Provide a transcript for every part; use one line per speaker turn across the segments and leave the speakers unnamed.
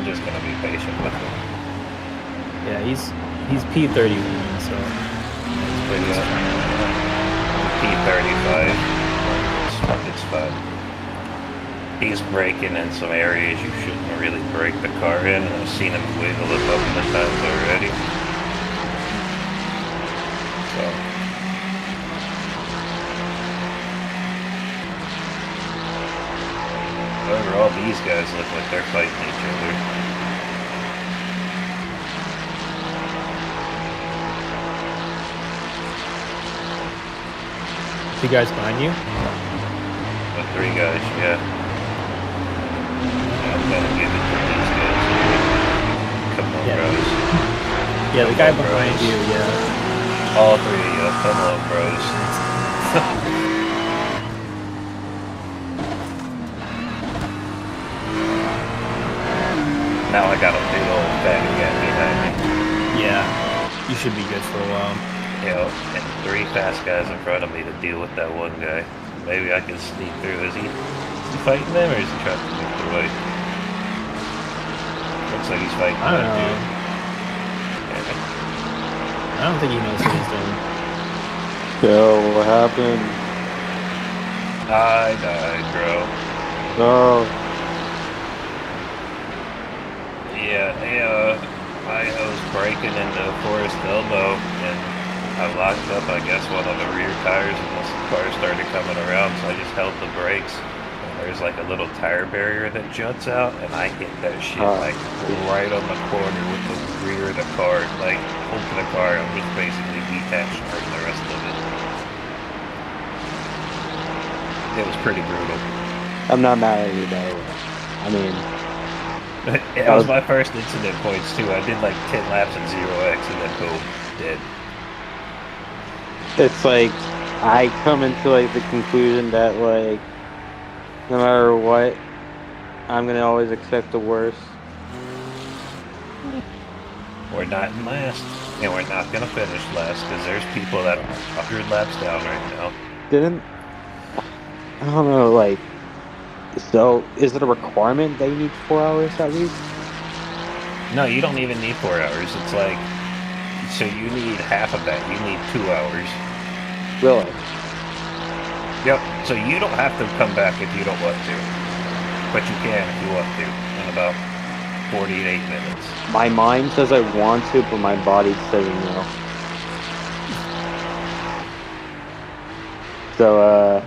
I'm just gonna be patient with him.
Yeah, he's P31, so
P35. It's fine. He's braking in some areas you shouldn't really brake the car in. I've seen him wiggle a couple of times already. So. Overall, these guys look like they're fighting each other.
The guys behind you?
The 3 guys, yeah. I'm gonna give it to these guys here. Come on, bros.
Yeah, the guy behind you, yeah.
All 3 of you, come on, bros. Now I got a big old bag again behind me.
Yeah, you should be good for a while.
Yeah, and 3 fast guys in front of me to deal with that one guy. Maybe I can sneak through. Is he fighting them, or is he trying to sneak away? Looks like he's fighting
I don't
that
know.
dude. Yeah.
I don't think he knows what he's doing.
Yo, what happened?
I died, bro.
Oh.
Yeah, I was braking into Forest Elbow, and I locked up, I guess, one of the rear tires, and this car started coming around, so I just held the brakes. And there's like a little tire barrier that juts out, and I hit that shit like right on the corner with the rear of the car, like open the car, and was basically detached from the rest of it. It was pretty brutal.
I'm not mad at you, by the way. I mean...
It was my first incident points, too. I did like 10 laps at 0x, and then boom, dead.
It's like, I come into like the conclusion that like, no matter what, I'm gonna always accept the worst.
We're not in last, and we're not gonna finish last, because there's people that are 100 laps down right now.
I don't know, like, so is it a requirement that you need 4 hours at least?
No, you don't even need 4 hours. It's like, so you need half of that. You need 2 hours.
Really?
Yep. So you don't have to come back if you don't want to, but you can if you want to in about 48 minutes.
My mind says I want to, but my body says no. So,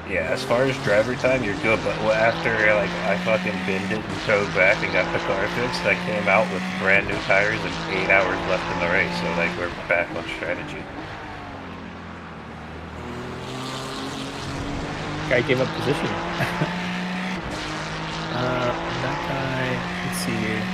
yeah, as far as driver time, you're good, but after, like, I fucking binned it and towed back and got the car fixed, I came out with brand new tires and 8 hours left in the race, so, like, we're back on strategy.
Guy gave up position. That guy, let's see here.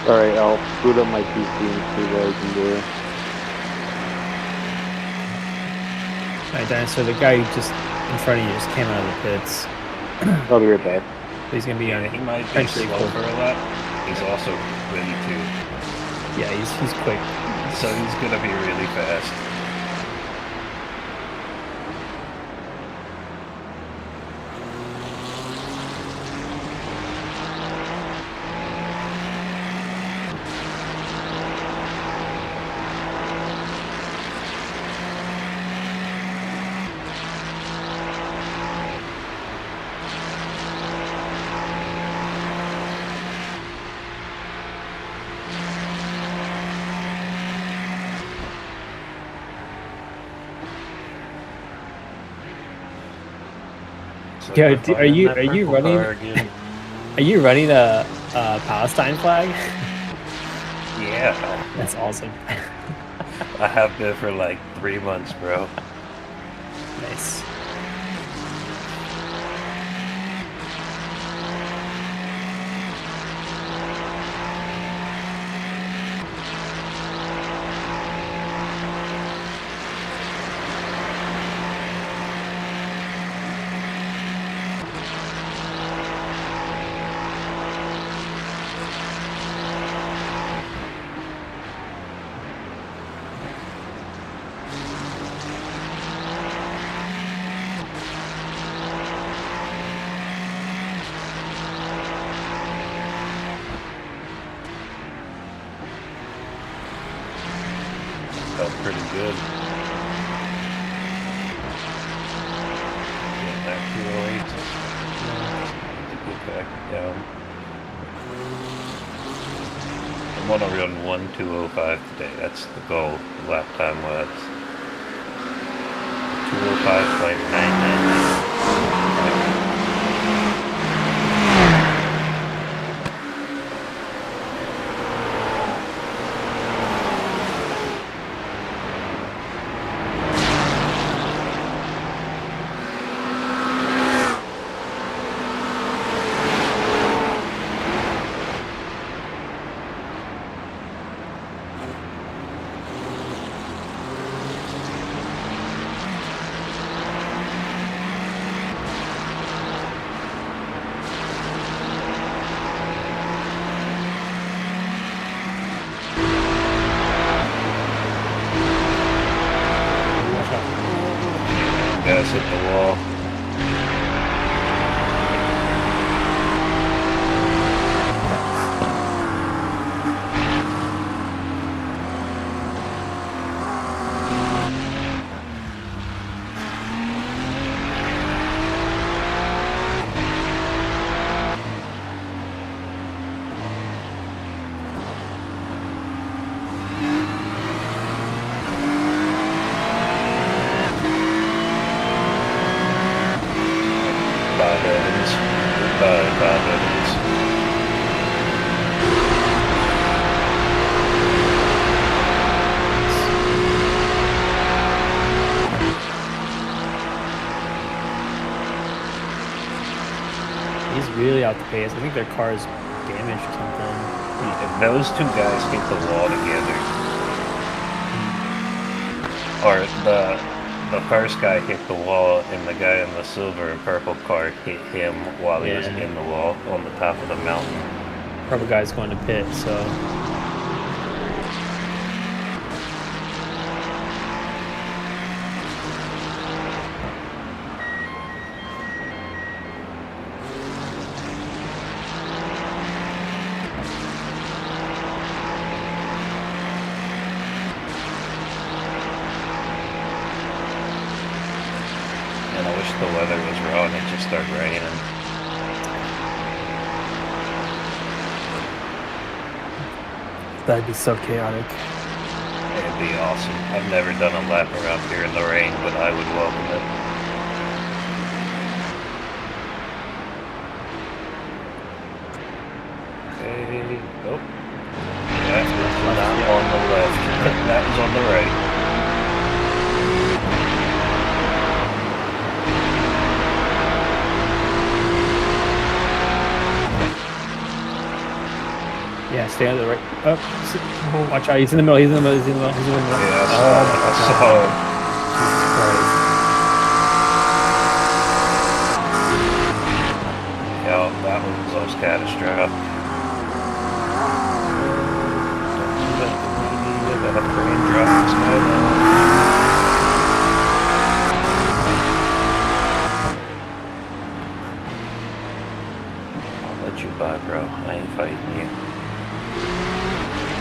alright, I'll boot up my PC and see what I can do.
Alright, Dan, so the guy just in front of you just came out of the pits.
I'll be right back.
He's gonna be on.
He might be slow for a lap. He's also really too.
Yeah, he's quick.
So he's gonna be really fast.
Yo, are you running? Are you running a Palestine flag?
Yeah.
That's awesome.
I have been for like 3 months, bro.
Nice.
pretty good. Get that 208. Get back down. I want to run 1:2:05 today. That's the goal. The lap time was 2:05.999. Gas hit the wall.
He's really out the pace. I think their car is damaged or something.
If those two guys hit the wall together, or the first guy hit the wall and the guy in the silver and purple car hit him while he was in the wall on the top of the mountain.
Purple guy's going to pit, so.
And I wish the weather was raw and it just started raining.
That'd be so chaotic.
It'd be awesome. I've never done a lap around here in the rain, but I would welcome it. Okay. Oh. That was not on the left. That was on the right.
Yeah, stay on the right. Oh, watch out! He's in the middle. He's in the middle. He's in the middle. He's in the middle.
Yeah, I saw it.
Jesus Christ.
Yeah, that one was catastrophic. Let that brain drop this guy down. I'll let you by, bro. I ain't fighting you.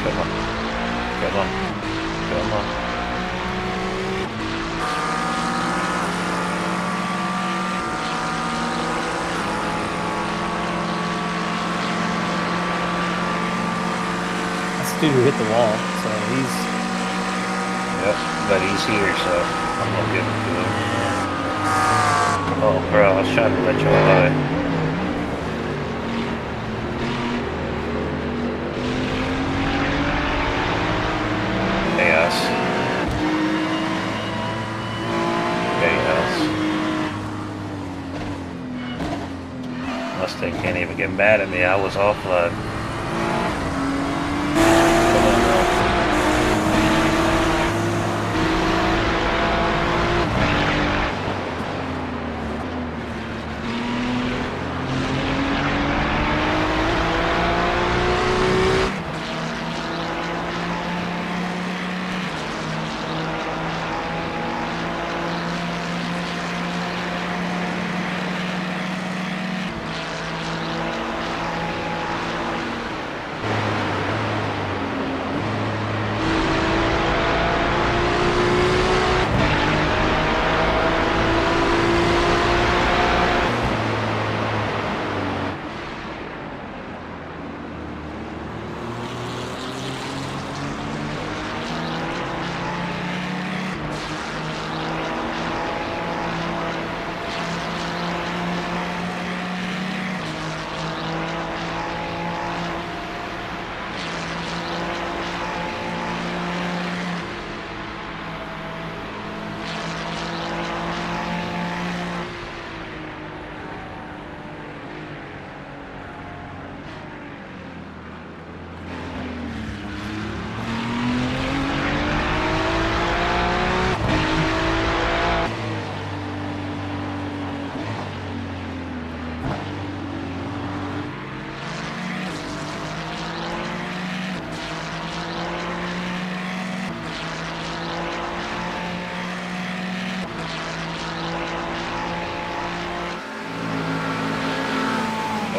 Come on. Come on. Come on.
That's the dude who hit the wall, so he's.
Yep, but he's here, so I'm gonna give it to him. Oh, bro, I was trying to let you by. Chaos. Mustang can't even get mad at me. I was offline. Come on, bro.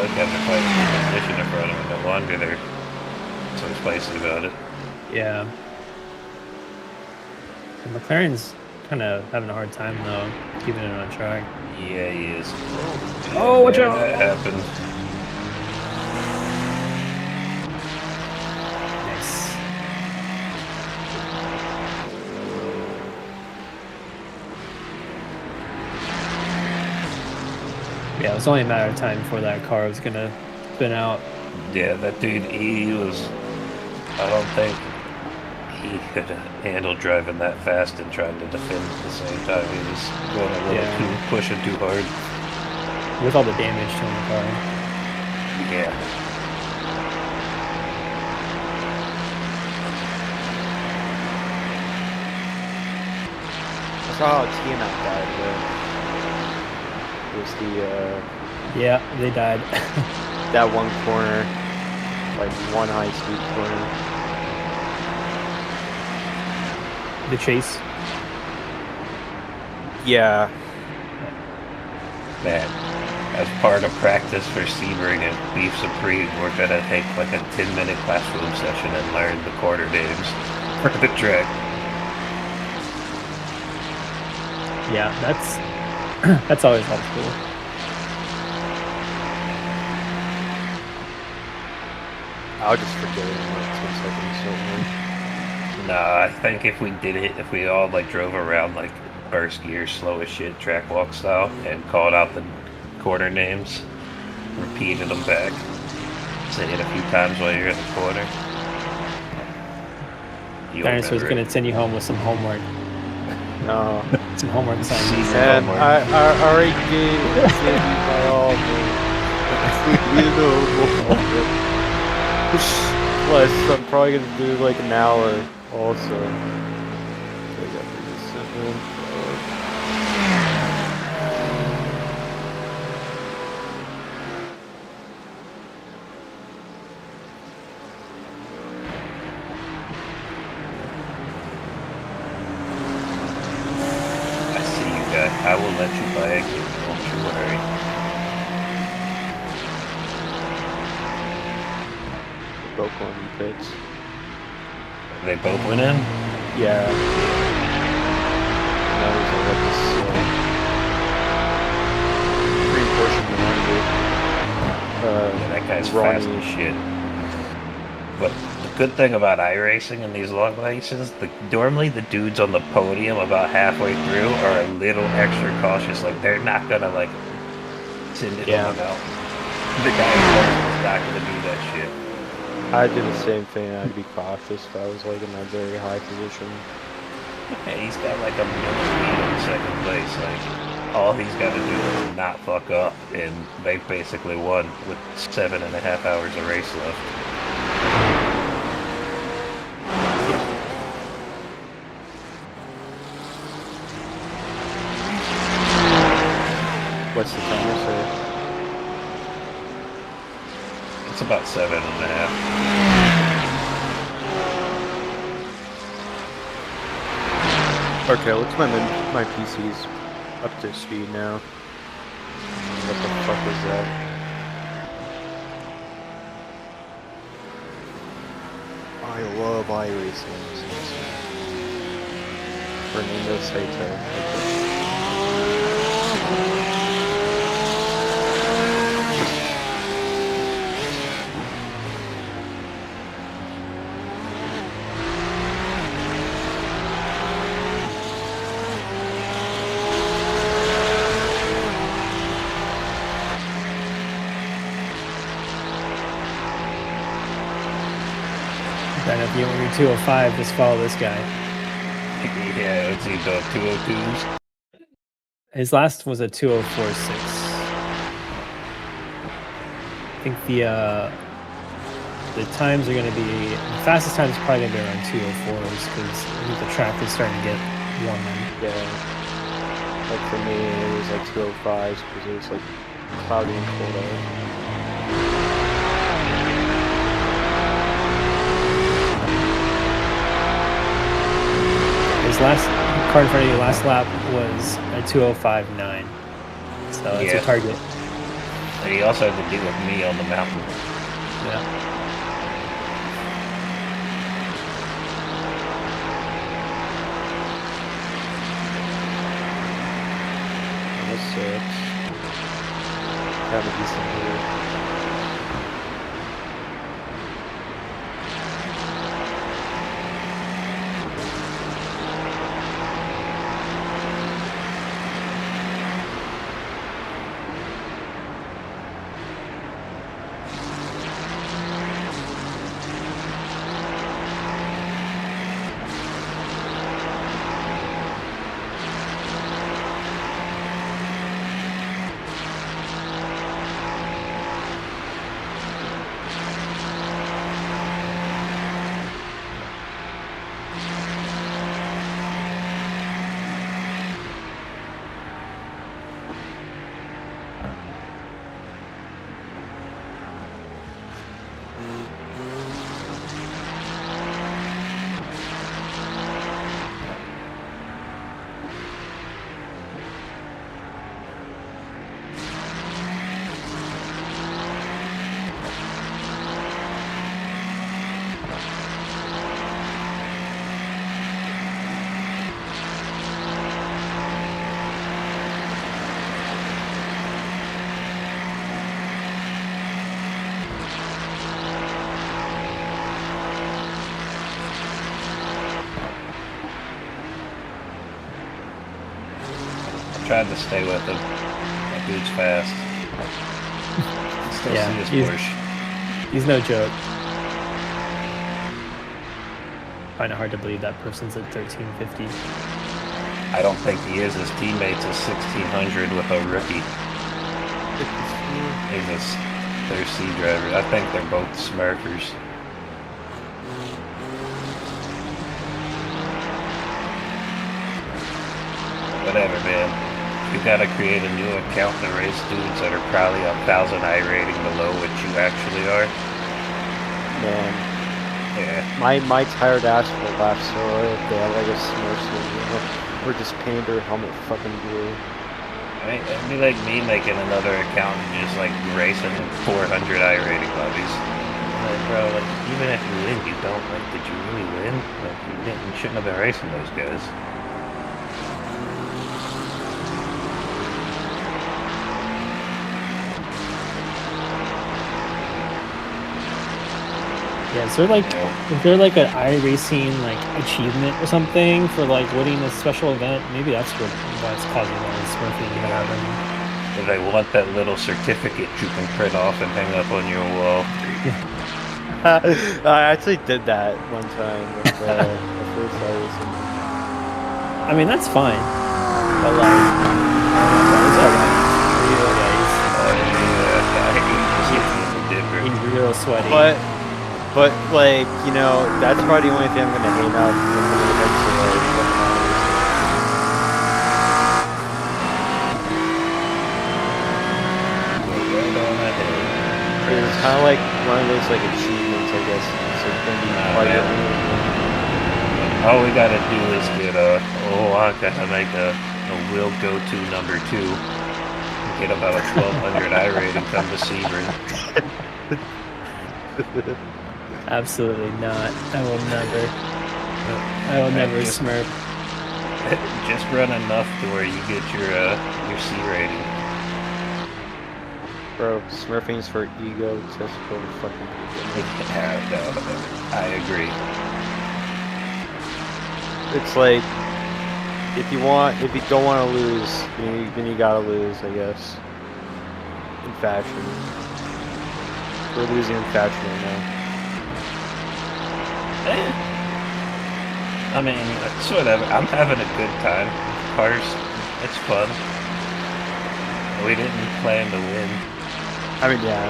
look after fighting the condition in front of them. No wonder they're so spicy about it.
Yeah. The McLaren's kind of having a hard time though, keeping it on track.
Yeah, he is.
Oh, watch out!
That happened.
Nice. Yeah, it was only a matter of time before that car was gonna spin out.
Yeah, that dude, he was. I don't think he could handle driving that fast and trying to defend at the same time. He was going a little too, pushing too hard.
With all the damage to the car.
Yeah.
I saw how TNF died, but it was the,
Yeah, they died.
that one corner, like one high-speed corner.
The chase.
Yeah.
Man, as part of practice for Sebring and Beef Supreme, we're gonna take like a 10-minute classroom session and learn the quarter names for the track.
Yeah, that's always helpful.
I'll just forget it in like 10 seconds. So
Nah, I think if we did it, if we all like drove around like first gear, slow as shit, track walk style, and called out the quarter names, repeated them back, say it a few times while you're in the corner.
Parents was gonna send you home with some homework.
no.
Some homework assignments.
And I already gave you my all, Plus, I'm probably gonna do like an hour also.
I see you guys. I will let you buy again. Don't you worry.
Broke one of the pits.
They both went in?
Yeah. That was like this green portion behind
Yeah, that guy's
Ronnie.
fast as shit. But the good thing about iRacing in these long races, normally the dudes on the podium about halfway through are a little extra cautious. Like, they're not gonna, like, send it on out. The guy is not gonna do that shit.
I'd do the same thing. I'd be cautious if I was like in a very high position.
Hey, he's got like a minute lead in second place. Like, all he's got to do is not fuck up, and they basically won with 7.5 hours of race left.
What's the timer say?
It's about 7.5.
Okay, looks my PC's up to speed now. What the fuck is that? I love iRacing. Fernando Saito.
And if you want your 205, just follow this guy.
Yeah, let's see, the 202s.
His last was a 2046. I think the times are going to be, the fastest time is probably going to be around 204s because I think the track is starting to get warmer.
Yeah. Like for me, it was like 205s because it was like cloudy and cold out.
His last car in front of you, last lap was a 205.9. So that's a target.
And he also had to deal with me on the mountain.
Yeah.
That sucks. Have a decent year.
Tried to stay with him. That dude's fast. Still
Yeah,
see his Porsche.
He's no joke. Find it hard to believe that person's at 1350.
I don't think he is. His teammate's a 1600 with a rookie. They're C drivers. I think they're both smurfers. Whatever, man. You gotta create a new account to race dudes that are probably 1,000 I rating below what you actually are.
Man,
Yeah.
my tired ass will laugh so hard if they have like a Smurf or just paint their helmet fucking blue.
I mean, it'd be like me making another account and just like racing in 400 I rating lobbies. Like, bro, like even if you win, you don't like. Did you really win? Like you shouldn't have been racing those guys.
Yeah, is there like an iRacing like achievement or something for like winning a special event? Maybe that's why it's causing all this smurfing to happen.
If they want that little certificate you can print off and hang up on your wall.
I actually did that one time with the first iRacing.
I mean, that's fine, but like, it's alright. He's real sweaty.
But like, you know, that's probably the only thing I'm gonna hang out it's kind of like one of those like achievements, I guess. So it's gonna be part of it.
All we gotta do is get I gotta make a will go to number 2. Get about a 1200 I rating, come to Sebring.
Absolutely not. I will never smurf.
Just run enough to where you get your C rating.
Bro, smurfing's for egotistical fucking people.
Yeah, no, I agree.
It's like, if you don't want to lose, then you gotta lose, I guess. In fashion. We're losing in fashion right now.
I mean, it's whatever. I'm having a good time. Cars, it's fun. We didn't plan to win.
I mean, yeah.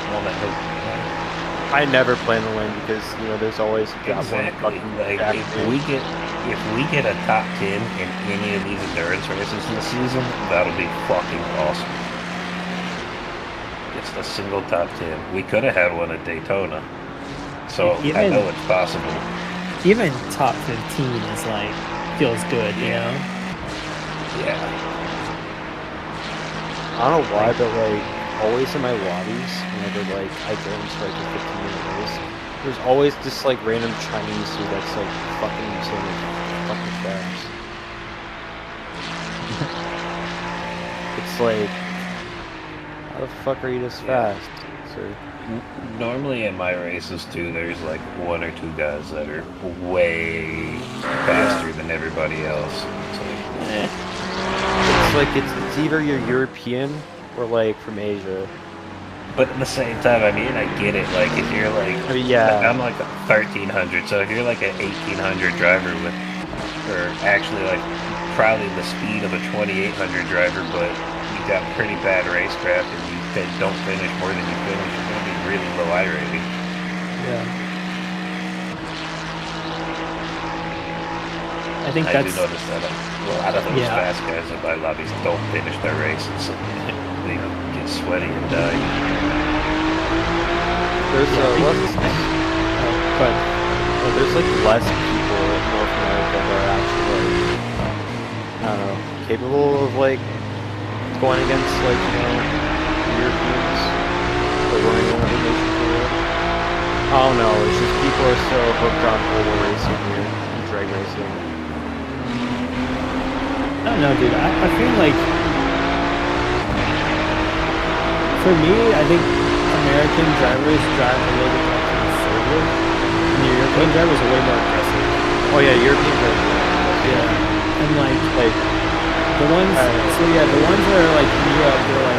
I never plan to win because, you know, there's always
Exactly. Like, if we get a top 10 in any of these endurance races this season, that'll be fucking awesome. Just a single top 10. We could have had one at Daytona. So I know it's possible.
Even top 15 is like, feels good, you know?
Yeah.
I don't know why, but like, always in my lobbies whenever like I go into like a 15-minute race. There's always this like random Chinese dude that's like fucking insanely fucking fast. It's like, how the fuck are you this fast, sir?
Normally in my races too, there's like one or two guys that are way faster than everybody else.
It's like it's either you're European or like from Asia.
But at the same time, I mean, I get it. Like if you're like,
I mean, yeah.
I'm like a 1300, so if you're like an 1800 driver with, or actually like probably the speed of a 2800 driver, but you got pretty bad racecraft and you don't finish more than you finish, you're going to be really low I rating.
Yeah. I think
I
that's.
do notice that a lot of those fast guys in my lobbies don't finish their races. They get sweaty and die.
There's there's like less people in North America that are actually like, I don't know, capable of like going against like, you know, Europeans or running another nation for the world. I don't know, it's just people are so hooked on oval racing here and drag racing.
I don't know, dude. I feel like, for me, I think American drivers drive a little bit more conservative, and the European drivers are way more aggressive.
Oh yeah, Europeans are.
Yeah, and like the ones. So yeah, the ones that are like in Europe, they're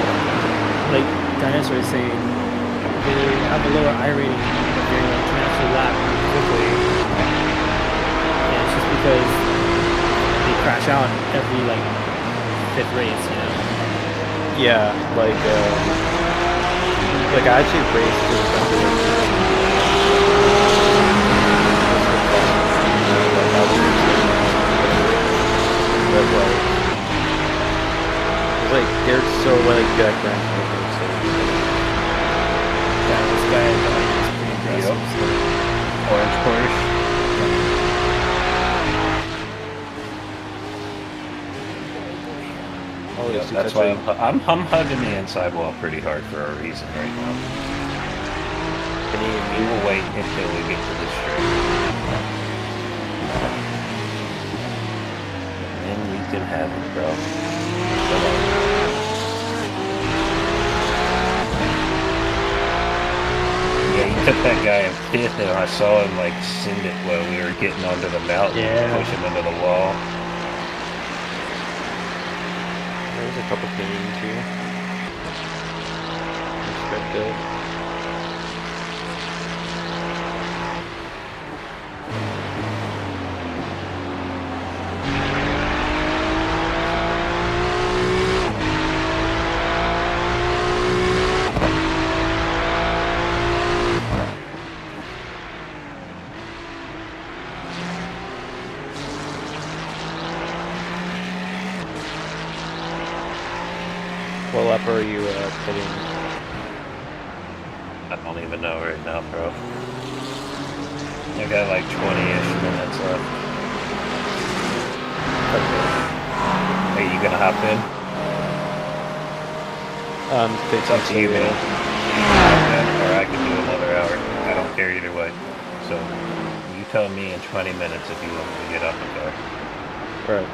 like Dinosaur is saying, they have a lower I rating, but they like, can actually lap really quickly. And it's just because they crash out every like fifth race, you know.
Yeah, like I actually raced in the but like they're so like good at Grand Prix, so
Yeah, this guy is pretty aggressive.
Yep. Orange Porsche.
oh,
Yep, that's why I'm hugging the inside wall pretty hard for a reason right now. We will wait until we get to this straight. And then we can have it, bro. Yeah, you took that guy in fifth, and I saw him like send it while we were getting onto the mountain, push him into the wall.
There's a couple pings here. Respect it. What lap are you pitting?
I don't even know right now, bro. I got like 20-ish minutes left. Are you gonna hop in?
It's
up to you, man. Or I could do another hour. I don't care either way. So, you tell me in 20 minutes if you want me to get up and go.
Right.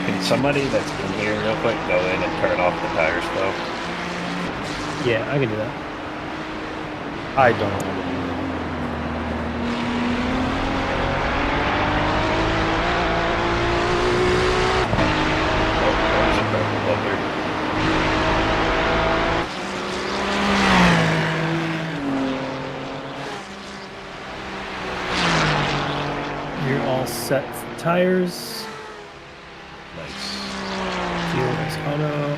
Can somebody that's in here real quick go in and turn off the tire slow?
Yeah, I can do that.
I don't know.
You're all set for tires.
Nice.
Fuel is auto.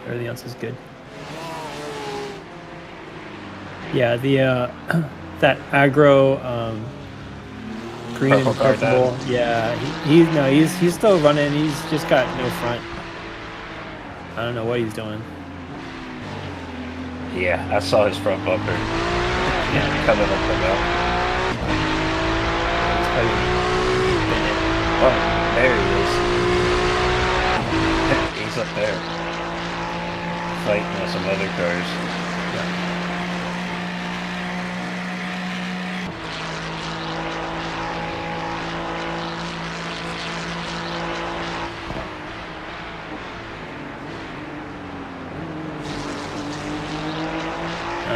Everything else is good. Yeah, the that aggro green and purple. Yeah, he's still running. He's just got no front. I don't know what he's doing.
Yeah, I saw his front bumper. Yeah, coming up the mountain. Oh, there he is. up there. Fighting with some other cars.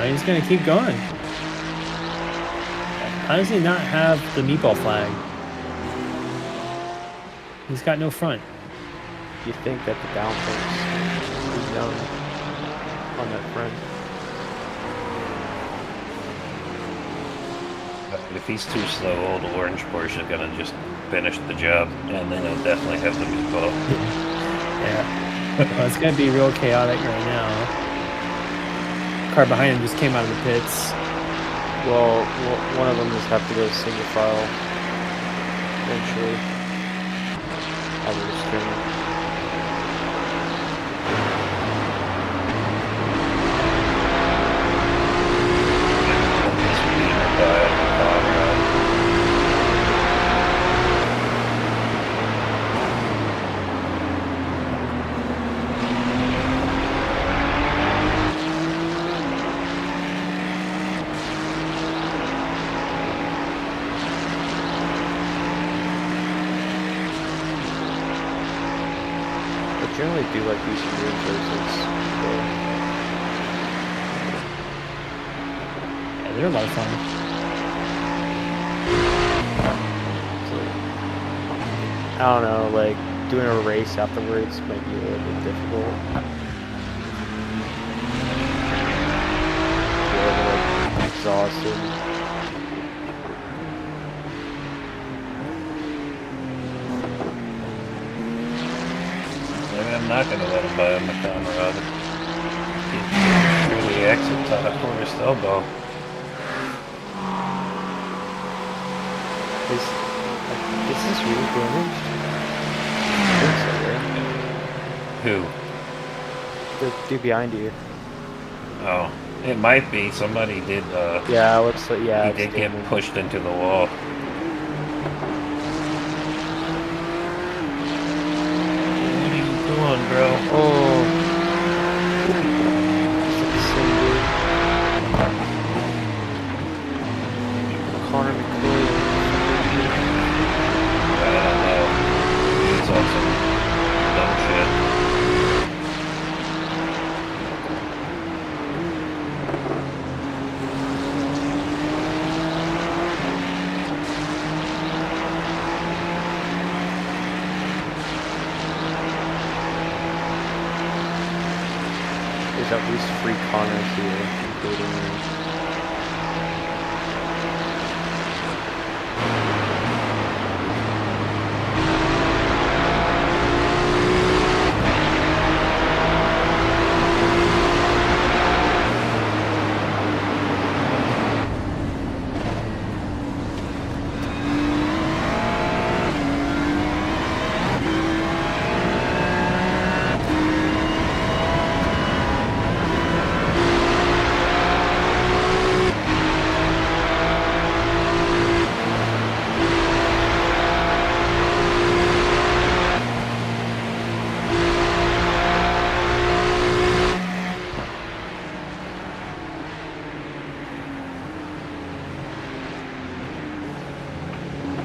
He's gonna keep going. How does he not have the meatball flag? He's got no front.
You think that the downforce is down on that front?
If he's too slow, old orange Porsche is gonna just finish the job, and then he'll definitely have the meatball.
Yeah. Well, it's gonna be real chaotic right now. Car behind him just came out of the pits.
Well, one of them just have to go single file eventually. I will just turn. Generally do like using reinforcements.
Yeah, they're a lot of fun.
So, I don't know, like doing a race afterwards might be a little bit difficult. You're like exhausted.
I'm not going to let him buy a Camarada. Through the exit top of Forest Elbow.
Is this really damaged? I think so, right?
Who?
The dude behind you.
Oh, it might be. Somebody did,
Yeah, looks like, yeah.
he did get pushed into the wall. What are you doing, bro?
Oh. Connor McCoy.
I don't know. It's on some dumb shit.
There's at least 3 Connors here, including me.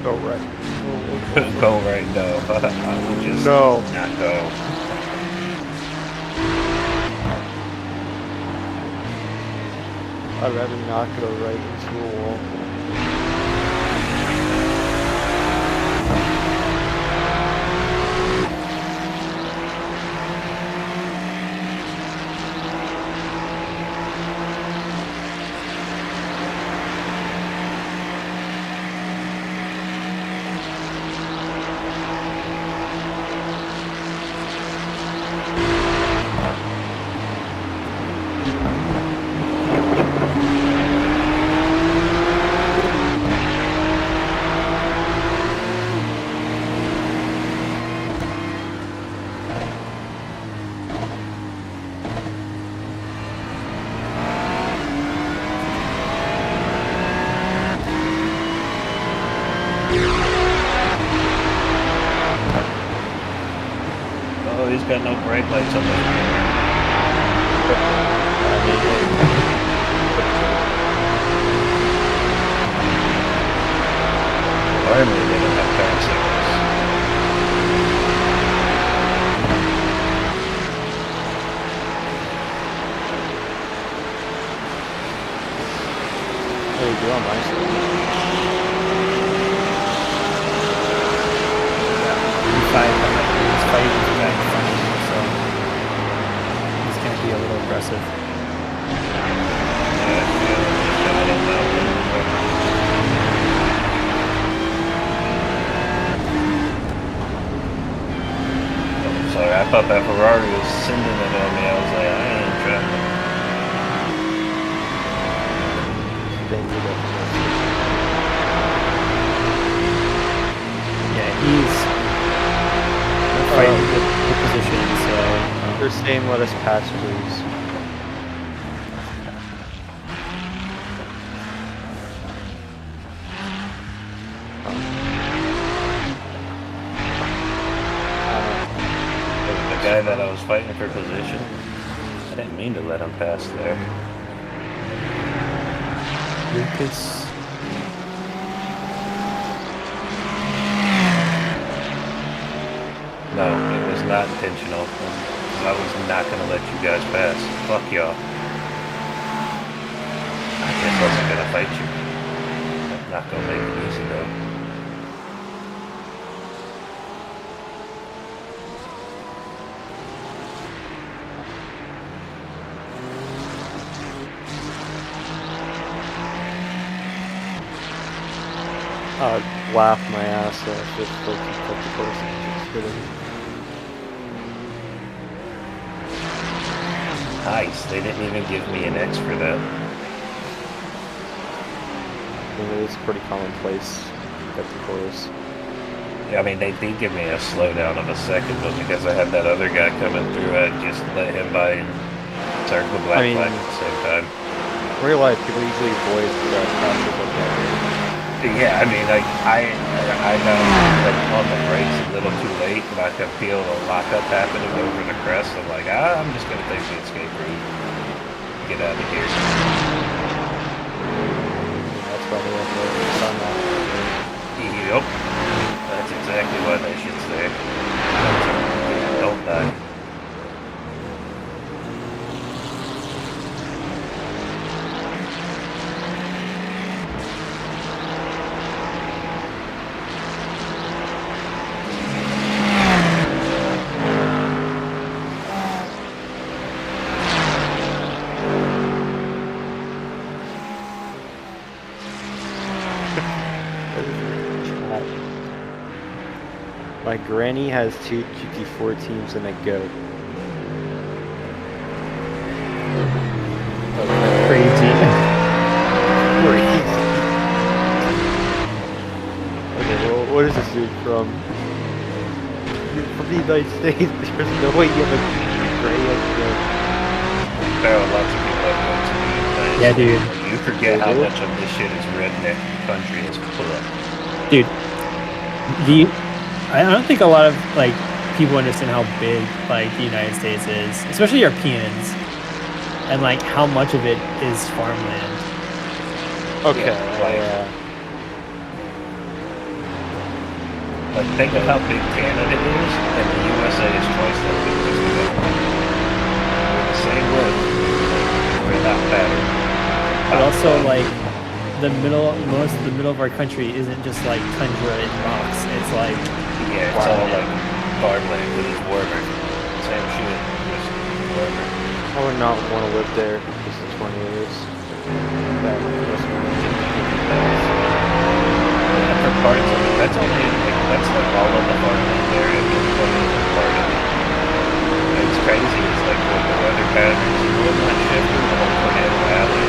Go right.
Go right now. I will just
No.
not go.
I'd rather not go right into a wall.
Oh, he's got no brakes. brake lights on those. Normally they don't have turn signals.
What do you do on my side?
He's fighting with the guy in front of him, so he's going to be a little aggressive.
Yeah, just coming in now. Sorry, I thought that Ferrari was sending it on me. I was like, I ain't trying to.
Yeah, he's fighting with the position, so...
They're saying let us pass, please.
The guy that I was fighting for position, I didn't mean to let him pass there.
Lucas...
No, it was not intentional. I was not going to let you guys pass. Fuck y'all. I just wasn't going to fight you. I'm not going to make it easy though.
I'd laugh my ass off if they cut the course and just hit him.
Nice. They didn't even give me an X for that.
I mean, it's pretty commonplace. Cut the course.
Yeah, I mean, they did give me a slowdown of a second, but because I had that other guy coming through, I just let him by and circle the black flag at the same time.
In real life, people usually avoid the crashes like that.
Yeah, I mean, like, I know that on the brakes a little too late, and I can feel a lockup happening over the crest. I'm like, I'm just going to take the escape route. Get out of here.
That's why they have the sun off.
Yep. That's exactly why that shit's there. Don't die.
My granny has 2 GT4 teams and a goat.
Crazy.
Crazy. Okay, well, what is this dude from? You're from the United States. There's no way you have a granny as a goat.
There are lots of people that go to the United
Yeah,
States.
dude.
You forget how much of this shit is redneck country is full of.
Dude, I don't think a lot of like people understand how big like the United States is, especially Europeans, and like how much of it is farmland.
Okay,
Yeah. Like, think of how big Canada is, and the USA is twice that big. Just because we're the same width, we're not better.
But also like most of the middle of our country isn't just like tundra and rocks. It's like
Yeah, it's all like farmland, because it's warmer. Same shit, just warmer.
I would not want to live there because the tornadoes.
Yeah, for parts of it, that's only like, that's like all of the farmland area, but one part of it. It's crazy, it's like with the weather patterns, it will not shift in the whole tornado valley.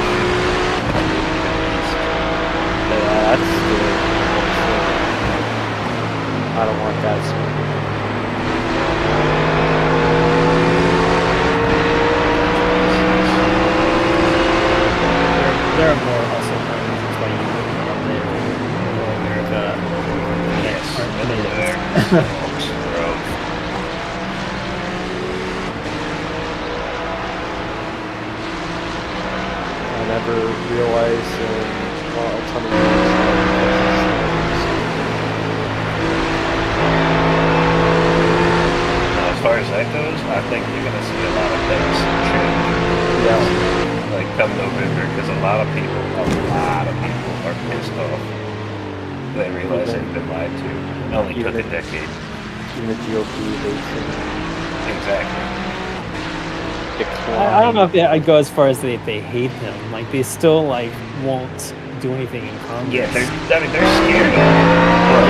Yeah, that's scary. I don't want that smell.
there are more also problems. That's why you live up there in rural America.
Yes,
aren't
middle
natives.
there.
never realize a ton of
As far as that goes, I think you're gonna see a lot of things change.
yeah.
Like come November, because a lot of people are pissed off. They realize they've been lied to. It only took a decade.
Even the GOP hates it.
Exactly.
I don't know if I'd go as far as they hate him. Like they still like won't do anything in Congress.
Yeah, they're scared of it. But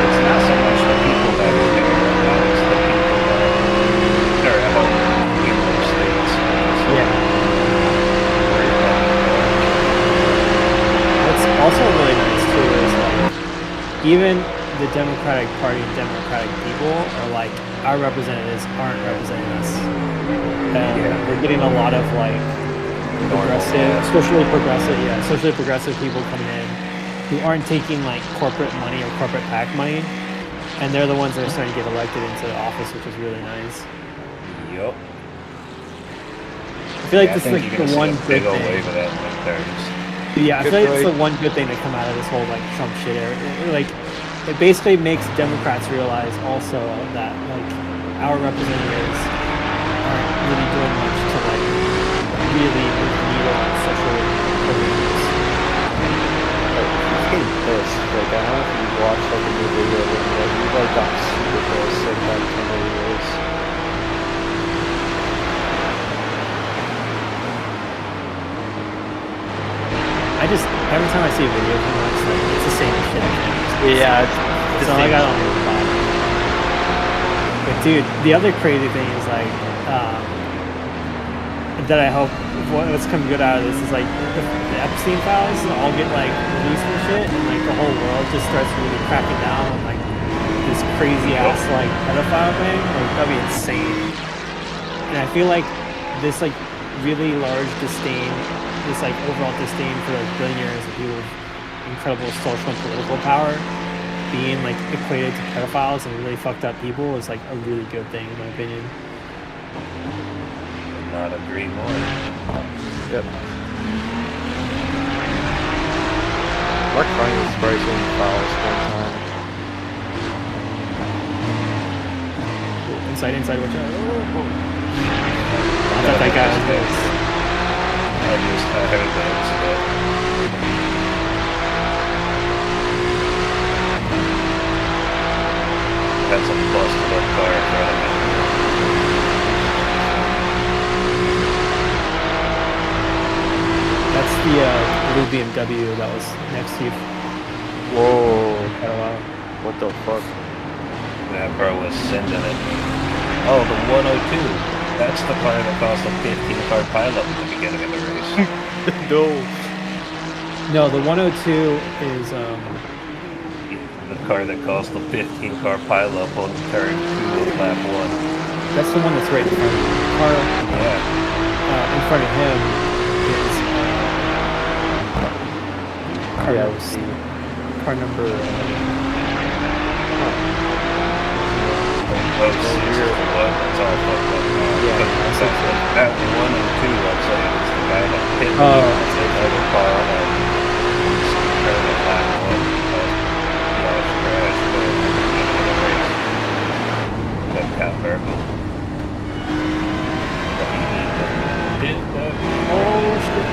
it's not so much the people that are there, it's the people that are at home in those states.
Yeah. What's also really nice too is like even the Democratic Party and Democratic people are like our representatives aren't representing us. We're getting a lot of like socially progressive people coming in who aren't taking like corporate money or corporate PAC money, and they're the ones that are starting to get elected into the office, which is really nice.
Yup.
I feel like this is like the one good
big old
thing.
wave of that in the 30s.
Yeah, I feel like it's the one good thing to come out of this whole like Trump shit era. Like, it basically makes Democrats realize also that like our representatives aren't really doing much to like really move the needle on social programs.
He's getting pissed. Like, I don't know if you watched like a new video of him, but he like got super pissed like by the time he was.
Every time I see a video of him, I'm just like, it's the same shit.
Yeah,
it's not like I don't know about it. But dude, the other crazy thing is like, that I hope what's coming good out of this is like the Epstein files all get like released and shit, and like the whole world just starts really cracking down on like this crazy ass like pedophile thing. Like that'd be insane. And I feel like this like really large disdain, this like overall disdain for like billionaires and people with incredible social and political power being like equated to pedophiles and really fucked up people is like a really good thing in my opinion.
Not agree more.
Yep. Mark Carney was surprising files one time.
Inside, watch out. I thought that guy was good.
I heard that incident. Had some busted up car in front of me.
That's the blue BMW that was next to you.
Whoa.
Quite a while.
What the fuck?
That bro was sending it. Oh, the 102. That's the car that cost a 15-car pileup at the beginning of the race.
No, the 102 is
The car that cost the 15-car pileup on turn 2 of lap 1.
that's the one that's right in front of him. The car in front of him is car number.
Oh, weird. What? That's all fucked up. That 102, I'd say, is the guy that hit me. That's another car on that turn of lap 1. Large crash, but at the beginning of the race. That got purple.
Oh shit!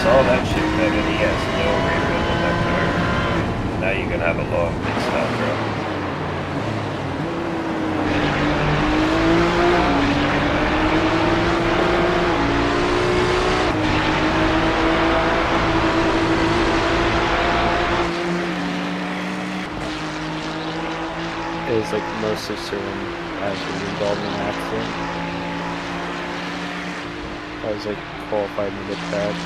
Saw that shit coming. He has no rear wheel on that car. Now you're gonna have a long pit stop, bro.
It was like mostly certain guys were involved in an accident. I was like qualified to get back.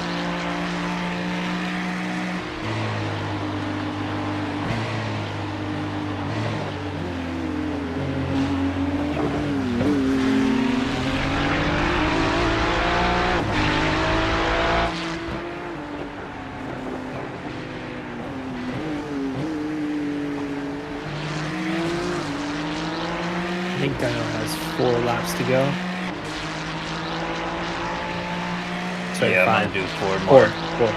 I think Dino has 4 laps to go. Sorry,
Yeah, I'm
5.
gonna do 4
4.
more.
4.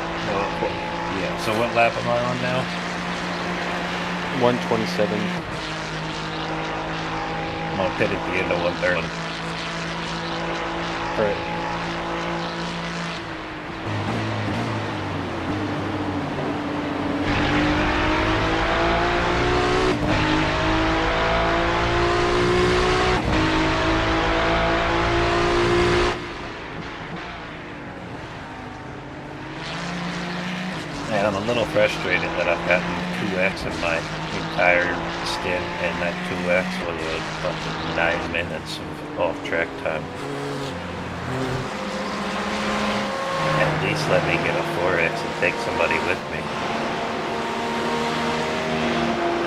Yeah, so what lap am I on now?
127.
I'm gonna pit at the end of 130.
Alright.
And I'm a little frustrated that I've gotten 2x in my entire stint, and that 2x was a fucking 9 minutes of off-track time. At least let me get a 4x and take somebody with me.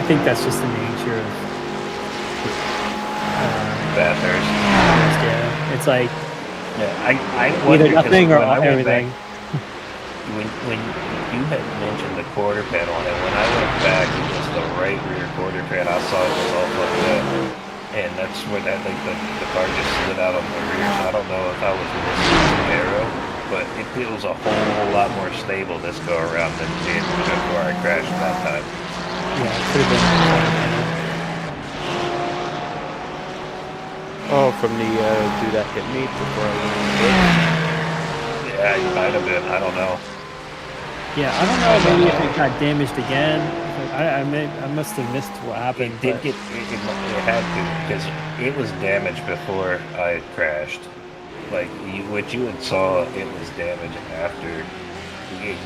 I think that's just the nature of
Bathurst.
yeah. It's like
Yeah, I
either
wondered, 'cause
nothing or
when I went
everything.
back, when you had mentioned the quarter panel, and when I went back, it was the right rear quarter panel. I saw it was all fucked up, and that's where that the car just slid out on the rear. So I don't know if I was missing an arrow, but it feels a whole lot more stable this go around than it did before I crashed that time.
Yeah, it could have been.
Oh, from the dude that hit me before I went in.
Yeah, it might have been. I don't know.
Yeah, I don't know. Maybe if it got damaged again. I must have missed what happened.
It did get it had to, because it was damaged before I crashed. Like what you had saw, it was damaged after.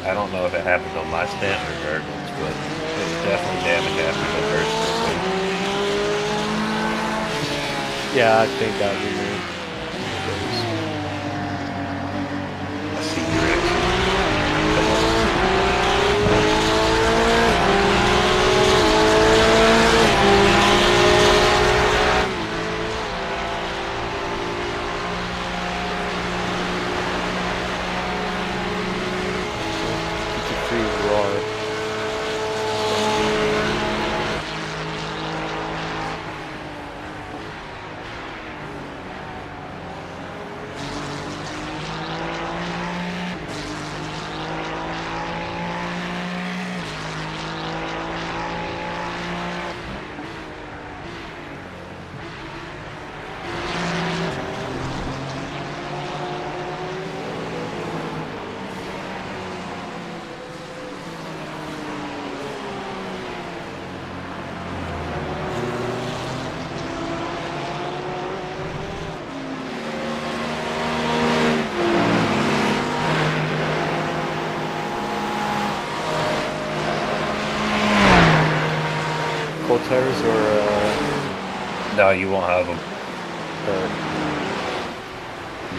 I don't know if it happened on my stint or Virgil's, but it was definitely damaged after the first one.
Yeah, I think that would be me.
I see your exit.
Pt2 raw. Cold tires or
No, you won't have them.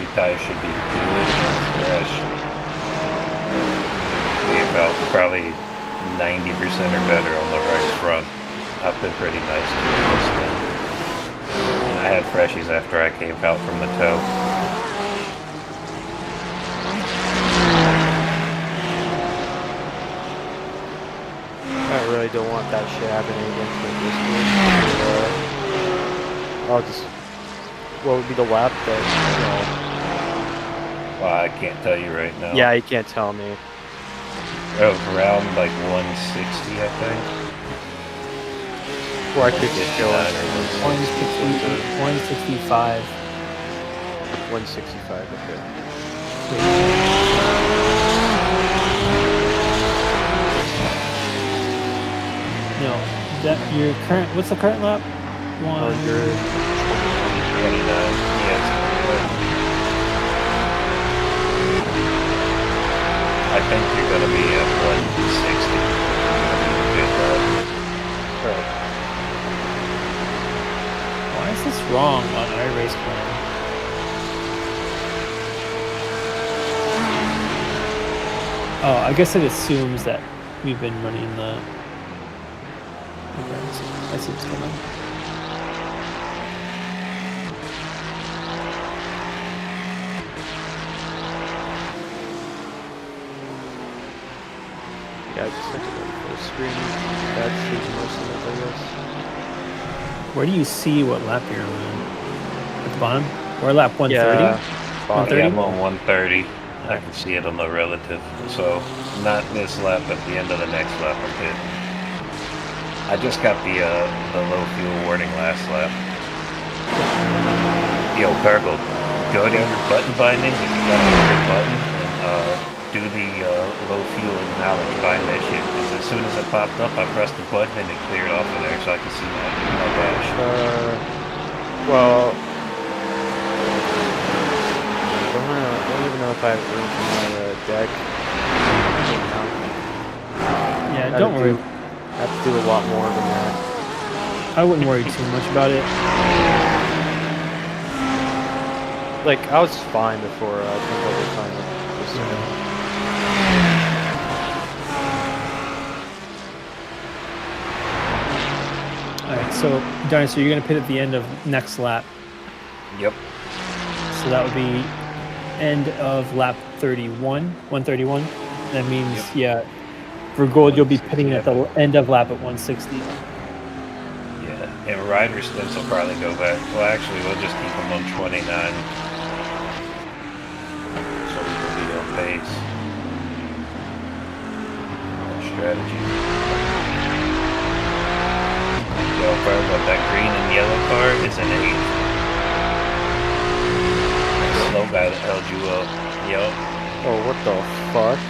Your tires should be good and fresh. Be about probably 90% or better on the right front. I've been pretty nice to it this time. And I had freshies after I came out from the tow.
I really don't want that shit happening again for this week. I'll just. What would be the lap that?
Well, I can't tell you right now.
Yeah, you can't tell me.
Oh, around like 160, I think.
Or I could just go on
165.
165. Okay.
No, that your current. What's the current lap?
100.
29. Yes. I think you're going to be at 160.
Alright.
Why is this wrong on our race plan? Oh, I guess it assumes that we've been running the. I see what's going on.
Yeah, I just set it on full screen. That shows most of it, I guess.
Where do you see what lap you're on? At the bottom? Or lap 130?
Yeah,
Yeah, I'm on 130. I can see it on the relative. So, not this lap, but the end of the next lap I'm hitting. I just got the low fuel warning last lap. Yo, Cargo, go to your button bindings if you got your button and do the low fuel acknowledge bind that shit. Because as soon as it popped up, I pressed the button and it cleared off of there so I can see my dash.
Well, I don't even know if I have room for my deck.
Yeah, don't worry.
I have to do a lot more than that.
I wouldn't worry too much about it.
Like, I was fine before. I think I'll be fine with this now.
Alright, so Dinosaur, you're gonna pit at the end of next lap.
Yep.
So that would be end of lap 131. That means, yeah, for gold, you'll be pitting at the end of lap at 160.
Yeah, and rider stints will probably go back. Well, actually, we'll just keep them on 29. So we can be on pace. Strategy. Yo, Virgo, that green and yellow car is an 8. Slow guy that held you up. Yo.
Oh, what the fuck?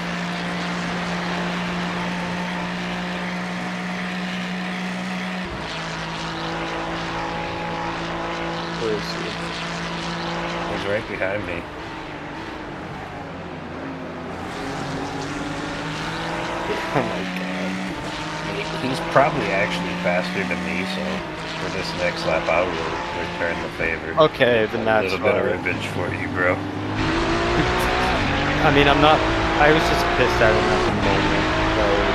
Where is he?
He's right behind me.
Oh my god.
He's probably actually faster than me, so for this next lap, I will return the favor.
Okay, then that's
a little bit of revenge for you, bro.
I mean, I'm not. I was just pissed at him at the moment. Like,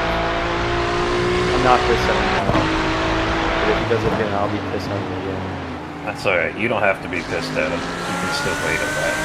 I'm not pissed at him now. But if he does it again, I'll be pissed at him again.
That's alright. You don't have to be pissed at him. You can still wait on that.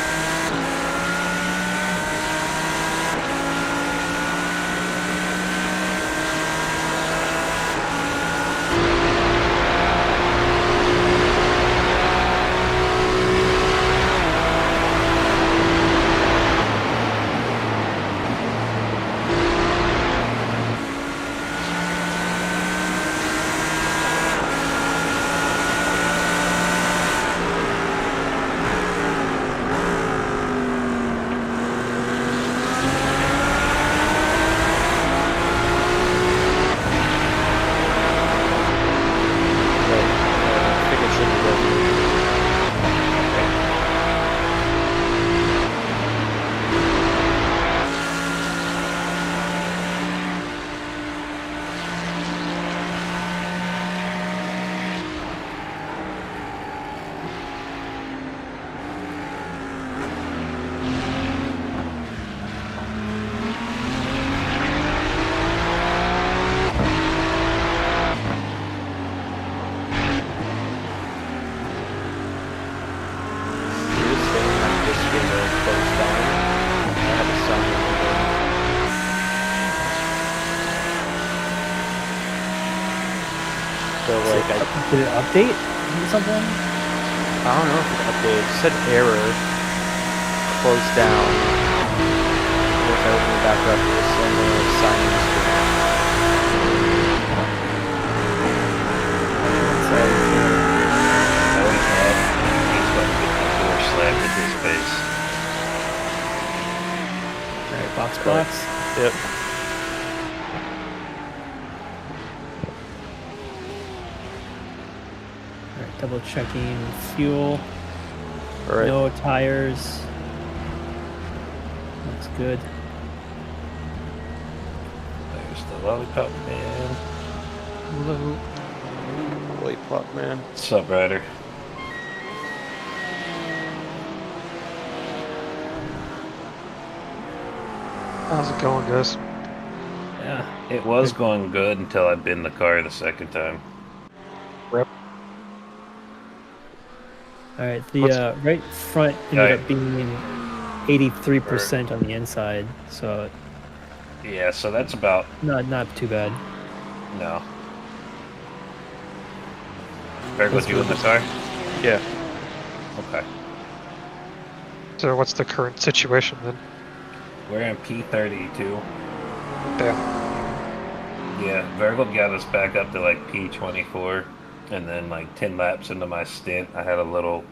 So like,
Did it update or something?
I don't know if it updated. It said error, closed down. Once I open it back up, it was on the sign-in screen.
No, he's not. He's going to get the door slammed in his face.
Alright, box.
Yep.
Alright, double checking fuel.
Alright.
No tires. Looks good.
There's the lollipop man.
Lollipop man.
What's up, Ryder?
How's it going, guys?
Yeah.
It was going good until I binned the car the second time.
Rip.
Alright, the right front ended up being 83% on the inside, so
Yeah, so that's about...
not too bad.
No. Virgo, you in the car?
Yeah.
Okay.
So what's the current situation then?
We're in P32.
Damn.
Yeah, Virgil got us back up to like P24, and then like 10 laps into my stint, I had a little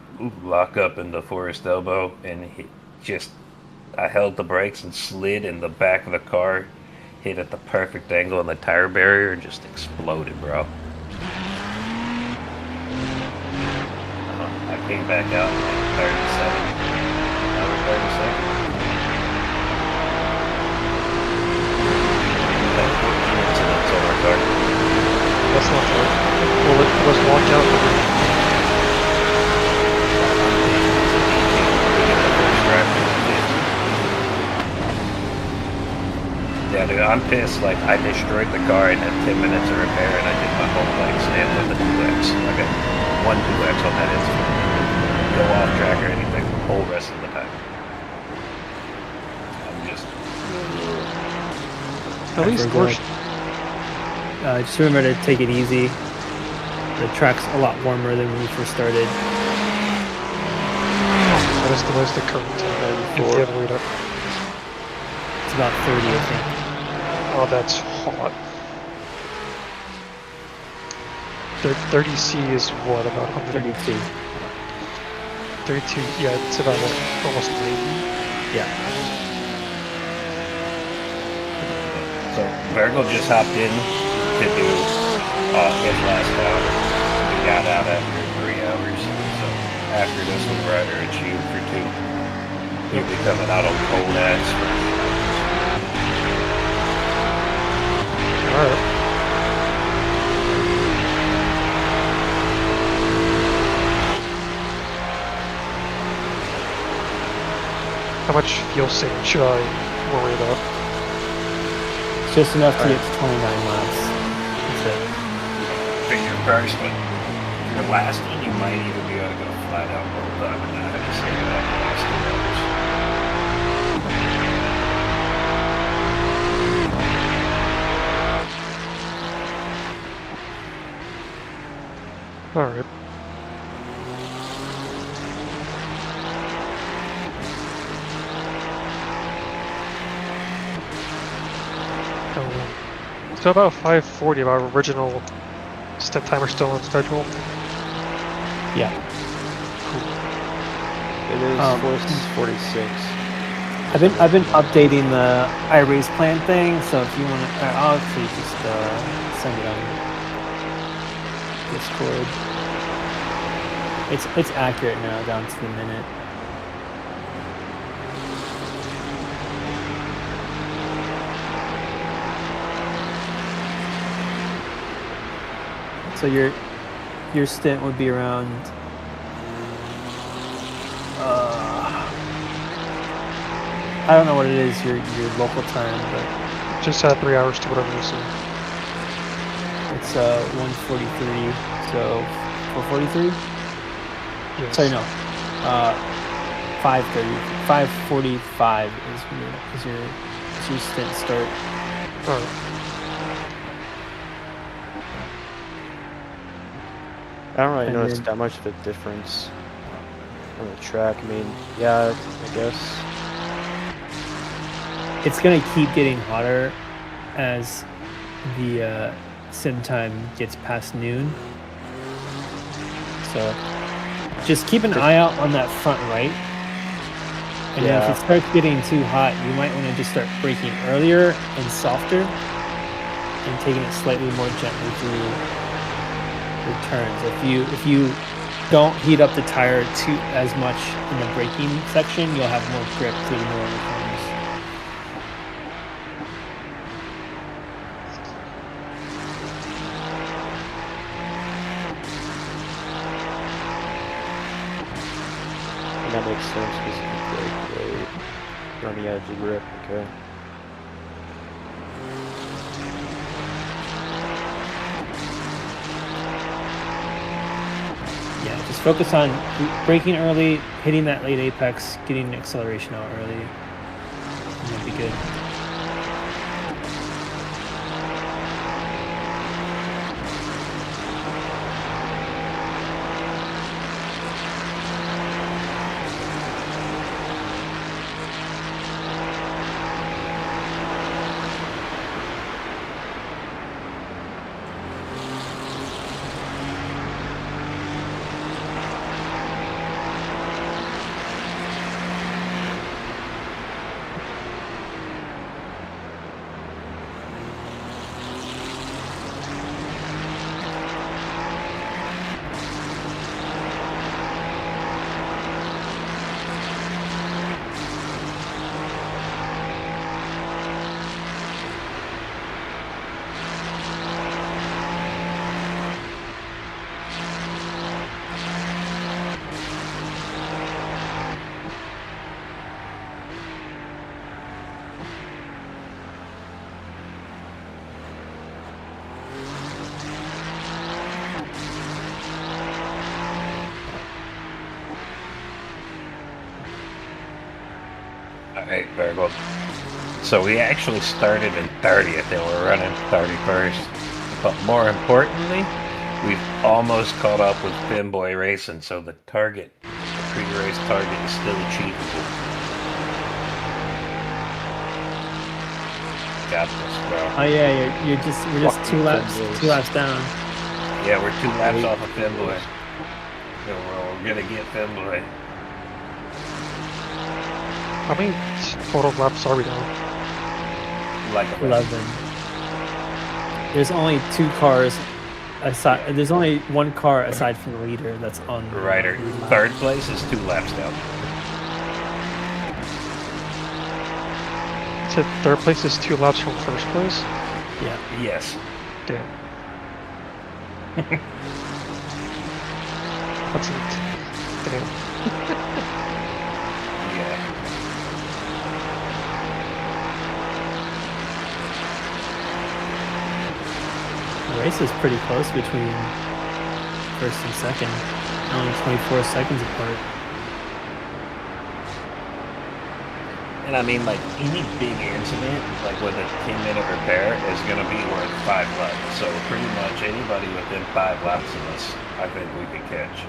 lock up in the Forest Elbow, and I held the brakes and slid, and the back of the car hit at the perfect angle, and the tire barrier and just exploded, bro. I came back out in like 37. Now we're 32nd. Like 14 incidents on our car.
That's not good. Well, it was walk out.
Yeah, dude, I'm pissed. Like, I destroyed the car and had 10 minutes of repair, and I did my whole like stand with the 2X. I got one 2X on that incident. Go off track or anything the whole rest of the time. I'm just.
At least Gorsh.
Just remember to take it easy. The track's a lot warmer than when we first started.
What is the current temperature? If you have to read up.
It's about 30, I think.
Oh, that's hot. 30C is what, about 100?
32.
32, yeah, it's about like almost 90.
Yeah.
So Virgil just hopped in to do his last round. We got out after 3 hours. So after this one, we're under a tube for 2. He'll be coming out on cold ass.
Alright. How much fuel saving should I worry about?
It's just enough to get to 29 laps. That's it.
Figure first, but your last one, you might even be able to go flat out the whole time and not have to save it up the last 2 hours.
Alright. So about 5:40 of our original stint timer still on schedule.
Yeah.
It is 46.
I've been updating the iRace plan thing, so if you want to, I'll actually just send it on Discord. It's accurate now, down to the minute. So your stint would be around. I don't know what it is, your local time, but
Just had 3 hours to whatever you see.
it's 1:43. So 4:43.
Yes.
Sorry, no. 5:30. 5:45 is your stint start.
Alright.
I don't really
And
notice
then-
that much of a difference on the track. I mean, yeah, I guess.
It's gonna keep getting hotter as the sim time gets past noon. So just keep an eye out on that front right. And then if it starts getting too hot, you might want to just start braking earlier and softer and taking it slightly more gently through the turns. If you don't heat up the tire too as much in the braking section, you'll have more grip through the middle of the corners.
And that makes sense because you're on the edge of grip, okay.
Yeah, just focus on braking early, hitting that late apex, getting acceleration out early, and you'll be good.
Alright, very good. So we actually started in 30th and we're running 31st. But more importantly, we've almost caught up with Finboy Racing, so the target, the pre-race target is still achievable. Got this, bro.
Oh yeah, we're just
Fucking
two
Finboys.
laps down.
Yeah, we're 2 laps off of Finboy. So we're gonna get Finboy.
How many total laps are we down?
Like
11. There's only 2 cars aside. There's only 1 car aside from the leader that's on the
Ryder.
lead lap.
3rd place is 2 laps down.
So 3rd place is 2 laps from 1st place?
Yeah.
Yes.
Damn. That's it. Damn.
Yeah.
The race is pretty close between 1st and 2nd. Only 24 seconds apart.
And I mean, like, any big incident, like with a 10-minute repair, is going to be worth 5 laps. So pretty much anybody within 5 laps of us, I think we could catch.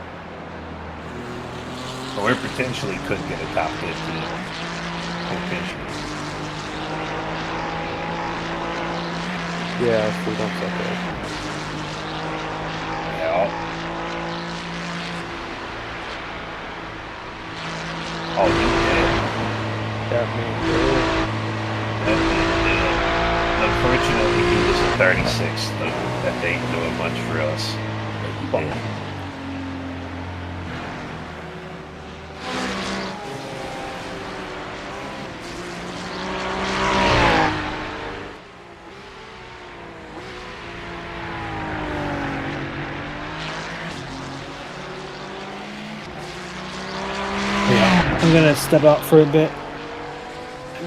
Or we potentially could get a top 15. Potentially.
Yeah, if we don't suck it.
Yeah. Oh, you did.
That means
That man did. Unfortunately, he was a 36th, though. That ain't doing much for us. But he did.
I'm gonna step out for a bit.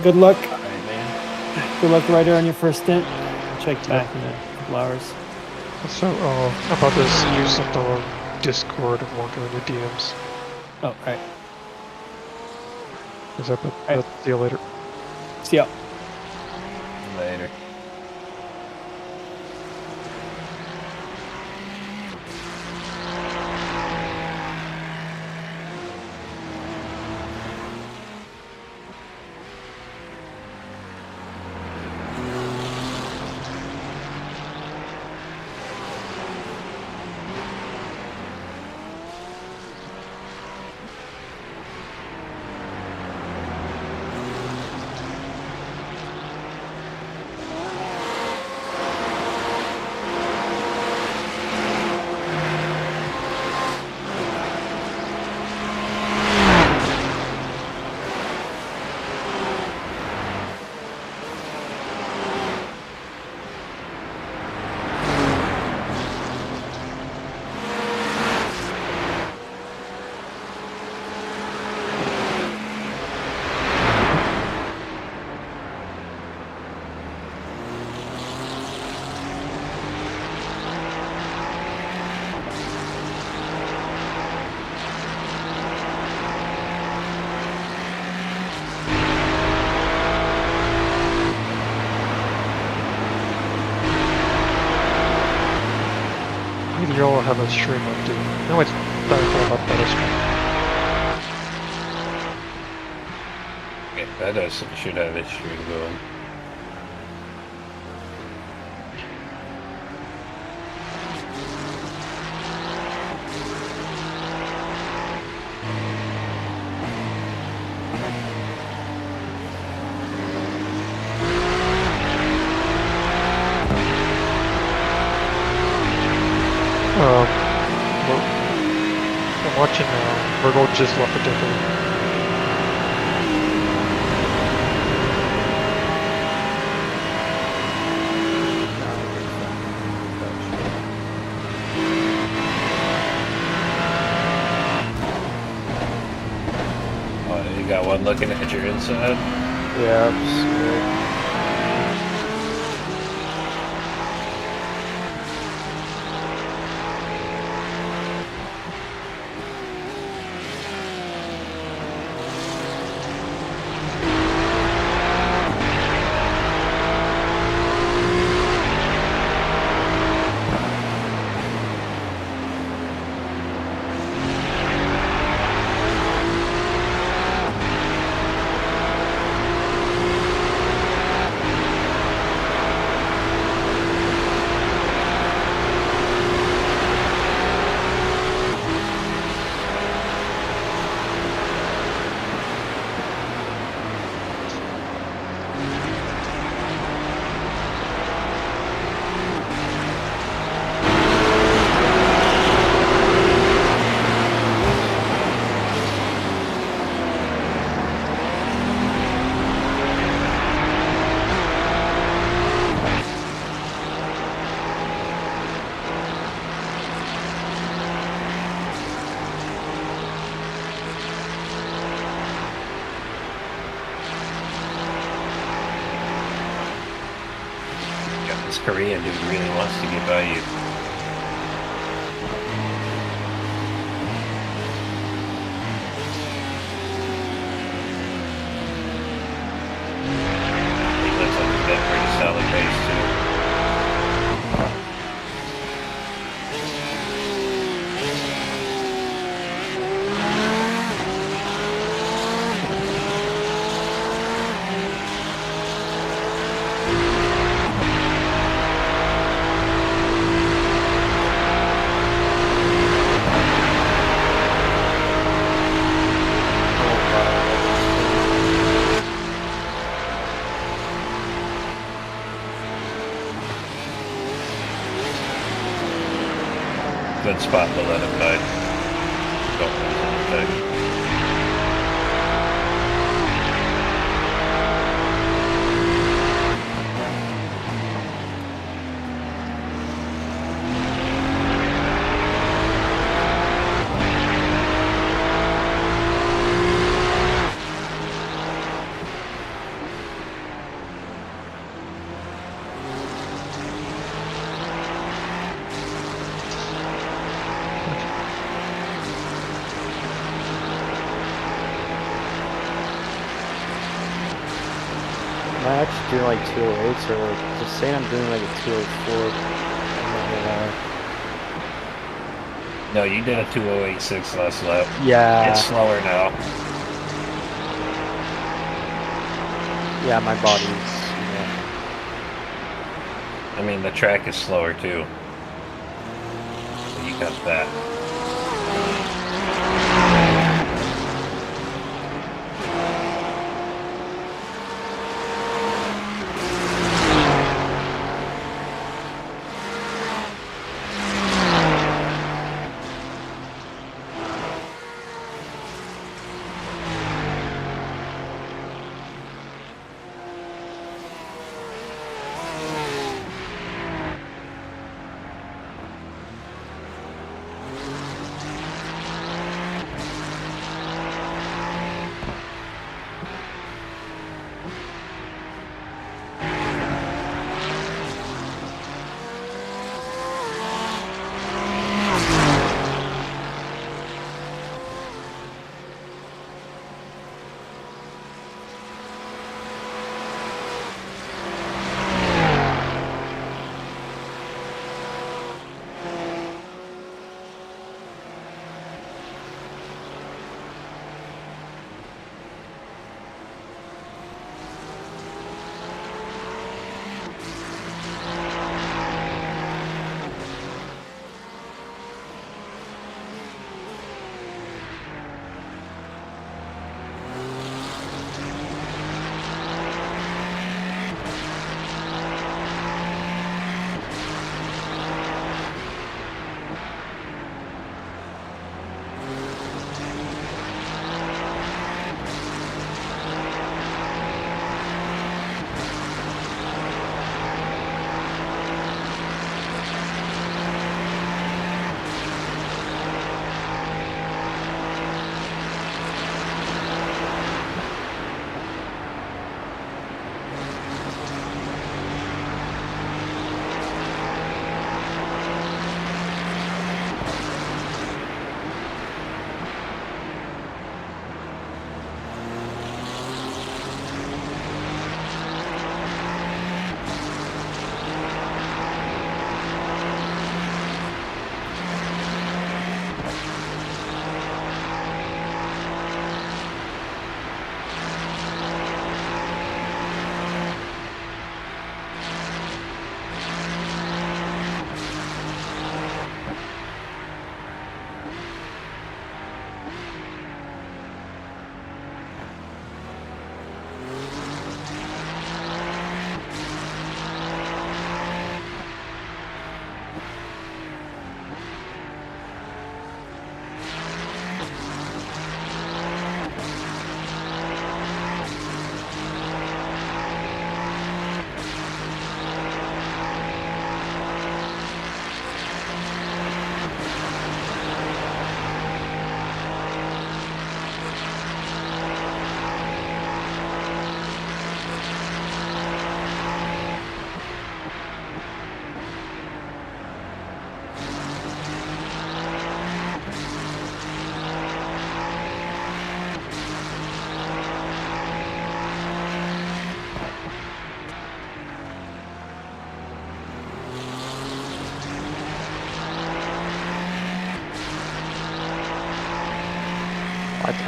Good luck.
Alright, man.
Good luck, Ryder, on your first stint. Check back in a couple hours.
So, about this use of the Discord and working on your DMs.
Oh, alright.
Is that the see you later?
See ya.
Later.
Maybe you'll have a stream up, dude. No, it's better about better stream.
Yeah, that does should have its stream going.
I'm watching Virgo just left the Discord.
Oh, you got one looking at your inside?
yeah, it's,
This Korean dude really wants to get by you. He looks like he's got a pretty solid base too. Good spot to let him die. Don't lose anything.
Am I actually doing like 208s or like just saying I'm doing like a 204?
No, you did a 2086 last lap.
Yeah.
It's slower now.
Yeah, my body's.
I mean, the track is slower too. So you got that.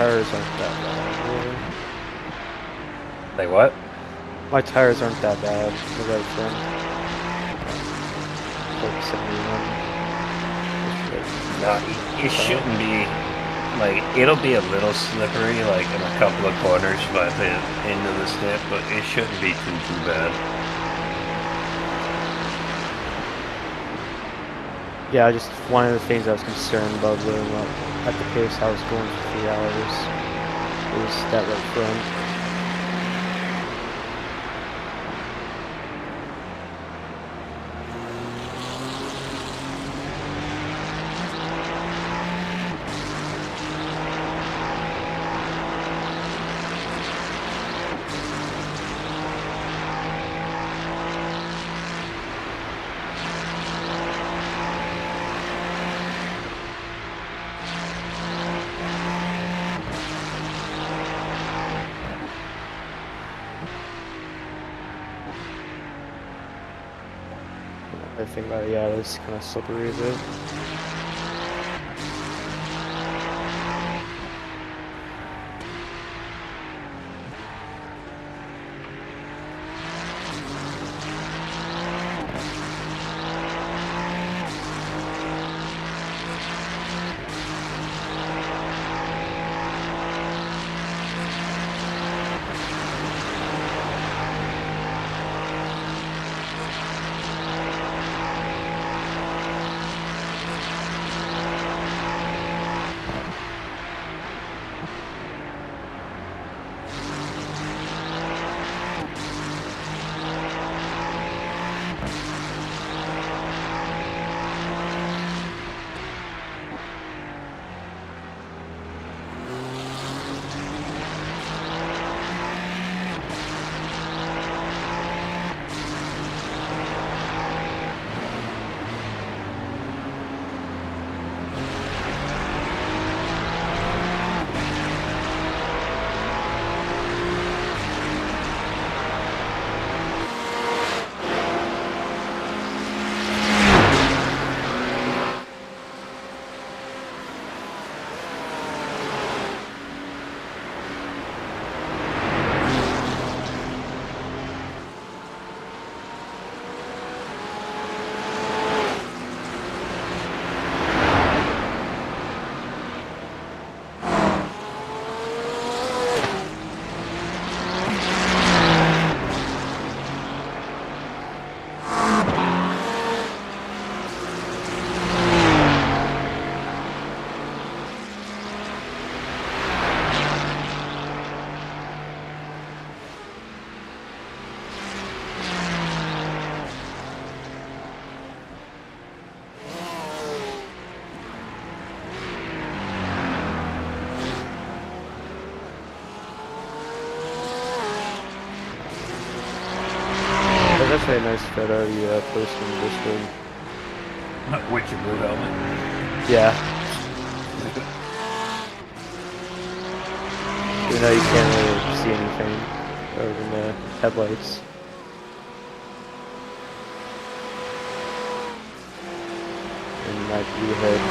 tires aren't that bad, really.
Like what?
My tires aren't that bad. The right front. Like 71.
No, it shouldn't be. Like, it'll be a little slippery, like in a couple of corners by the end of the step, but it shouldn't be too bad.
Yeah, just one of the things I was concerned about loading up at the pace I was going for 3 hours was that right front. I think about it, yeah, it's kind of slippery a bit. That's actually a nice photo you posted in Discord.
With your blue helmet.
Yeah. Even though you can't really see anything other than the headlights. And that view ahead.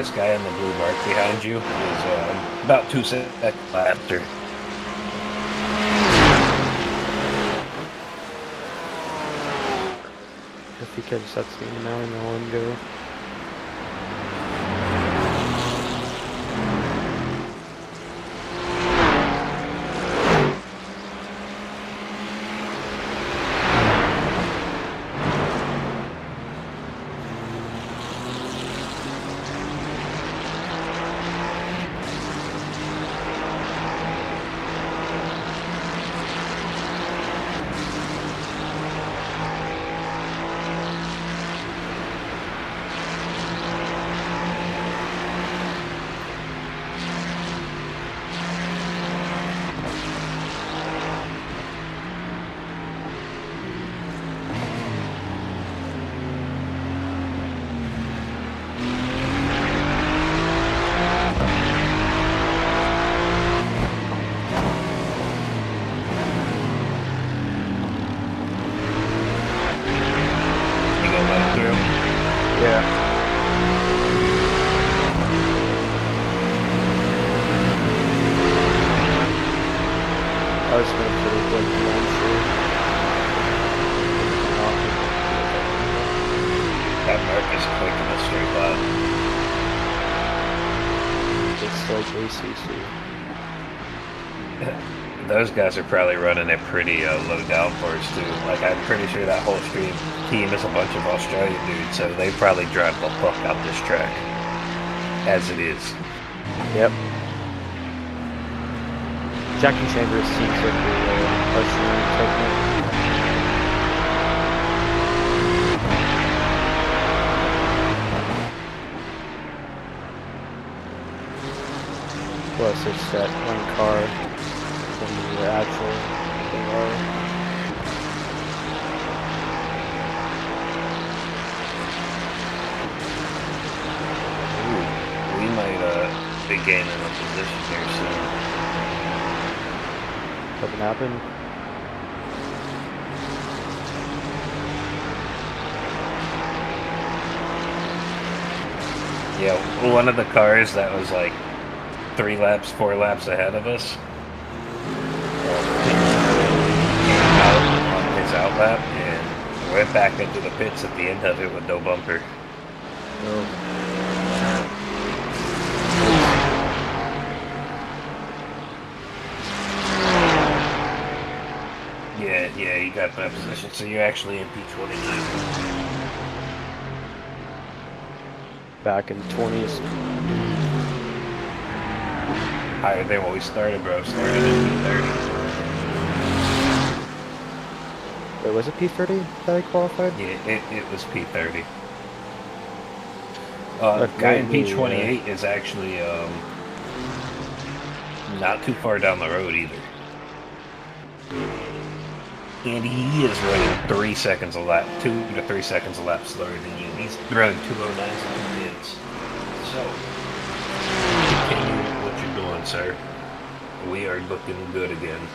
this guy in the blue mark behind you is about 2 seconds after.
If he catches that scene now, and I'll let him go. Yeah. I was going to pretty quick, I'm sure.
That mark is quick in the straight line.
It's like ACC.
Those guys are probably running it pretty low downforce too. Like I'm pretty sure that whole stream team is a bunch of Australian dudes, so they probably drive the fuck out this track as it is.
Yep. Jackie Chambers seems like the Australian technique. Plus it's that one car from the actual car.
We might be gaining a position here soon.
Doesn't happen.
Yeah, one of the cars that was like 3 laps, 4 laps ahead of us came out on his out lap and went back into the pits at the end of it with no bumper. Yeah, you got that position. So you're actually in P29.
Back in 20s.
Higher than what we started, bro. Started in P30.
Wait, was it P30 that I qualified?
Yeah, it was P30.
That
Guy in
might be,
P28 is actually not too far down the road either. And he is running 3 seconds a lap, 2 to 3 seconds a lap slower than you. He's running 209s and 2 mids. So, continue what you're doing, sir. We are looking good again.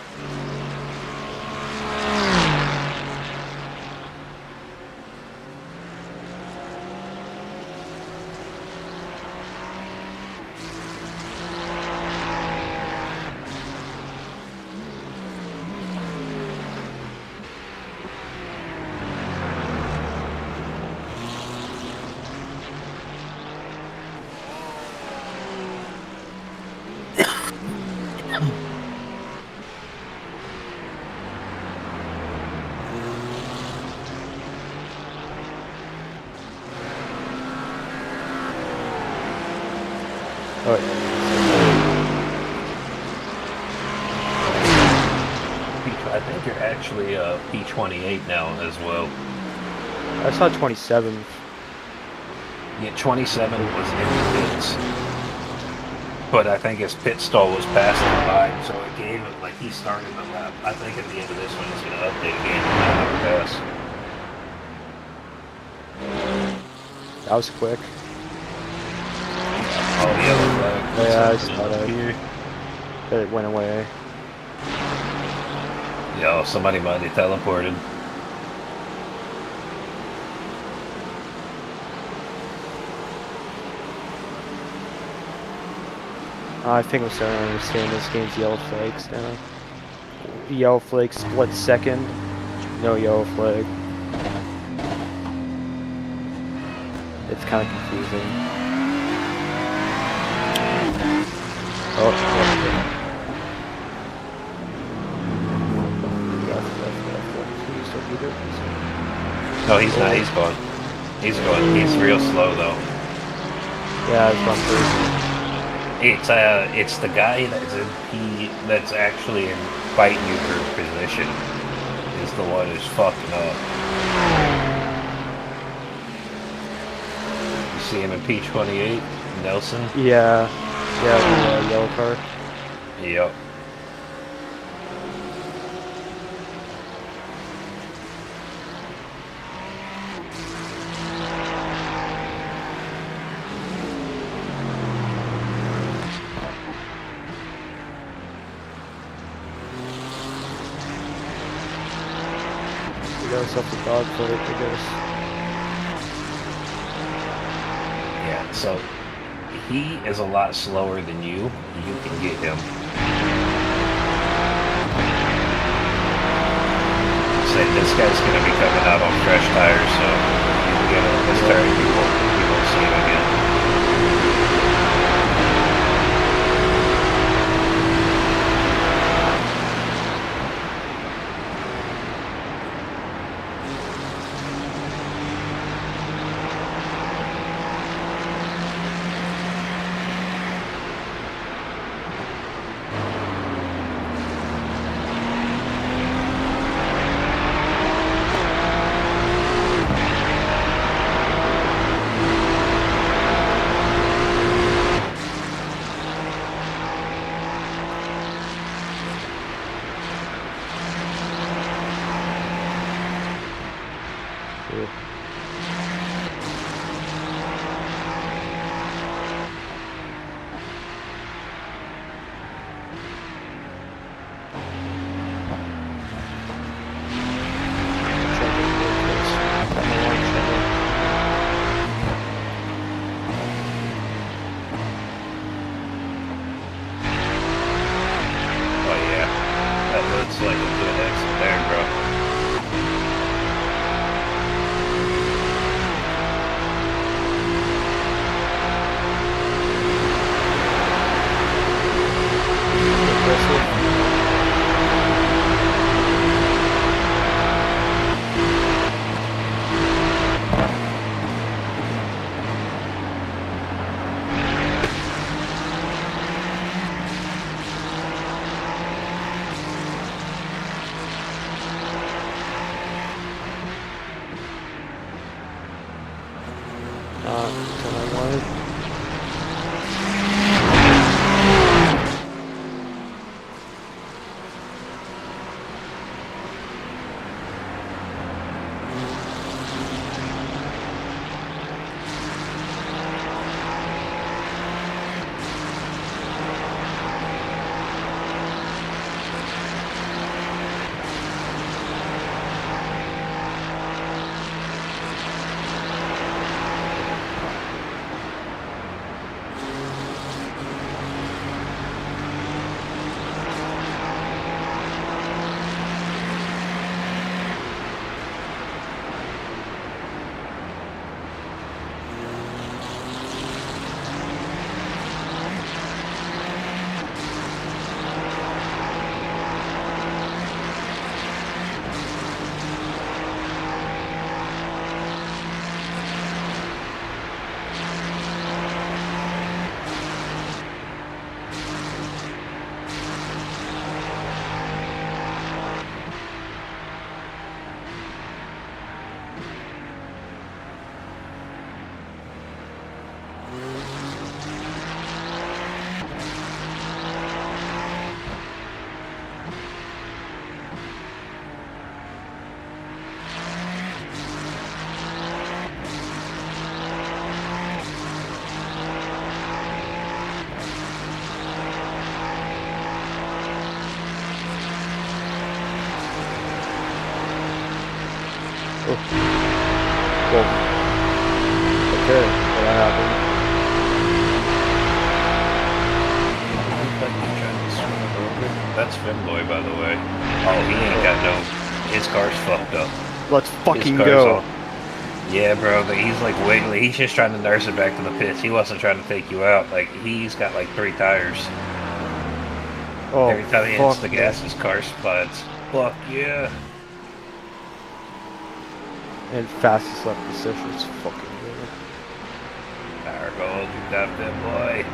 I think you're actually P28 now as well.
I saw 27.
Yeah, 27 was in the pits. But I think his pit stall was past the line, so it gave him, like, he started the lap. I think at the end of this one, he's going to update again and pass.
That was quick.
Oh, the yellow flag.
Yeah, I saw that. It went away.
Yo, somebody might have teleported.
I think I'm starting to understand this game's yellow flags now. Yellow flag split second, no yellow flag. It's kind of confusing. Oh,
No, he's not. He's going. He's going. He's real slow though.
yeah, it's one person.
It's the guy that's actually in fighting you for position is the one who's fucking up. You see him in P28, Nelson?
Yeah, the yellow car.
Yep.
We got ourselves a dog fight, I guess.
Yeah, so he is a lot slower than you. You can get him. Say this guy's gonna be coming out on fresh tires, so you can get on this tire, you won't see him again. It's like a good exit there, bro.
Well, okay, what happened?
That's Finboy, by the way. Oh, he ain't got no... His car's fucked up.
Let's
His
fucking
car's
go.
all... Yeah, bro, but he's like wiggly. He's just trying to nurse it back to the pits. He wasn't trying to take you out. Like, he's got like 3 tires.
Oh,
Every time he hits
fuck
the
no.
gas, his car spuds. Fuck yeah.
And fastest lap position is fucking good.
Power gold, you got Finboy.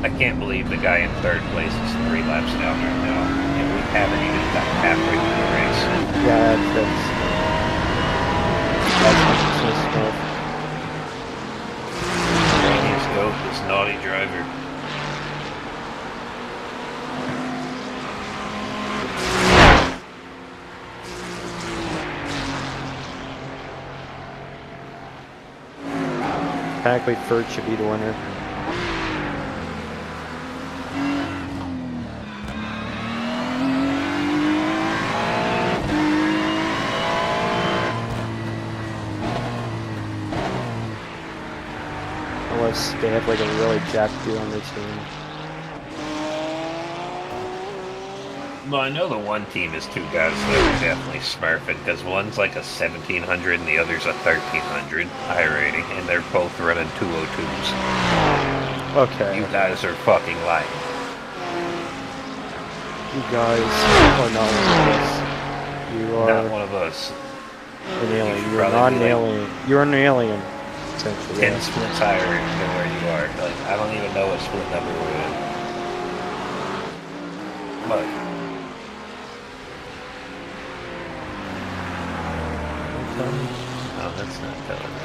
I can't believe the guy in 3rd place is 3 laps down right now, and we haven't even got halfway through the race.
Yeah, that's stuff.
Rainiest goat, this naughty driver.
Technically, Ferd should be the winner. Unless they have like a really jacked dude on their team.
Well, I know the one team is 2 guys that are definitely smurfing, because one's like a 1700 and the other's a 1300 high rating, and they're both running 202s.
Okay.
You guys are fucking lying.
You guys are not one of us. You are
Not one of us.
an alien.
should
You're
probably
not
be
an
like-
alien. You're an alien, essentially.
10
Yeah.
splits higher than where you are. Like, I don't even know what split number we're in. But, oh, that's not telling me.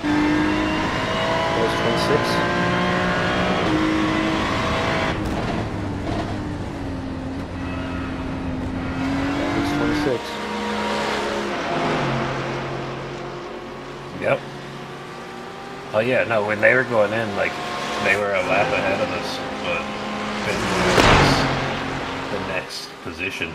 That was 26. That was 26.
Yep. Oh yeah, no, when they were going in, like, they were a lap ahead of us, but Finboy was the next position.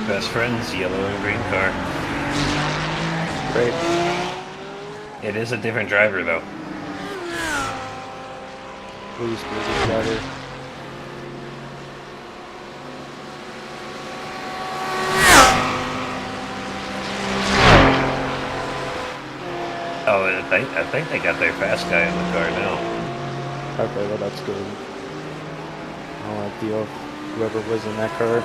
Best friends, yellow and green car.
Great.
It is a different driver though.
Please be better.
Oh, I think they got their fast guy in the car now.
Okay, well that's good. I don't want to deal with whoever was in that car.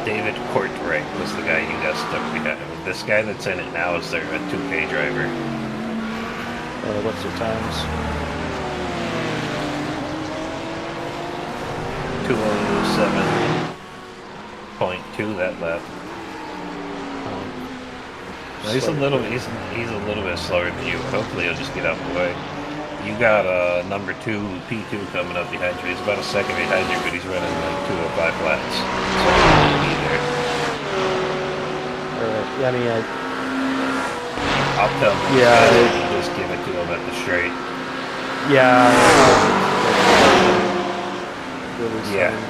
David Courtwright was the guy you got stuck behind. This guy that's in it now is their 2K driver.
What's your times?
207.2 that lap. He's a little bit slower than you. Hopefully he'll just get out of the way. You got number 2 P2 coming up behind you. He's about a second behind you, but he's running like 205 flats. So he'll be there.
Alright, yeah, I mean,
I'll tell him.
Yeah.
Just give it to him at the straight.
yeah. really
Yeah.
soon.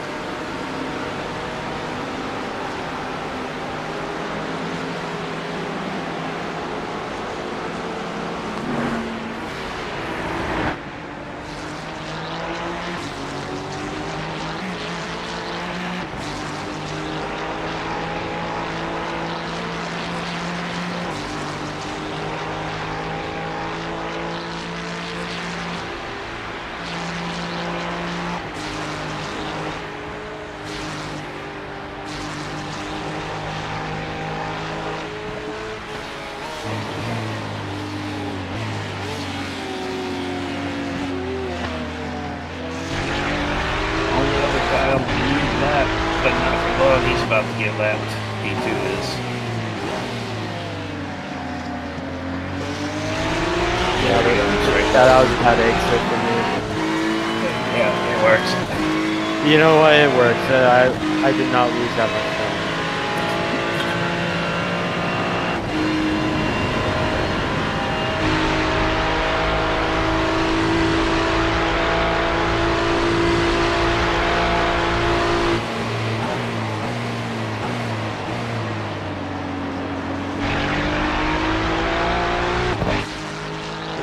Only other guy on the lead lap, but not for long. He's about to get lapped. P2 is.
Yeah,
There he goes, right
that was a bad exit for me.
Yeah, it works.
You know what? It works. I did not lose that much time.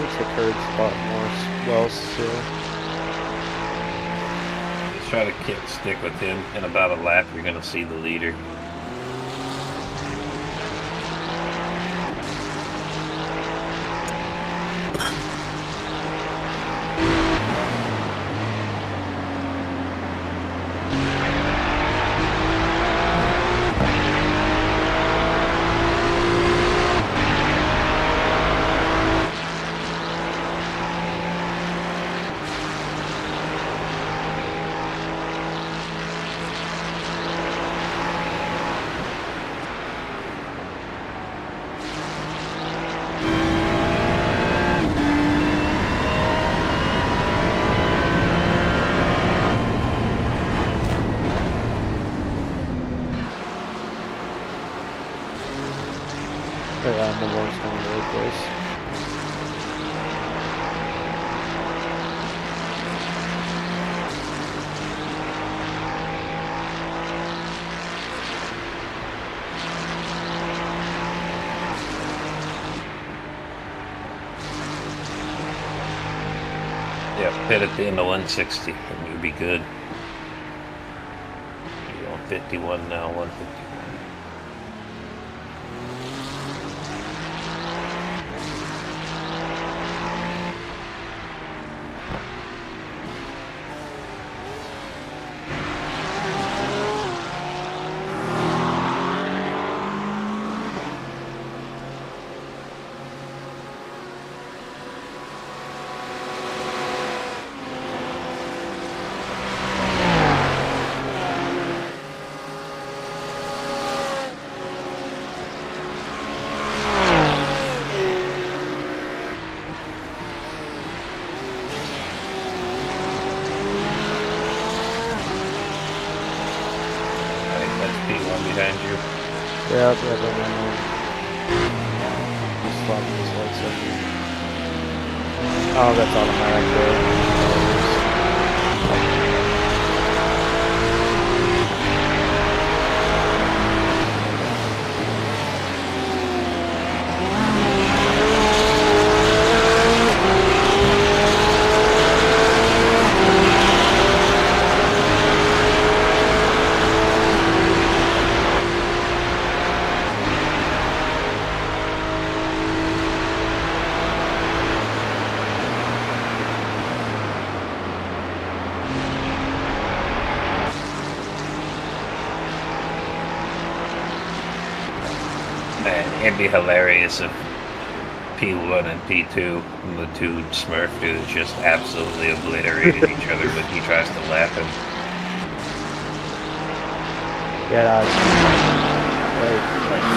Looks like Kurt's spot more well still.
Just try to stick with him. In about a lap, you're going to see the leader.
But yeah, number one's going really close.
Yeah, pit at the end of 160 and you'll be good. You're on 51 now, 151. P1 behind you.
Yep, just swapping this lights up. Oh, that's automatic there.
Man, it'd be hilarious if P1 and P2, the two Smurf dudes, just absolutely obliterated each other when he tries to lap him.
Yeah, I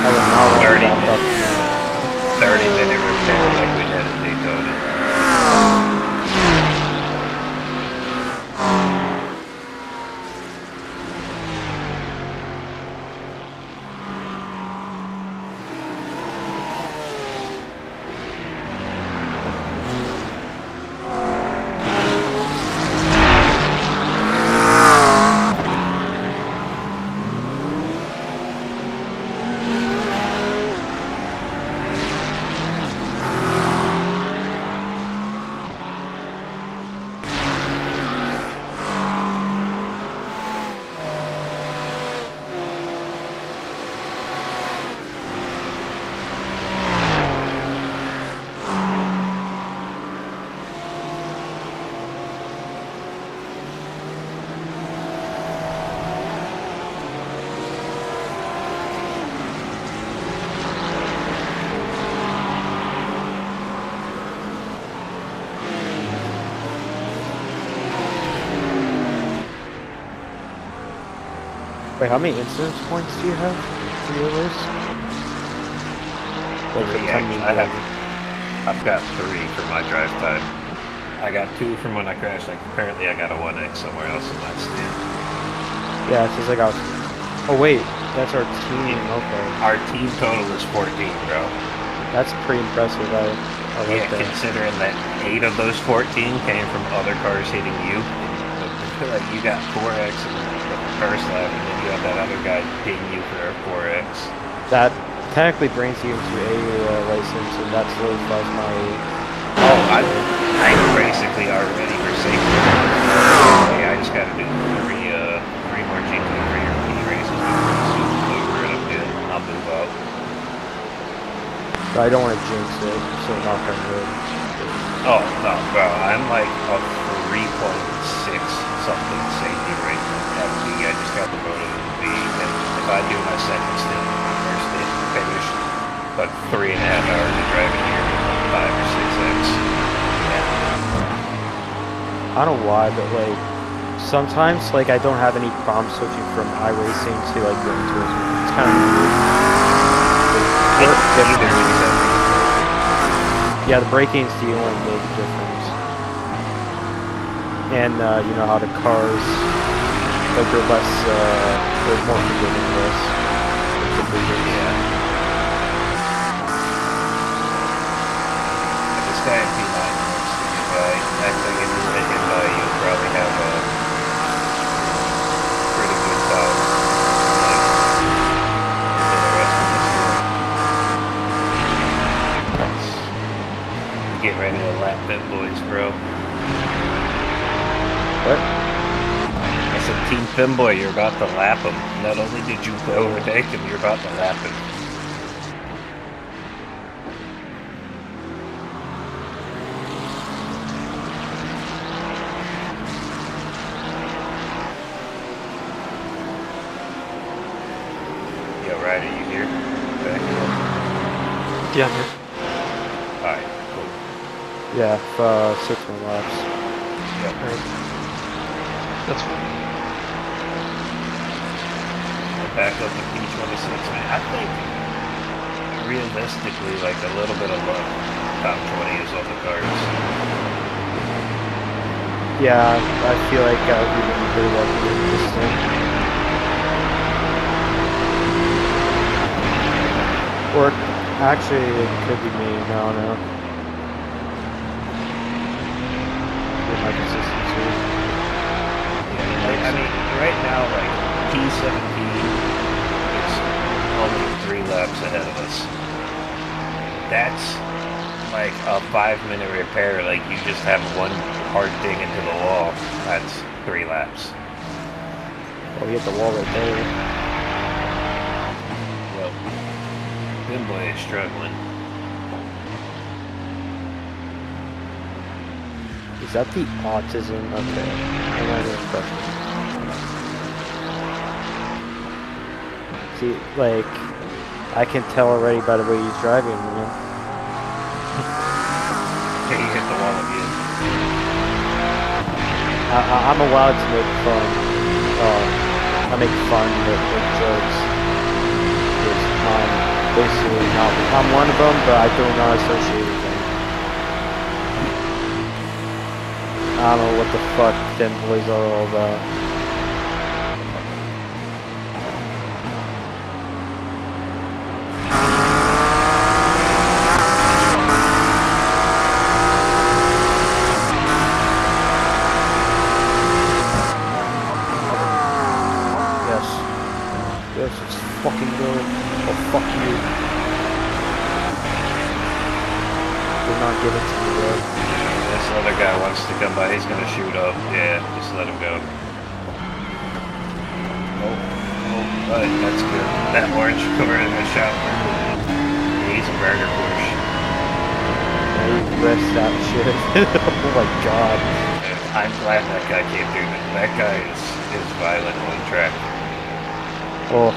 would not want
30
to
minutes. 30-minute repair like we had at Daytona.
Wait, how many incidence points do you have for your race? Like for
Three,
time you
I've got 3 for my drive time. I got 2 from when I crashed. Like apparently I got a 1x somewhere else in my stand.
Yeah, it's just like I was. Oh wait, that's our team. Okay,
Our team total is 14, bro.
that's pretty impressive. I
Yeah,
like that.
considering that 8 of those 14 came from other cars hitting you. Like you got 4x in the first lap, and then you have that other guy hitting you for a 4x.
That technically brings you into a license, and that solidifies my.
Oh, I'm basically already for safety. Yeah, I just gotta do 3 more GT for your P races. Over and I'm good. I'll move up.
But I don't want to jinx it, so knock on wood.
Oh no, bro, I'm like a 3.6 something safety rate at B. I just got promoted to B, and if I do my second stint, first stint, finish, but 3.5 hours of driving here, 5 or 6x. Yeah.
I don't know why, but like sometimes like I don't have any problem switching from iRacing to like Gran Turismo. It's kind of weird. Yeah, the braking's the only major difference. And you know how the cars, like they're less, they're more forgiving less.
Yeah. This guy in P9 wants to get by. I think if you make it by, you'll probably have a pretty good time. For the rest of this year. Get ready to lap them boys, bro.
What?
I said, Team Femboy, you're about to lap him. Not only did you overtake him, you're about to lap him. Yo, Ryder, you here? Okay.
Yeah, I'm here.
Alright, cool.
Yeah, 6 more laps.
Yep.
Alright. That's fine.
Back up to P26, man. I think realistically, like a little bit of luck, top 20 is on the cards.
Yeah, I feel like I would be really lucky with this thing. Or actually, it could be me. No, no. With my consistency.
Yeah, like, I mean, right now, like P17 is only 3 laps ahead of us. That's like a 5-minute repair. Like you just have one hard ding into the wall. That's 3 laps.
Oh, we hit the wall right there.
Well, Bimboy is struggling.
Is that the autism? Okay. I'm not even questioning. See, like, I can tell already by the way he's driving, man.
Okay, he hit the wall again.
I'm allowed to make fun. I make fun with jokes. Basically, I'm one of them, but I do not associate with them. I don't know what the fuck them boys are all about. Yes, let's fucking go. Oh, fuck you. You're not giving to me, bro.
This other guy wants to come by. He's gonna shoot up. Yeah, just let him go. Oh, that's good. That orange car in the shower. He's a burger Porsche.
Yeah, you rest that shit. Oh my god.
I'm glad that guy came through. That guy is violent on track.
Oh.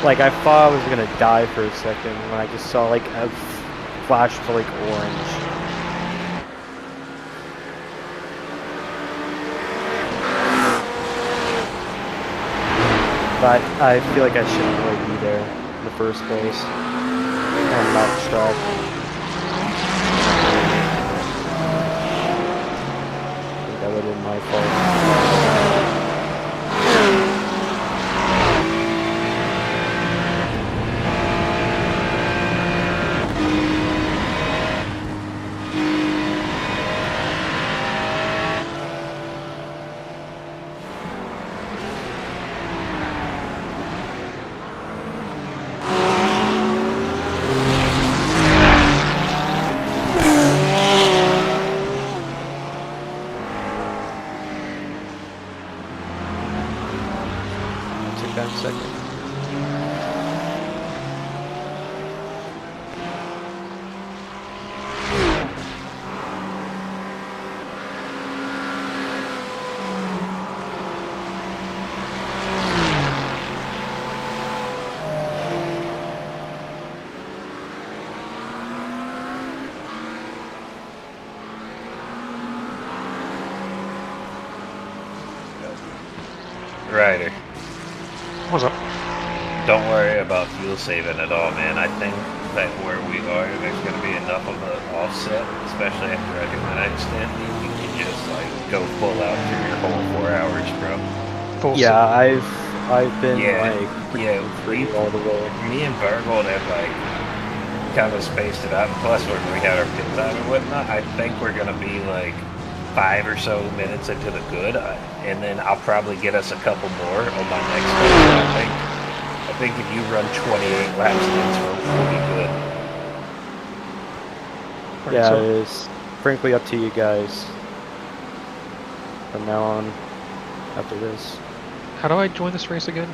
Like, I thought I was gonna die for a second when I just saw, like, a flash to, like, orange. But I feel like I shouldn't really be there in the first place. I'm not distracted. I think that would have been my fault. Take that a second.
Ryder,
What's up?
don't worry about fuel saving at all, man. I think that where we are, there's going to be enough of an offset, especially after I do my next stand. You can just like go full out for your whole 4 hours, bro.
Full
Yeah, I've been
Yeah,
like
yeah,
free all the way.
Me and Bergold have like kind of spaced it out. Plus, when we had our pit time and whatnot, I think we're going to be like 5 or so minutes into the good, and then I'll probably get us a couple more on my next one. I think if you run 28 laps against we'll be good.
Right,
Yeah,
so
it is frankly up to you guys from now on after this.
how do I join this race again?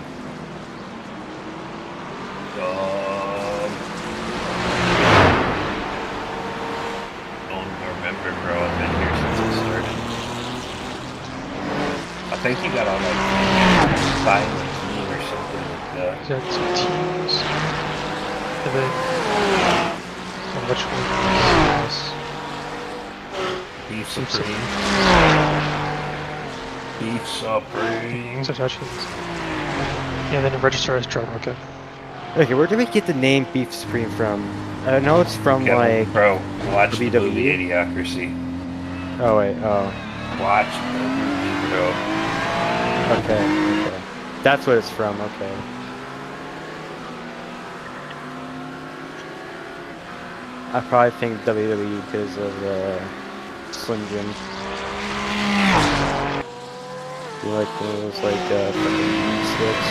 Don't remember, bro. I've been here since it started. I think you got on like find a team or something like that.
Is that some teams? And then which one is
Beef
Some
Supreme. Beef Supreme.
suggestions? Yeah, then register as driver. Okay.
Okay, where do we get the name Beef Supreme from? I know it's from
Yeah,
like.
bro, watch the
WWE?
movie Idiocracy.
Oh wait, oh.
Watch the movie, bro.
Okay. That's what it's from. Okay. I probably think WWE because of Slim Jim. You like those fucking sticks?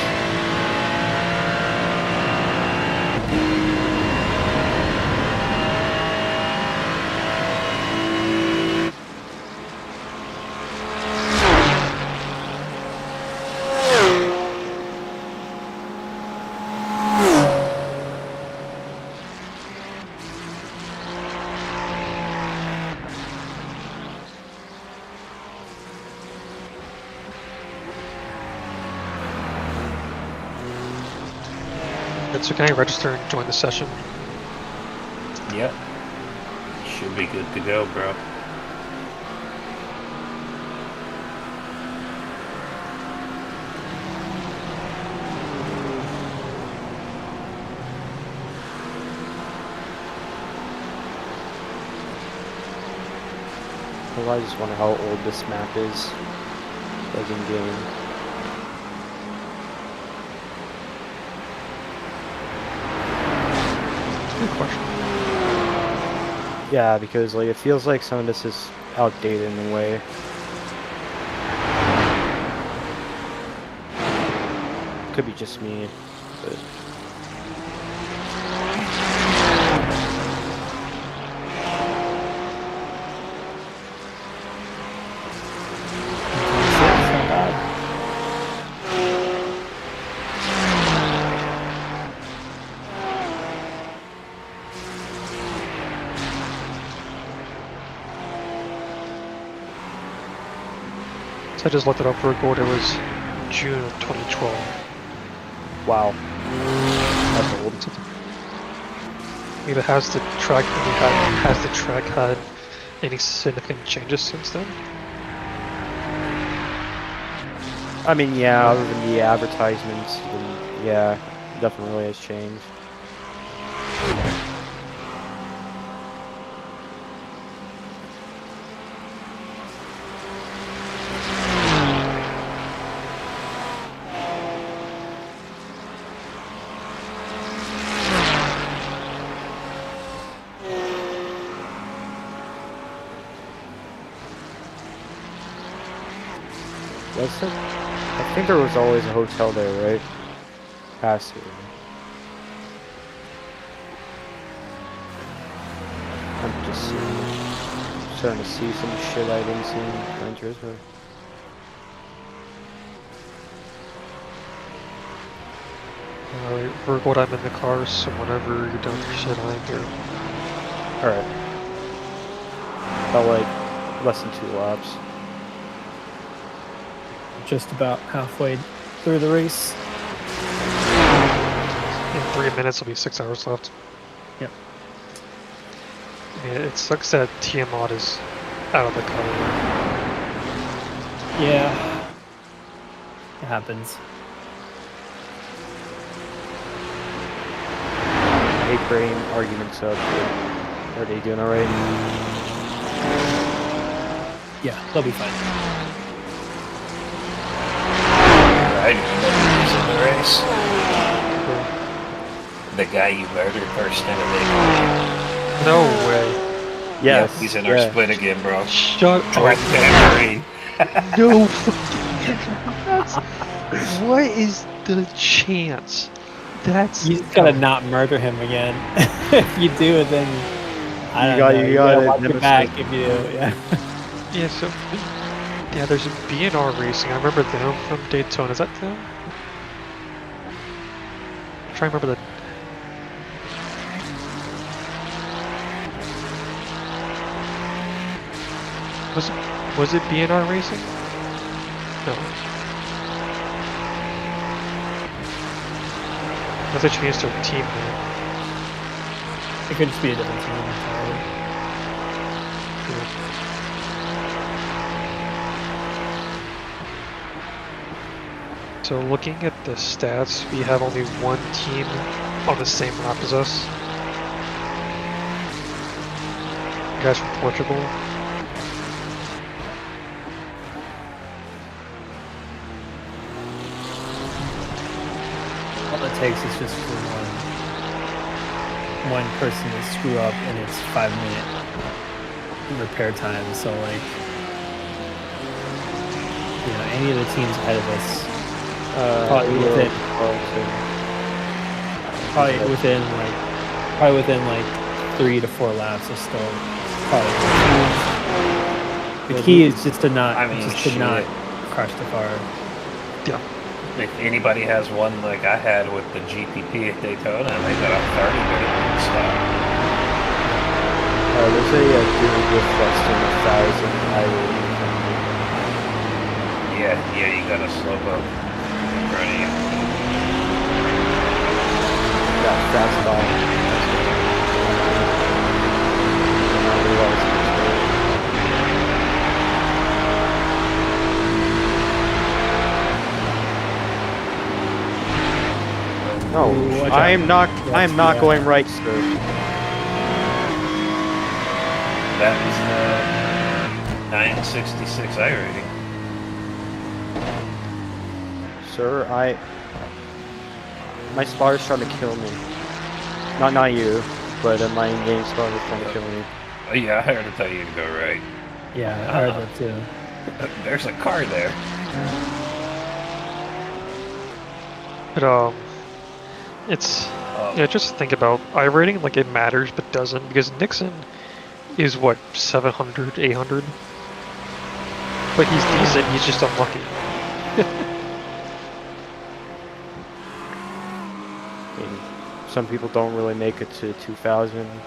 So can I register and join the session?
Yep. Should be good to go, bro.
Well, I just wonder how old this map is, like in game.
Good question.
Yeah, because like it feels like some of this is outdated in a way. Could be just me, but
So I just looked it up for a gold. It was June of 2012.
wow, that's old.
Maybe has the track had any significant changes since then?
I mean, yeah, other than the advertisements, then, yeah, definitely really has changed. Was it? I think there was always a hotel there, right? Past here. I'm just starting to see some shit I didn't see in Gran Turismo.
Alright, Virgo, I'm in the car, so whenever you're done with your shit, I'm here.
Alright. About like less than 2 laps.
Just about halfway through the race.
In 3 minutes, will be 6 hours left.
Yep.
I mean, it sucks that Tiamat is out of the car.
Yeah. It happens.
I hate bringing arguments up. Are they doing alright?
Yeah, they'll be fine.
Right, in the race. The guy you murdered first in a big.
No way.
Yes.
Yeah, he's in our split again, bro.
Shut
Direct
up.
memory.
No. That's, what is the chance? That's.
You just gotta not murder him again. If you do, then I don't know. You
gotta
gotta watch your
nemesis.
back if you do. Yeah.
Yeah, so. Yeah, there's a B&R Racing. I remember them from Daytona. Is that them? I'm trying to remember the. Was it B&R Racing? No. Unless they changed their team name.
It could just be a different team entirely.
Yeah. So looking at the stats, we have only one team on the same lap as us. You guys from Portugal.
All it takes is just for one person to screw up, and it's 5-minute repair time. So like, you know, any of the teams ahead of us. Probably within like 3 to 4 laps is still probably. The key is just to not, not crush the car.
Yeah.
If anybody has one like I had with the GPP at Daytona, they got a 30-minute lead stop.
There's a dude with less than 1,000 highway.
Yeah, you gotta slow up in front of you.
That's all. No, I am not going right, sir.
That was 966 iRating.
Sir, my spotter's trying to kill me. Not you, but my in-game spotter's trying to kill me.
Oh, yeah, I heard it tell you to go right.
Yeah, I heard that too.
There's a car there.
But it's yeah. Just think about iRating, like it matters, but doesn't, because Nixon is what 700, 800, but he's decent. He's just unlucky.
Some people don't really make it to 2,000.
What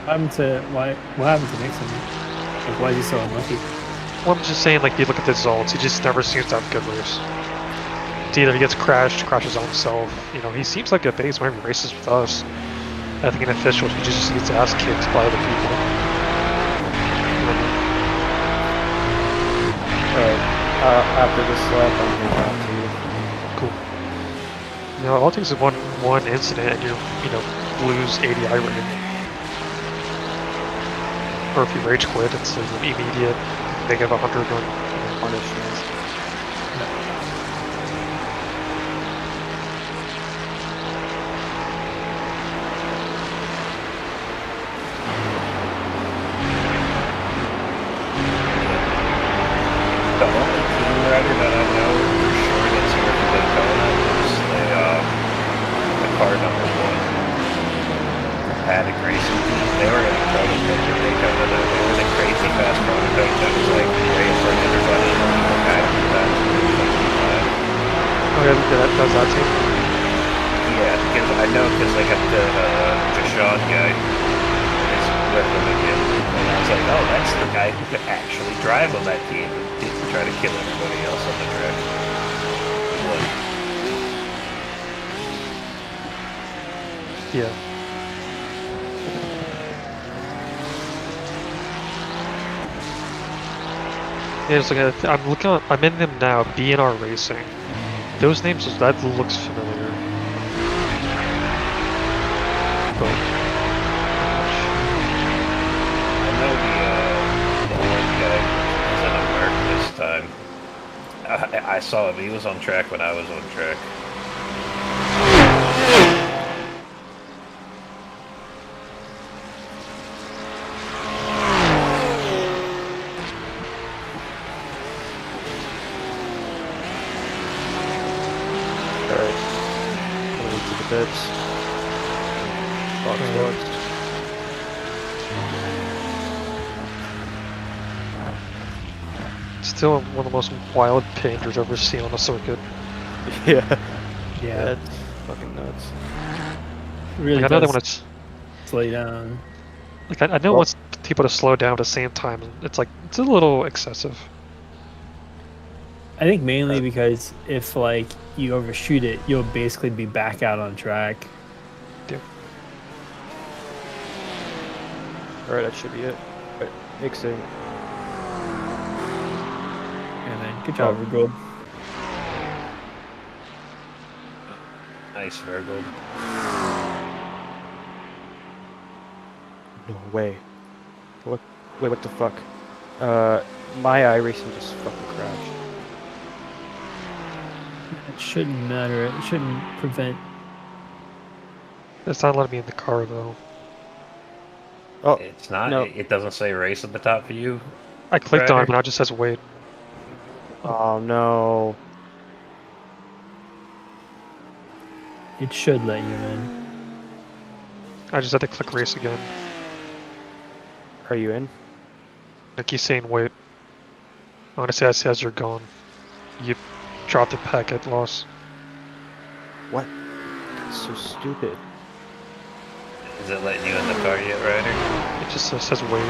happened to Nixon? Like, why is he so unlucky?
Well, I'm just saying, like, you look at the results, he just never seems to have good race. It's either he gets crashes on himself. You know, he seems like a base whenever he races with us. I think in officials, he just gets ass kicked by other people.
Alright. After this lap, I'm heading out to you.
Cool. Now, all it takes is one incident and you know, lose 80 rating. Or if you rage quit, it's an immediate negative 100 on
Punishment.
The only team rider that I know for sure that's here for Daytona is the car number 1. Paddock Racing Team. They were in a prototype for Daytona though. They were the crazy fast prototype that was like way in front of everybody and the Paddock was absolutely fucking fast.
Oh yeah, that's that team?
Yeah, because I know because they got the Jashawn guy is with them again. And I was like, oh, that's the guy who could actually drive on that team and didn't try to kill everybody else on the track. Like,
Yeah. Yeah, it's like I'm looking. I'm in them now. BNR Racing. Those names, that looks familiar. But
I know the old guy was in a work this time. I saw him. He was on track when I was on track.
Alright. Going to the pits. Box box.
still one of the most wild painters I've ever seen on a circuit.
Yeah.
Yeah,
That's fucking nuts.
really
Like, I know they
does
want to.
slow down.
Like I know
Well-
wants people to slow down at the same time. It's like it's a little excessive.
I think mainly because if like you overshoot it, you'll basically be back out on track.
Alright, that should be it. Right, mixing.
And then good job, Gold.
Nice, Virgo.
No way. What? Wait, what the fuck? My iRacing just fucking crashed.
It shouldn't matter. It shouldn't prevent.
It's not letting me in the car though.
Oh,
It's not.
no.
It doesn't say race at the top for you.
I clicked on it,
Ryder?
but now it just says wait.
Oh no.
It should let you in.
I just had to click race again.
Are you in?
It keeps saying wait. Honestly, it says you're gone. You dropped the packet loss.
What? That's so stupid.
Is it letting you in the car yet, Ryder?
It just says wait.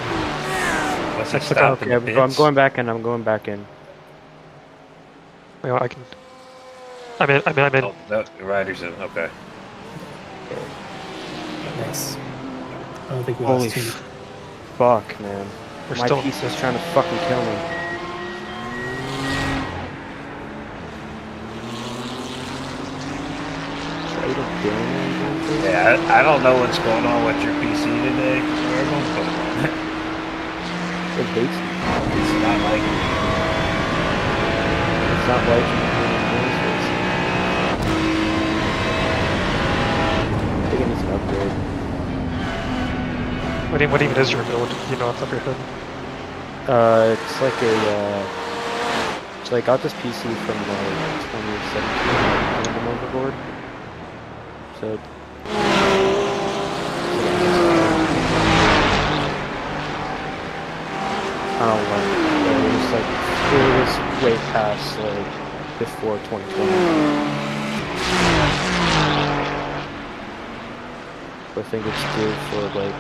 What's he
I click on-
stopping
Yeah,
the
I'm
pits?
going back in. I'm going back in.
You know, I can. I'm in.
Oh, no, Ryder's in. Okay.
Nice. I don't think we
Holy
lost too.
fuck, man.
We're
My
still.
piece is trying to fucking kill me. Try to damage.
Yeah, I don't know what's going on with your PC today, Virgo, but
It hates me.
it's not like
It's not like me. I think it needs an upgrade.
What even is your build? You know off the top of your head.
It's like a, so I got this PC from like 2017 on the motherboard. So, I don't know, it was like, it was way past like before 2020. But I think it's due for like, a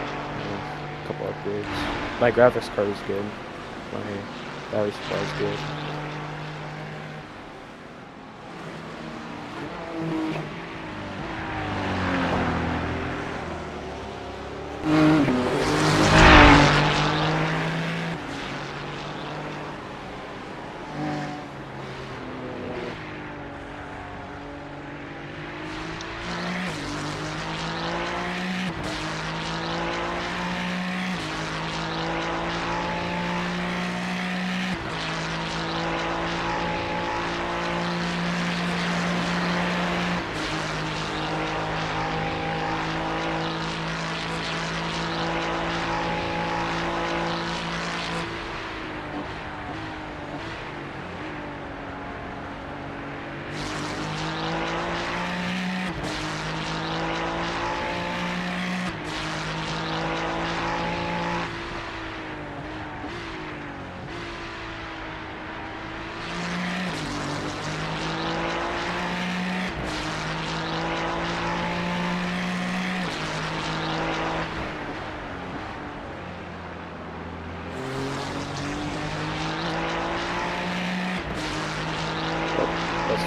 couple upgrades. My graphics card is good. My battery supply is good.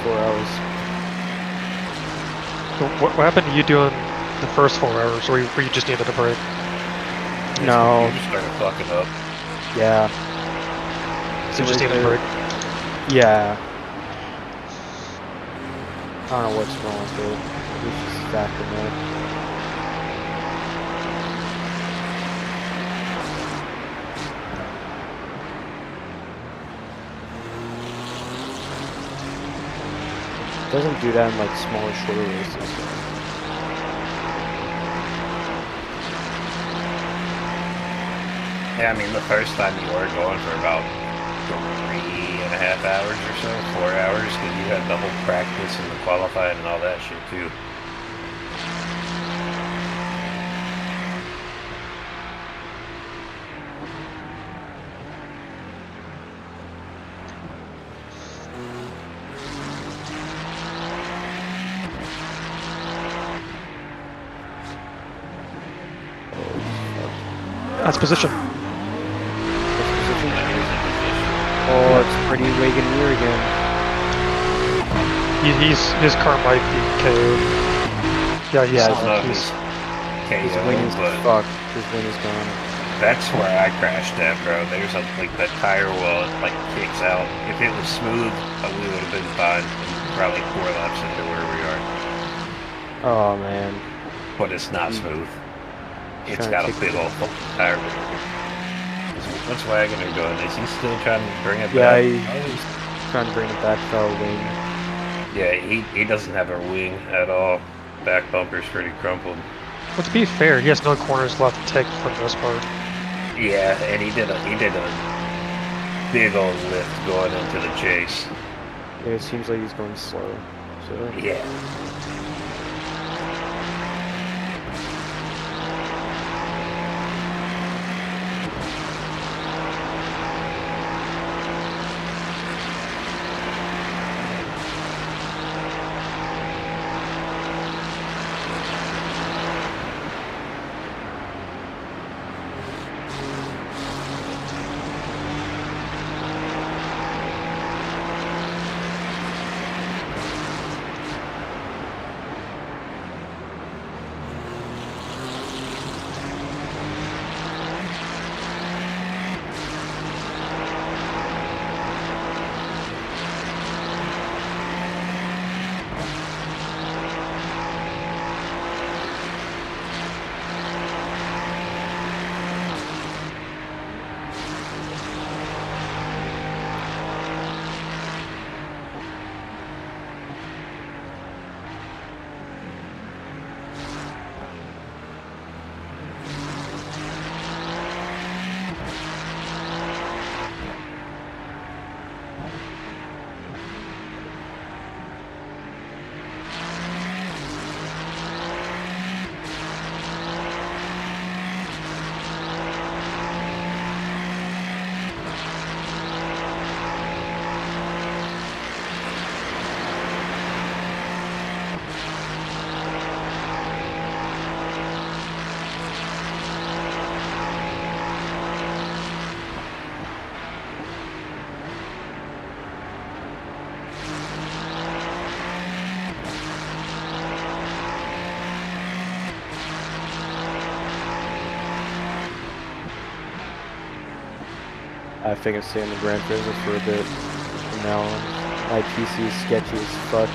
4 hours.
So what happened to you doing the first 4 hours, or you just needed a break?
No.
You just started fucking up.
Yeah.
So you just needed a break?
Yeah. I don't know what's wrong with it. It's just stacking up. Doesn't do that in like smaller, shorter races.
Yeah, I mean, the first time you were going for about 3.5 hours or so, 4 hours, because you had the whole practice and the qualifying and all that shit too.
That's position.
Oh, it's pretty Wagoneer again.
His car might be KO'd. Yeah, he's
Yeah,
I don't know if
he's
His
KO,
wing is
but
fucked. His wing is gone.
that's where I crashed at, bro. There's a, like that tire wall, it like kicks out. If it was smooth, we would have been fine. Probably 4 laps into where we are.
Oh man.
But it's not smooth. It's
Trying to
got a
kick
big old tire. What's Wagoner doing? Is he still trying to bring it
Yeah,
back?
he's trying to bring it back to our wing.
Yeah, he doesn't have a wing at all. Back bumper's pretty crumpled.
Well, to be fair, he has no corners left to take for the most part.
Yeah, and he did a big old lift going into the chase.
Yeah, it seems like he's going slow. So
Yeah.
I think I stay in the Grand Turismo for a bit from now on. My PC is sketchy as fuck.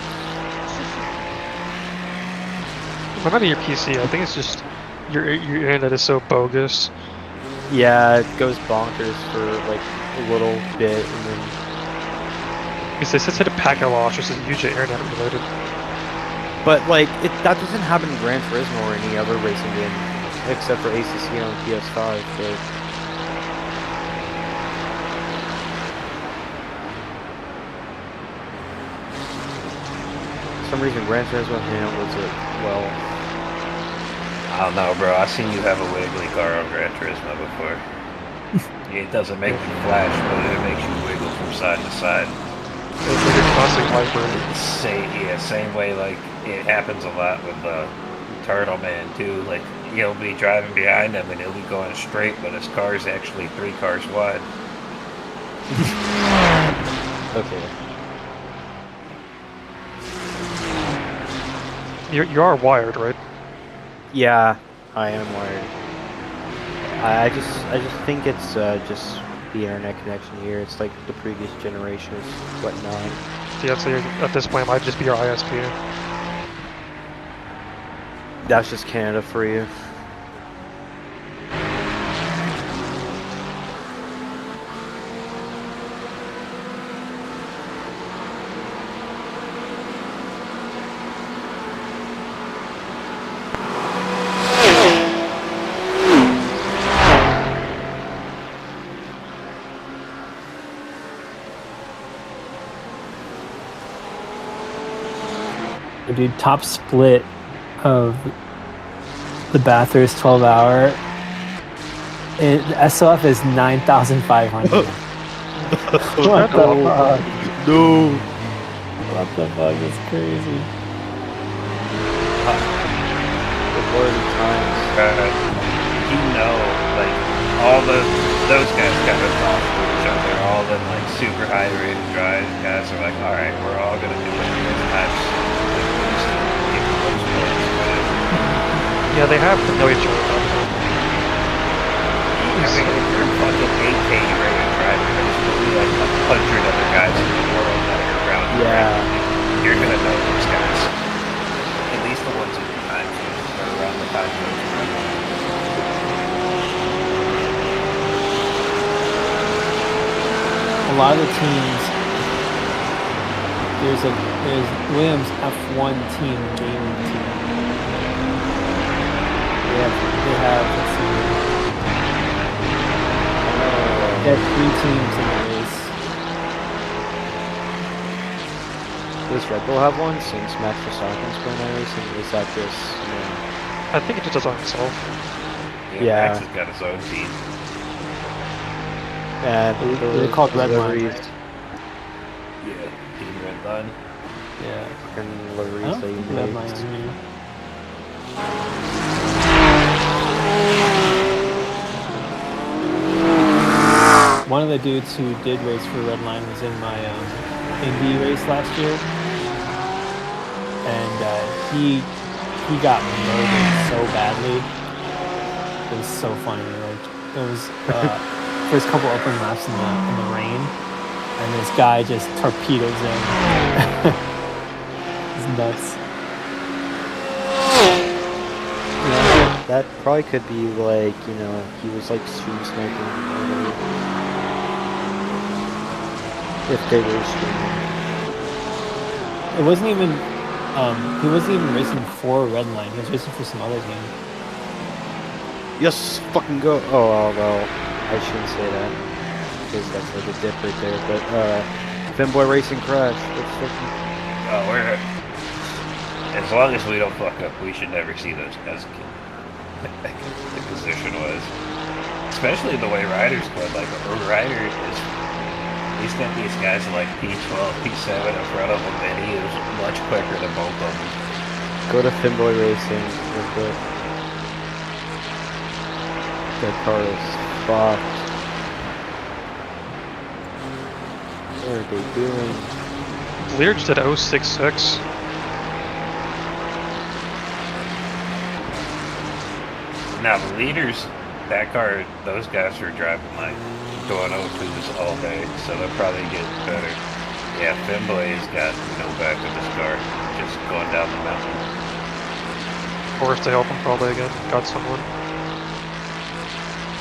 Well, not your PC. I think it's just your internet is so bogus.
Yeah, it goes bonkers for like a little bit and then.
Because they said a packet loss, which is usually internet related.
But like that doesn't happen in Gran Turismo or any other racing game, except for ACC on PS5. But for some reason, Gran Turismo handles it well.
I don't know, bro. I seen you have a wiggly car on Gran Turismo before. It doesn't make you flash, but it makes you wiggle from side to side.
It's like a classic hybrid.
Same way like it happens a lot with Turtle Man too. Like he'll be driving behind him and he'll be going straight, but his car is actually 3 cars wide.
Okay.
You are wired, right?
Yeah, I am wired. I just think it's just the internet connection here. It's like the previous generation is whatnot.
Yeah, so at this point, it might just be your ISP.
That's just Canada for you.
Dude, top split of the Bathurst 12-hour. The SOF is 9,500. What the fuck?
No.
What the fuck? It's crazy.
Before the times.
Like all those guys kind of talk to each other. All them like super high rated drive guys are like, all right, we're all gonna do it this time.
Yeah, they have to know each other.
I mean, if you're fucking 8K rated driver, there's probably like 100 other guys in the world that are around you.
Yeah.
Right? You're gonna know those guys. At least the ones in the time zones or around the time zones.
A lot of the teams, there's Williams F1 team gaming team. They have let's see, they have 3 teams in the race.
Does Red Bull have one since Max Verstappen's been there recently? Is that just,
I think it just does on itself.
Yeah.
Max has got his own team.
They're called Red Line,
liveries,
right?
Yeah, Team Red Line.
Yeah.
and liveries
I don't
they
think Red Line
make.
on here. One of the dudes who did race for Red Line was in my Indy race last year, and he got murdered so badly. It was so funny. Like it was first couple open laps in the rain, and this guy just torpedoes him. It's nuts.
Yeah, that probably could be like, he was like stream sniping. If they were streaming.
It wasn't even he wasn't even racing for Red Line. He was racing for some other team.
Yes, fucking go. Oh, well, I shouldn't say that. Because that's like a dip right there. But, Finboy Racing Crash. That's fucking...
Oh, we're... As long as we don't fuck up, we should never see those guys again. The position was. Especially the way riders play. Like, a rider is... He's got these guys like P12, P7 in front of him, and he is much quicker than both of them.
Go to Finboy Racing real quick. Their car is fucked. What are they doing?
Lear just did 066.
Now, the leaders, that car, those guys are driving like going 02s all day, so they'll probably get better. Yeah, Finboy's got no back of his car, just going down the mountain.
Forced to help him probably again. Got someone.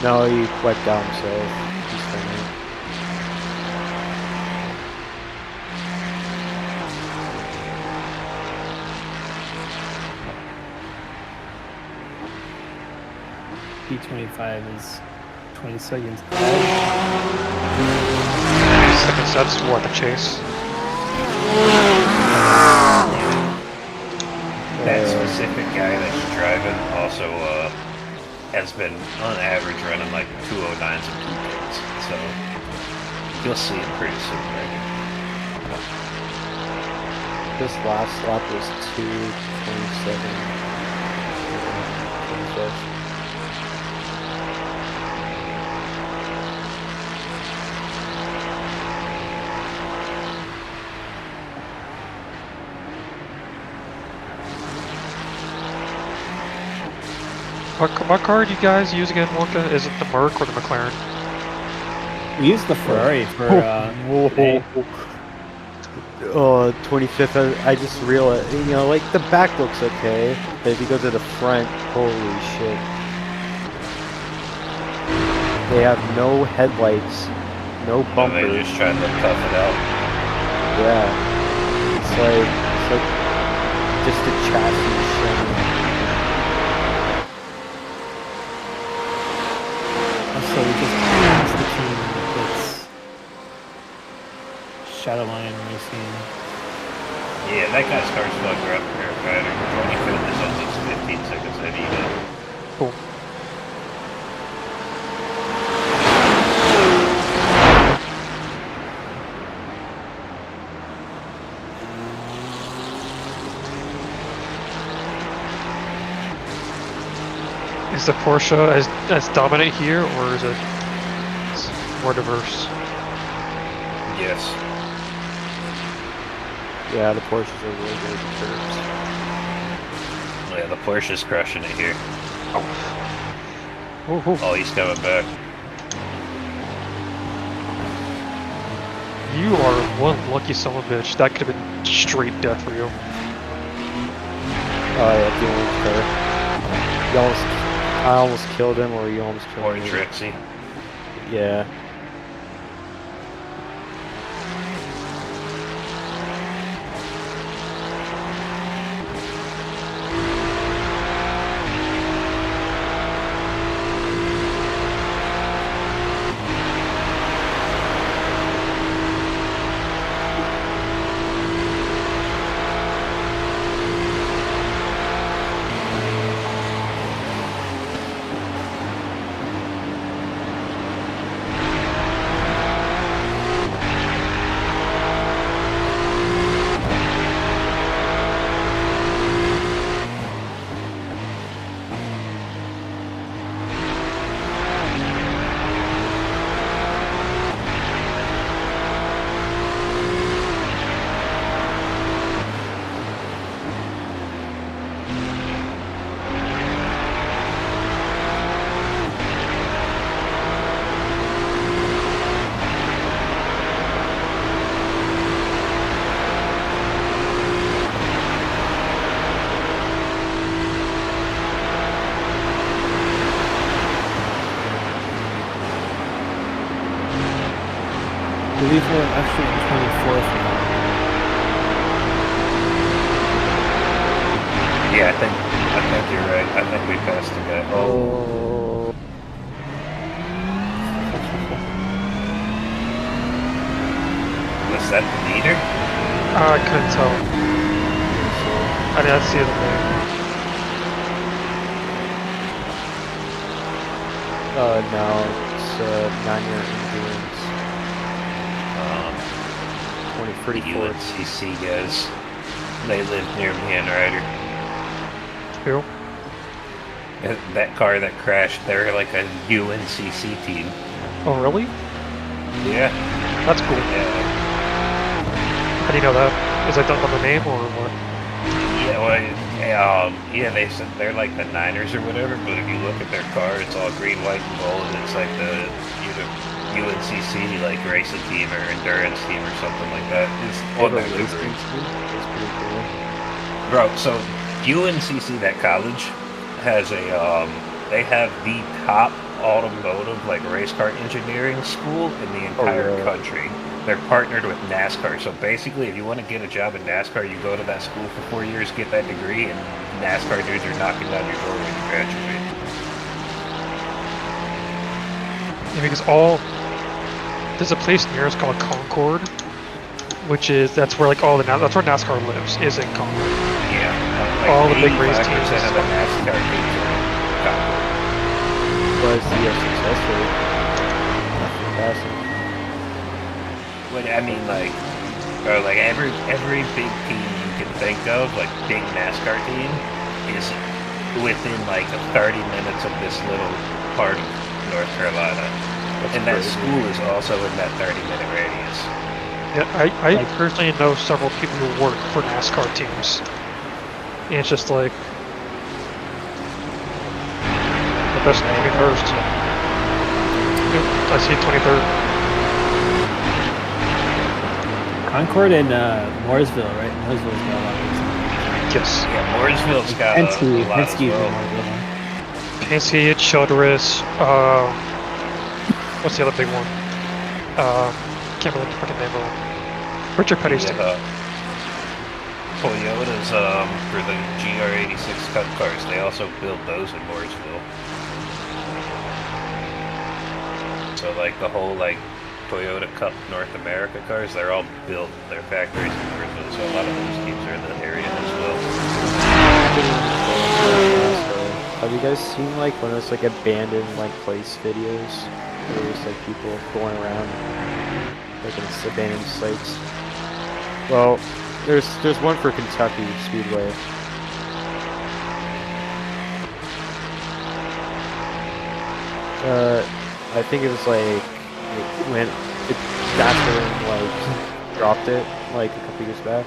No, he wiped out himself. He's fine.
P25 is 20 seconds.
20 second steps to what, the chase?
That specific guy that's driving also has been on average running like 209s and 210s, so you'll see him pretty soon, right?
This last lap was 2:27. 26.
What car do you guys use again, Wonka? Is it the Merc or the McLaren?
We used the Ferrari for today.
Oh, 25th. I just realized, you know, like the back looks okay, but if you go to the front, holy shit. They have no headlights, no
So
bumpers.
they're just trying to tough it out.
Yeah. It's like just a chassis showing.
Also, we just passed the team that's Shadowline Racing.
Yeah, that guy starts fucking around here, rider. 25th is on 15 seconds ahead of you.
Cool. Is the Porsche as dominant here, or is it more diverse?
Yes.
Yeah, the Porsches are really good at curves.
Yeah, the Porsche's crushing it here.
Ooh, ooh.
Oh, he's coming back.
You are one lucky son of a bitch. That could have been straight death for you.
Oh yeah, the orange car. I almost killed him, or you almost killed
Orange
me.
Rexy.
Yeah.
I believe we're actually in 24th now.
Yeah, I think you're right. I think we passed the guy. Oh, was that the leader?
I couldn't tell. I didn't see the name.
No, it's 9-year endurance. 2034.
UNCC guys. They live near me and Ryder.
Who?
That car that crashed, they're like a UNCC team.
Oh, really?
Yeah.
That's cool.
Yeah.
How do you know that? Is that done on the name or what?
Yeah, well, yeah, they said they're like the Niners or whatever, but if you look at their car, it's all green, white, and gold, and it's like the UNCC, like racing team or endurance team or something like that. It's on their livery.
That's pretty cool.
Bro, so UNCC, that college, has a, they have the top automotive, like race car engineering school in the entire country. They're partnered with NASCAR, so basically if you want to get a job in NASCAR, you go to that school for 4 years, get that degree, and NASCAR dudes are knocking down your door when you graduate.
Yeah, because there's a place near us called Concord, that's where like that's where NASCAR lives, is in Concord.
Yeah. Like
All the big race
85%
teams.
of the NASCAR teams are in Concord.
Was the success rate? Fantastic.
But I mean, like, or like every big team you can think of, like big NASCAR team, is within like 30 minutes of this little part of North Carolina. And that school is also in that 30-minute radius.
Yeah, I personally know several people who work for NASCAR teams. And it's just like, the best 21st. Yep, I see 23rd.
Concord and Mooresville, right? Mooresville's got a lot of these.
Yes.
Yeah, Mooresville's got a lot as
Penske's in
well.
Mooresville.
Penske, Childress, what's the other big one? Can't remember the fucking name of it. Richard Petty's team.
Toyota's for the GR86 Cup cars. They also build those in Mooresville. So like the whole like Toyota Cup North America cars, they're all built. Their factories in Mooresville. So a lot of those teams are in that area as well.
Have you guys seen like one of those like abandoned like place videos where there's like people going around like in abandoned sites? Well, there's one for Kentucky Speedway. I think it was like when Bathurst like dropped it like a couple years back.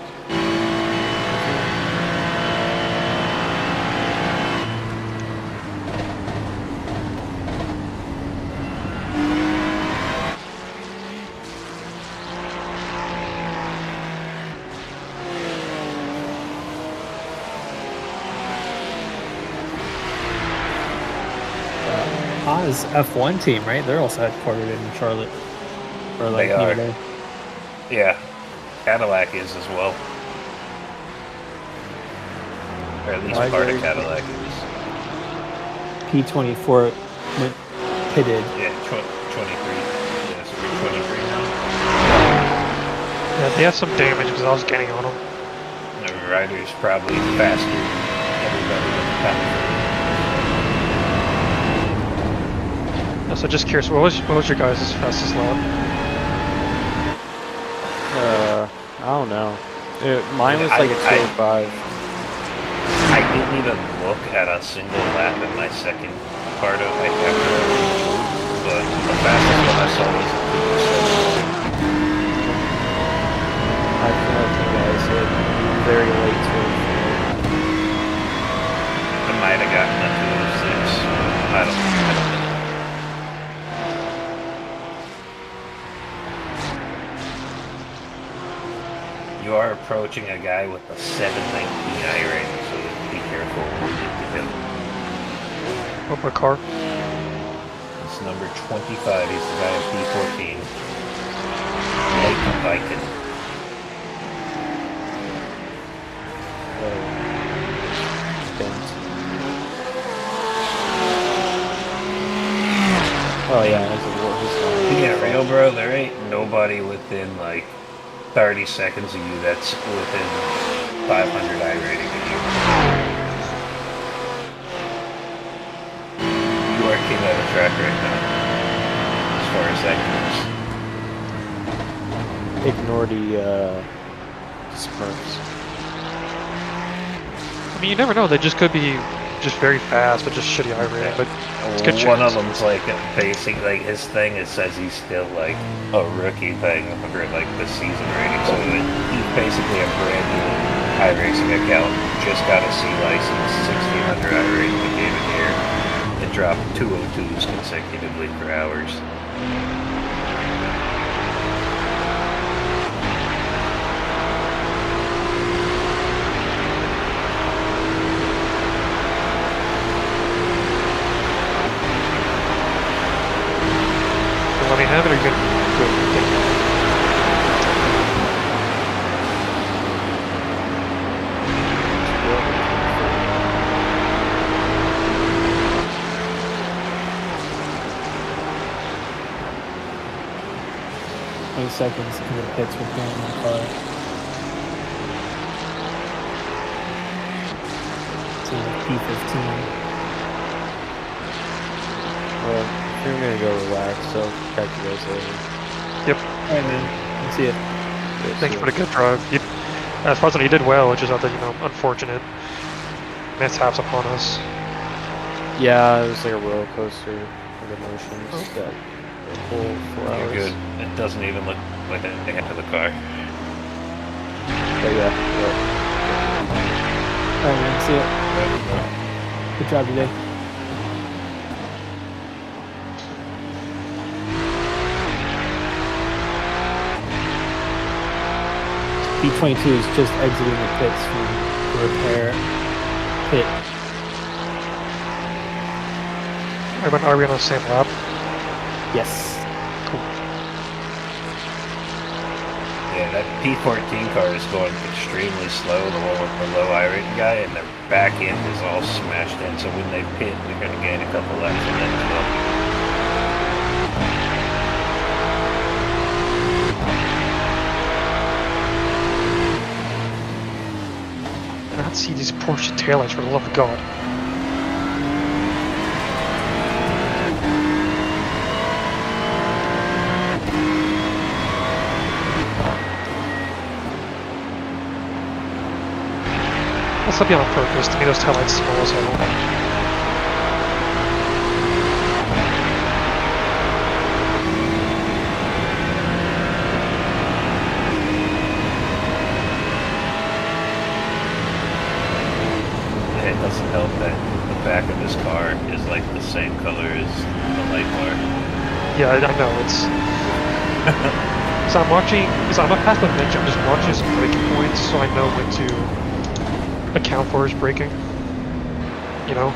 Haas F1 team, right? They're also headquartered in Charlotte. Or like
They
near
are.
there.
Yeah, Cadillac is as well. Or at least
Why
part
they-
of Cadillac is.
P24 went pitted.
Yeah, 23. Yeah, so we're 23 now.
Yeah, they have some damage because I was getting on them.
The rider's probably faster than everybody in the pack.
So just curious, what was your guys' fastest lap?
I don't know. Mine was like a 205.
I didn't even look at a single lap in my second part of my after, but the fastest one I saw was a 207.
I think I said very late to it.
I might have gotten a 206. I don't know. You are approaching a guy with a 719 I rating, so be careful when you get to him.
What car?
It's number 25. He's the guy at P14. Leighton Viken.
Oh yeah, that's a war.
Yeah, real bro, there ain't nobody within like 30 seconds of you that's within 500 I rating of you. You are king of the track right now, as far as that
Ignore the Smurfs.
I mean, you never know. They just could be just very fast, but just shitty I rating.
Yeah.
But it's a good
One
chance.
of them's like basic, like his thing. It says he's still like a rookie thing for like the season rating. So he's basically a brand new iRacing account. Just got a C license, 1600 iRacing the game in here. It dropped 202s consecutively for hours.
Let me have it or good? Good. Thank you.
Seconds in the pits with going in the car. So P15.
Well, I'm gonna go relax, so catch you guys later.
Yep.
Alright, man. Let's see it.
Thank you for the good drive. As far as you did well, which is other, unfortunate mishaps upon us.
Yeah, it was like a roller coaster of emotions. That whole 4
You're
hours.
good. It doesn't even look like anything happened to the car.
But yeah.
Alright, man. See it. Good job today. P22 is just exiting the pits from the repair pit.
Are we on the same lap?
Yes.
Cool.
Yeah, that P14 car is going extremely slow, the one with the low irate guy, and their back end is all smashed in, so when they pit, we're going to gain a couple laps on that as well.
I don't see these Porsche taillights, for the love of God. Must not be on purpose to make those taillights small as hell.
It doesn't help that the back of this car is like the same color as the light bar.
Yeah, I know, it's... So I'm watching... So I'm not past the bench, I'm just watching some braking points so I know when to account for his braking. You know?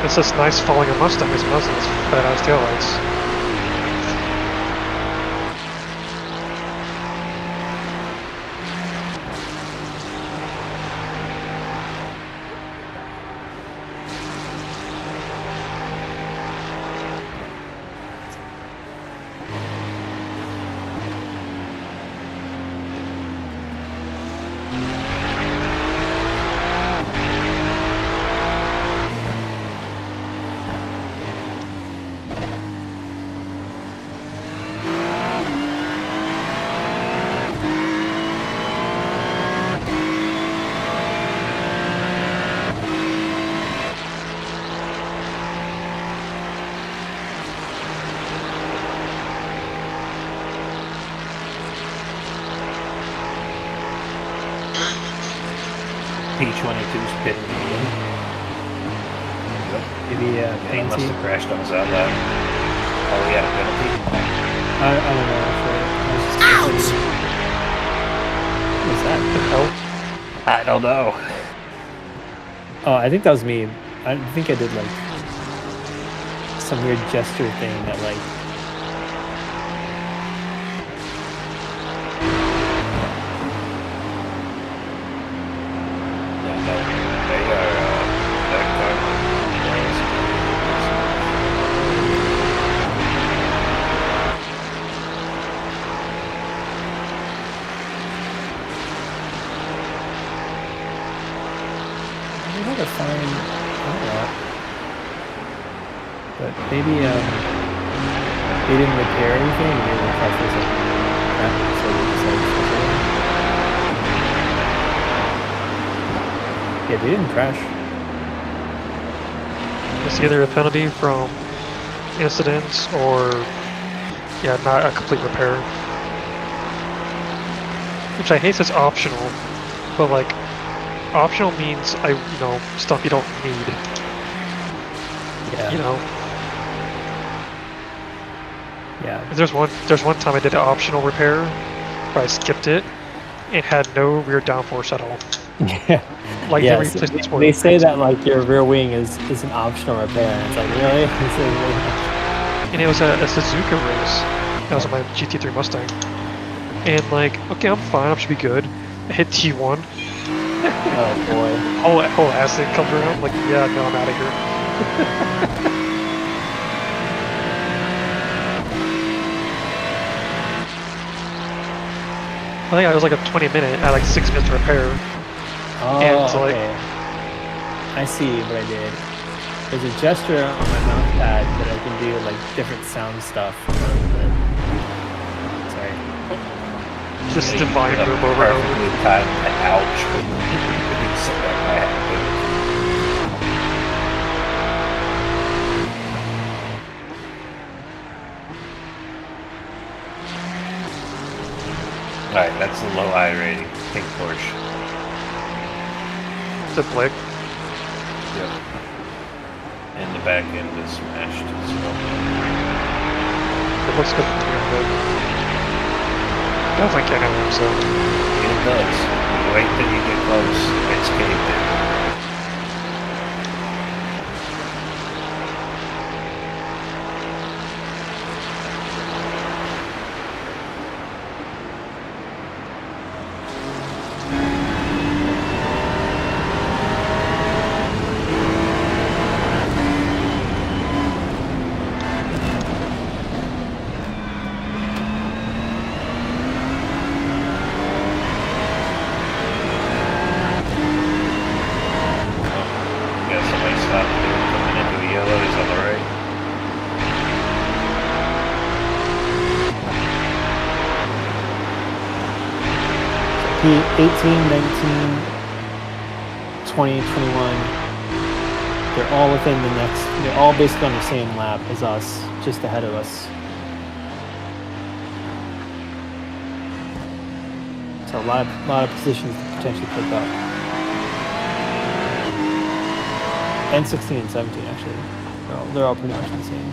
It's just nice following a Mustang, this Mustang's badass taillights.
P22's pitting again.
Maybe
Yeah, he must
penalty.
have crashed on his outlet. Oh, he had a penalty.
I don't know actually. Ouch! What's that?
The hell?
I don't know.
Oh, I think that was me. I think I did like some weird gesture thing that like.
Yeah, no, they are, that car
I had a fine that. But maybe they didn't repair anything. Maybe the car was like crap, so they decided to fix it. Yeah, they didn't crash.
It's either a penalty from incidents or, yeah, not a complete repair. Which I hate says optional, but like, optional means stuff you don't need.
Yeah.
You know,
Yeah.
there's one time I did an optional repair, but I skipped it. It had no rear downforce at all.
Yeah.
Like
Yeah,
they
so
replaced the spoiler.
they say that like your rear wing is an optional repair, and it's like really? This is really
And it was a Suzuka race. That was on my GT3 Mustang. And like, okay, I'm fine, I should be good. I hit T1.
oh boy.
Whole acid comes around. Like, yeah, no, I'm out of here. I think I was like a 20-minute. I had like 6 minutes to repair.
Oh,
And so, like-
okay. I see what I did. There's a gesture on my mouse pad that I can do like different sound stuff. Sorry.
Just
Yeah,
divine
you
turbo road.
perfectly timed the ouch when you said that guy had a penalty. Alright, that's the low I rating. Pink Porsche.
The blick.
Yep. And the back end is smashed. So.
It looks good from here, but I don't think any rooms though.
It does. Wait till you get close. It's caved in. Yeah, somebody stopped there coming into a yellow. He's on the right.
P18, 19, 20, 21. They're all within the next. They're all basically on the same lap as us, just ahead of us. So a lot of positions to potentially pick up. And 16 and 17 actually. They're all pretty much the same.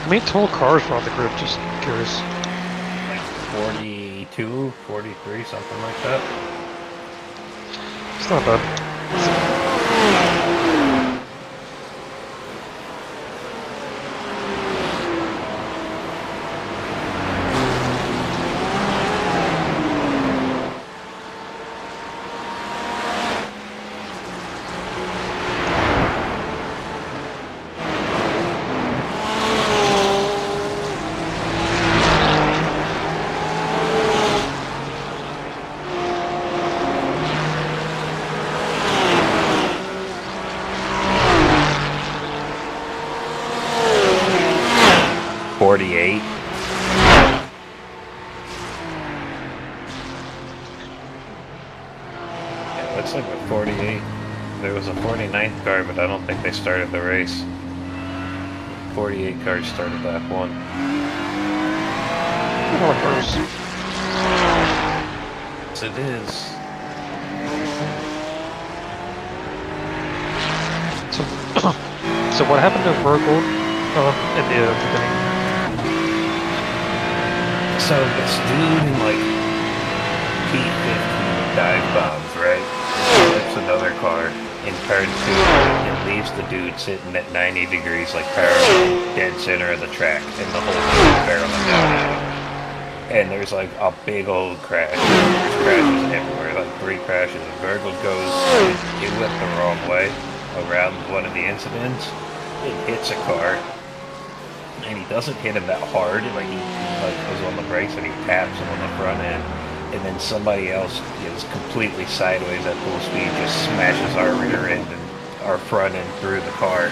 How many total cars were on the grid? Just curious.
42, 43, something like that.
It's not bad.
Yeah, looks like a 48. There was a 49th car, but I don't think they started the race. 48 cars started that one.
More cars.
Yes, it is.
So what happened to Virgil in the beginning?
So this dude in like P15 dive bombs, right? Flips another car in turn 2 and leaves the dude sitting at 90 degrees like parallel dead center of the track and the whole thing is barreling down at him. And there's like a big old crash. There's crashes everywhere, like 3 crashes. And Virgil goes, he went the wrong way around one of the incidents. It hits a car. And he doesn't hit him that hard, like he like goes on the brakes and he taps him on the front end, and then somebody else is completely sideways at full speed, just smashes our rear end and our front end through the car.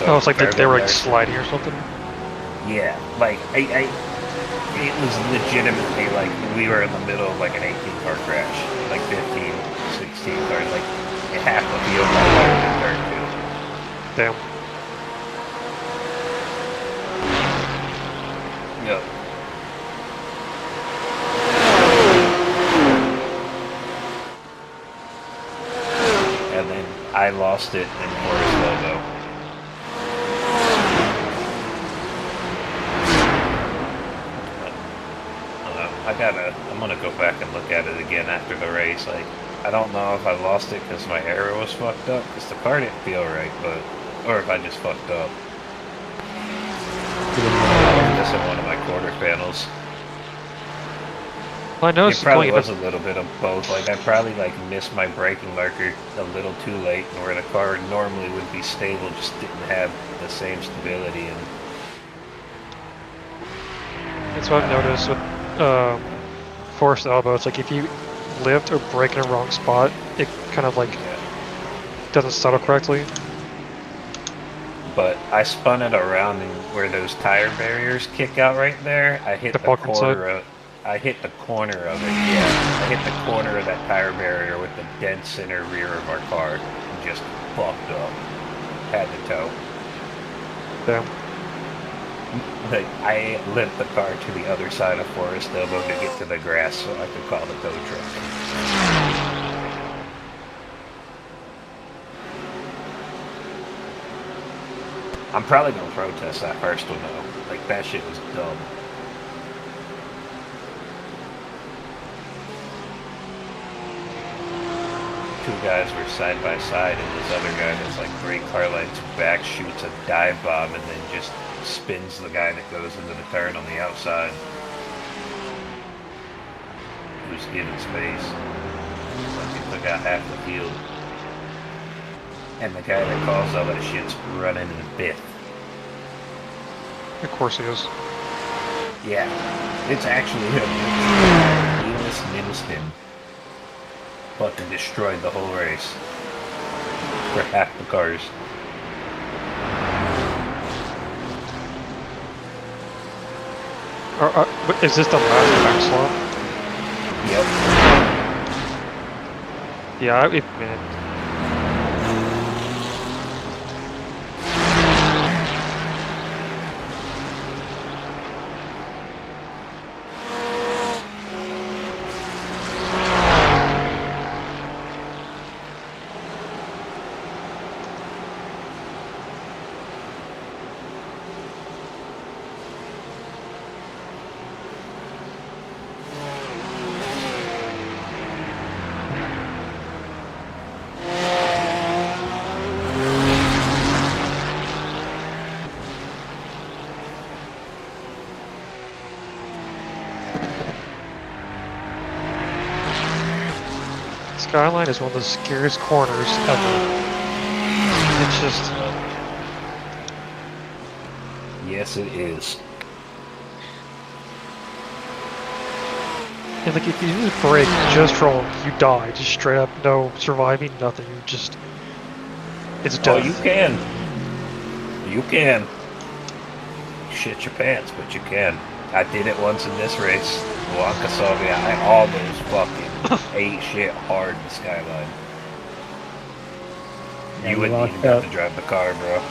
So
Oh, it's like they were like sliding or something?
Yeah, like it was legitimately like we were in the middle of like an 18-car crash, like 15, 16 cars, like half the field got wired in turn 2.
Damn.
Yep. And then I lost it in Forest Logo. I'm gonna go back and look at it again after the race. Like, I don't know if I lost it because my arrow was fucked up, because the car didn't feel right, or if I just fucked up. I was missing one of my quarter panels.
Well, I
It
noticed
probably
going
was
into
a little bit of both. Like I probably like missed my braking marker a little too late, and where the car normally would be stable, just didn't have the same stability. And
that's what I've noticed with forced elbow. It's like if you lift or brake in a wrong spot, it kind of like doesn't settle correctly.
but I spun it around, and where those tire barriers kick out right there, I hit
The
the
Falcon side?
corner of. I hit the corner of it. Yeah, I hit the corner of that tire barrier with the dead center rear of our car, and just fucked up. Had to tow.
Damn.
Like, I limped the car to the other side of Forest Elbow to get to the grass so I could call the tow truck. I'm probably gonna protest that first one though. Like, that shit was dumb. Two guys were side by side, and this other guy that's like great car lights back shoots a dive bomb and then just spins the guy that goes into the turn on the outside. Who's given space. Like he took out half the field. And the guy that calls all that shit's running in a bit.
Of course he is.
Yeah, it's actually him. Lewis Middleston fucking destroyed the whole race for half the cars.
Is this the last back slot?
Yep.
Yeah, man. Skyline is one of the scariest corners ever. It's just...
Yes, it is.
And like, if you just brake just wrong, you die. Just straight up, no surviving, nothing. You just... It's
Oh,
death.
you can. You can. Shit your pants, but you can. I did it once in this race. Wonka saw me. I almost fucking ate shit hard in the Skyline.
Yeah,
You wouldn't even have to drive the car, bro.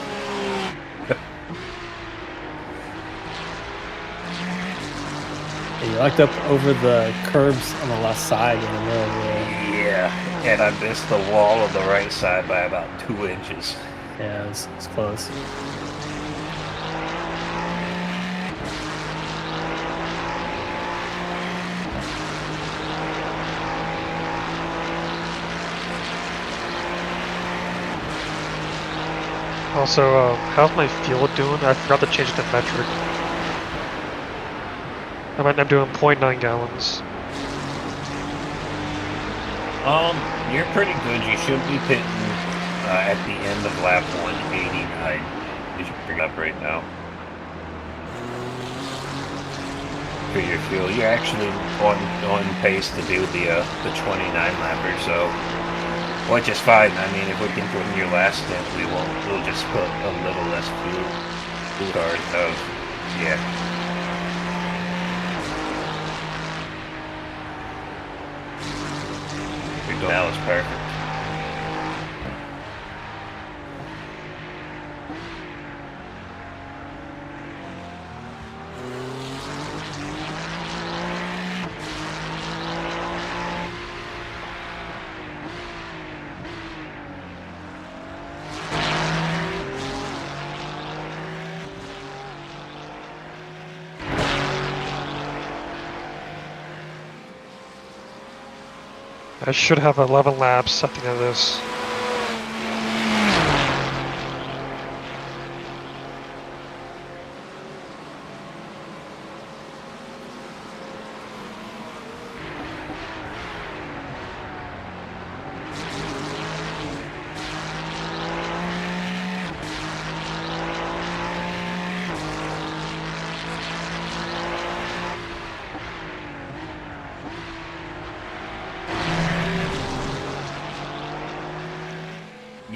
You locked up over the curbs on the left side in the middle of the road.
Yeah, and I missed the wall on the right side by about 2 inches.
Yeah, it's close.
Also, how's my fuel doing? I forgot to change the metric. I'm doing 0.9 gallons.
You're pretty good. You should be pitting at the end of lap 189. You should pick up right now. For your fuel, you're actually on pace to do the 29 lapper, so which is fine. I mean, if we can put in your last stint, we'll just put a little less fuel card. So yeah. That was perfect.
I should have 11 laps at the end of this.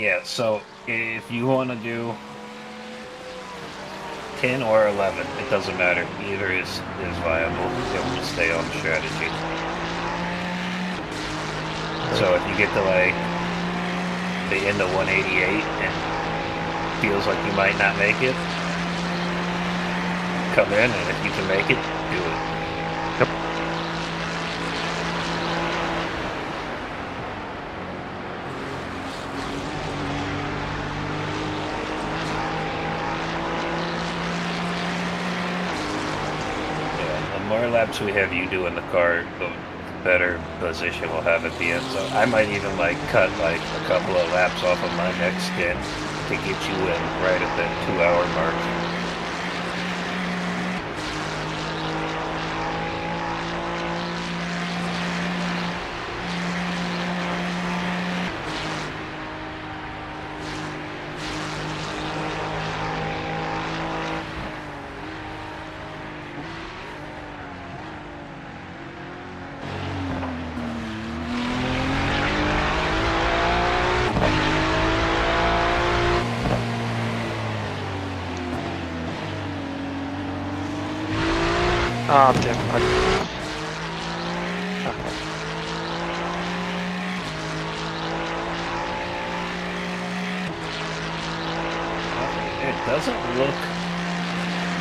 Yeah, so if you want to do 10 or 11, it doesn't matter. Either is viable. It will stay on strategy. So if you get to like the end of 188 and feels like you might not make it, come in, and if you can make it, do it.
Yep.
The more laps we have you do in the car, the better position we'll have at the end. So I might even like cut like a couple of laps off of my next stint to get you in right at that 2-hour mark.
Ah, damn.
It doesn't look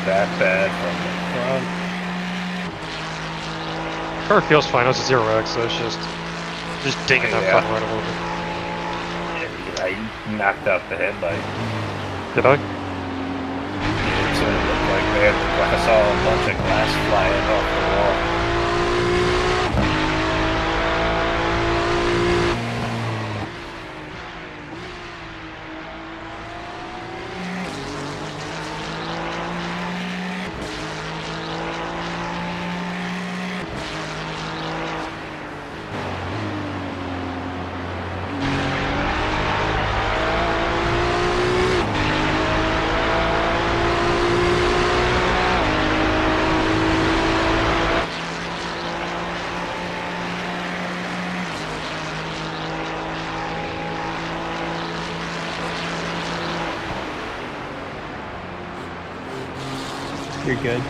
that bad from the front.
Car feels fine. It was a 0x, so it's just dinging that
Yeah.
front right a little bit.
I knocked out the headlight.
Did I?
It sort of looked like I saw a bunch of glass flying off the wall.
You're good.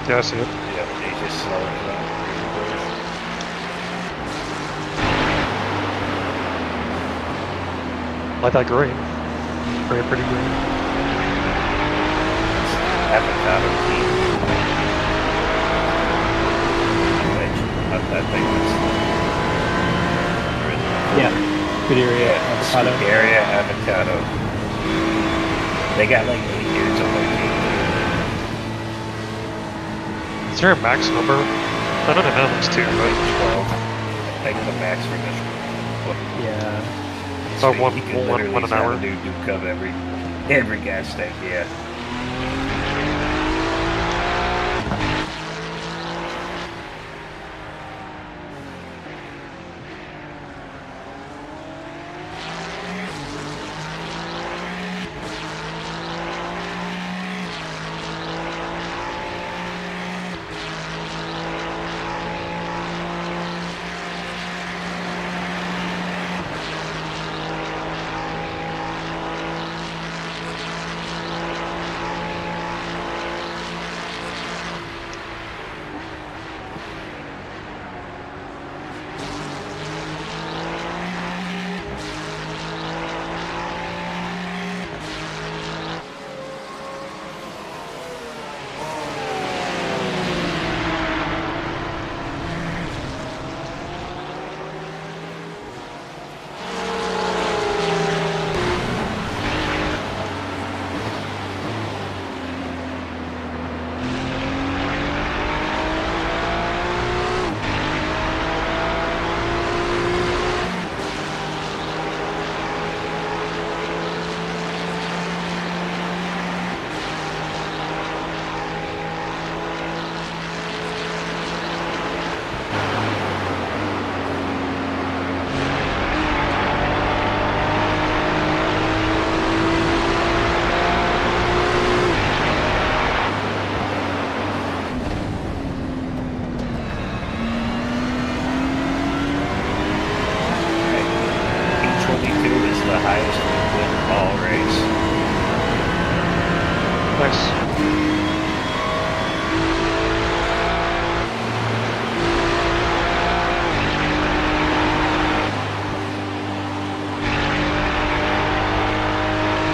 Yeah, I see it.
Yeah, they just slowed it down.
Like that green. Pretty green.
Avocado tea. That thing was
Yeah. Good area. Avocado.
area avocado. They got like 8 dudes on their team.
Is there a max number? I don't know how much too, but
12. I think the max for this one.
Yeah.
Oh,
You
one-
can
one-
literally
one an
have
hour?
a dude do cover every gas tank, yeah.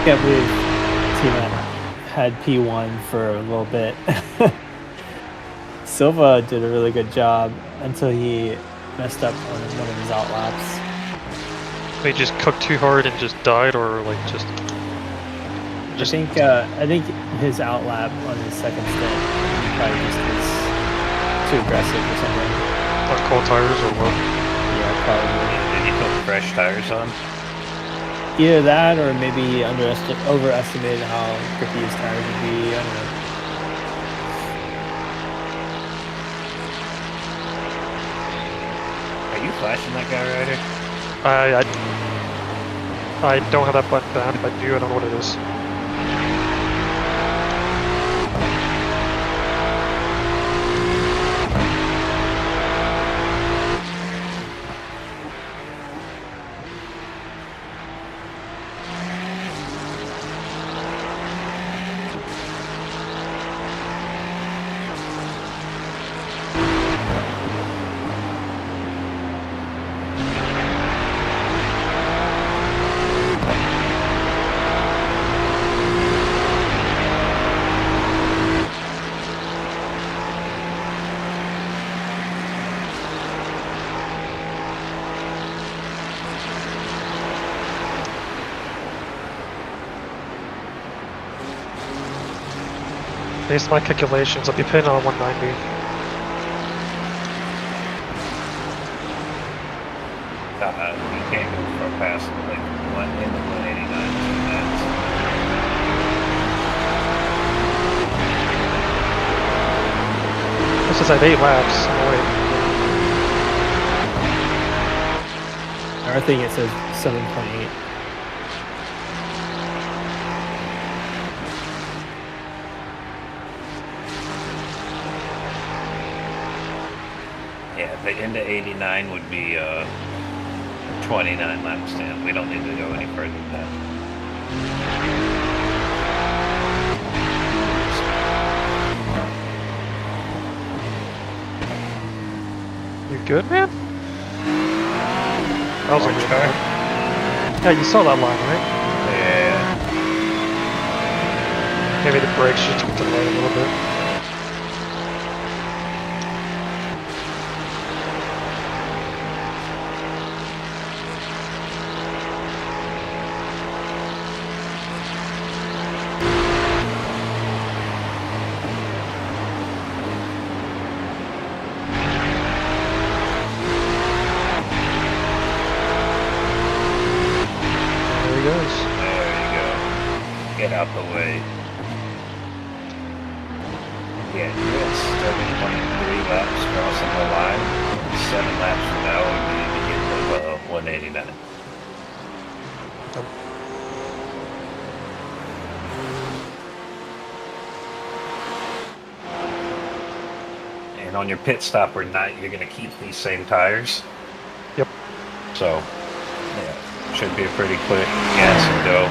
can't believe Tina had P1 for a little bit. Silva did a really good job until he messed up on one of his out laps.
He just cooked too hard and just died, or like just.
I think his out lap on his second stint, he probably just was too aggressive or something.
On cold tires or what?
Yeah, probably.
Did he put fresh tires on?
Either that, or maybe he overestimated how grippy his tires would be. I don't know.
Are you flashing that guy, Ryder?
I don't have that button down. If I do, I don't know what it is. Based on my calculations, I'll be pitting on 190.
You can't go far past like into 189.
This is at 8 laps. Oh,
Our thing, it says 7.8.
Yeah, the into 89 would be 29 lap stand. We don't need to go any further than that.
You good, man? That was a
Orange
weird
car?
line. Yeah, you saw that line, right?
Yeah.
Maybe the brakes just took to the right a little bit.
Get out the way. Yeah, you had 7.3 laps crossing the line. 7 laps from now would be the end of 189. And on your pit stop or not, you're going to keep these same tires.
Yep.
So, yeah, should be a pretty quick gas and go.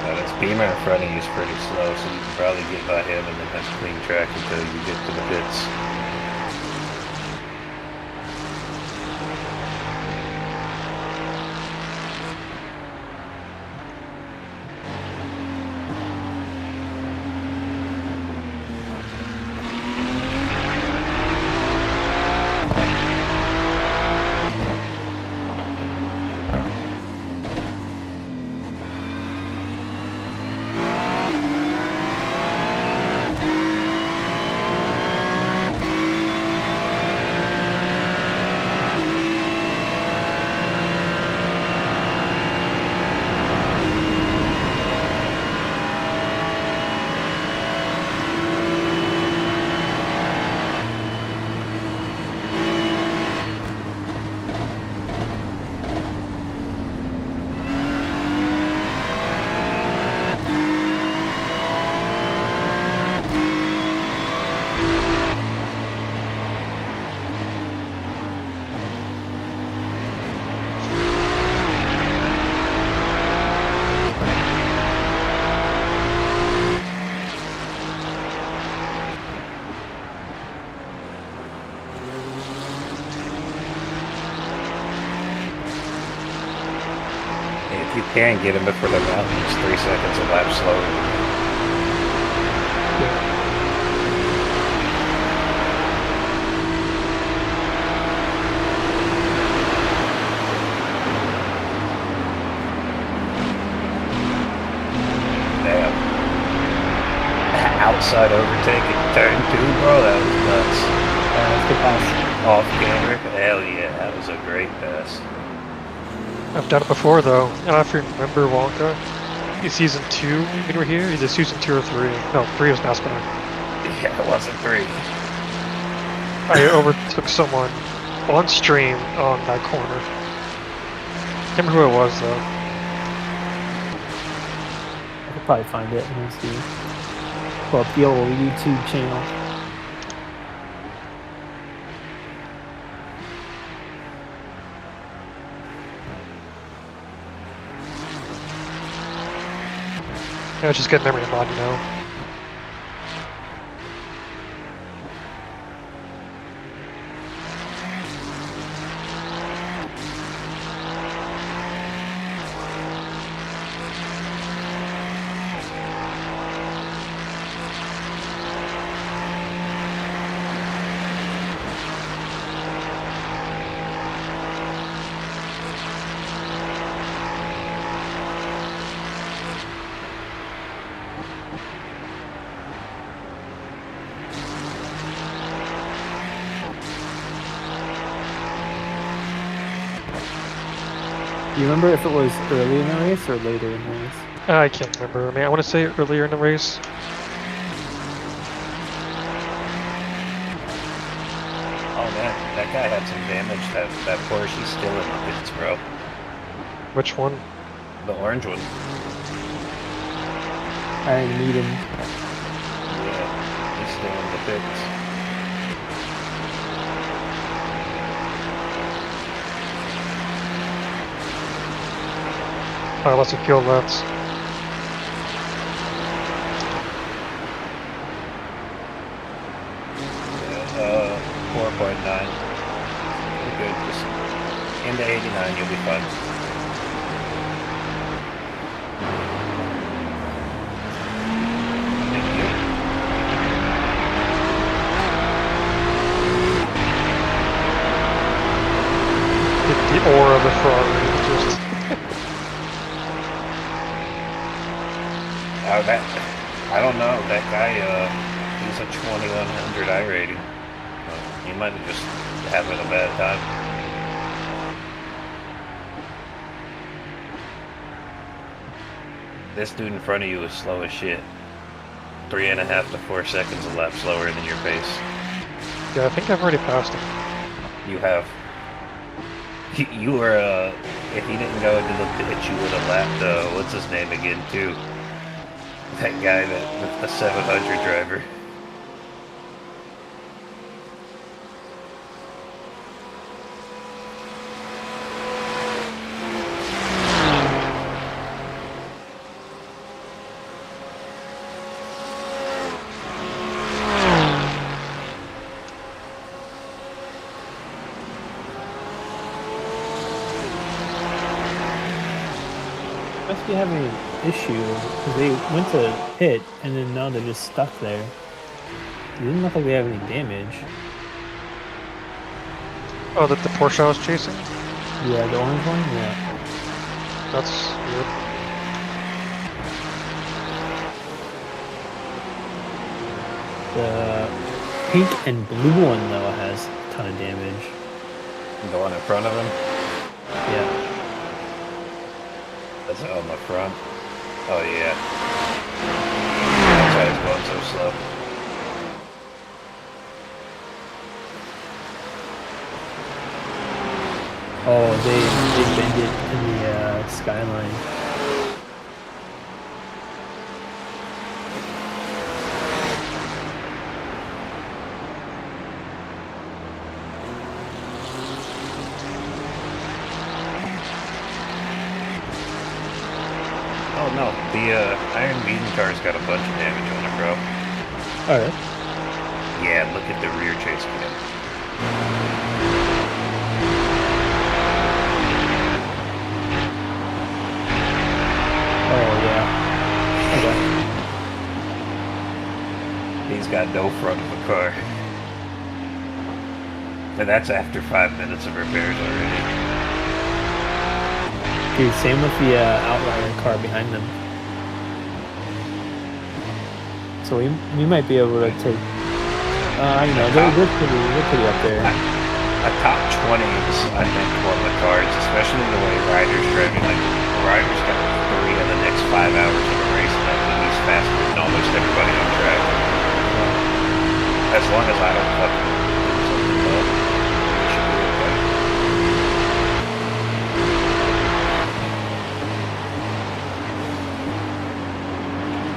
This Beamer in front of you is pretty slow, so you can probably get by him and then have clean track until you get to the pits. Can't get him before the mountain's 3 seconds a lap slower. Damn. Outside overtaking turn 2, bro, that was nuts.
That's good pass.
Off camera, hell yeah, that was a great pass.
I've done it before though. I don't know if you remember Wonka. In season 2 when we were here, either season 2 or 3. No, 3 was NASCAR.
Yeah, it wasn't 3.
I overtook someone on stream on that corner. Can't remember who it was though.
I could probably find it. Let me see. Pull up the old YouTube channel.
Yeah, just get memory mod, you know.
Do you remember if it was early in the race or later in the race?
I can't remember. I mean, I want to say earlier in the race.
Oh man, that guy had some damage. That Porsche's still in the pits, bro.
Which one?
The orange one.
I didn't meet him.
Yeah, he's still in the pits.
Oh, lots of fuel left.
Yeah, 4.9. Pretty good. Just into 89, you'll be fine. Thank you.
The aura of the Ferrari just.
I don't know. That guy, he's a 2100 I rating. He might have just having a bad time. This dude in front of you is slow as shit. 3.5 to 4 seconds a lap slower than your pace.
Yeah, I think I've already passed him.
You have. You were, if he didn't go into the pit, you would have lapped, what's his name again, too? That guy, the 700 driver.
Must be having an issue because they went to pit and then now they're just stuck there. It didn't look like they have any damage.
Oh, that the Porsche I was chasing?
Yeah, the orange one? Yeah.
That's weird.
The pink and blue one, though, has a ton of damage.
The one in front of him?
Yeah.
That's on the front. Oh, yeah. That's why it's going so slow.
Oh, they bend it in the skyline.
Oh, no. The Iron Maiden car's got a bunch of damage on it, bro.
Alright.
Yeah, look at the rear chase cam. He's got no front of a car. And that's after 5 minutes of repairs already.
Dude, same with the Outlier car behind them. So we might be able to take. You know, they're pretty up there.
A top 20 is, I think, one of the cards, especially the way Ryder's driving. Like, Ryder's got 3 of the next 5 hours of a race, and I think he's faster than almost everybody on track. As long as I don't fucking do something dumb, it should be okay.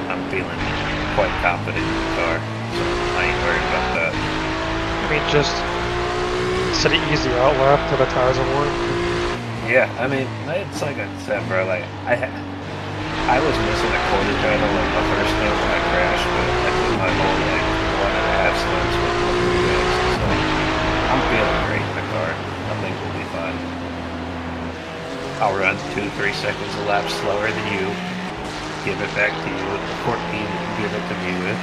I'm feeling quite confident in the car, so I ain't worried about that.
I mean, just set it easy out lap till the tires are warm.
Yeah, I mean, it's like I said, bro. Like I was missing a quarter pedal on my first stint when I crashed, but I did my whole like 1.5 stints with the wheels. So I'm feeling great in the car. I think we'll be fine. I'll run 2-3 seconds a lap slower than you. Give it back to you with the port key that you give it to me with.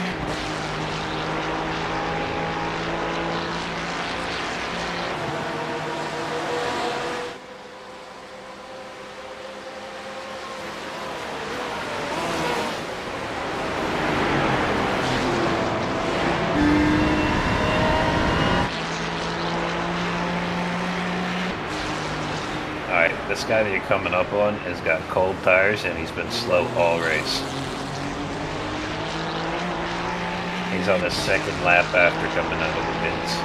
Alright, this guy that you're coming up on has got cold tires and he's been slow all race. He's on his second lap after coming out of the pits.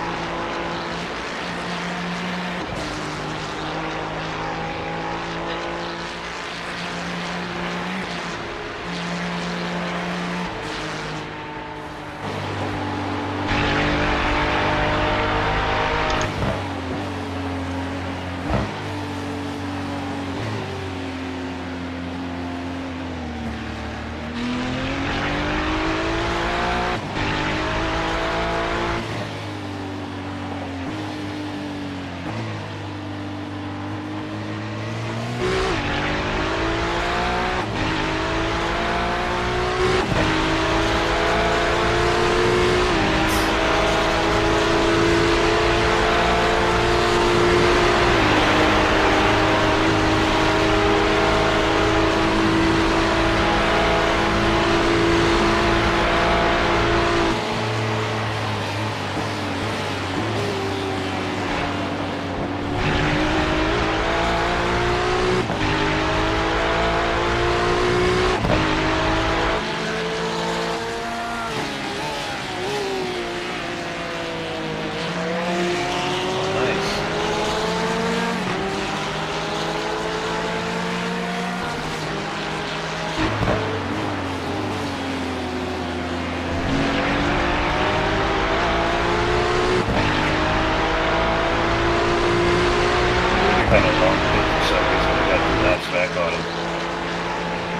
Kind of long pit for some reason. We got 2 laps back on him.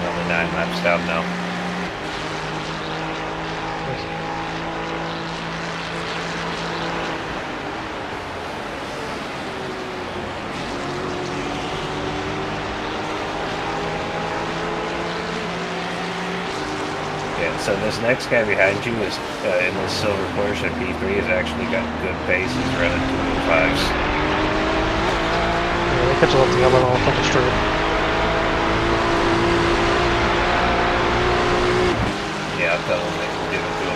Only 9 laps down now. Yeah, so this next guy behind you is in this silver Porsche P3 has actually got good pace. He's running 205s.
Yeah, they catch a lot of the yellow off on the straight.
Yeah, I'll tell him they can give it to him.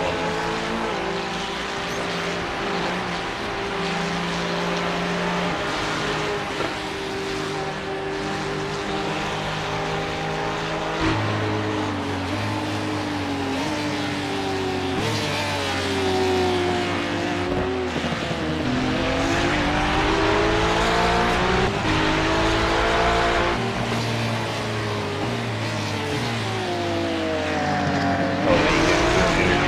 Oh, yeah, you get good here.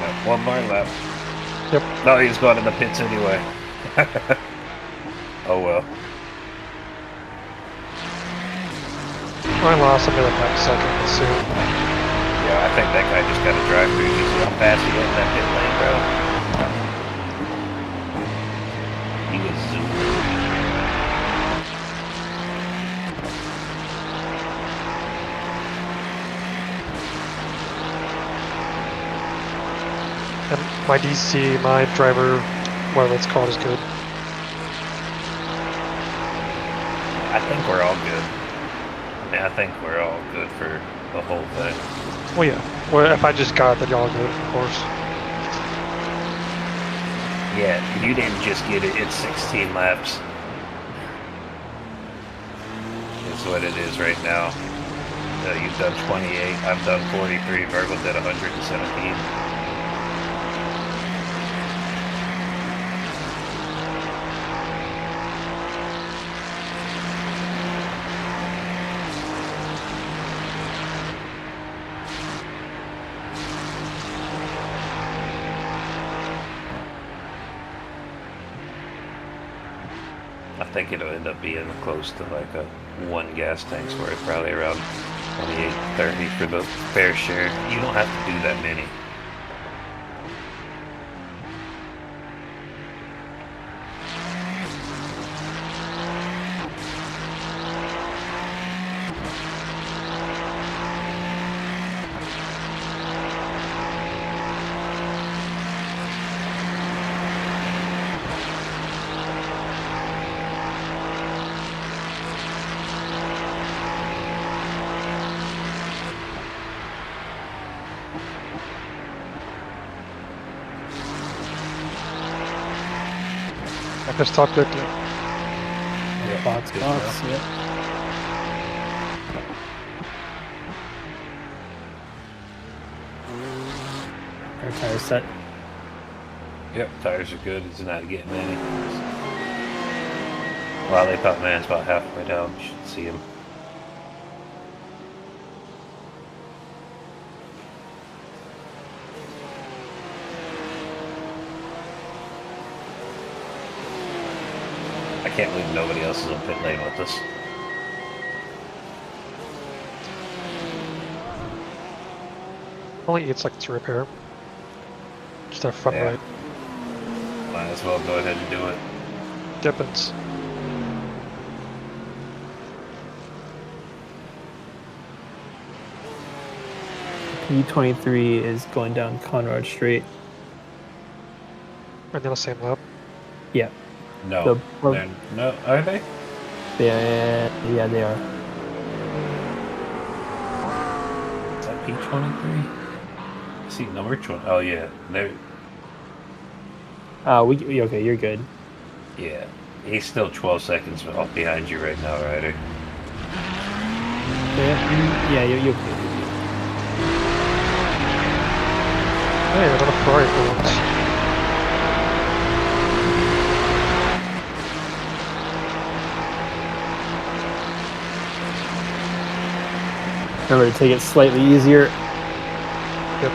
Got one more lap.
Yep.
No, he's going in the pits anyway. Oh well.
I lost him in like 5 seconds soon.
Yeah, I think that guy just got a drive through. You see how fast he went in that pit lane, bro? He was zooming.
And my DC, my driver, whatever it's called, is good.
I think we're all good. I mean, I think we're all good for the whole thing.
Well, yeah. Well, if I just got it, then y'all good, of course.
Yeah, you didn't just get it. It's 16 laps. Is what it is right now. You've done 28. I've done 43. Virgil did 117. I think it'll end up being close to like a one gas tank's worth, probably around 28, 30 for the fair share. You don't have to do that many.
I just talked quickly.
Yeah,
Box,
good
box,
enough.
yeah. Our tire set.
Yep, tires are good. It's not getting any. Lollipop Man's about halfway down. You should see him. I can't believe nobody else is in pit lane with us.
Only 8 seconds to repair. Just have fun,
Yeah.
right?
Might as well go ahead and do it.
Dippins.
P23 is going down Conrad Street.
Are they on the same lap?
Yeah.
No,
The-
they're- no, are they?
Yeah, they are.
Is that P23? I see number 20. Oh yeah, they're
Okay, you're good.
yeah. He's still 12 seconds off behind you right now, Ryder.
Yeah, you're good.
Hey, another Ferrari for once.
Remember to take it slightly easier.
Yep.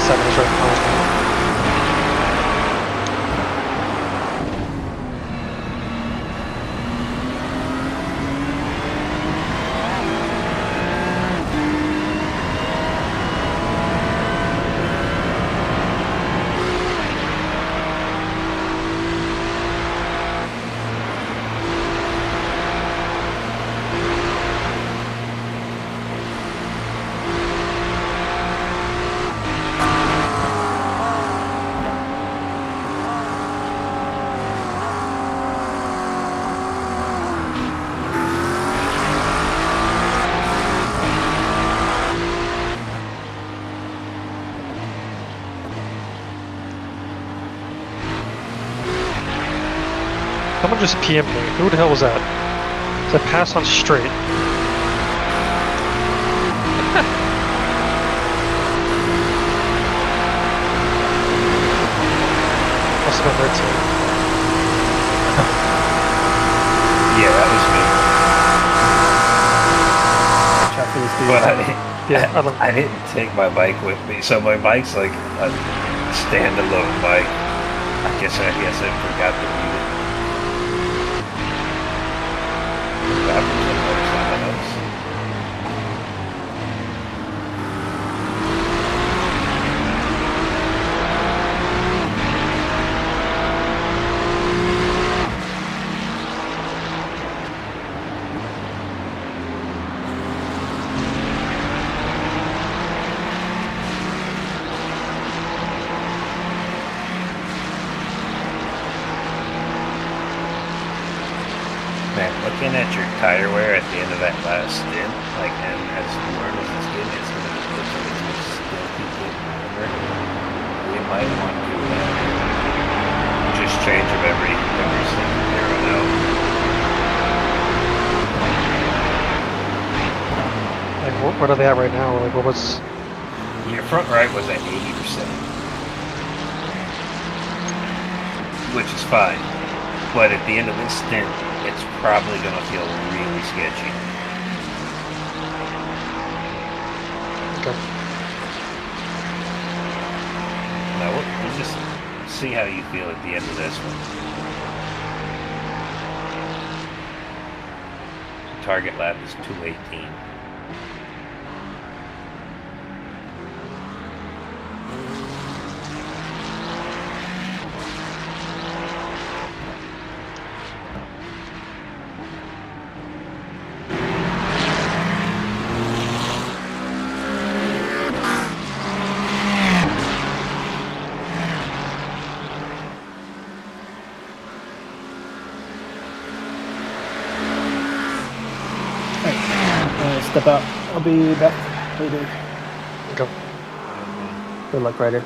7 is right behind me. Someone just PM'd me. Who the hell was that? Did I pass on straight? Must have been their team.
Yeah, that was me.
Watch out for this dude.
But
Yeah, I don't.
I didn't take my bike with me, so my bike's like a standalone bike. I guess I forgot to mute it. That was another someone else. Man, looking at your tire wear at the end of that last stint, like, and as worn as it's getting, it's gonna look like it's gonna still keep getting warmer. We might want to just change them every single year on out.
Like, what are they at right now? Like, what was?
Your front right was at 80%, which is fine. But at the end of this stint, it's probably going to feel really sketchy.
Okay.
Now, we'll just see how you feel at the end of this one. Target lap is 2:18.
Step out. I'll be back later.
Go.
Good luck, Ryder.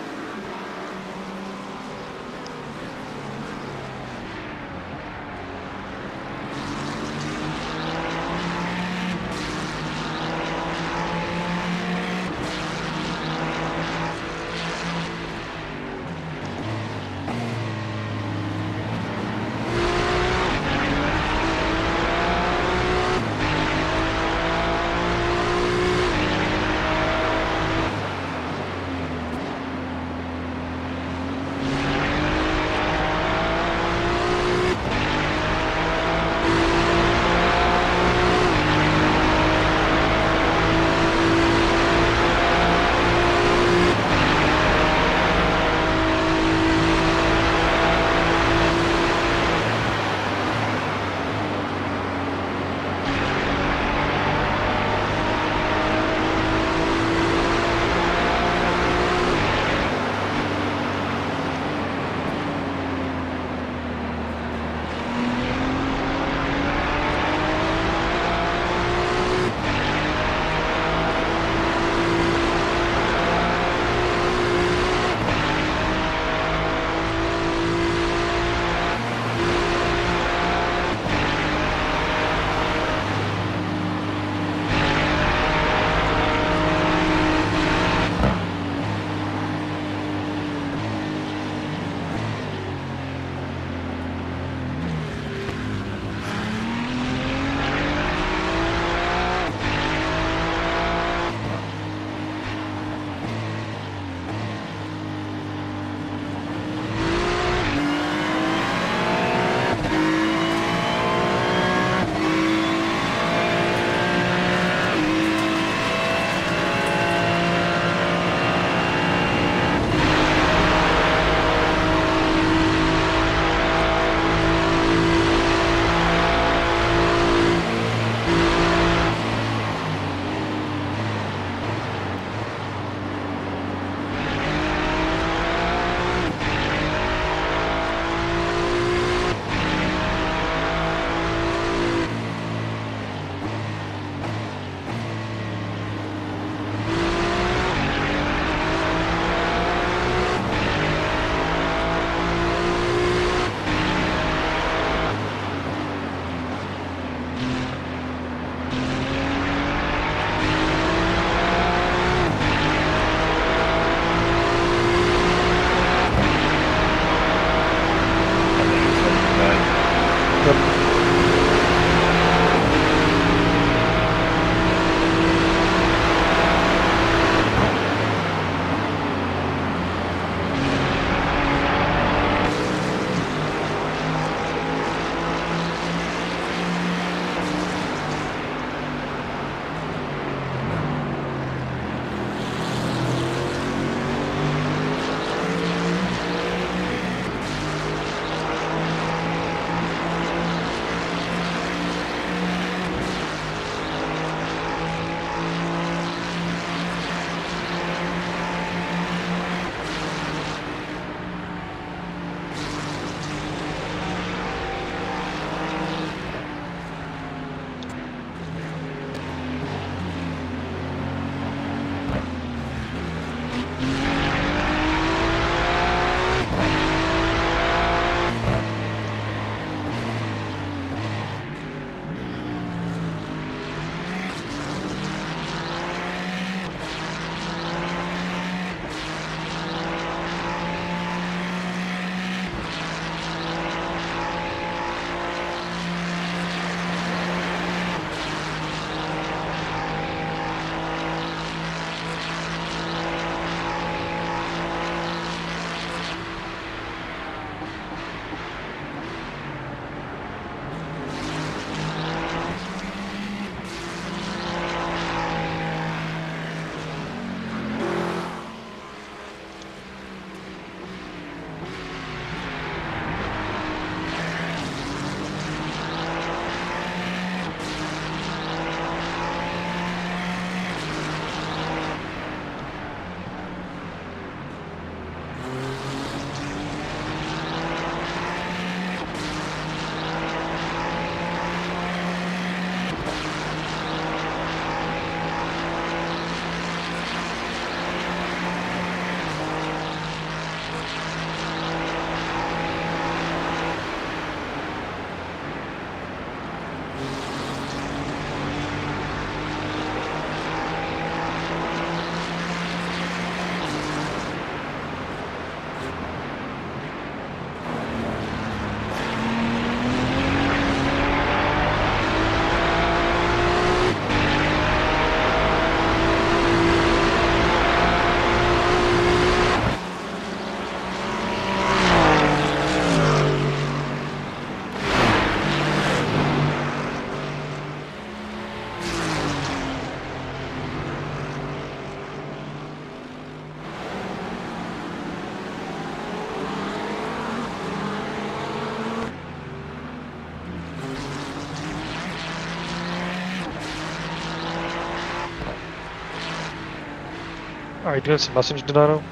Are you doing some messaging, Donato?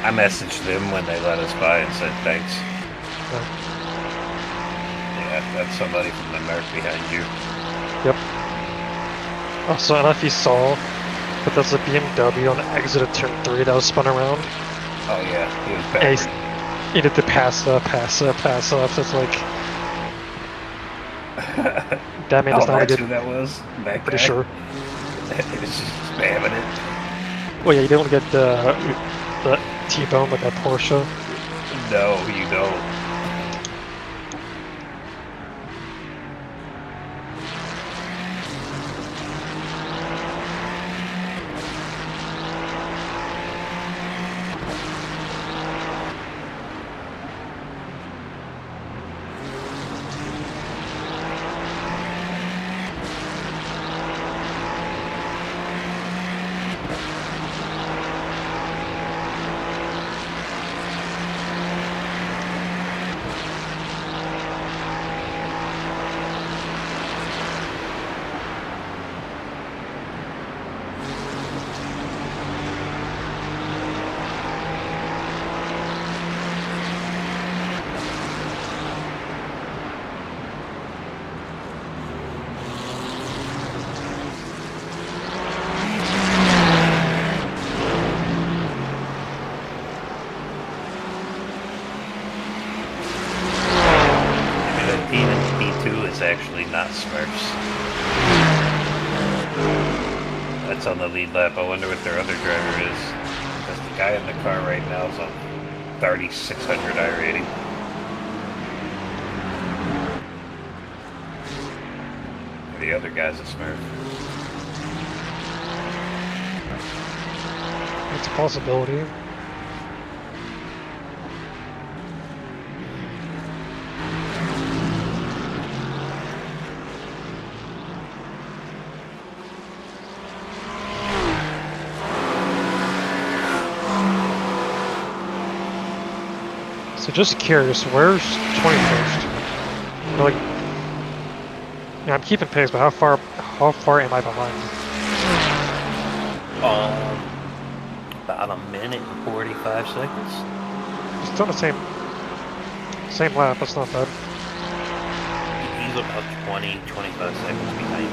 I messaged them when they let us by and said thanks.
No.
Yeah, that's somebody from the Merc behind you.
Yep. Also, I don't know if you saw, but there's a BMW on the exit of turn 3 that was spun around.
Oh yeah, he was
And
backward.
he did the pass up. So it's like, that man
Oh,
does not
that's
get.
who that was? That
Pretty
guy?
sure.
He was just spamming it.
Well, yeah, you don't get the T-bone like that Porsche.
No, you don't. Even Pt2 is actually not Smurfs. That's on the lead lap. I wonder what their other driver is. Because the guy in the car right now is on 3,600 I rating. The other guy's a Smurf.
It's a possibility. So just curious, where's 21st? Like, yeah, I'm keeping pace, but how far am I behind?
About a minute and 45 seconds.
It's still the same lap. That's not bad.
He's about 20, 25 seconds behind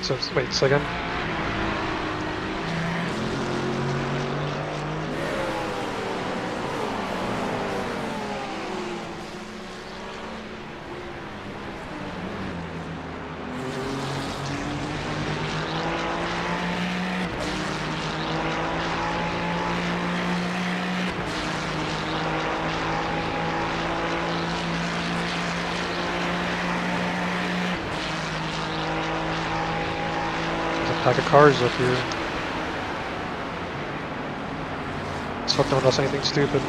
you.
So wait a second. Pack of cars up here. Let's hope no one does anything stupid.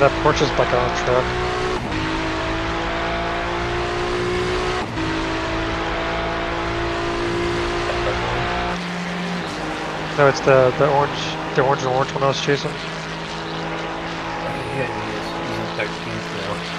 That Porsche's back on track. No, it's the orange one I was chasing.
Yeah, he is. He's in 13th now.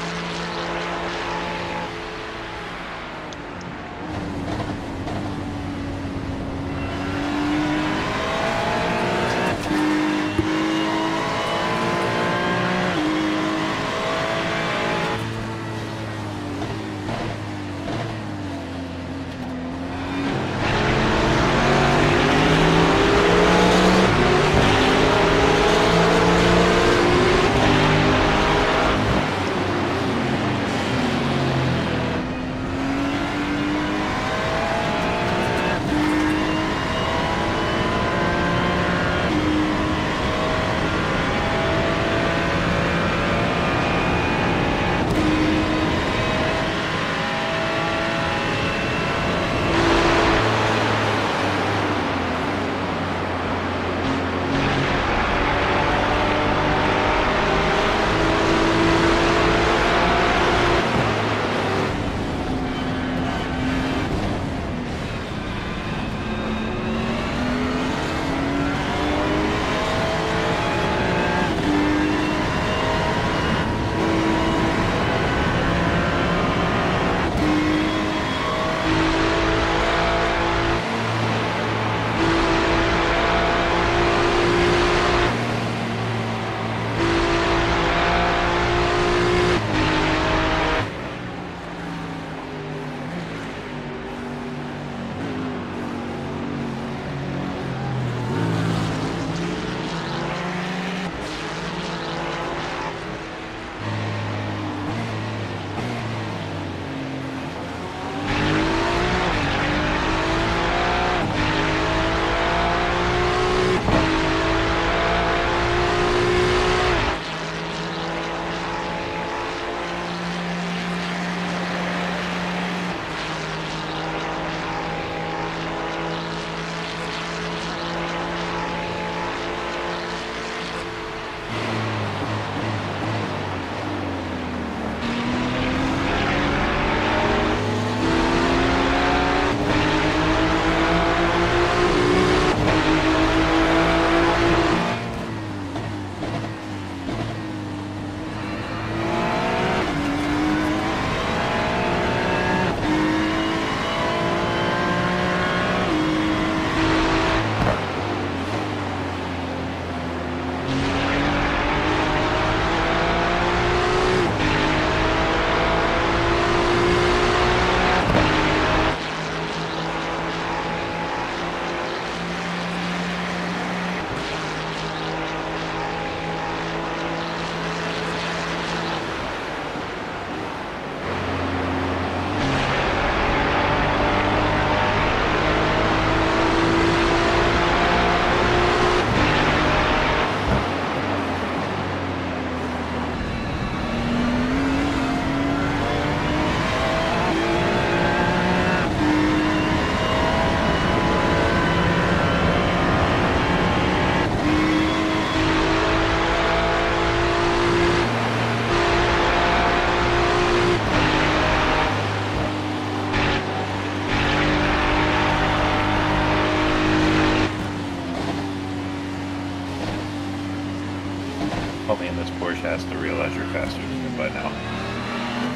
Homie in this Porsche has to realize you're faster than him by now.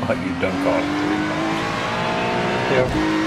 Like, you've done caught him 3 times.
Yeah.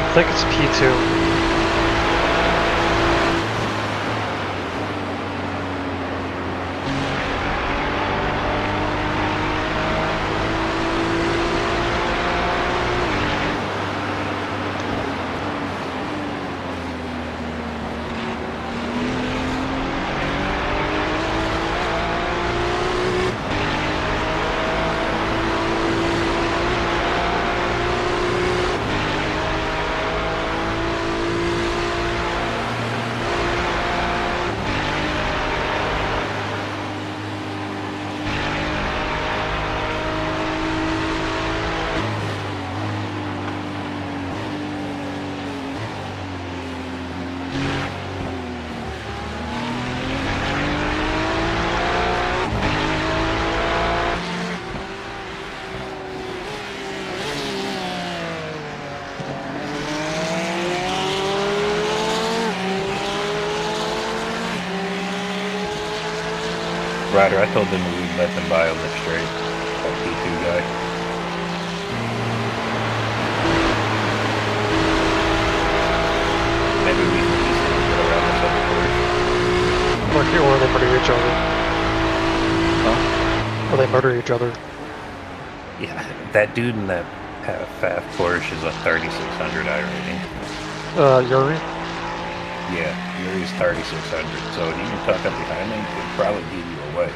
I think it's P2.
Ryder, I told them we would let them by on the straight. That P2 guy. Maybe we can just go around this other course.
Or they murder each other.
Huh?
Or they murder each other.
Yeah, that dude in that half Porsche is a 3600 I rating.
Yuri?
Yeah, yours is 3600. So if you can tuck up behind them, it'd probably give you away.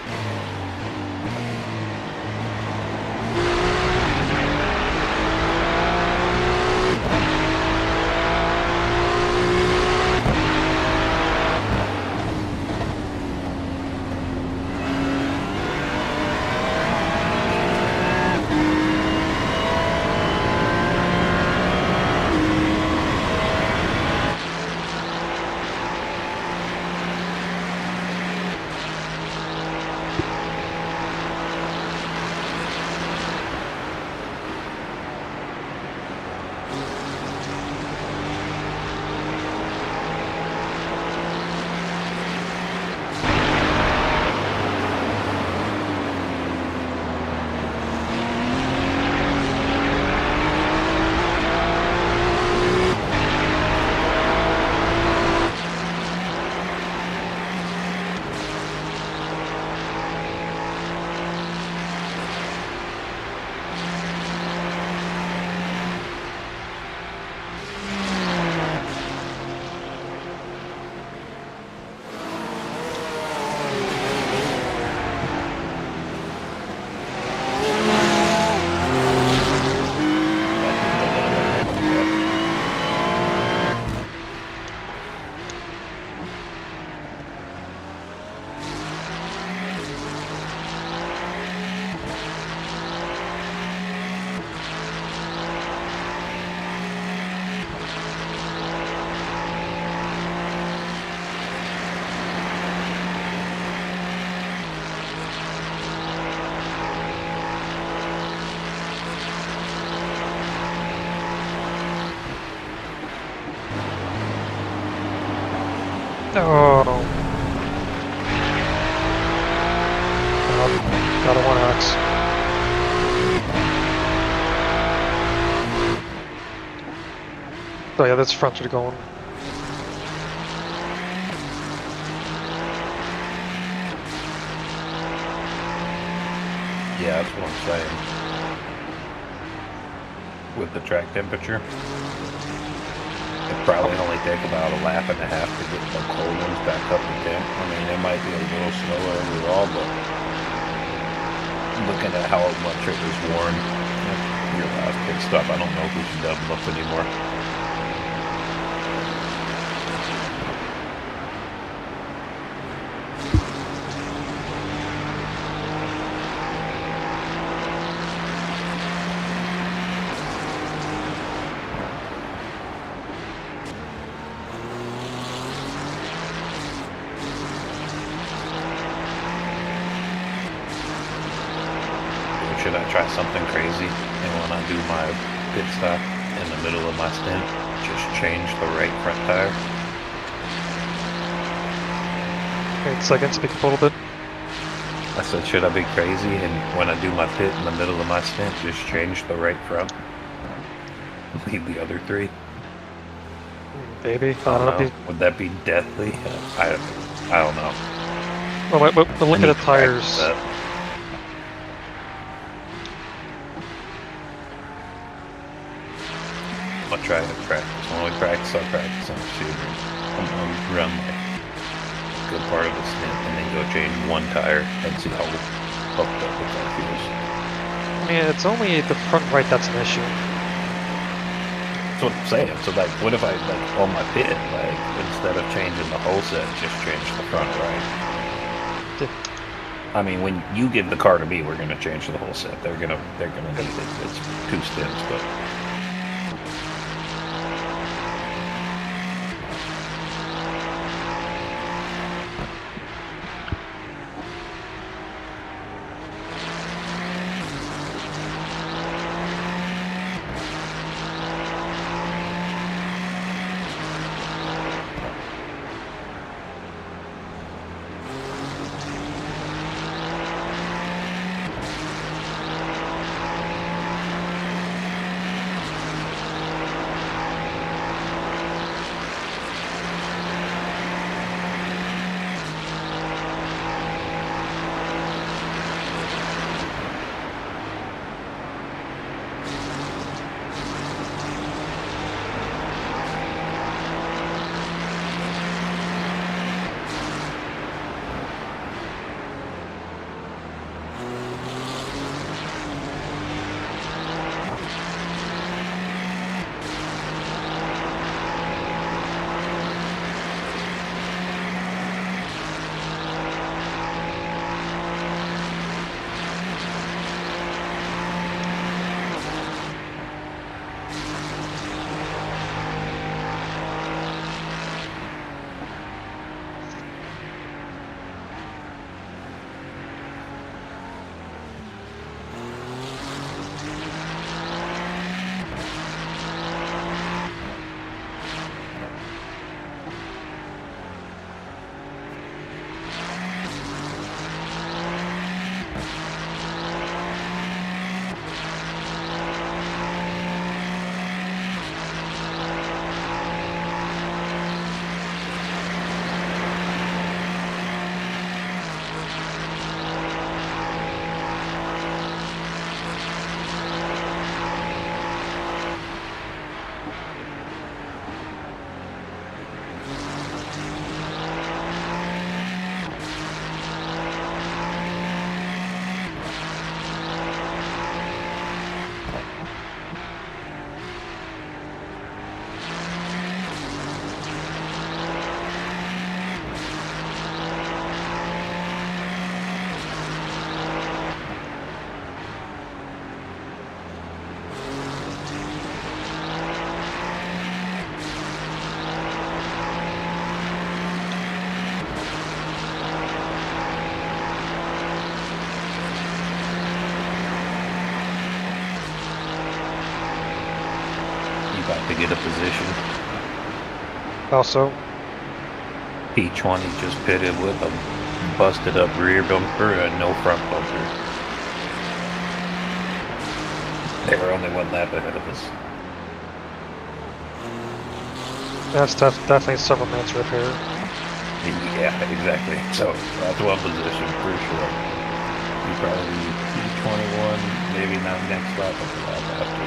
Oh. Got a 1X. Oh yeah, that's fronted going.
Yeah, that's what I'm saying. With the track temperature, it'd probably only take about a lap and a half to get the cold ones back up to temp. I mean, it might be a little slower overall, but looking at how much it was worn at your last pit stop, I don't know if we should double up anymore. Should I try something crazy and when I do my pit stop in the middle of my stint, just change the right front tire?
8 seconds, speak up a little bit.
I said, should I be crazy and when I do my pit in the middle of my stint, just change the right front? Leave the other three?
Maybe.
I don't know. Would that be deathly? I don't know.
Well, look at the tires.
I'll try to practice. When we practice, I'll practice on the shooter. I'm run like a good part of the stint and then go change one tire and see how hooked up the car feels.
I mean, it's only the front right that's an issue.
That's what I'm saying. So like, what if I like on my pit, like instead of changing the whole set, just change the front right? I mean, when you give the car to me, we're gonna change the whole set. They're gonna need it. It's 2 stints, but. to get a position.
Also,
P20 just pitted with a busted up rear bumper and no front bumper. They were only one lap ahead of us.
that's definitely several minutes repair.
Yeah, exactly. So that's one position for sure. You probably P21, maybe not next lap, but the lap after.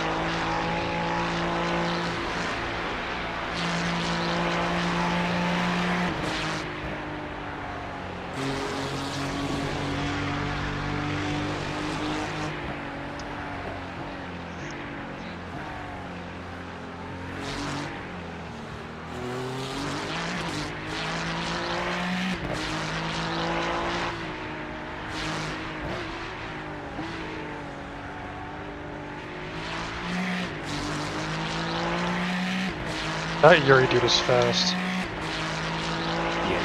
That Yuri dude is fast.
Yeah,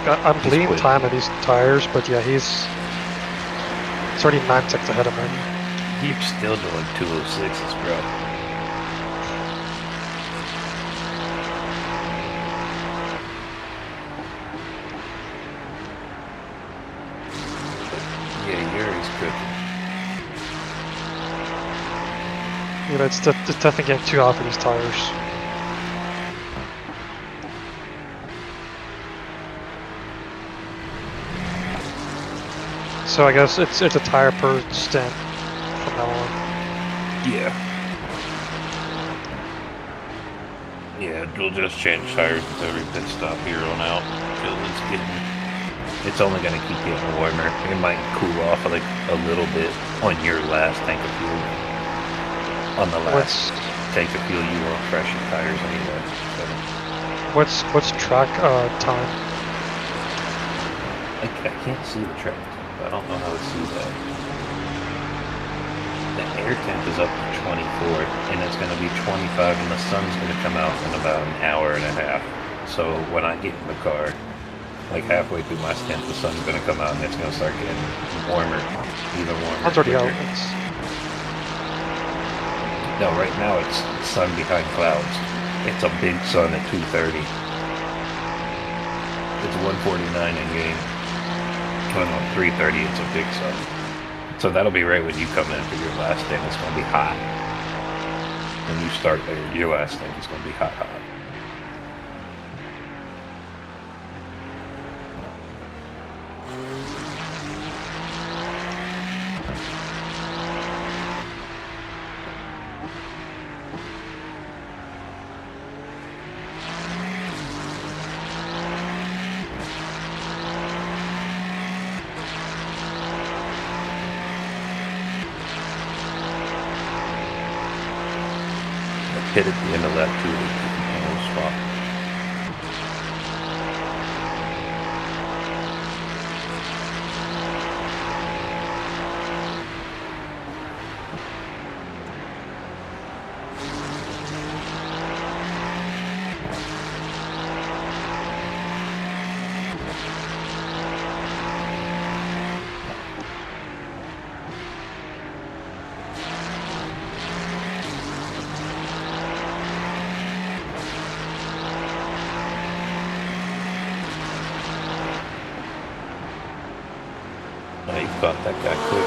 Like, I'm
He's
bleeding
quick.
time of these tires, but yeah, he's already 9 ticks ahead of me.
he's still doing 206s, bro. Yeah, Yuri's cooking.
You know, it's definitely getting too hot for these tires. So I guess it's a tire per stint from now on.
Yeah. Yeah, we'll just change tires with every pit stop here on out because it's only gonna keep getting warmer. It might cool off like a little bit on your last tank of fuel. On the last tank of fuel, you want fresher tires anyway. So
What's track time?
I can't see the track. I don't know how to see that. The air temp is up to 24, and it's going to be 25, and the sun's going to come out in about an hour and a half. So when I get in the car, like halfway through my stint, the sun's going to come out, and it's going to start getting warmer, even warmer.
That's already out.
quicker. No, right now it's sun behind clouds. It's a big sun at 2:30. It's 1:49 in game. Oh no, 3:30. It's a big sun. So that'll be right when you come in for your last thing. It's gonna be hot. When you start there, your last thing is gonna be hot, hot. Hit at the end of that too. Spot. Now you caught that guy quick.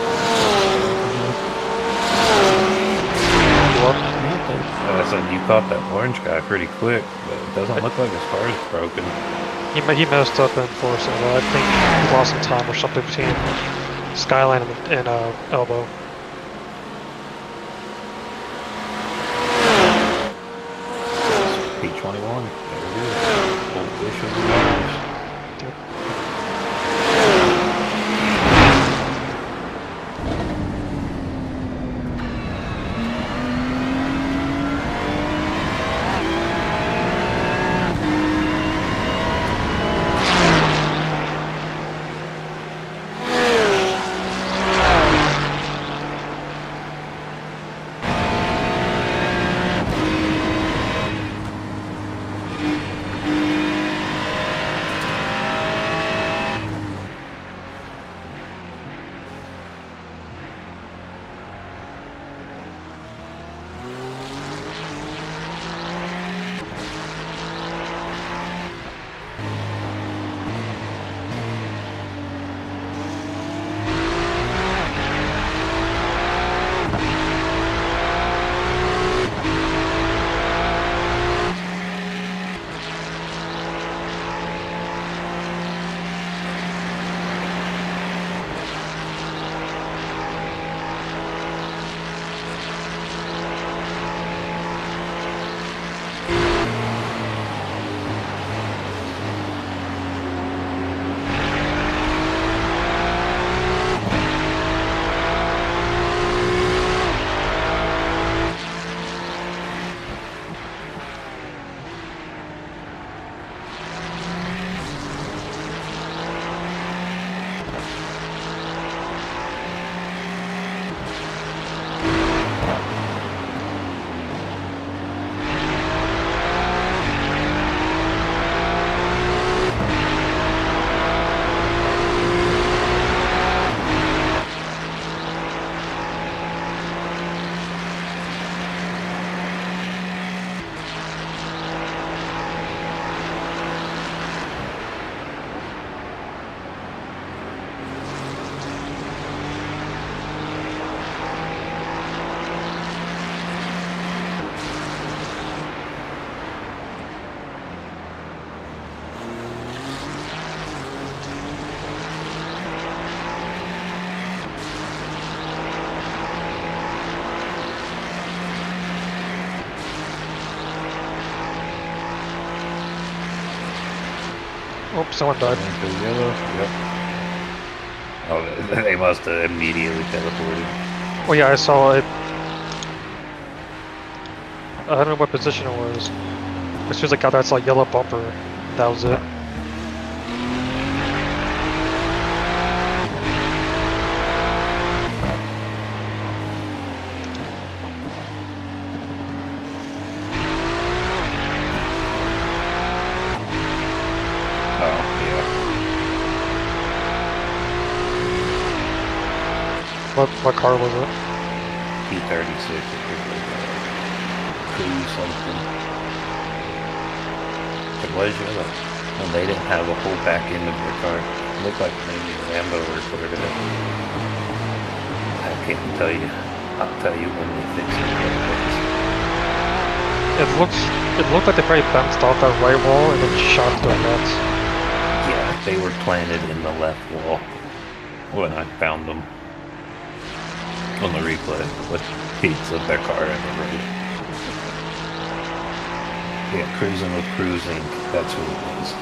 I said you caught that orange guy pretty quick, but it doesn't look like his car is broken.
He messed up in forcing. I think he lost some time or something between Skyline and Elbow.
P21. There it is. Full fish of the orange.
Oh, someone died.
Into yellow. Yep. Oh, they must have immediately teleported.
Oh yeah, I saw it. I don't know what position it was. As soon as I got there, I saw a yellow bumper. That was it.
Oh, yeah.
What car was it?
P36. Cruise something. It was yellow. And they didn't have a whole back end of their car. It looked like maybe Rambo recorded it. I can't tell you. I'll tell you when they fix it.
It looked like they probably bounced off that right wall and then shot to the left.
Yeah, they were planted in the left wall when I found them on the replay with peaks of their car in the road. Yeah, cruising with cruising. That's who it was.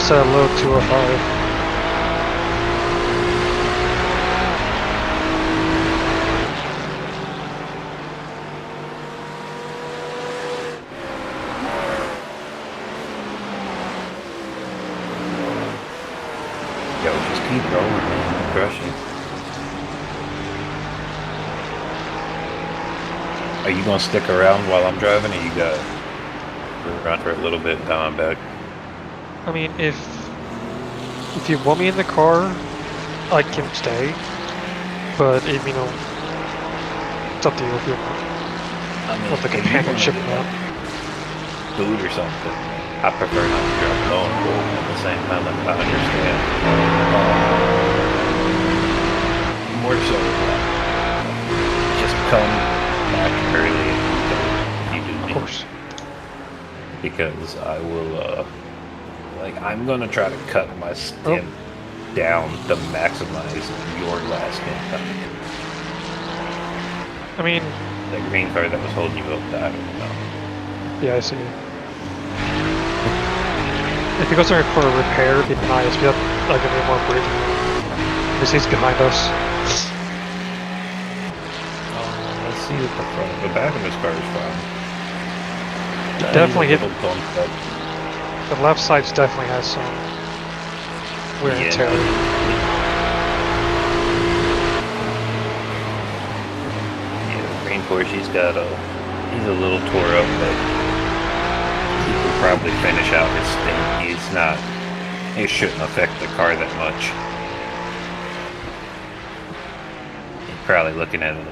set a low 205.
Yo, just keep going, man. Crushing. Are you gonna stick around while I'm driving, or you got run for a little bit down back?
I mean, if you want me in the car, I can stay. But if you know, it's up to you if you want the companionship or not.
Food or something. I prefer not to drive alone, but at the same time, like, I understand. More so, just come back early if you do
Of
need.
course.
Because I will, like, I'm gonna try to cut my stint down to maximize your last stint time.
I mean,
That green car that was holding you up, I don't know.
yeah, I see. If it goes there for a repair, it'd be nice. We have like a bit more breathing room. This is behind us.
Let's see at the front. The back of this car is fine.
Definitely hit.
Little bumped up.
The left side's definitely has some wear and tear.
Yeah, the green Porsche, he's got he's a little tore up, but he could probably finish out his stint. It shouldn't affect the car that much. He's probably looking at a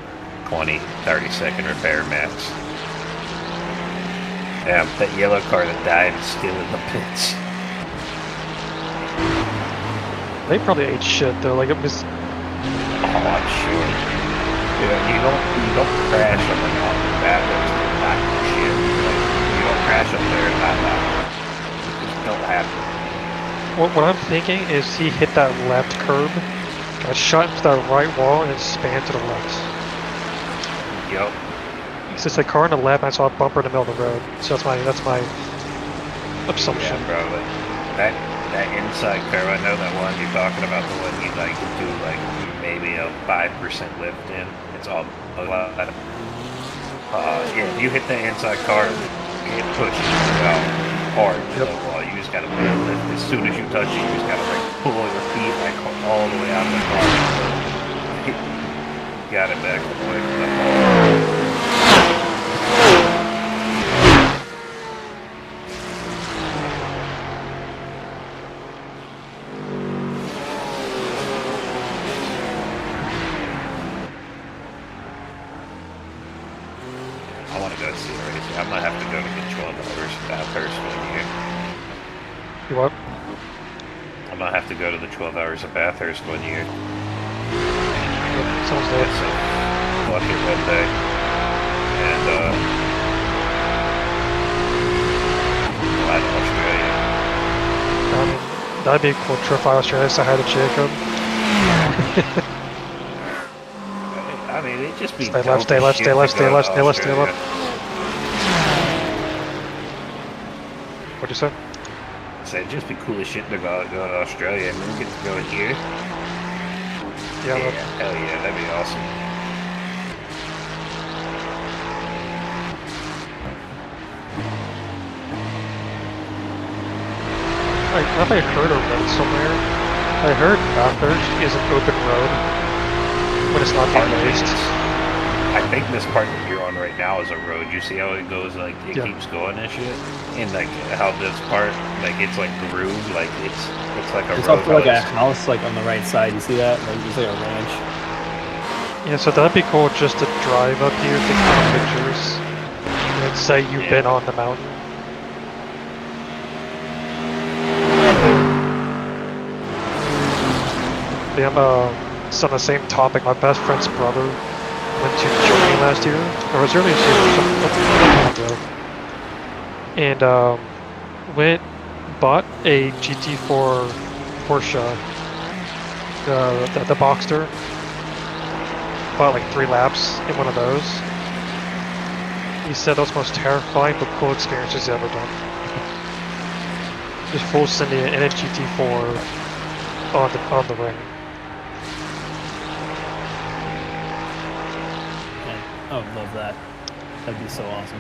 20, 30 second repair max. Damn, that yellow car that died is still in the pits.
They probably ate shit though. Like it was.
Oh, I'm sure. You don't crash on the mountain. That was not shit. Like, you don't crash up there and not die. It just don't happen.
What I'm thinking is he hit that left curb, got shot into that right wall, and then span to the left.
Yup.
It's just a car on the left, and I saw a bumper in the middle of the road. So that's my assumption.
Yeah, bro. Like, that inside curve, I know that one you're talking about, the one you like do like maybe a 5% lift in. It's all a lot. Yeah, if you hit that inside car, it pushes you out hard to the wall. You just gotta put a lift. As soon as you touch it, you just gotta like pull your feet like all the way out of the car. Got it back away from the wall. I want to go see the race. I'm gonna have to go to the 12 hours Bathurst one year.
You what?
I'm gonna have to go to the 12 hours of Bathurst one year.
Sounds
It's
nice.
a bucket one day. And, fly to Australia.
I mean, that'd be a cool trip. I was trying to say hi to Jacob.
I mean, it'd just be
Stay left,
dope
stay
as
left,
shit
stay
to
left, stay
go
left,
to
stay left, stay
Australia.
left. What'd you say?
I said, it'd just be cool as shit to go to Australia, and we get to go in here.
Yeah,
Yeah,
look.
hell yeah, that'd be awesome.
I heard or read somewhere. I heard Bathurst is an open road when it's not being raced.
I think this part that you're on right now is a road. You see how it goes, like, it
Yeah.
keeps going and shit? And, like, how this part, like, it's, like, grooved, like, it's like a
It's
road.
up to like a
how
house, like on the right side. You see that? Like it's like a ranch.
Yeah, so that'd be cool just to drive up here, take some pictures, and say you've been on the mountain. Yeah, it's on the same topic. My best friend's brother went to Germany last year, or it was earlier this year, or something ago, and bought a GT4 Porsche, the Boxster. Bought like 3 laps in one of those. He said that was the most terrifying but cool experience he's ever done. Just full sending an NSGT4 on the ring.
Man, I would love that. That'd be so awesome.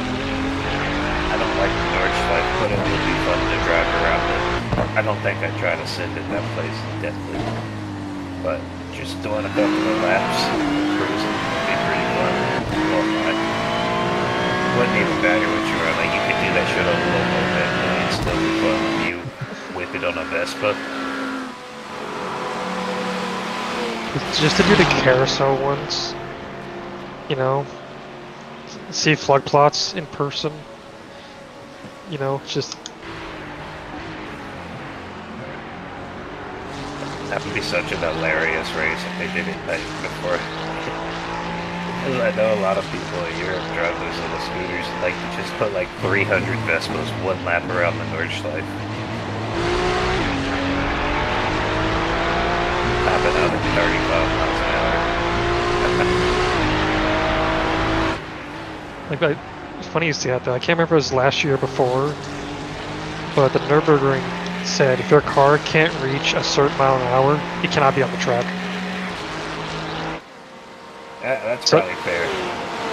I don't like the Nordschleife, but it would be fun to drive around it. I don't think I'd try to sit in that place deathly. But just doing a couple of laps, cruising, would be pretty fun. Well, it wouldn't even matter what you run. Like, you could do that shit on a low moped, and it'd still be fun if you whip it on a Vespa.
Just to do the carousel ones, you know, see flood plots in person, you know, just...
That would be such an hilarious race if they did it like before. I know a lot of people in Europe drive those little scooters and like to just put like 300 Vespas one lap around the Nordschleife. Topping out at 35 miles an hour.
Like, it's funny you say that though. I can't remember if it was last year or before, but the Nürburgring said if your car can't reach a certain mile an hour, it cannot be on the track.
Yeah, that's
So-
probably fair.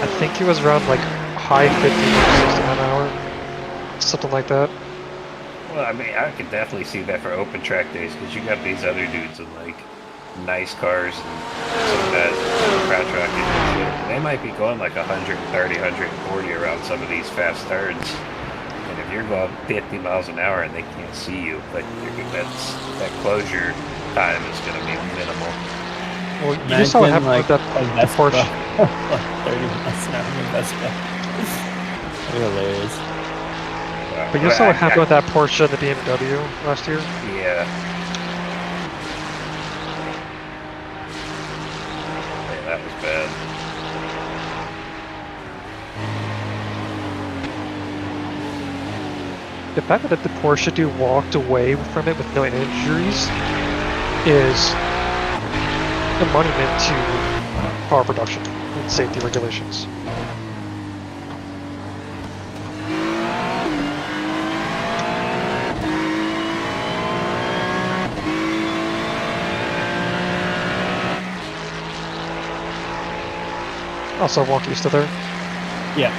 I think it was around like high 50 or 60 an hour, something like that.
Well, I mean, I could definitely see that for open track days because you got these other dudes in like nice cars and some of that crowd track and shit. They might be going like 130, 140 around some of these fast turns. And if you're going 50 miles an hour and they can't see you, but that closure time is going to be minimal.
Well, you just saw what happened
like
with
a
that
Vespa.
Porsche.
Like 30 miles an hour in a Vespa. That'd be hilarious.
But you saw what happened with that Porsche and the BMW last year?
Yeah. Yeah, that was bad.
The fact that the Porsche dude walked away from it with no injuries is a monument to car production and safety regulations. Also, Wonky, you still there?
Yeah.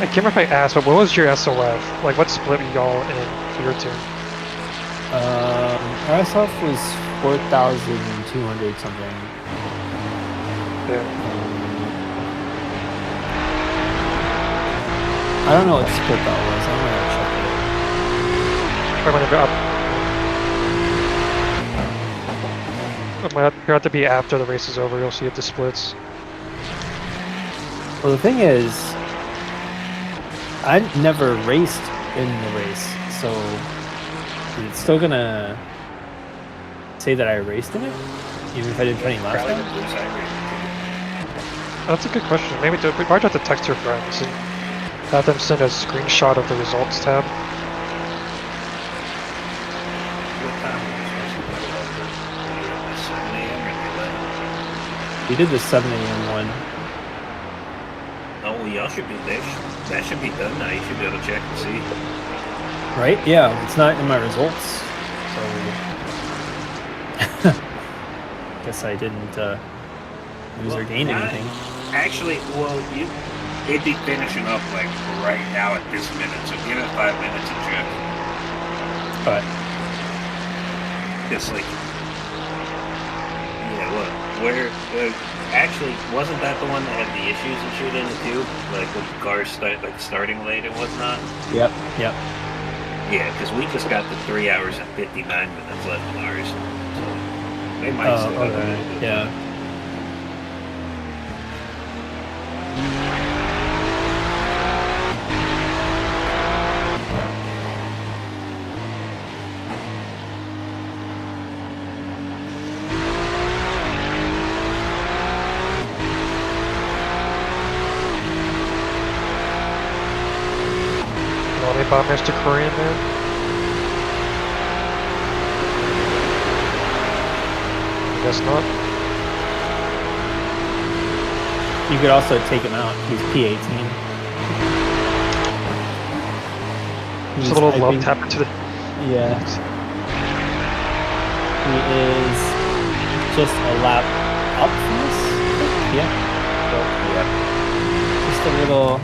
I can't remember if I asked, but what was your SOF? Like, what split were y'all in for your team?
Our SOF was 4,200 something.
Yeah.
I don't know what split that was. I'm gonna check
It might have to be after the race is over. You'll see if the splits.
it. Well, the thing is, I never raced in the race, so it's still gonna say that I raced in it, even if I didn't put any laps
Probably
down?
the blue side race.
That's a good question. Maybe we might have to text your friends and have them send a screenshot of the results tab.
What time were we supposed to go over? Were you at 7 a.m. or 11?
We did the 7 a.m. one.
Oh, well, y'all should be there. That should be done now. You should be able to check and see.
Right? Yeah, it's not in my results, so guess I didn't lose or gain
not-
anything.
Actually, well, it'd be finishing up like right now at this minute. So give it 5 minutes and check.
But
It's like, yeah, look, where actually wasn't that the one that had the issues and shit in it too? Like with the cars starting late and whatnot.
yep.
Yeah, because we just got the 3 hours and 59 minutes left in ours. So they might
Oh,
sit up a
okay.
little bit.
Yeah.
No, they bought Mr. Korean there. I guess not.
You could also take him out. He's P18.
Just a little love tap into the.
Yeah. He is just a lap up from us. Yeah. Just a little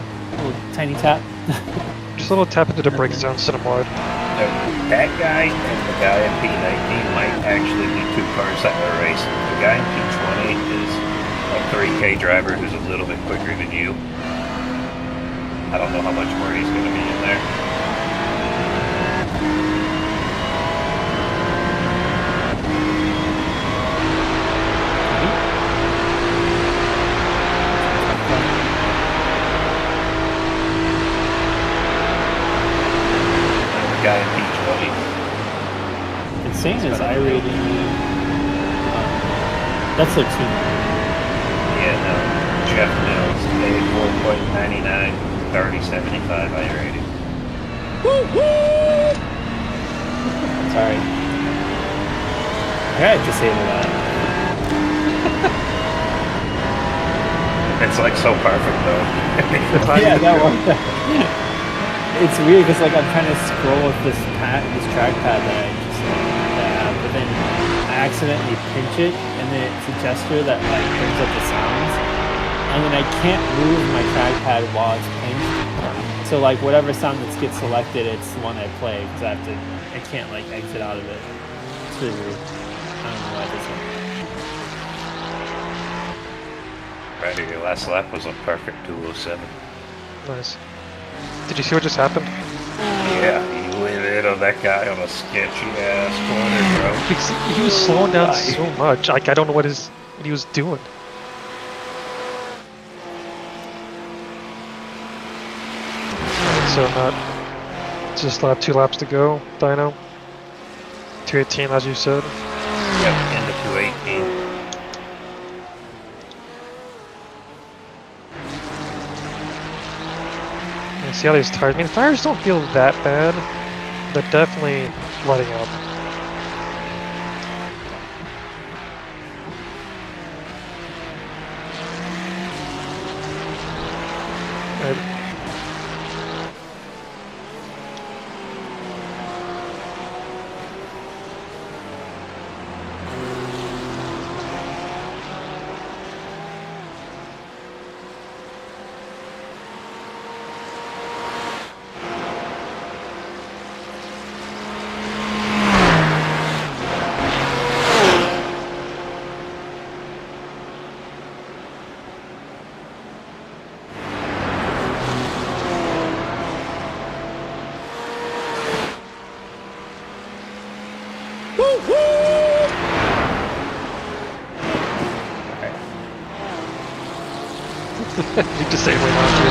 tiny tap.
Just a little tap into the brake zone, set him wide.
That guy and the guy in P19 might actually be two cars that are racing. The guy in P20 is a 3K driver who's a little bit quicker than you. I don't know how much more he's going to be in there. Guy in P20.
It's saying his iRating. That's their team.
Yeah, no. Jeff Mills, a 4.99, 3075 iRating.
Sorry. I gotta disable that.
It's like so perfect though.
Yeah, that one. It's weird because like I'm trying to scroll with this trackpad that I just have, but then I accidentally pinch it, and then it's a gesture that like brings up the sounds, and then I can't move my trackpad while it's pinched. So like whatever sound that gets selected, it's the one I play because I can't like exit out of it. It's really weird. I don't know why this is.
Right here, your last lap was a perfect 207.
Nice. Did you see what just happened?
Yeah, he went in on that guy on a sketchy ass corner, bro.
Because he was slowing down so much. Like I don't know what he was doing. Alright, so not just two laps to go, Dino. 218 as you said.
Yep, into 218.
See how these tires. I mean, the tires don't feel that bad. They're definitely letting up. You disabling on you.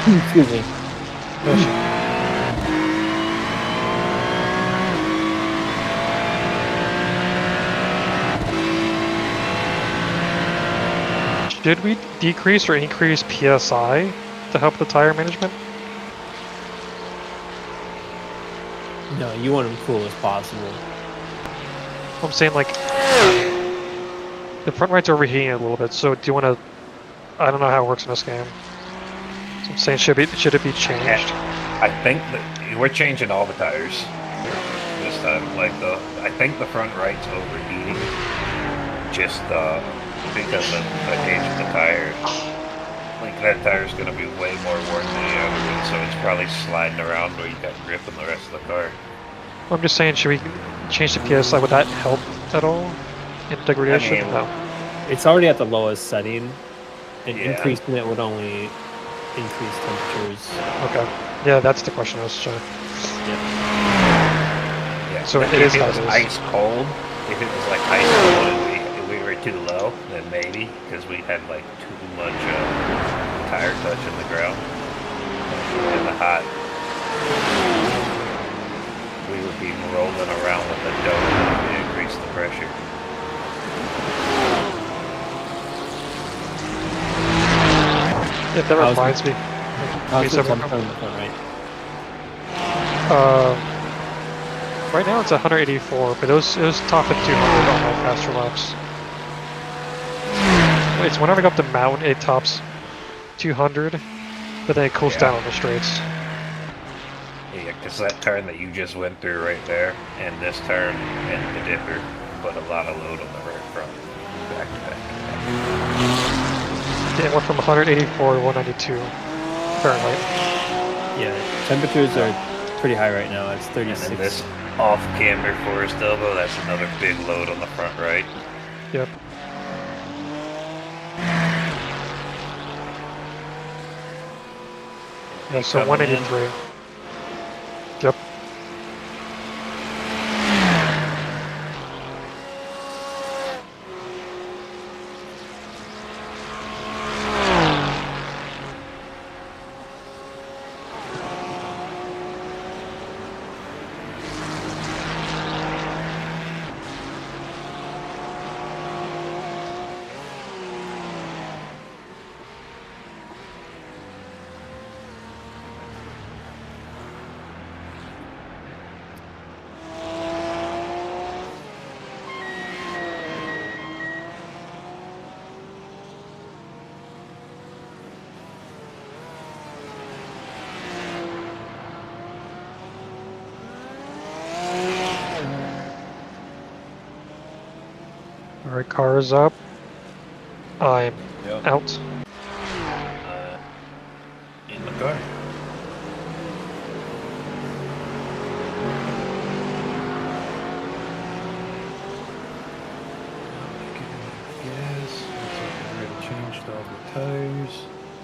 Excuse me.
Should we decrease or increase PSI to help the tire management?
No, you want them cool as possible.
I'm saying like the front right's overheating a little bit, so do you want to? I don't know how it works in this game. So I'm saying should it be changed?
I think that we're changing all the tires this time. Like I think the front right's overheating just because of the age of the tire. Like that tire's gonna be way more worn than the other one, so it's probably sliding around where you got grip on the rest of the car.
I'm just saying, should we change the PSI? Would that help at all in degradation?
I mean,
no.
It's already at the lowest setting, and
Yeah.
increasing it would only increase temperatures.
Okay. Yeah, that's the question I was trying. So
Like,
it is
if
how
it
it
was
is.
ice cold, if it was like ice cold and we were too low, then maybe because we had like too much tire touch in the ground and the hot, we would be rolling around with the dough to increase the pressure.
Yeah, that
How's
reminds me.
How's
Wait,
the
so-
temperature on the front right?
Right now it's 184, but it was top at 200 on my faster laps. Wait, so whenever I go up the mountain, it tops 200, but then it cools down on the straights.
Yeah, because that turn that you just went through right there, and this turn and the dipper put a lot of load on the right front, back to back.
Yeah, it went from 184 to 192 Fahrenheit.
Yeah, temperatures are pretty high right now. It's
And
36.
then this off-camber Forest Elbow, that's another big load on the front right.
Yep. Yeah, so
Coming in.
183. Yep. Alright, car is up. I'm
Yep.
out.
In the car. Changed all the tires.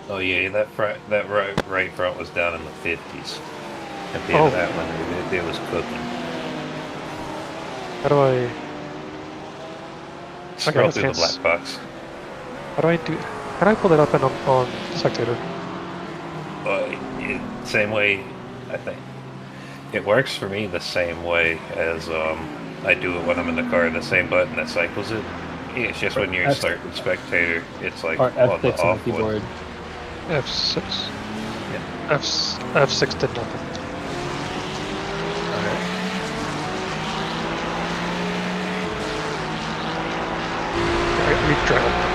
Oh yeah, that right front was down in the 50s. At the end of that one, it was cooking.
How do I...
Scroll
that's
through the
nice.
black box.
How do I do... How do I pull that up on Spectator?
Same way, I think. It works for me the same way as I do it when I'm in the car. The same button that cycles it. Yeah, it's just when you're
F-
starting spectator, it's like
Or
on the
F6 on
off
the keyboard.
one.
F6.
Yeah.
F6 did nothing. We drive.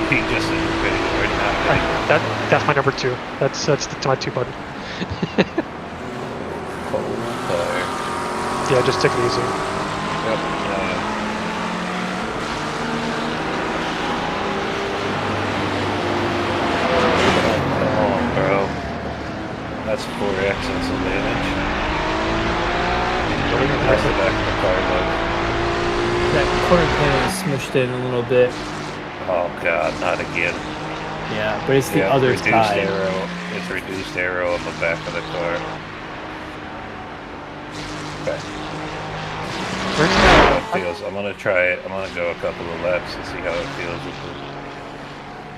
He just said you're ready already not ready.
That's my number 2. That's my 2 button.
Cold tire.
Yeah, just take it easy.
Yep. Come on, bro. That's 4x and some damage. That's the back of the car, look.
That corner panel is smushed in a little bit.
Oh god, not again.
Yeah, but it's the
Yeah,
other
reduced
side.
arrow. It's reduced arrow on the back of the car. Okay. See how it feels. I'm gonna try it. I'm gonna go a couple of laps and see how it feels with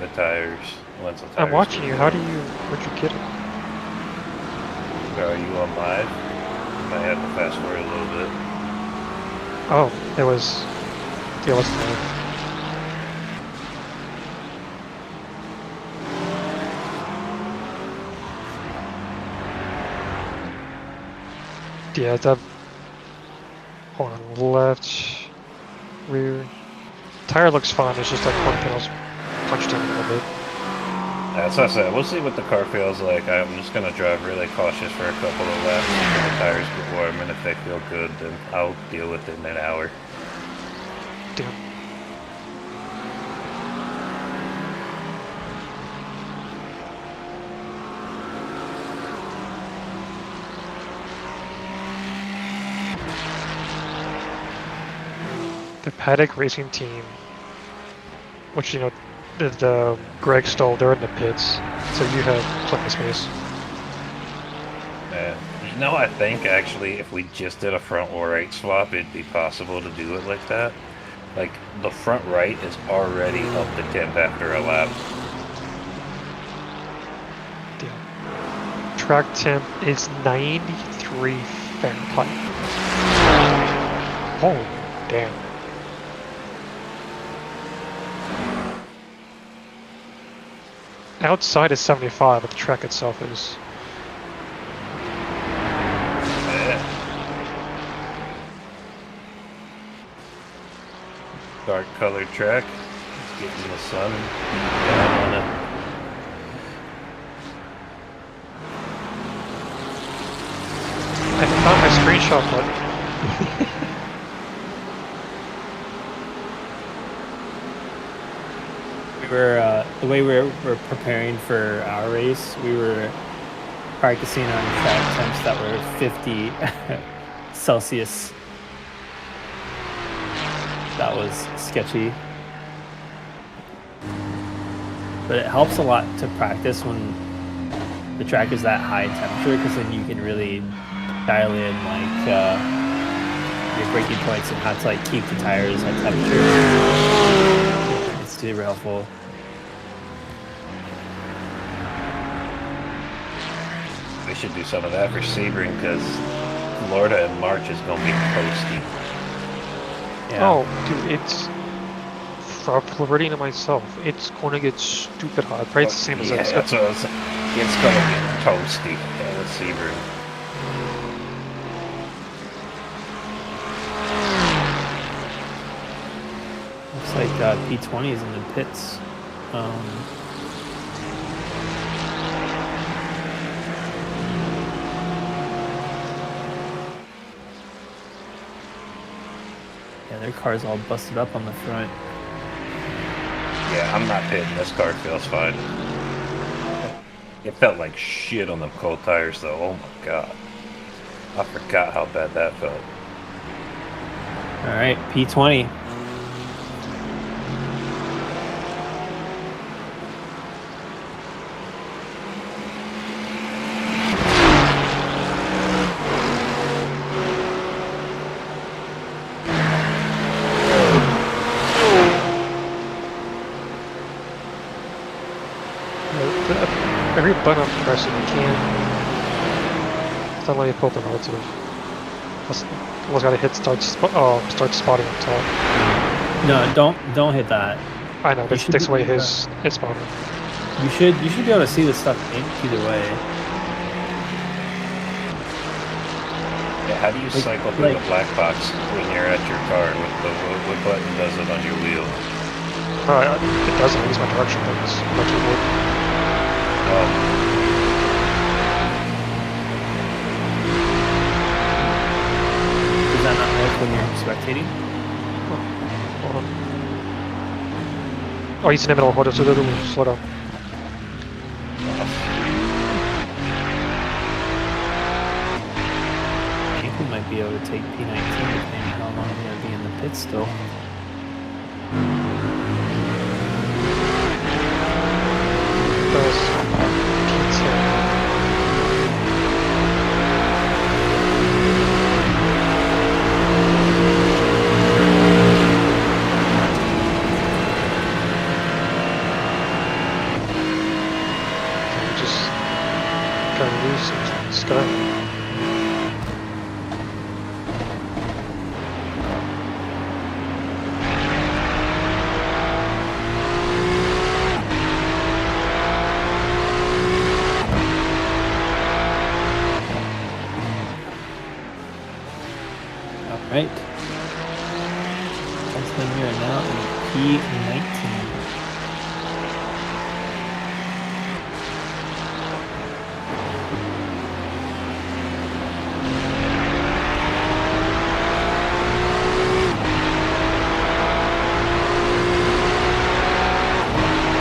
the tires. Once the tires
I'm watching
get
you.
going.
Where'd you get it?
Are you on live? I had to fast forward a little bit.
Oh, it was... Yeah, what's the name? Yeah, that... Hold on, left, rear. Tire looks fine, it's just like corner panels punched in a little bit.
That's what I said. We'll see what the car feels like. I'm just gonna drive really cautious for a couple of laps until the tires get warm, and if they feel good, then I'll deal with it in an hour.
Damn. The Paddock Racing Team, which, you know, Greg Stoll, they're in the pits, so you have plenty of space.
You know, I think actually if we just did a front right swap, it'd be possible to do it like that. Like, the front right is already up to temp after a lap.
Damn. Track temp is 93 Fahrenheit. Oh, damn. Outside is 75, but the track itself is...
Dark colored track. It's getting the sun down on it.
I found my screenshot button.
We were the way we're preparing for our race. We were practicing on track temps that were 50 Celsius. That was sketchy, but it helps a lot to practice when the track is that high temperature, because then you can really dial in like your braking points and how to like keep the tires at temperature. It's super helpful.
We should do some of that for Sebring, because Florida in March is going to be toasty.
Yeah.
Oh, dude, it's... For Floridian myself, it's going to get stupid hot. Probably it's the same as
Yeah,
us.
that's what I was saying. It's going to get toasty with Sebring.
Looks like P20 is in the pits. Yeah, their car's all busted up on the front.
Yeah, I'm not pitting. This car feels fine. It felt like shit on them cold tires, though. Oh my god. I forgot how bad that felt.
All right, P20.
Every button I'm pressing, you can't. It's not letting you pull up the relative. Almost gotta hit start spotting on top.
No, don't hit that.
I know, this takes away his spot.
You should be able to see the stuff either way.
Yeah, how do you cycle through the black box when you're at your car? What button does it on your wheel?
It doesn't. I use my direction buttons. Direction board.
Does that not work when you're spectating?
Hold on. Oh, he's in the middle. Hold on. Slow down.
I think we might be able to take P19 depending on how long we're going to be in the pits still. Right. That's when we are now in P19.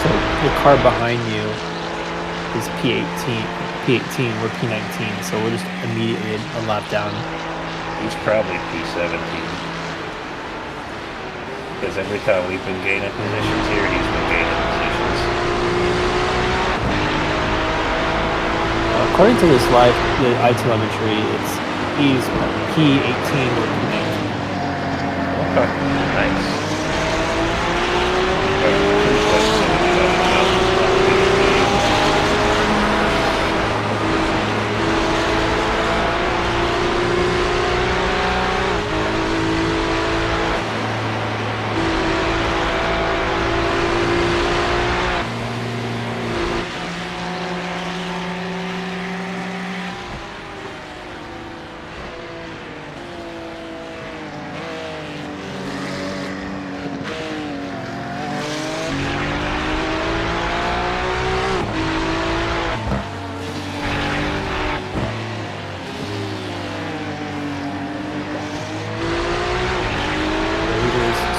So the car behind you is P18, we're P19, so we're just immediately a lap down.
He's probably P17. Because every time we've been gaining positions here, he's been gaining positions.
According to this live, the iTelemetry, he's P18 or P19.
Okay, nice.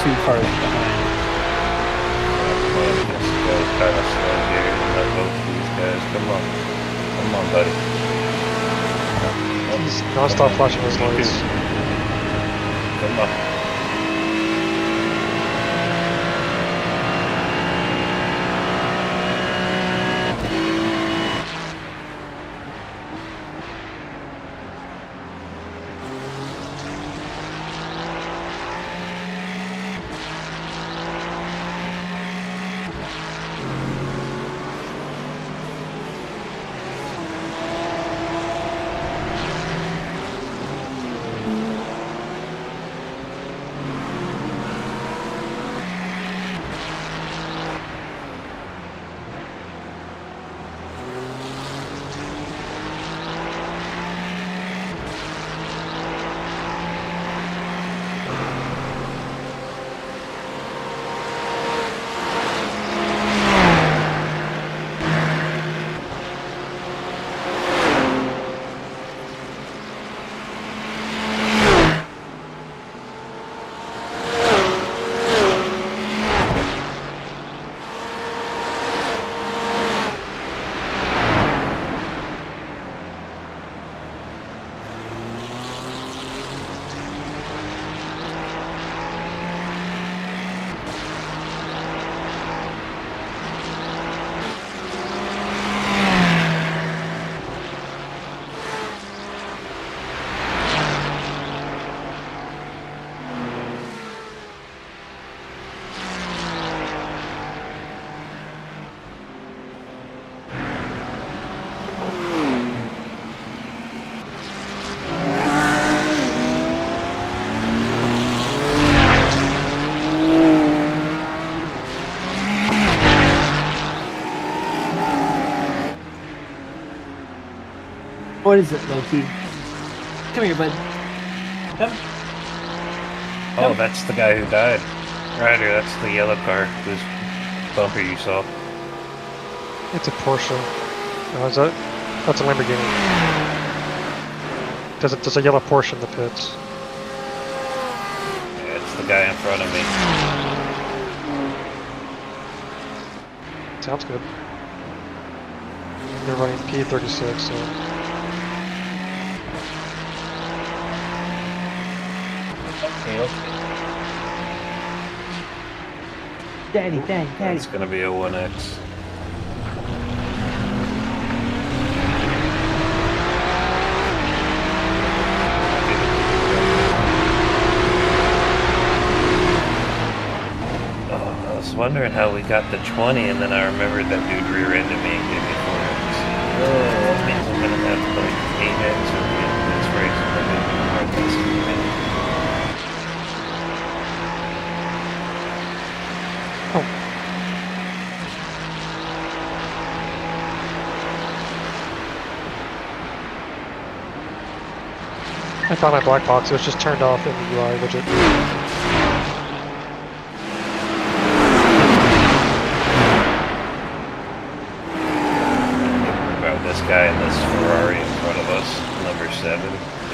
Two cars behind.
Let's go kind of slow here and let both of these guys. Come on, buddy.
He's non-stop flashing his lights.
Come on.
What is it, Loki? Come here, bud. Come.
Oh, that's the guy who died. Ryder, that's the yellow car whose bumper you saw.
It's a Porsche. Oh, is that? That's a Lamborghini. There's a yellow Porsche in the pits.
Yeah, it's the guy in front of me.
Sounds good. They're running P36, so...
Okay. Daddy.
It's gonna be a 1X. Oh, I was wondering how we got the 20, and then I remembered that dude rear-ended me and gave me 4X. Oh, that means I'm gonna have like 8X or this race. I'm gonna be more than
I found my black box. It was just turned off in the UI widget.
Bro, this guy in this Ferrari in front of us, number 7,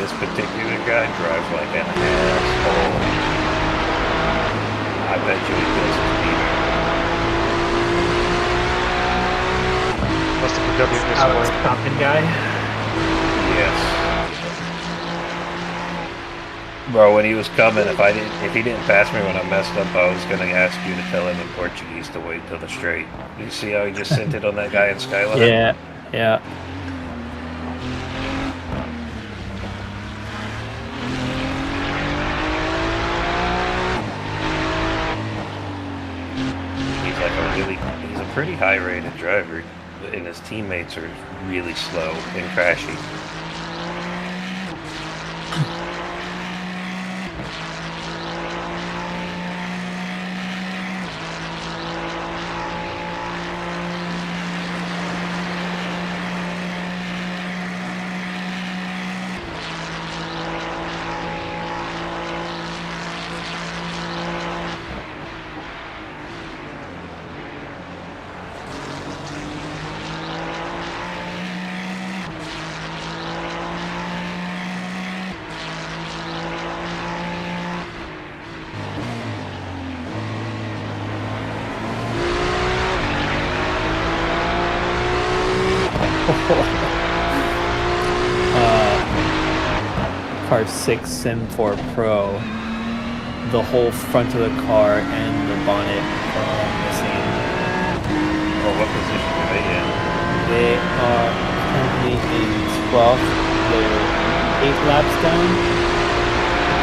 this particular guy drives like an asshole. I bet you he feels his beat.
Must have been W this
Alex
morning.
Compton guy.
Yes. Bro, when he was coming, if he didn't pass me when I messed up, I was gonna ask you to tell him in Portuguese to wait till the straight. You see how he just sent it on that guy in Skyline?
Yeah, yeah.
He's a pretty high-rated driver, and his teammates are really slow and crashy.
Car 6 Sim 4 Pro, the whole front of the car and the bonnet are all missing.
Oh, what position are they in?
They are currently in 12th. They're 8 laps down,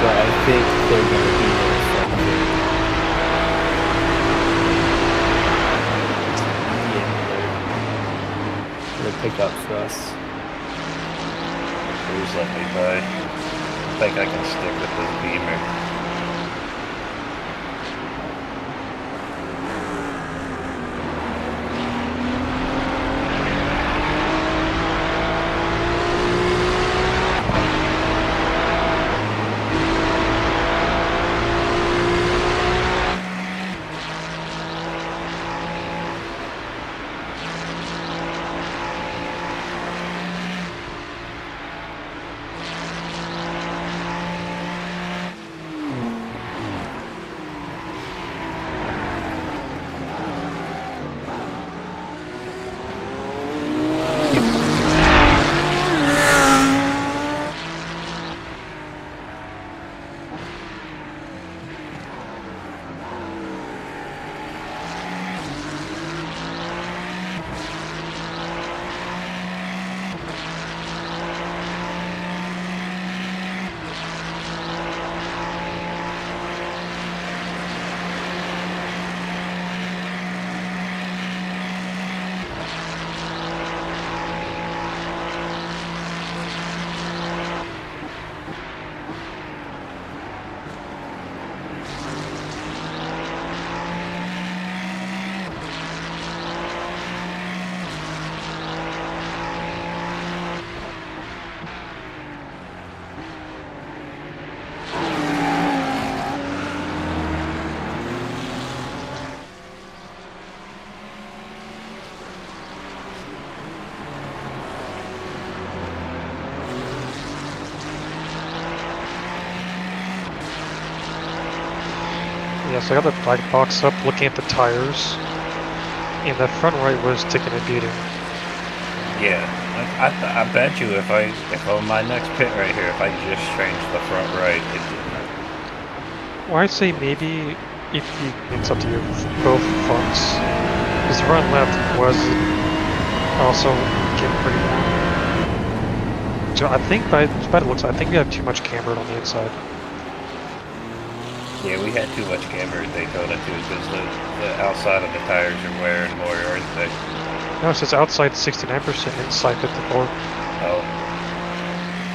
but I think they're going to be there for the pickup for us.
Please let me by. I think I can stick with this Beamer.
Yeah, so I got the black box up looking at the tires, and the front right was taking a beating.
Yeah, I bet you if on my next pit right here, if I just change the front right, it
Well, I'd say maybe if you, it's up to you, both fronts. Because the front left was also getting pretty loud. So I think by it looks, I think we have too much cambered on the inside.
yeah, we had too much camber at Daytona too, because the outside of the tires are wearing more, aren't they?
No, it says outside 69%, inside 54.
Oh.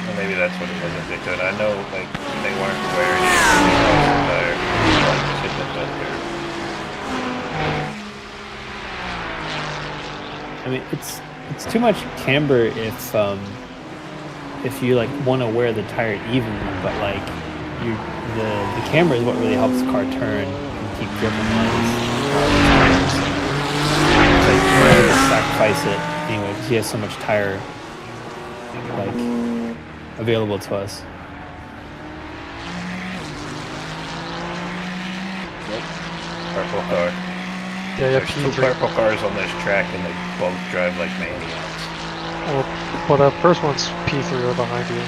Well, maybe that's what it was at Daytona. I know, like, they weren't wearing it on the tire.
I mean, it's too much camber if you like want to wear the tire evenly, but like the camber is what really helps the car turn and keep grip on lines. It's like we're able to sacrifice it anyway because he has so much tire like available to us.
Nope. Purple car.
Yeah,
There's two purple cars on this track and they both drive like maniacs.
Well, the first one's P3 or behind you.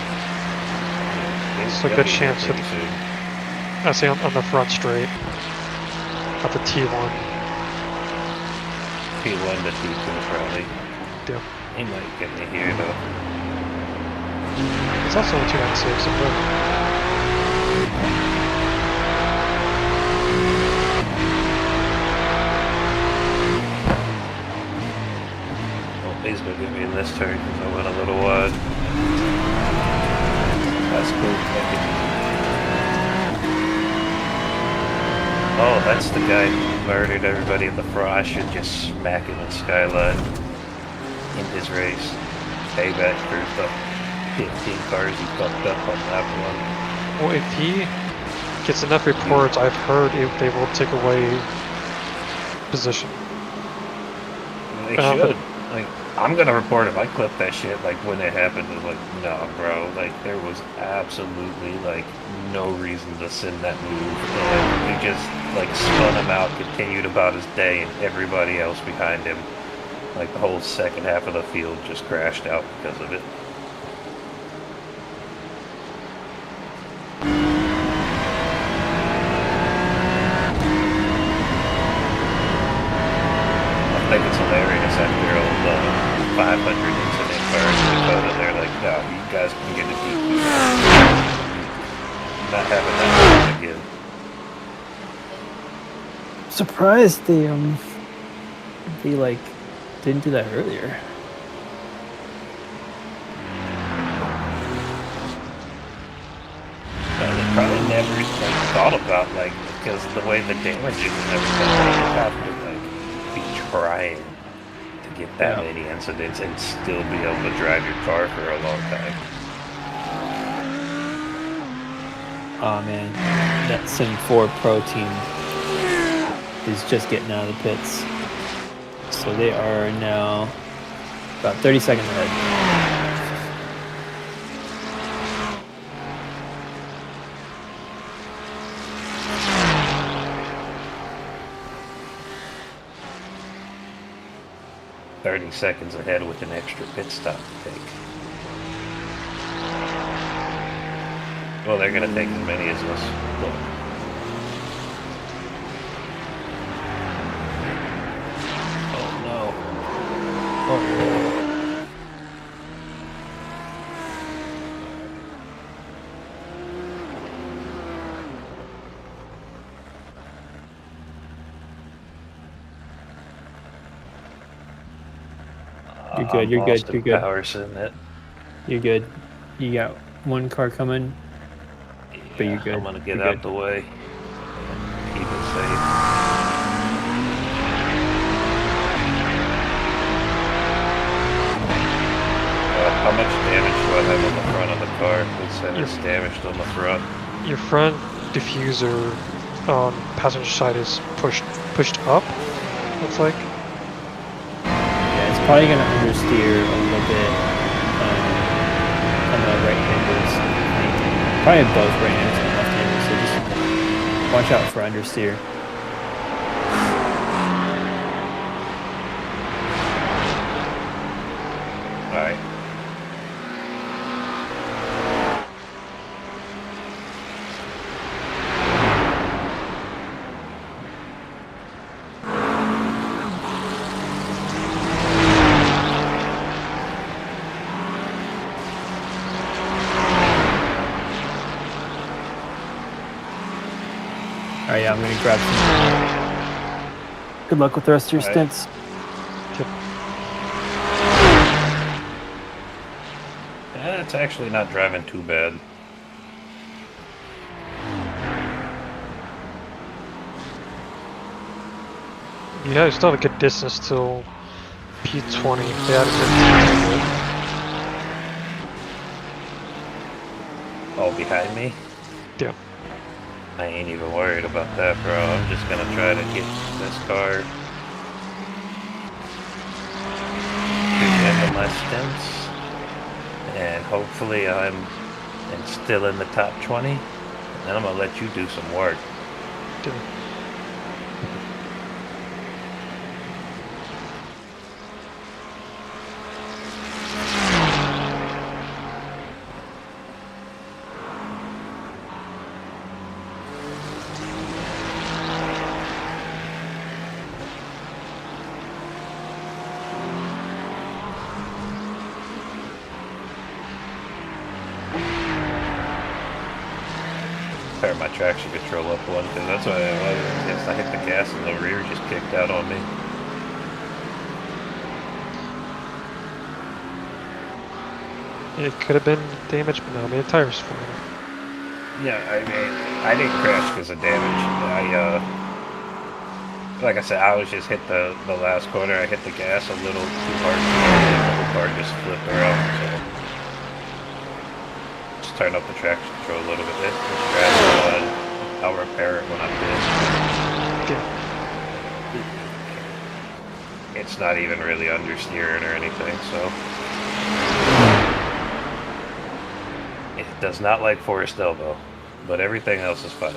It's a good chance
pretty
that
soon.
I say on the front straight. At the T1.
P1 to T2 probably.
Yeah.
He might get me here though.
It's also a 296.
Well, he's gonna get me in this turn because I went a little wide. That's cool. Thank you. Oh, that's the guy who murdered everybody at the front. I should just smack him in Skyline in his race. Payback for the 15 cars he fucked up on that one.
Well, if he gets enough reports, I've heard they will take away position.
They
But
should. Like, I'm gonna report if I clip that shit. Like when it happened, it was like, no, bro. Like there was absolutely like no reason to send that move, and he just like spun him out, continued about his day, and everybody else behind him, like the whole second half of the field, just crashed out because of it. I think it's hilarious after all the 500 incident cars in Dakota, they're like, no, you guys can get a DQ. Not having that happen again.
Surprised they like didn't do that earlier.
They probably never like, thought about like because the way the damage is and everything, you have to like be trying to get that many incidents and still be able to drive your car for a long time.
Oh man, that Sim 4 Pro team is just getting out of the pits. So they are now about 30 seconds ahead.
30 seconds ahead with an extra pit stop to take. Well, they're gonna take as many as us. Look. Oh no. Oh no.
You're good, you're good, you're good.
Power sitting it.
You're good. You got one car coming, but you're good.
I'm gonna get
You're
out
good.
the way. Keep it safe. How much damage do I have on the front of the car? It said it's damaged on the front.
Your front diffuser on passenger side is pushed up. Looks like.
Yeah, it's probably gonna understeer a little bit on the right handers. Probably both right handers and left handers. So just watch out for understeer.
All right.
Alright, yeah, I'm gonna grab some. Good luck with the rest of your
All right.
stints.
It's actually not driving too bad.
Yeah, you still have a good distance till P20. They added
Oh, behind me?
Yeah.
I ain't even worried about that, bro. I'm just gonna try to get this car to the end of my stints. And hopefully I'm still in the top 20. And then I'm gonna let you do some work.
Yeah.
turn my traction control up one, because that's what it was. I hit the gas and the rear just kicked out on me.
It could have been damage, but no, I mean, the tire's fine.
Yeah, I mean, I didn't crash because of damage. Like I said, I was just hit the last corner. I hit the gas a little too hard, and the car just flipped around. So just turn up the traction control a little bit. Just grab it, I'll repair it when I'm done.
Yeah.
It's not even really understeering or anything, so it does not like Forest Elbow, but everything else is fine.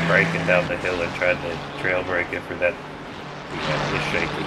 Braking down the hill and tried to trail brake it for that. Yeah, it's shaky.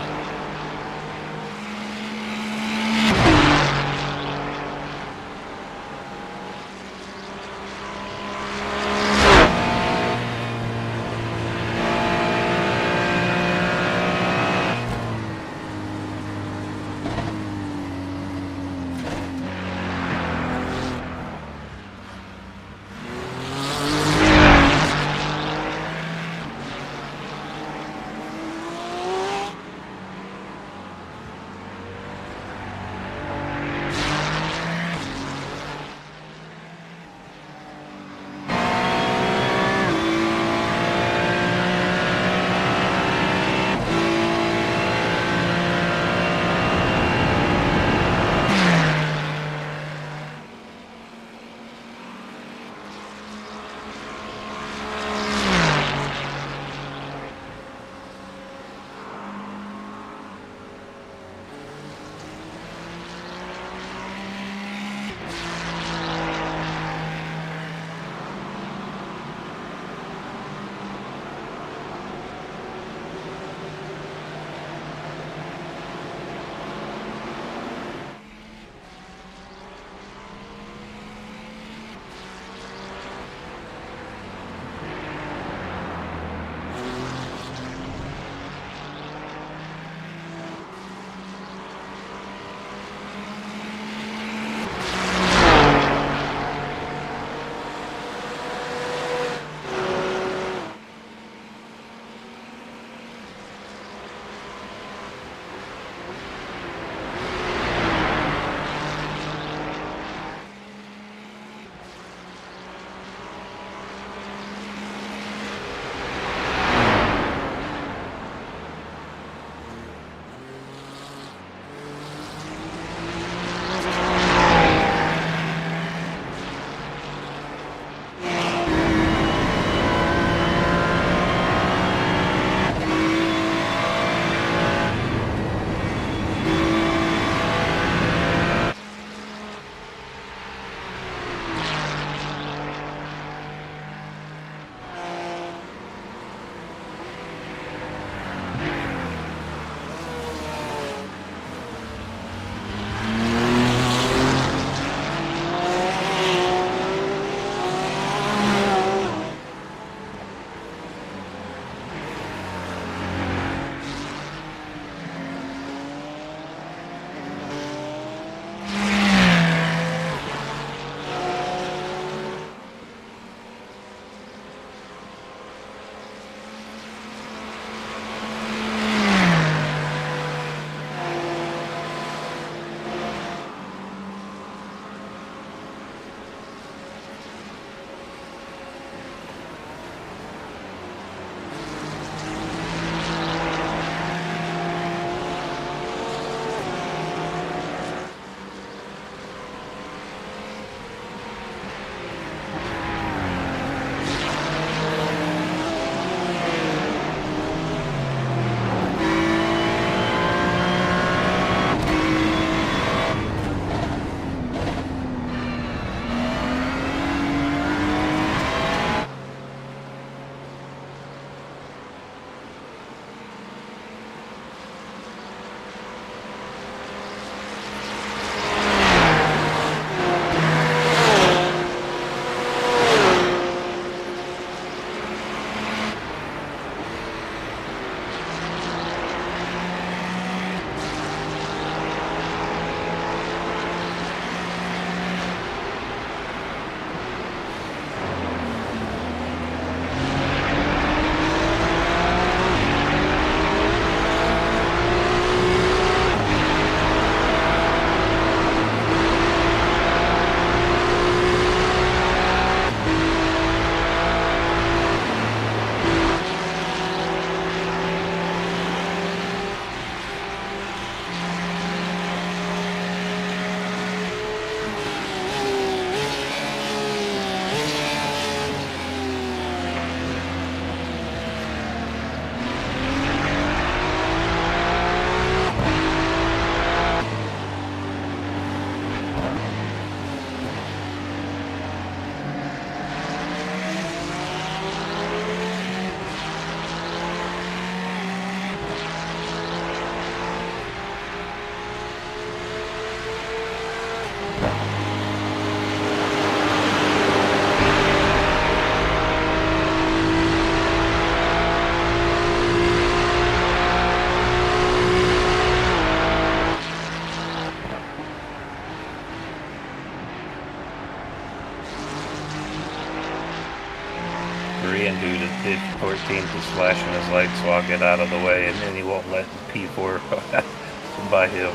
if 14th is flashing his lights, so I'll get out of the way, and then he won't let P4 by him.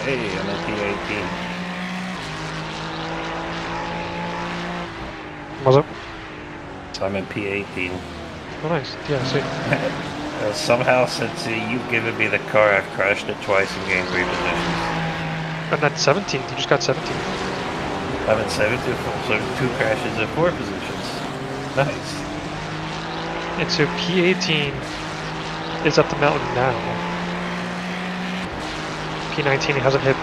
Hey, I'm at P18.
Was it?
So I'm at P18.
Oh, nice. Yeah, see.
Somehow, since you've given me the car, I've crashed it twice and gained 3 positions.
And then 17. You just got 17.
I'm at 7, so 2 crashes and 4 positions. Nice.
And so P18 is up the mountain now. P19 hasn't hit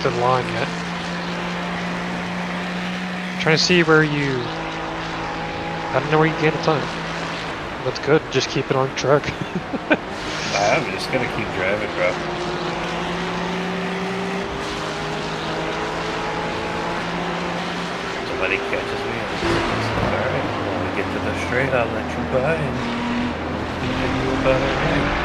the line yet. I'm trying to see where you... I don't know where you gain the time. That's good. Just keep it on track.
I'm just gonna keep driving, bro. Somebody catches me and says, alright, when we get to the straight, I'll let you by and continue about it right.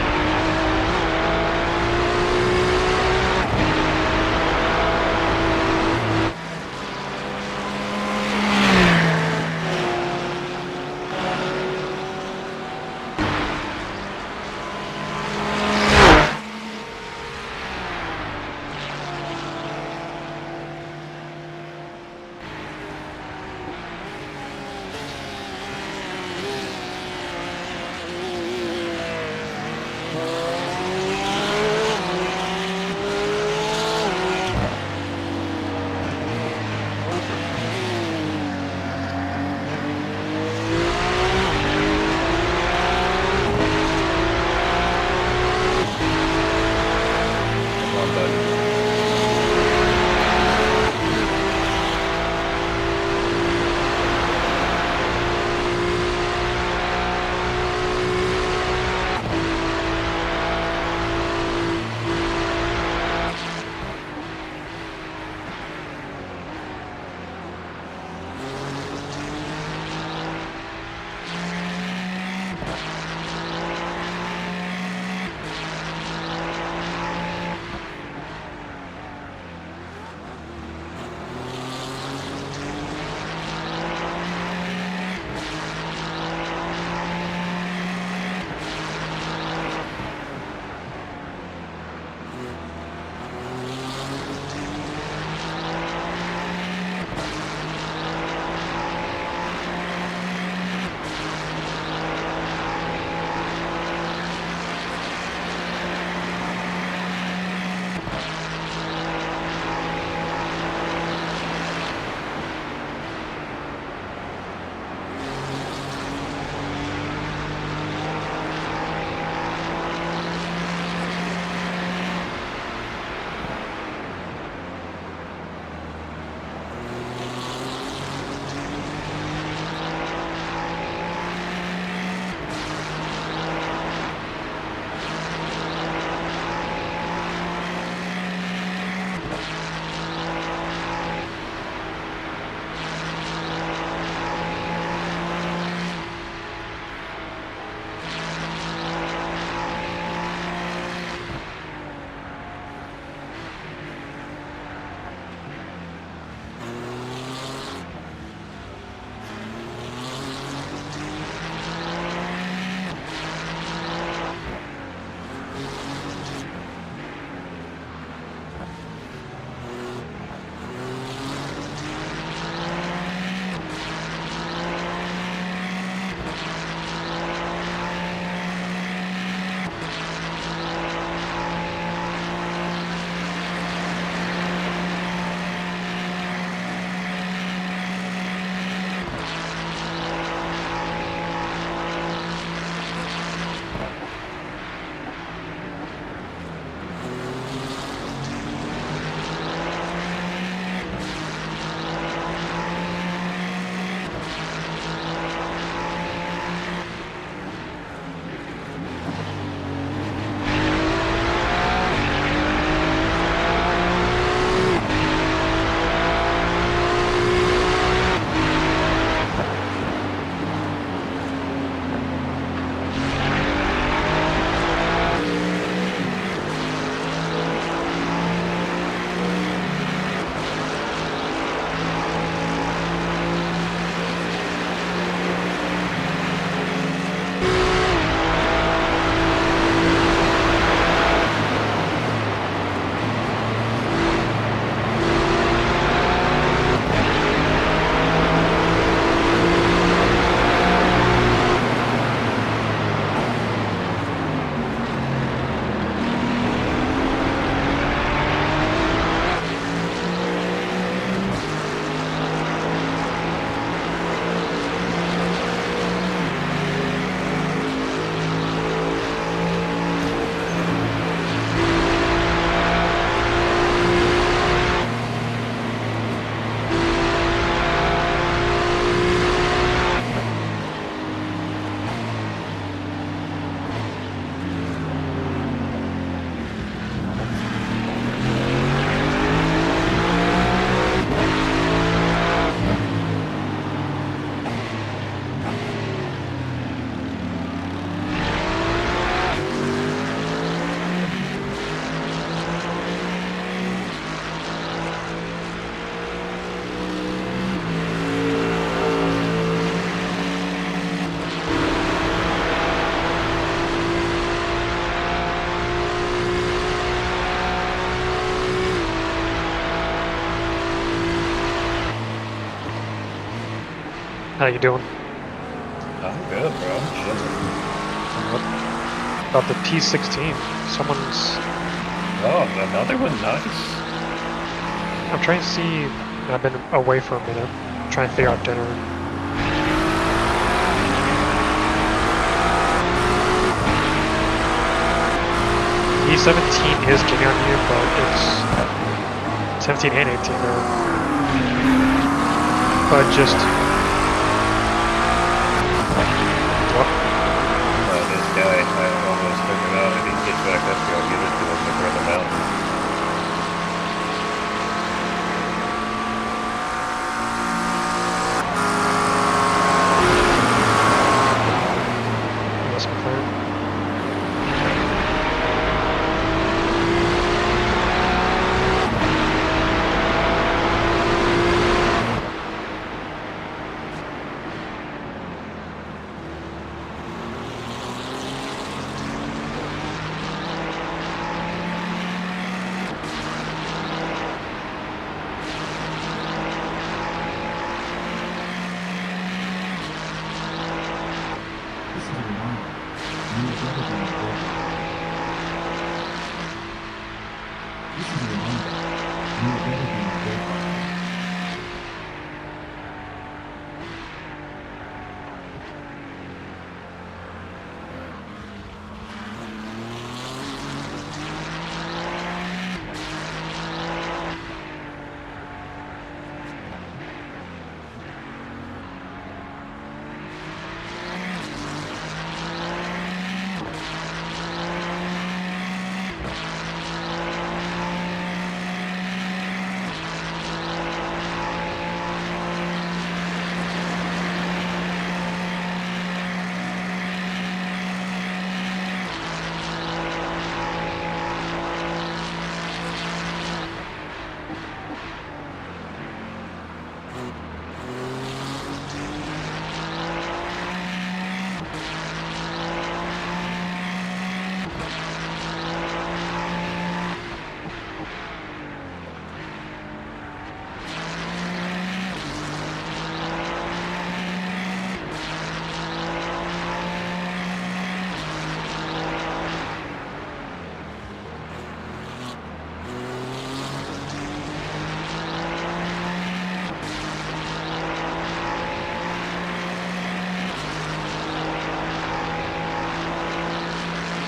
How you doing?
I'm good, bro. I'm chilling.
About the P16. Someone's.
Oh, another one. Nice.
I'm trying to see. I've been away for a minute. Trying to figure out dinner. P17 is getting on you, but it's 17 and 18 there. But just.
This guy, I almost took it out. If he gets back up here, I'll give it to him to run him out.
That's my plan.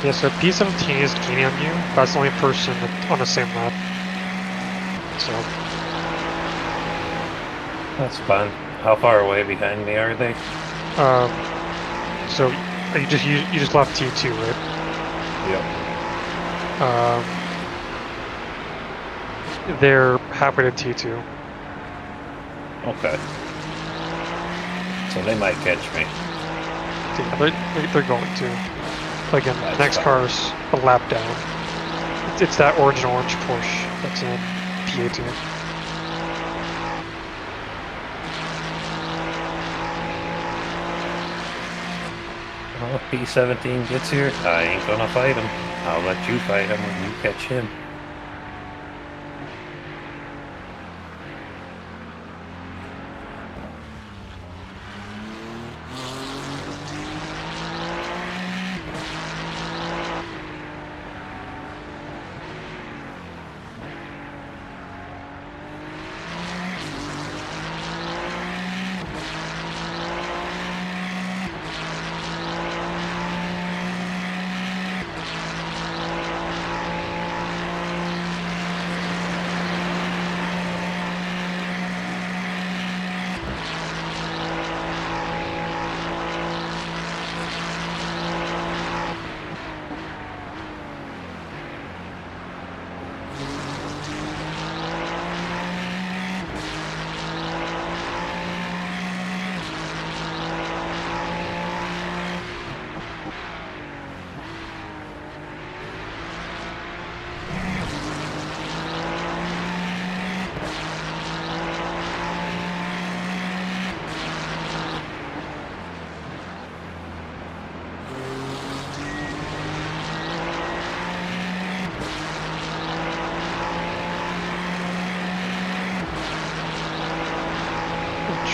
Yeah, so P17 is gaining on you. That's the only person on the same lap. So,
That's fun. How far away behind me are they?
so you just left T2, right?
Yep.
They're halfway to T2.
Okay. So they might catch me.
Yeah, they're going to. Again,
That's
next
fine.
car's a lap down. It's that orange push that's in Pt2.
Well, if P17 gets here, I ain't gonna fight him. I'll let you fight him when you catch him.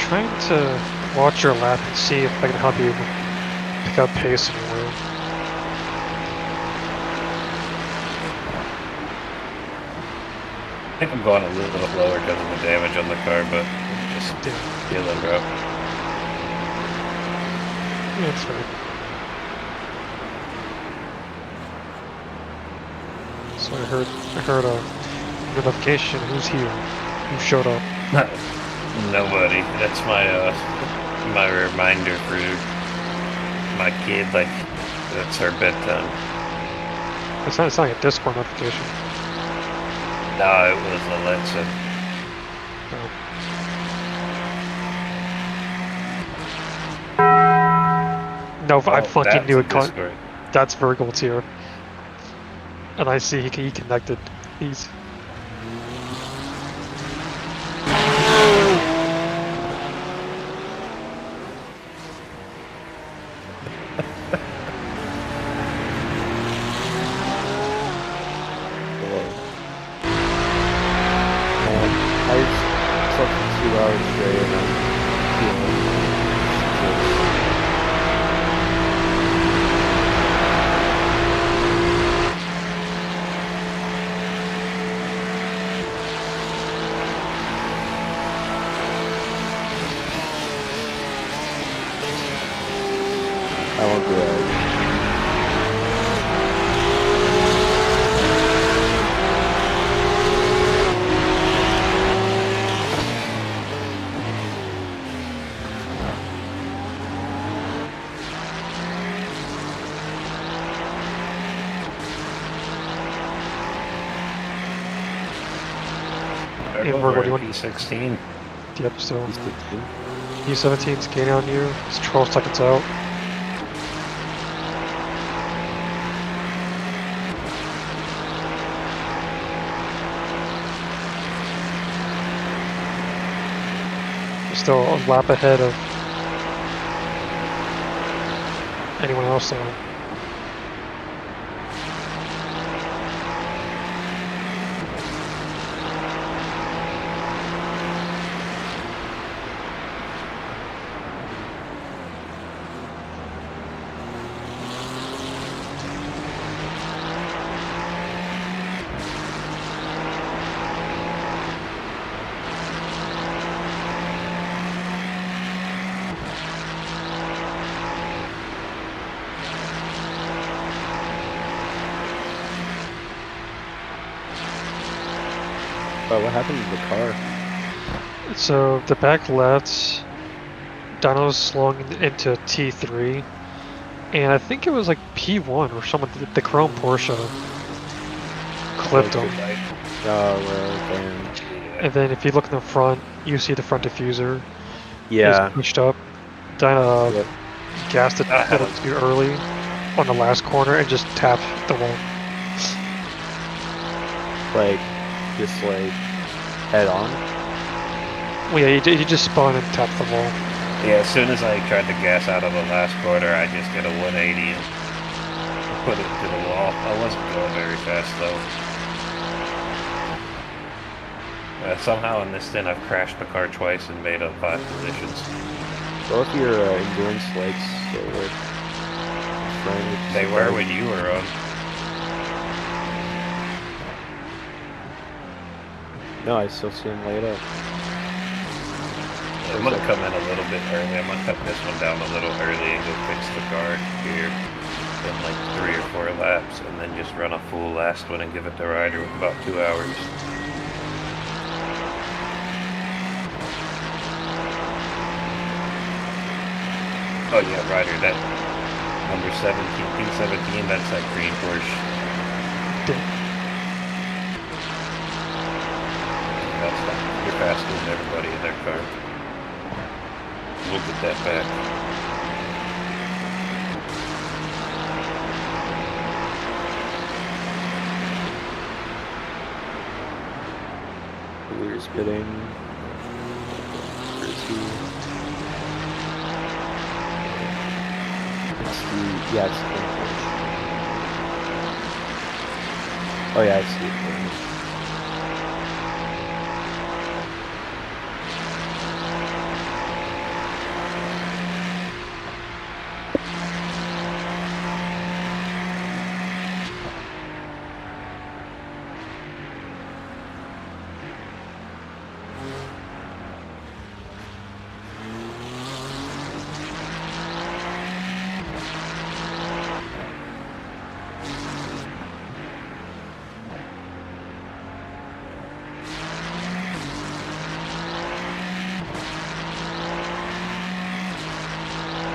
Trying to watch your lap and see if I can help you pick up pace anywhere.
I think I'm going a little bit lower because of the damage on the car, but just feeling, bro.
Yeah, that's right. So I heard a notification. Who's here? Who showed up?
Nobody. That's my reminder for my kid. Like that's her bedtime.
It's not like a Discord notification.
No, it was Alexa.
No, I fucking
that's
knew
a
it.
Discord.
That's Virgil's here. And I see he connected. He's.
I slept for 2 hours straight and I'm feeling I won't do that.
Hey, Virgil, what do you want?
P16.
Yep, so
He's 15.
U17's gaining on you. It's 12 seconds out. You're still a lap ahead of anyone else though.
Oh, what happened to the car?
So the back left, Dino's slowing into T3, and I think it was like P1 or someone, the Chrome Porsche clipped him.
Oh, well, damn.
And then if you look in the front, you see the front diffuser
Yeah.
is pushed up. Dino
Yep.
gassed it a little too early on the last corner and just tapped the wall.
Like, just like, head on.
Well, yeah, he just spun and tapped the wall.
Yeah, as soon as I tried to gas out of the last corner, I just did a 180 and put it to the wall. I wasn't going very fast though. Somehow in this stint I've crashed the car twice and made up 5 positions.
Both your endurance lights still work.
They were when you were on.
No, I still see them light up.
I'm gonna come in a little bit early. I'm gonna cut this one down a little early and go fix the car here in like 3 or 4 laps, and then just run a full last one and give it to Ryder with about 2 hours. Oh yeah, Ryder, that number 17, P17, that's that green Porsche. That's fine. You're faster than everybody in their car. We'll get that back.
We're spitting. Where is he? It's the, yeah, it's the green Porsche. Oh yeah, I see it.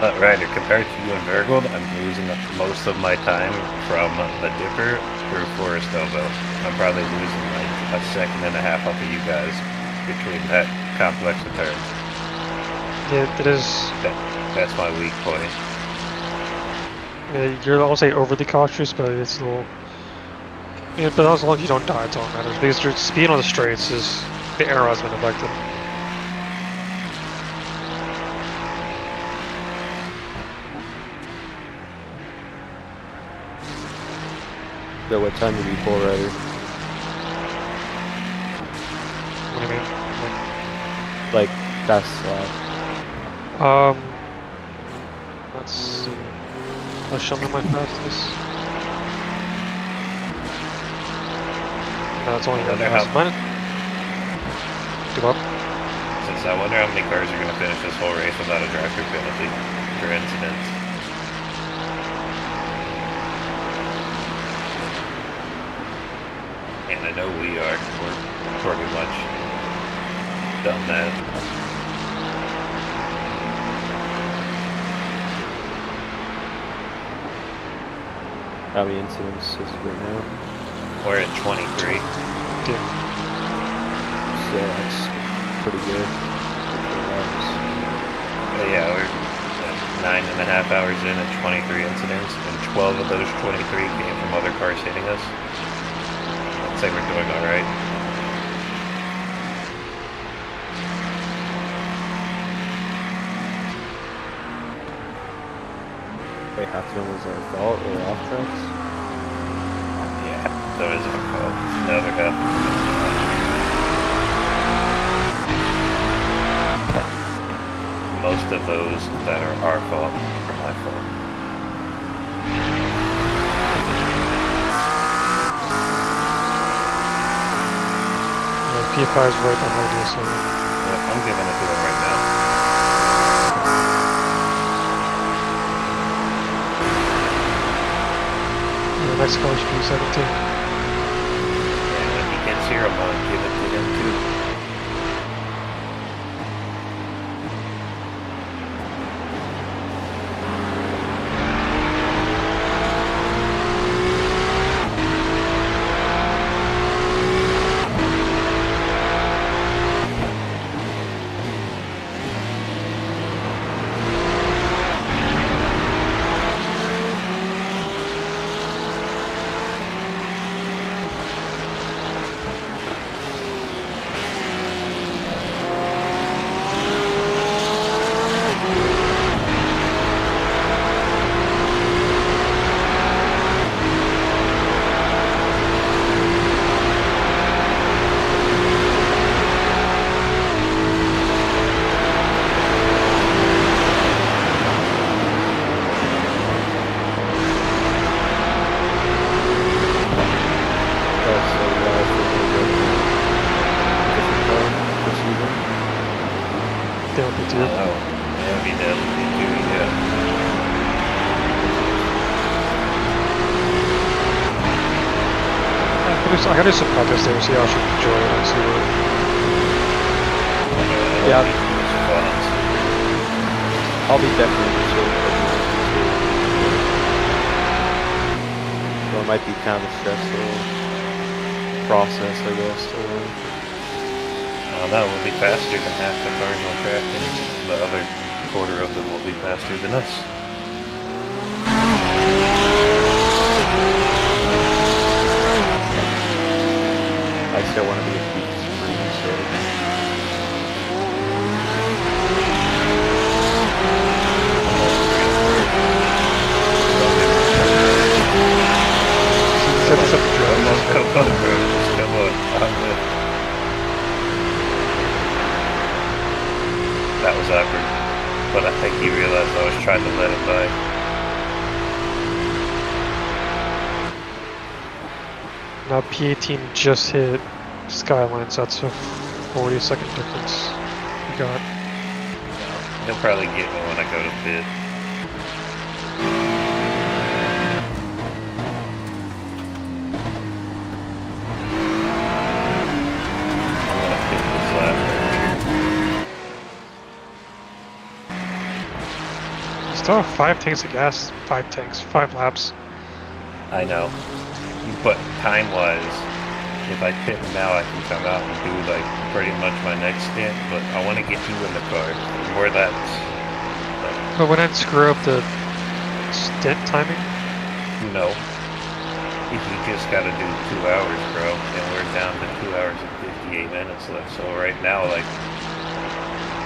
Ryder, compared to you and Varigold, I'm losing most of my time from the Dipper through Forest Elbow. I'm probably losing like a second and a half off of you guys between that complex of turns.
Yeah, it is.
That's my weak point.
Yeah, you're, I'll say, overly cautious, but it's a little. Yeah, but as long as you don't die, it's all that matters. Because your speed on the straights is the arrow has been affected.
So what time did you pull, Ryder?
What do you mean?
Like, fast slap.
Let's see. Let's show me my fastest. No, it's only
Wonder
fast.
how-
Mine. Give up.
Since I wonder how many cars are going to finish this whole race without a drive-through penalty for incidents. And I know we are. We're pretty much done that.
How many incidents is it right now?
We're at 23.
Yeah.
So that's pretty good.
But yeah, we're 9.5 hours in at 23 incidents, and 12 of those 23 came from other cars hitting us. I'd say we're doing all right.
Wait, half of them was our fault or off tracks?
Yeah, that is our fault. The other half. Most of those that are our fault are my fault.
Yeah, P5 is right behind you, so.
Yep, I'm giving it to them right now.
The next car should be 17.
And when he gets here, I'm gonna give it to him too.
Down P2.
Oh, yeah, he did.
I gotta do some practice there, see how she can enjoy it and see what.
Yeah.
Fun.
I'll be definitely interested. So it might be kind of a stressful process, I guess, to learn.
No, we'll be faster than half the cars on track, and the other quarter of them will be faster than us.
I still want to be a P3, so.
Set this up to drive.
Come on, bro. Just come on. I'm with. That was awkward, but I think he realized I was trying to let him by.
Now P18 just hit Skyline, so that's a 40-second difference we got.
He'll probably get me when I go to pit. I'm gonna pit this lap right here.
Still have 5 tanks of gas. 5 tanks. 5 laps.
I know. But time-wise, if I pit now, I can come out and do like pretty much my next stint. But I want to get you in the car. The more that's
But when I screw up the stint timing,
no. You just got to do 2 hours, bro, and we're down to 2 hours and 58 minutes left. So right now, like,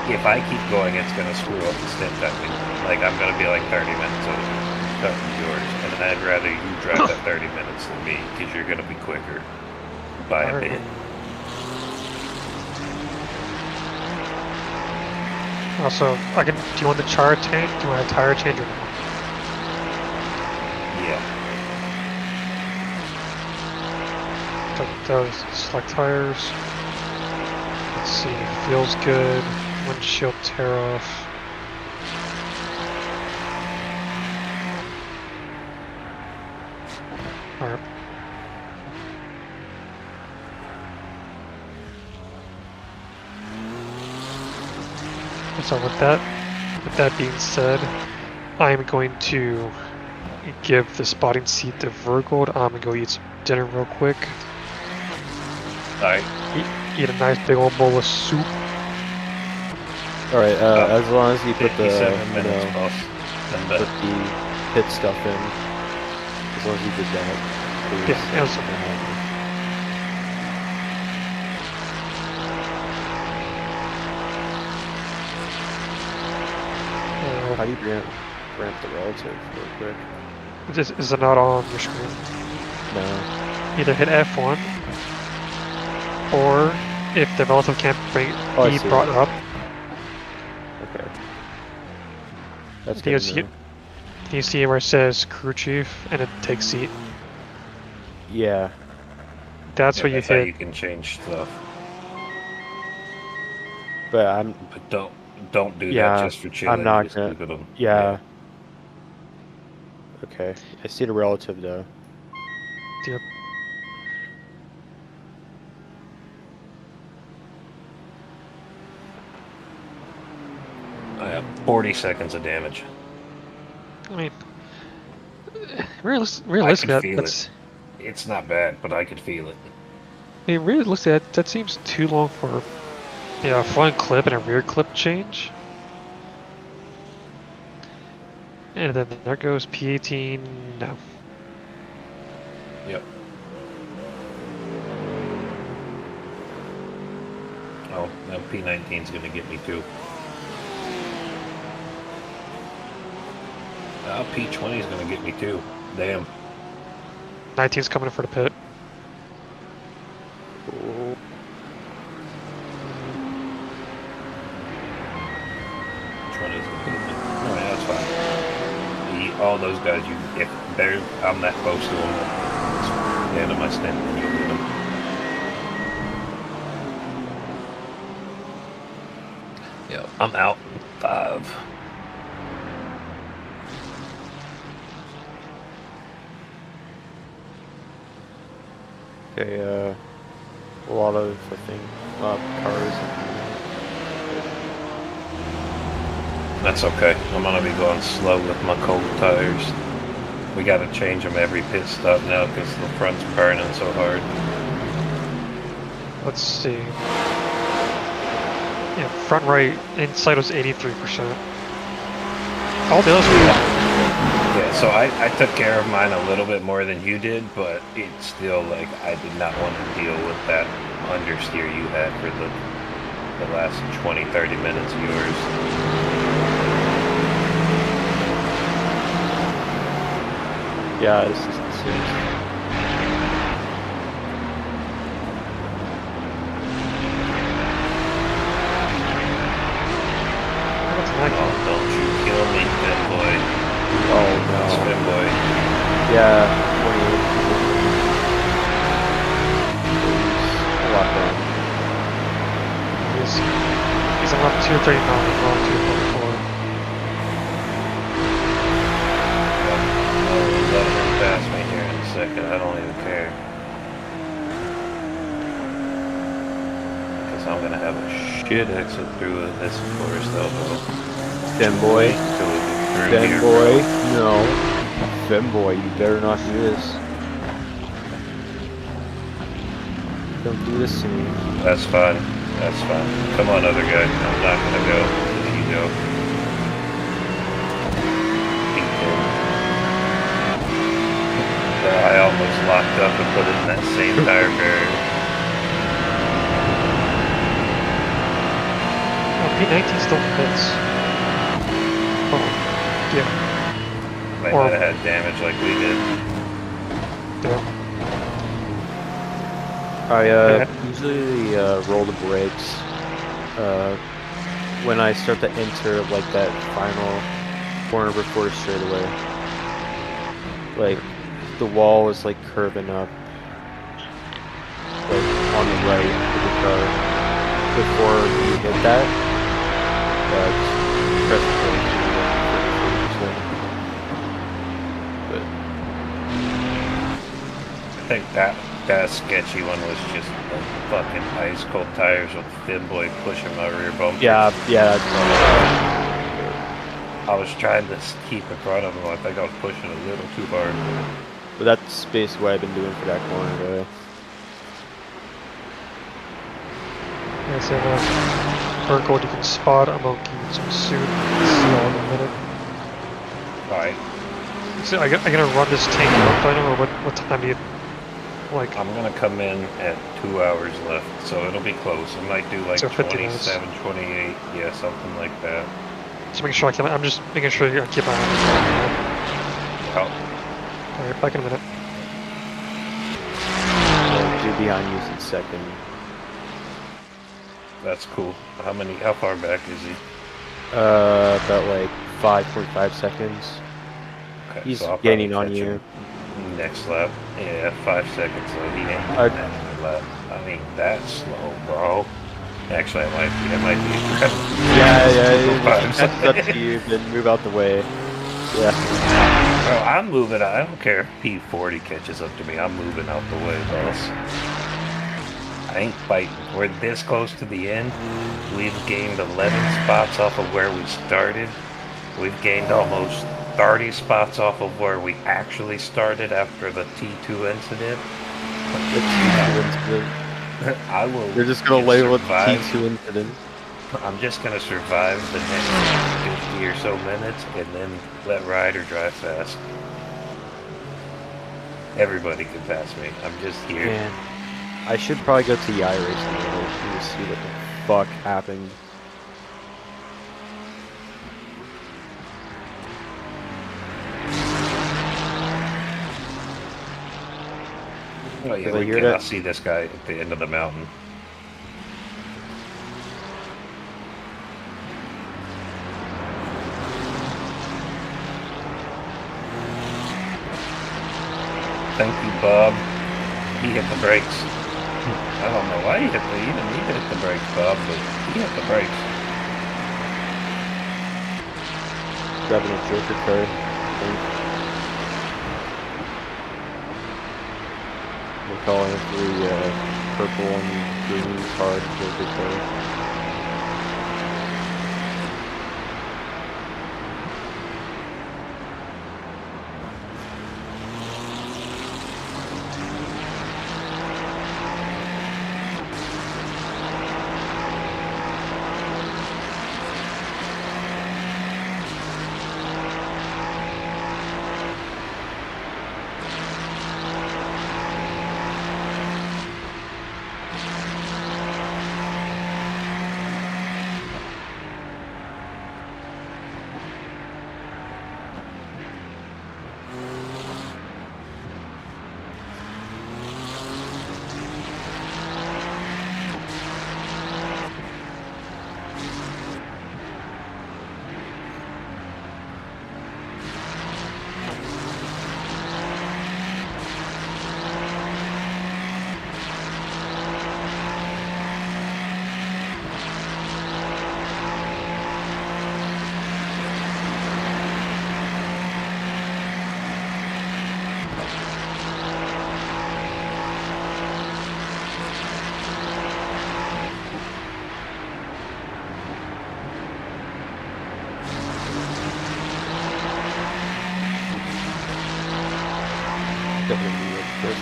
if I keep going, it's gonna screw up the stint timing. Like, I'm gonna be like 30 minutes over cutting yours, and I'd rather you drive that 30 minutes than me, because you're gonna be quicker by a
Alright.
bit.
also, I can. Do you want the char tank? Do you want a tire change or no?
Yeah.
Those select tires. Let's see. Feels good. Windshield tear off. Alright. So with that being said, I'm going to give the spotting seat to Virgold. I'm gonna go eat some dinner real quick.
Alright.
Eat a nice big old bowl of soup.
All right. As long as you put the
57 minutes, boss. And
put the pit stuff in. As long as you did that. Please.
Yeah, it was-
How do you ramp the relative real quick?
Is it not on your screen?
No.
Either hit F1, or if the relative can't
I
be
see.
brought up,
Okay. That's
do you
good.
see
to
it?
know.
Can you see where it says crew chief and it takes seat?
Yeah.
That's
yeah,
what you
that's how
hit.
you can change stuff.
But I'm.
But don't do
Yeah,
that just for chilling.
I'm not
Just
gonna.
keep it on.
Yeah. Okay. I see the relative though.
Yep.
I have 40 seconds of damage.
I mean,
I
realistically,
can feel
that's.
it. It's not bad, but I could feel it.
I mean, realistically, that seems too long for a front clip and a rear clip change. And then there goes P18. No.
Yep. Oh, now P19's gonna get me too. P20's gonna get me too. Damn.
19's coming for the pit.
Cool.
Which one is it? No, that's fine. All those guys, if I'm that close to them, it's the end of my stint, and you'll get them. Yeah, I'm out. 5.
Okay. A lot of I think cars.
That's okay. I'm gonna be going slow with my cold tires. We gotta change them every pit stop now because the front's burning so hard.
Let's see. Yeah, front right inside was 83%. All the others were
Yeah, so I took care of mine a little bit more than you did, but it's still like I did not want to deal with that understeer you had for the last 20-30 minutes of yours.
Yeah, it's just insane.
Oh, don't you kill me, Finn boy.
Oh no.
Finn boy.
Yeah. 28. A lot down.
he's on lap 239, wrong 244.
I'll let him pass me here in a second. I don't even care. Because I'm gonna have a shit exit through this forest elbow.
Dim boy.
Two of you. through here, bro.
Femboy, no. Femboy, you better not do this. Don't do this to me.
That's fine. That's fine. Come on, other guy. I'm not gonna go. There you go. I almost locked up and put it in that same tire barrier.
Oh, P19 still fits. Oh, yeah.
They
Or-
might have had damage like we did.
Yeah.
I
Yeah.
usually roll the brakes when I start to enter like that final corner before the straightaway. Like the wall is like curving up, like on the right of the car. Before you hit that, just press the brakes and you get 40%. But
I think that sketchy one was just the fucking ice cold tires with Finboy pushing my rear bumper.
yeah, that's
I was trying to keep in front of him. I think I was pushing a little too hard.
but that's basically what I've been doing for that corner though.
Yeah, so Urkel, you can spot a monkey some soon. See all in a minute.
Alright,
So I gotta run this tank up, I don't know what time do you like.
I'm gonna come in at 2 hours left, so it'll be close. I might do like
So 50 minutes.
27, 28, yeah, something like that.
Just making sure I'm just making sure I keep my eye on
Oh,
it. Alright, back in a minute.
Two behind you in second.
that's cool. How far back is he?
About like 5.5 seconds.
Okay,
He's
so I'll probably
gaining on
catch
you.
him next lap. Yeah, 5 seconds, so he ain't
I-
that lap. I mean, that's slow, bro. Actually, I might be
Yeah, that's up to you. Then move out the way. Yeah.
Bro, I'm moving. I don't care if P40 catches up to me. I'm moving out the way, boss. I ain't fighting. We're this close to the end. We've gained 11 spots off of where we started. We've gained almost 30 spots off of where we actually started after the T2 incident.
The T2 incident.
I will.
You're just gonna label it the
survive.
T2 incident.
I'm just gonna survive the next 50 or so minutes and then let Ryder drive fast. Everybody can pass me. I'm just here.
Man, I should probably go to the iRacing and just see what the fuck happened.
Oh yeah,
Did I
we
hear
cannot
that?
see this guy at the end of the mountain. Thank you, Bob. He hit the brakes. I don't know why he didn't need to hit the brakes, Bob, but he hit the brakes.
Grabbing a Joker card. I think. We're calling it the purple and green card Joker card.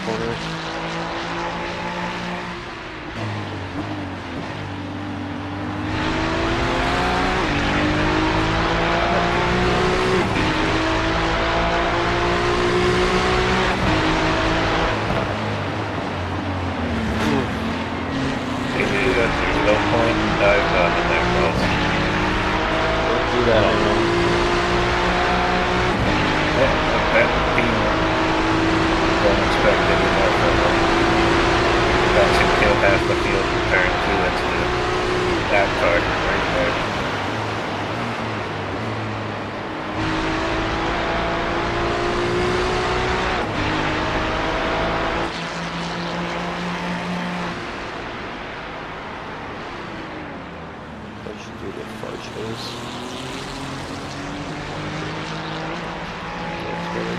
corner.
There's no point in dive bombing there, boss.
Don't do that, man.
That team don't expect any more from them. That should kill half the field and turn 2 into that target right there.
I should do the far chase. That's good.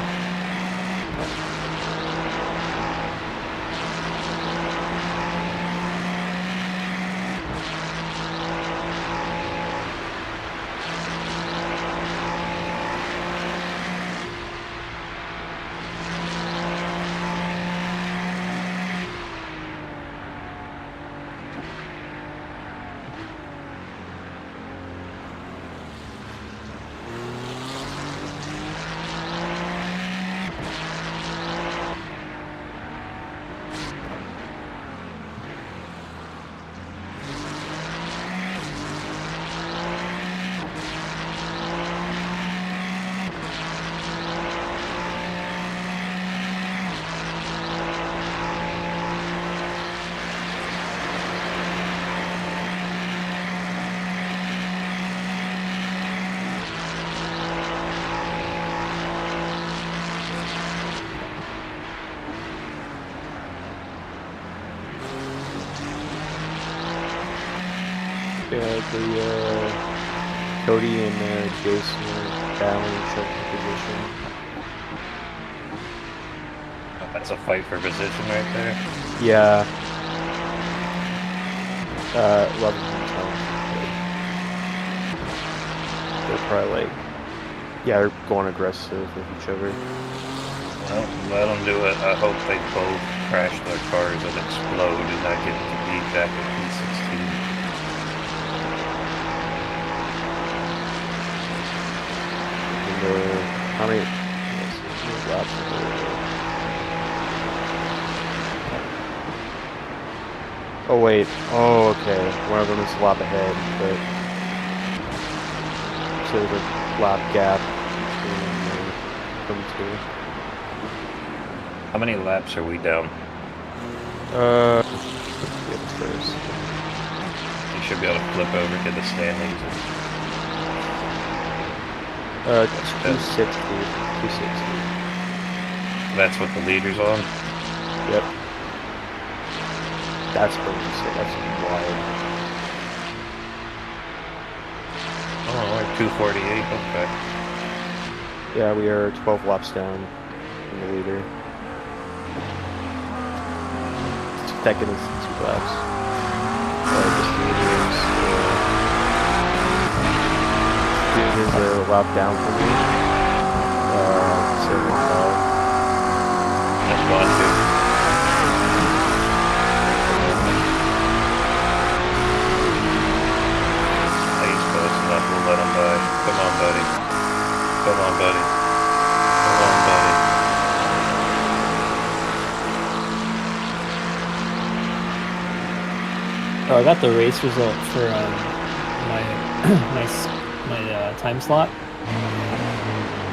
Cody and Jason are battling each other for position.
That's a fight for position right there.
Yeah. 11 times. They're probably like, yeah, they're going aggressive with each other.
Well, let them do it. I hope they both crash their cars and explode and I get to beat back at P16.
How many laps are there? Oh wait, oh okay, one of them is a lap ahead, but so there's a lap gap between them two.
How many laps are we down?
Get first.
You should be able to flip over to the standings.
260.
That's what the leader's on?
Yep. That's what you said. That's wide.
Oh, we're 248. Okay.
Yeah, we are 12 laps down from the leader. Second is 2 laps. Just the leader is a lap down from me. 75.
That's one, two. He's close enough. We'll let him by. Come on, buddy. Come on, buddy. Come on, buddy.
Oh, I got the race result for my my time slot,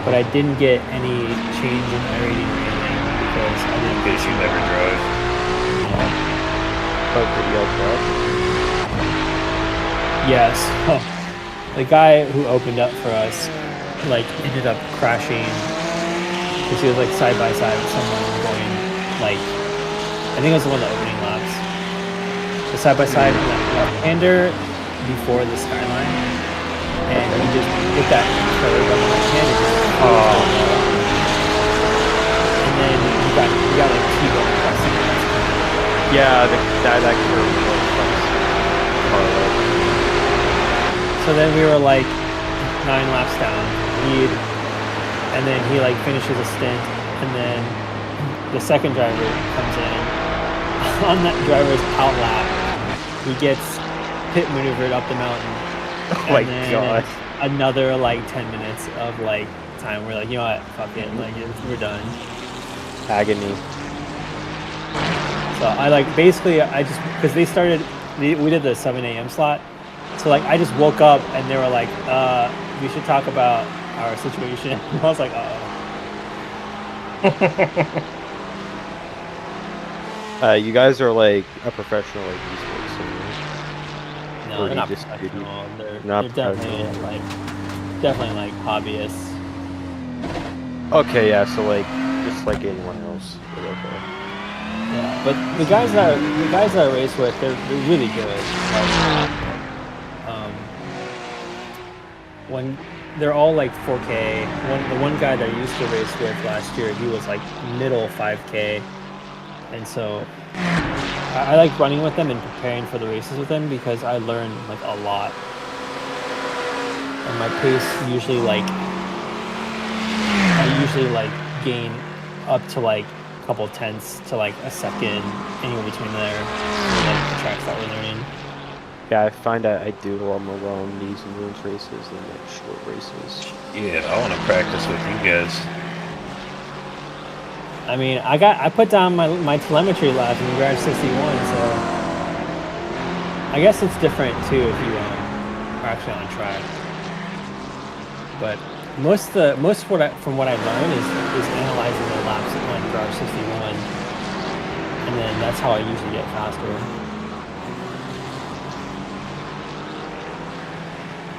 but I didn't get any change in my rating or anything because I didn't.
In case you never drove.
Oh, did you crash?
Yes. Oh, the guy who opened up for us, like, ended up crashing because he was like side by side with someone going, like, I think it was one of the opening laps. The side by side left-hander before the skyline, and he just hit that curve on the left hand and just and then he got like T-bone across the left.
Yeah, that curve was
So then we were like 9 laps down lead, and then he like finishes a stint, and then the second driver comes in. On that driver's out lap, he gets pit maneuvered up the mountain.
Oh my god.
Another like 10 minutes of like time. We're like, you know what? Fuck it. Like we're done.
Agony.
So I like basically I just because they started we did the 7 a.m. slot. So like I just woke up and they were like, we should talk about our situation. And I was like,
You guys are like a professional like esports singer.
no,
Or
they're
you
not
just-
professional. They're
not
definitely like hobbyists.
Okay, yeah, so like just like anyone else. But okay.
Yeah, but the guys that I race with, they're really good. Like, when they're all like 4K. The one guy that I used to race with last year, he was like middle 5K, and so I like running with them and preparing for the races with them because I learn like a lot, and my pace usually like gain up to like a couple tenths to like a second, anywhere between there, for, like the tracks that we're learning.
Yeah, I find that I do a lot more well in these endurance races than like short races.
Yeah, I want to practice with you guys.
I mean, I put down my telemetry labs in Garage 61, so I guess it's different too if you are actually on track. But from what I learned is analyzing the laps on Garage 61, and then that's how I usually get faster.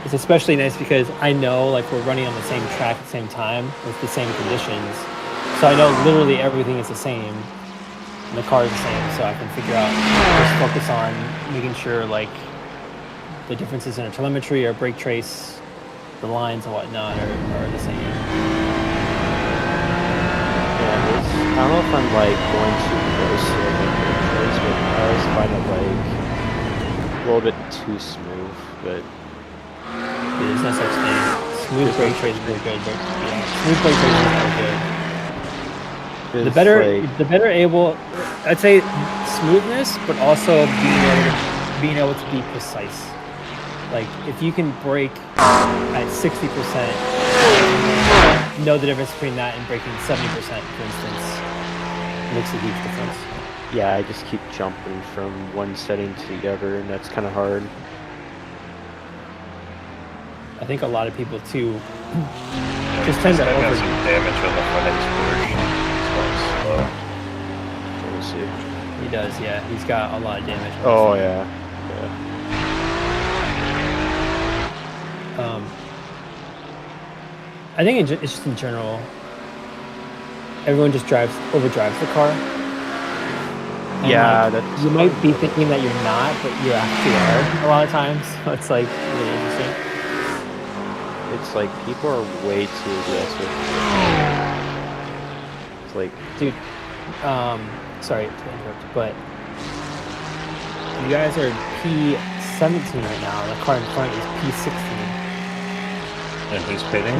It's especially nice because I know like we're running on the same track at the same time with the same conditions. So I know literally everything is the same and the car is the same, so I can figure out, just focus on making sure like the differences in our telemetry or brake trace, the lines and whatnot are the same.
Yeah, I don't know if I'm like going too close to like the race, but I always find it like a little bit too smooth, but
There's no such thing. Smooth brake trace is really good, but yeah, smooth brake trace is really good.
it's
The better
like,
I'd say smoothness, but also being able to be precise. Like if you can brake at 60%, know the difference between that and braking 70%, for instance, makes a huge difference.
yeah, I just keep jumping from one setting to the other, and that's kind of hard.
I think a lot of people too just tend to
I got
over.
some damage on the front edge portion.
Let me see.
He does, yeah. He's got a lot of damage.
Oh yeah.
I think it's just in general, everyone just overdrives the car. And
Yeah,
like,
that's
you might be thinking that you're not, but you actually are a lot of times. So it's like really interesting.
It's like people are way too aggressive. It's like,
Dude, sorry to interrupt, but you guys are P17 right now. The car in front is P16.
And who's pitting?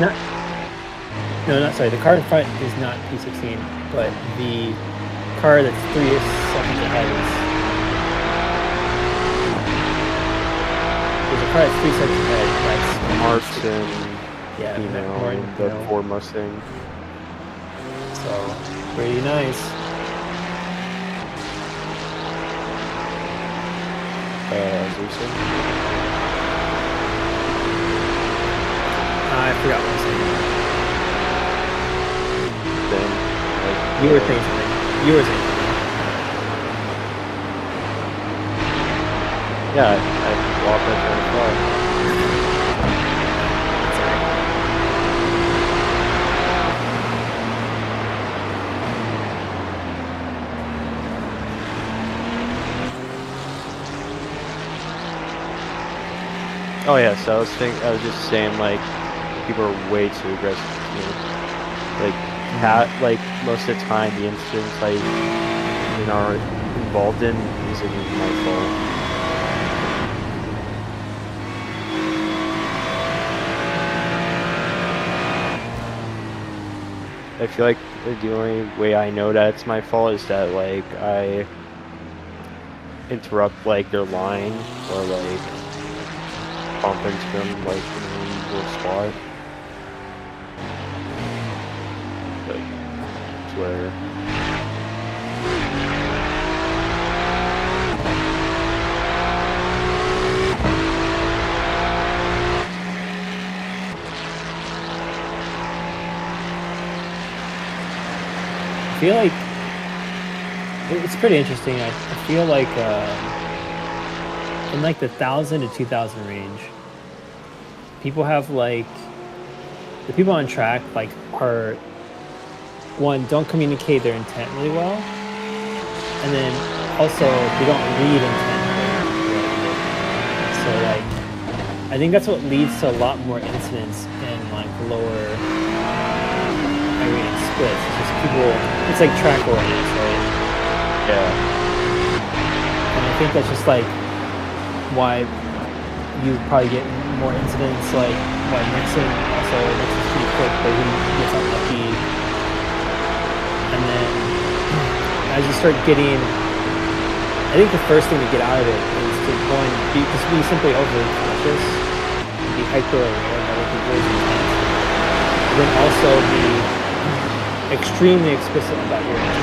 No, not sorry. The car in front is not P16, but the car that's 3 seconds ahead is. There's a car that's 3 seconds ahead. That's
Martin,
yeah,
Martin, the Ford Mustang.
So pretty nice.
Lucy.
I forgot what I was saying.
Then, like,
You were saying something.
yeah, I lost my train of thought. Oh yeah, so I was just saying like people are way too aggressive. You know? Like most of the time the incidents I are involved in isn't even my fault. I feel like the only way I know that it's my fault is that like I interrupt like their line or like bump into them like in an unusual spot. But it's whatever.
I feel like it's pretty interesting. I feel like in like the 1,000 to 2,000 range, people have like the people on track like are one, don't communicate their intent really well, and then also they don't read intent really well. So like I think that's what leads to a lot more incidents in like lower splits. It's just people, it's like track orders, right?
Yeah.
And I think that's just like why you probably get more incidents, like why Nixon's pretty quick, but he gets unlucky. And then as you start getting, I think the first thing to get out of it is to go and be simply overly cautious, be hyper aware of other people's intent, and then also be extremely explicit about your intent.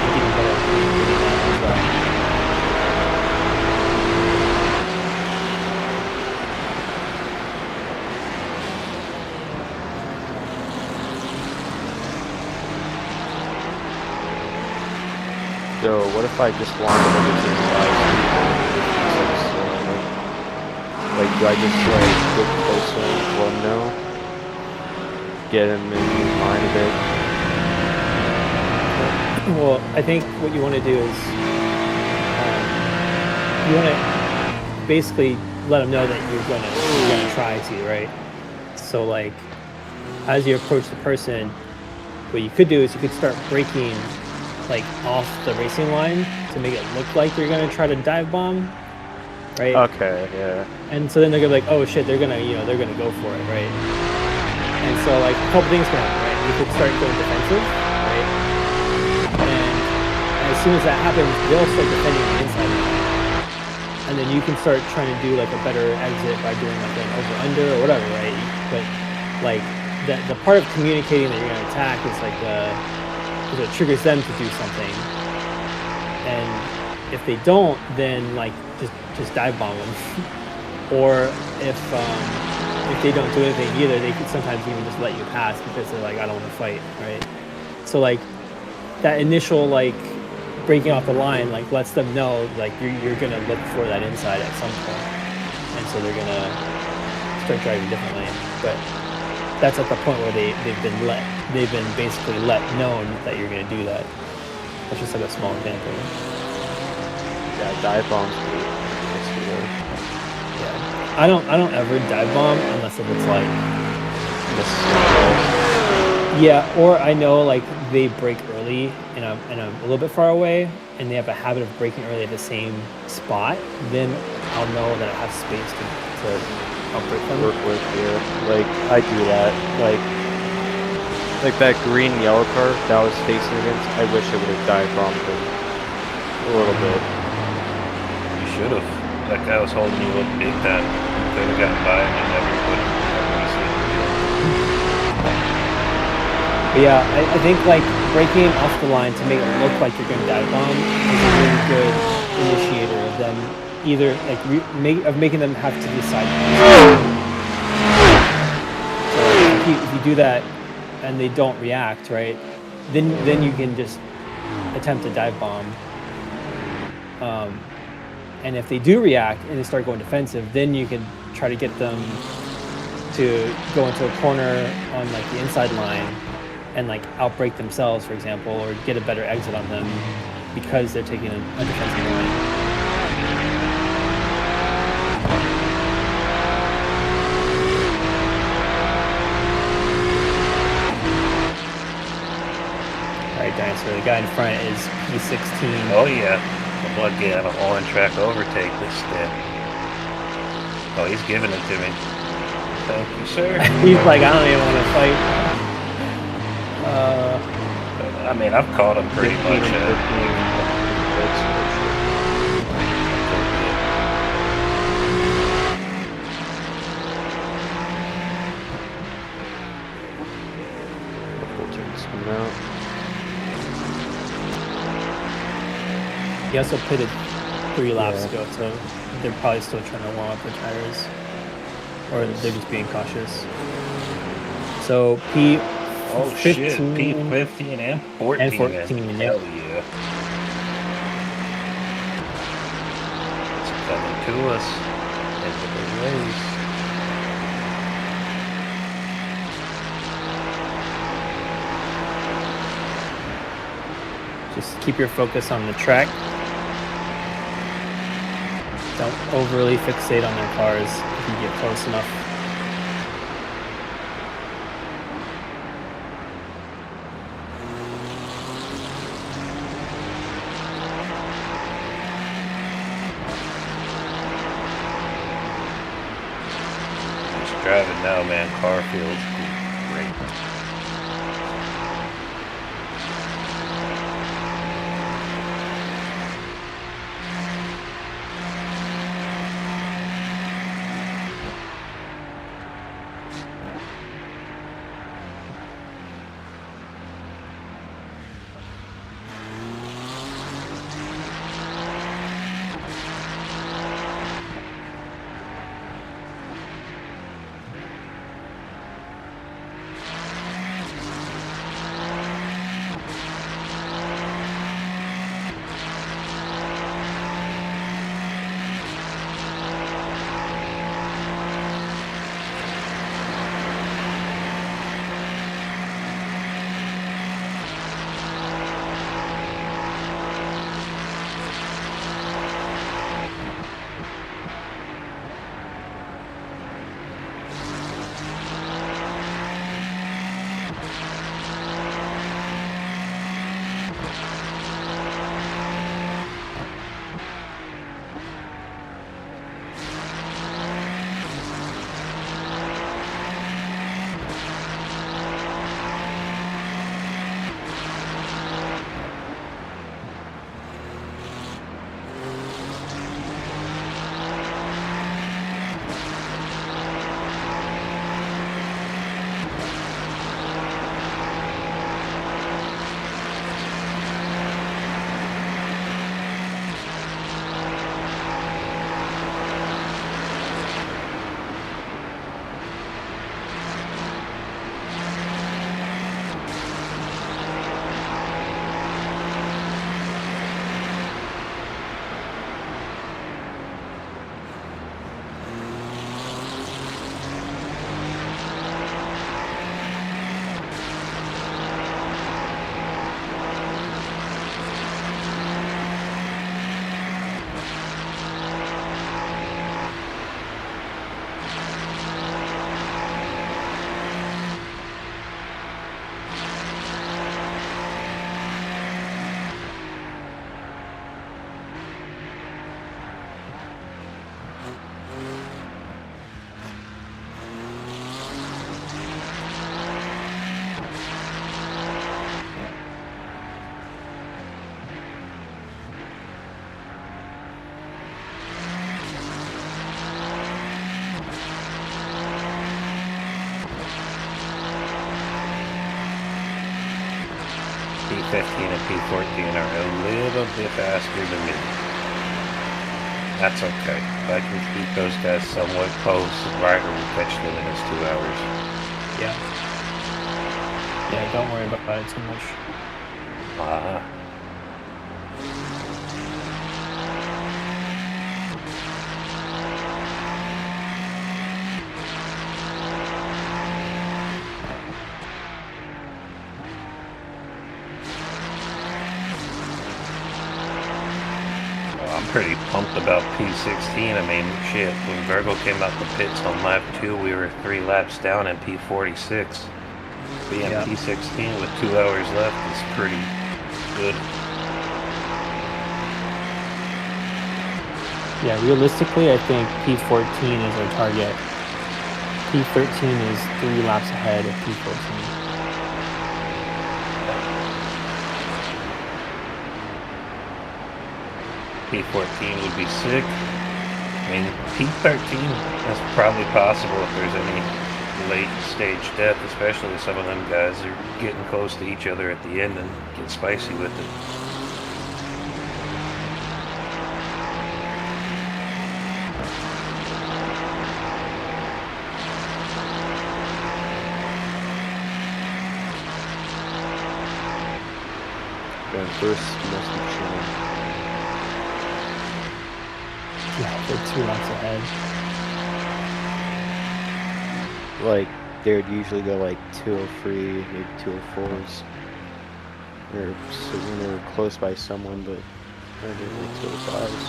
Getting better at communicating that as well.
So what if I just wanted everything like do I just like get closer and let him know? Get him in mind a bit?
Well, I think what you want to do is you want to basically let them know that you're gonna try to, right? So like as you approach the person, what you could do is you could start braking like off the racing line to make it look like you're gonna try to dive bomb, right?
Okay, yeah.
And so then they're gonna be like, oh shit, they're gonna go for it, right? And so like a couple things can happen, right? You could start going defensive, right? And as soon as that happens, they'll start defending the inside line. And then you can start trying to do like a better exit by doing like an over-under or whatever, right? But like the part of communicating that you're gonna attack is like because it triggers them to do something. And if they don't, then like just dive bomb them. Or if they don't do anything either, they could sometimes even just let you pass because they're like, I don't want to fight, right? So like that initial like breaking off the line like lets them know like you're gonna look for that inside at some point, and so they're gonna start driving differently. But that's at the point where they've been basically let known that you're gonna do that. That's just like a small example.
Yeah, dive bombs.
I don't ever dive bomb unless if it's like yeah, or I know like they break early and I'm a little bit far away and they have a habit of breaking early at the same spot, then I'll know that I have space to outbreak them.
Work with here. Like I do that. Like that green and yellow car that I was facing against, I wish I would have dive bombed him a little bit.
You should have. That guy was holding you up big time. Could have gotten by and you never would have seen him.
But yeah, I think like breaking off the line to make it look like you're going to dive bomb is a really good initiator of them either like making them have to decide. So if you do that and they don't react, right, then you can just attempt to dive bomb. And if they do react and they start going defensive, then you can try to get them to go into a corner on like the inside line and like outbreak themselves, for example, or get a better exit on them because they're taking a defensive line. All right, Dinosaur, the guy in front is P16.
Oh yeah. I'm lucky I have an on-track overtake this step. Oh, he's giving it to me. Thank you, sir.
He's like, I don't even want to fight.
I mean, I've caught them pretty
15
much.
and 15. Coming out.
He also pitted 3 laps
Yeah.
ago, so they're probably still trying to warm up their tires. Or they're just being cautious. So P15
Oh shit, P15 and 14.
and 14,
Hell
yeah.
yeah. It's coming to us. Into the race.
Just keep your focus on the track. Don't overly fixate on their cars if you get close enough.
Just driving now, man. Car feels great. P15 and P14 are a little bit faster than me. That's okay. If I can keep those guys somewhat close, Ryder will catch them in his 2 hours.
Yeah. Yeah, don't worry about it too much.
I'm pretty pumped about P16. I mean, shit, when Virgo came out the pits on lap 2, we were 3 laps down in P46. Being P16 with 2 hours left is pretty good.
Yeah, realistically, I think P14 is our target. P13 is 3 laps ahead of P14.
P14 would be sick. I mean, P13 is probably possible if there's any late stage death, especially if some of them guys are getting close to each other at the end and get spicy with it.
Bathurst must be chilling.
Yeah, they're 2 laps ahead.
Like, they would usually go like 203, maybe 204s. Or so when they were close by someone, but they're doing like 205s.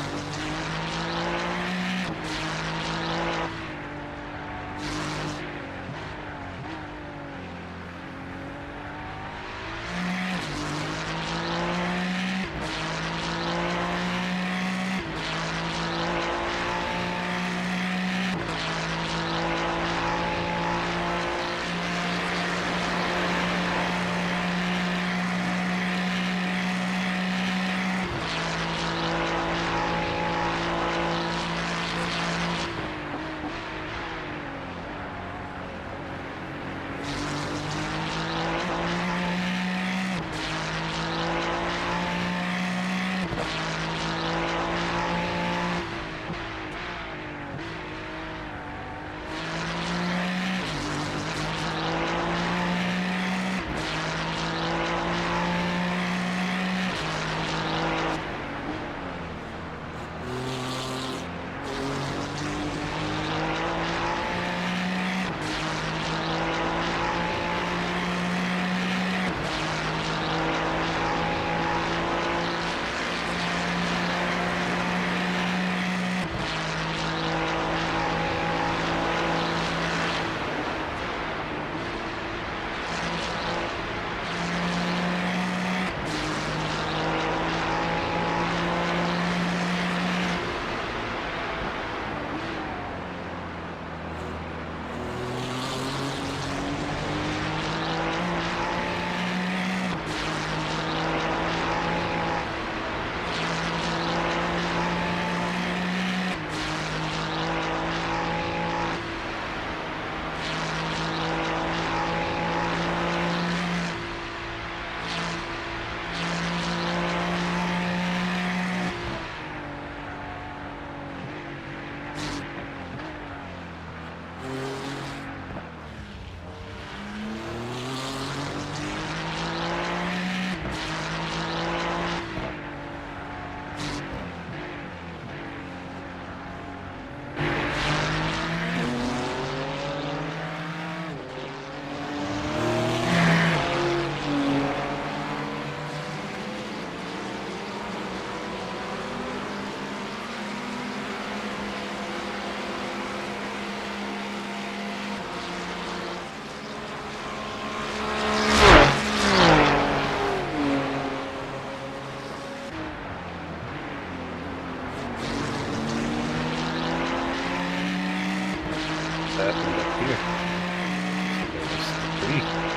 Happened up here. There's 3.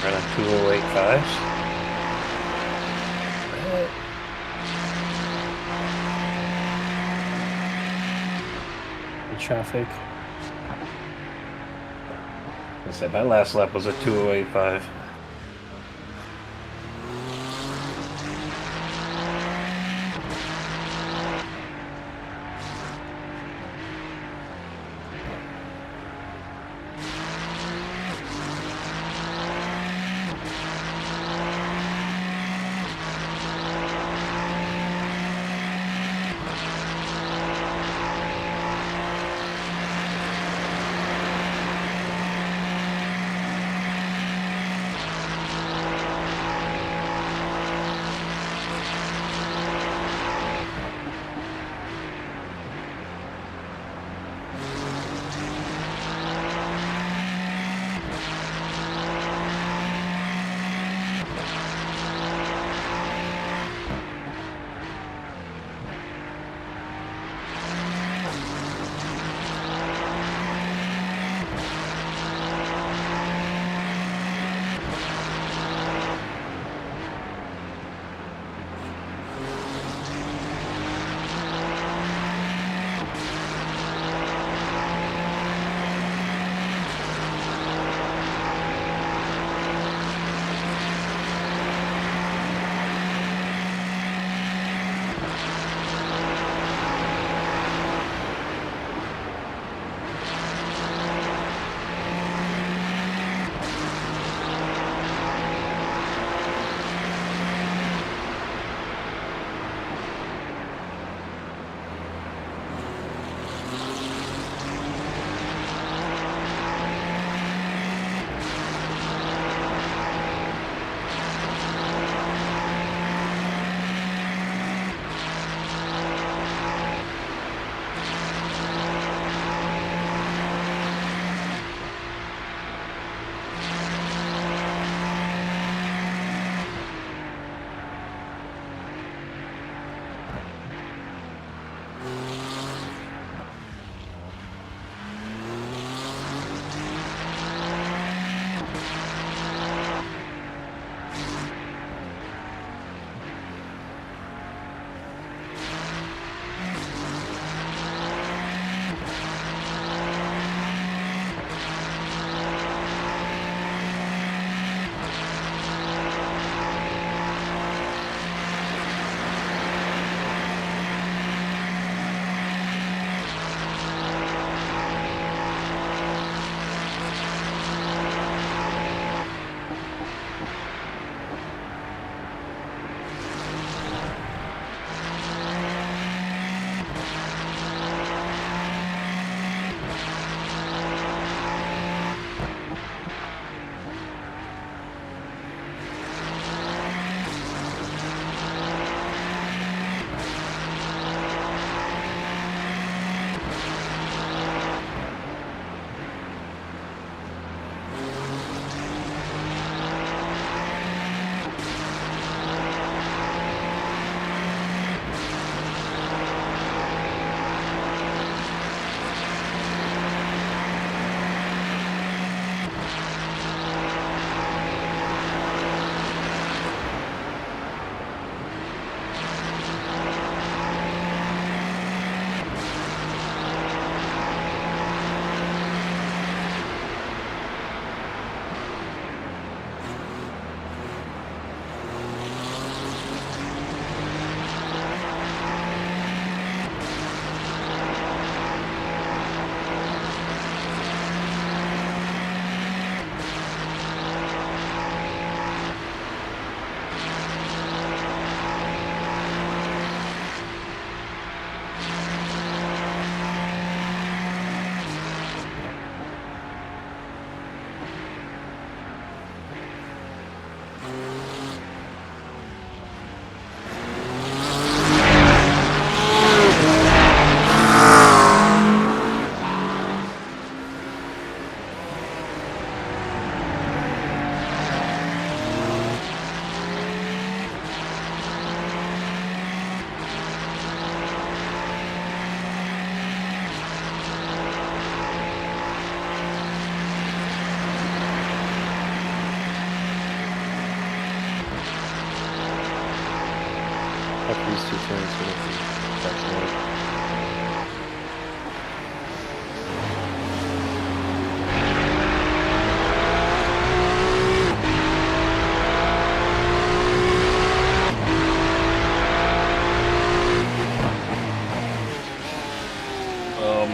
Running 2085s.
The traffic.
I said my last lap was a 2:08.5.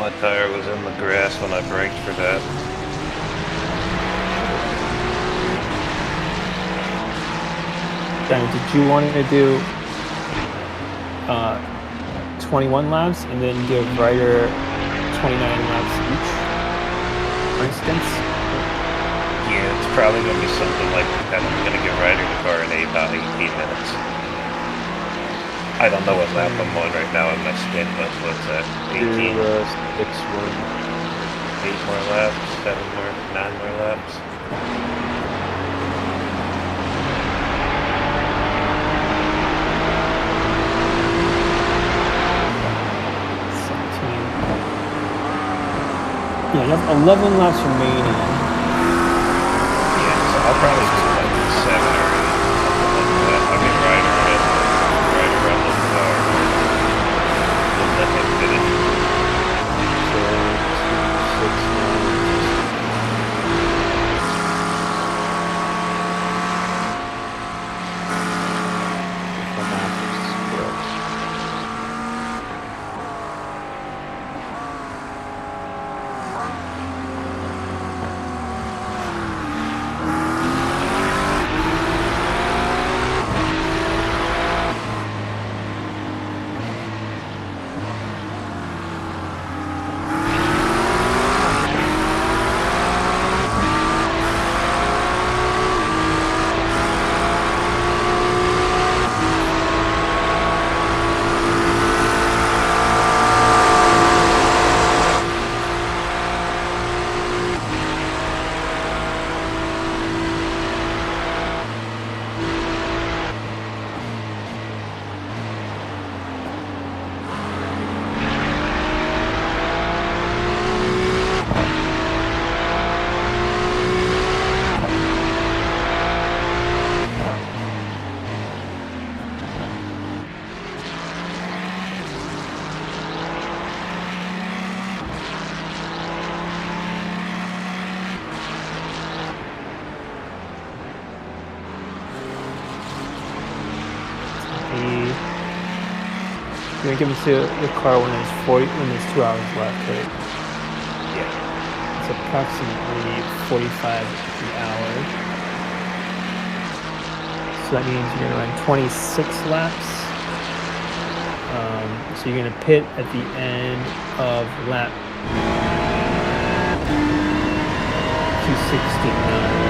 my tire was in the grass when I braked for that.
Danny, did you want to do 21 laps and then give Ryder 29 laps each, for instance?
Yeah, it's probably going to be something like that. I'm going to give Ryder the car in about 18 minutes. I don't know what lap I'm on right now in my skin, but what's that? 18?
6-1.
8 more laps, 7 more, 9 more laps.
Yeah, you have 11 laps remaining.
Yeah, so I'll probably do like 7 or 8. Something like that. I'll get Ryder in. Ryder around the car. We'll let him finish.
You're gonna give it to the car when there's 2 hours left, right?
Yeah.
It's approximately 45 the hour. So that means you're gonna run 26 laps. So you're gonna pit at the end of lap 269.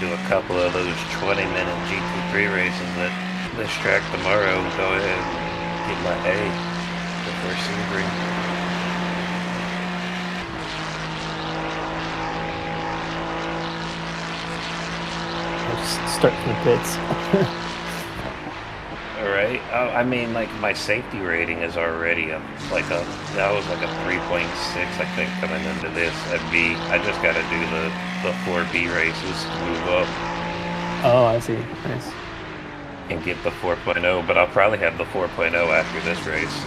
Do a couple of those 20-minute GT3 races at this track tomorrow. Go ahead and get my A before Sebring.
I'll just start from the pits.
All right. I mean, like my safety rating is already that was like a 3.6, I think, coming into this at B. I just got to do the 4B races to move up.
Oh, I see. Nice.
And get the 4.0, but I'll probably have the 4.0 after this race.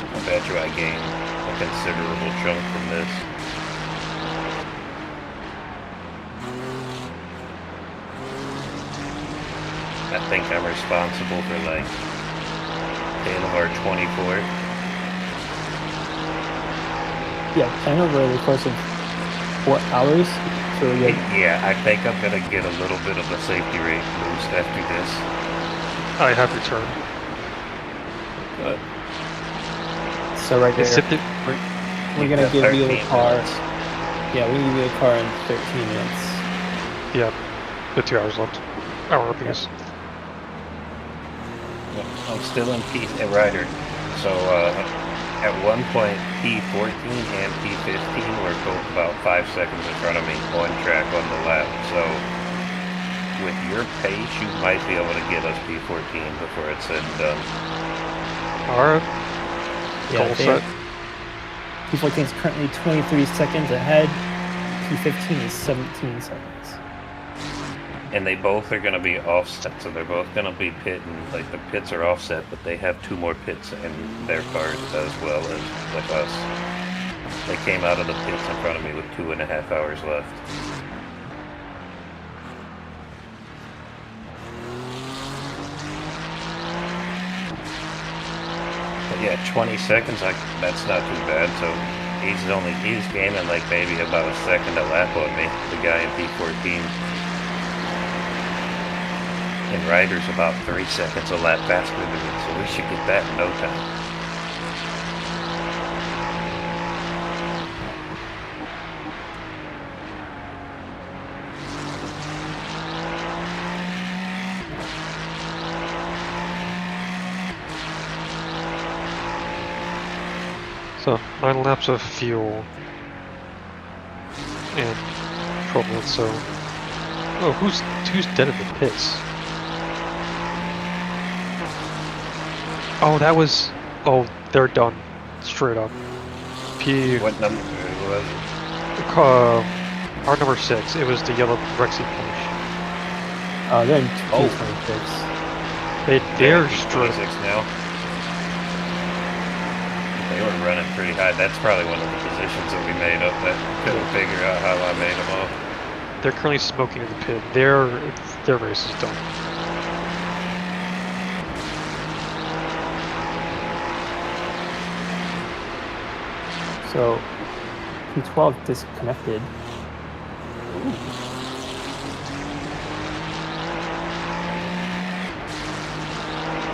I bet you I gain a considerable chunk from this. I think I'm responsible for like 10 of our 24.
Yeah, 10 over the course of 4 hours. So
Yeah, I think I'm gonna get a little bit of a safety rate boost after this.
I have returned.
But
So right there, we're gonna give you the car.
minutes.
Yeah, we give you the car in 13 minutes.
Yeah, the 2 hours left. Hour apiece.
I'm still in P Ryder. So at one point, P14 and P15 were both about 5 seconds in front of me on track on the lap. So with your pace, you might be able to get us P14 before it's said and done.
Alright.
Yeah,
Goal set.
P14 is currently 23 seconds ahead. P15 is 17 seconds.
And they both are going to be offset, so they're both going to be pitting. Like the pits are offset, but they have 2 more pits in their cars as well as like us. They came out of the pits in front of me with 2.5 hours left. But yeah, 20 seconds. That's not too bad. So he's gaining like maybe about a second a lap on me. The guy in P14. And Ryder's about 3 seconds a lap faster than me, so we should get that in no time.
So 9 laps of fuel and 12 minutes. So, oh, who's dead in the pits? Oh, that was. Oh, they're done. Straight up.
What number was it?
Our number 6. It was the yellow Rexy Porsche.
Oh, they're in
Oh.
P26.
They're
Yeah,
straight.
26 now. They were running pretty high. That's probably one of the positions that we made up that couldn't figure out how I made them off.
They're currently smoking in the pit. Their race is done.
So P12 disconnected.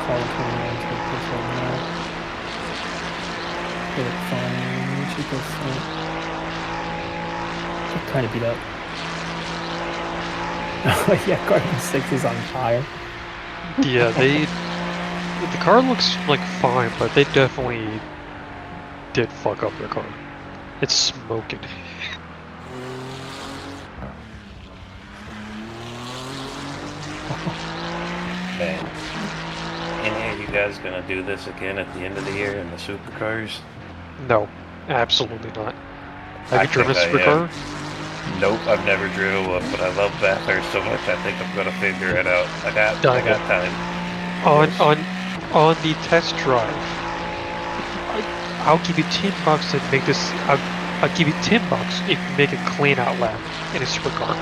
Call 29 to P12 now. Get it fine. Should go front. Get kind of beat up. Oh yeah, Garden 6 is on fire.
Yeah, the car looks like fine, but they definitely did fuck up their car. It's smoking.
Man. Any of you guys gonna do this again at the end of the year in the supercars?
No, absolutely not. Have you driven a
think I
supercar?
Nope, I've never driven one, but I love Bathurst so much I think I'm gonna figure it out. I got time.
On the test drive, I'll give you $10 to make this. I'll give you $10 if you make a clean out lap in a supercar.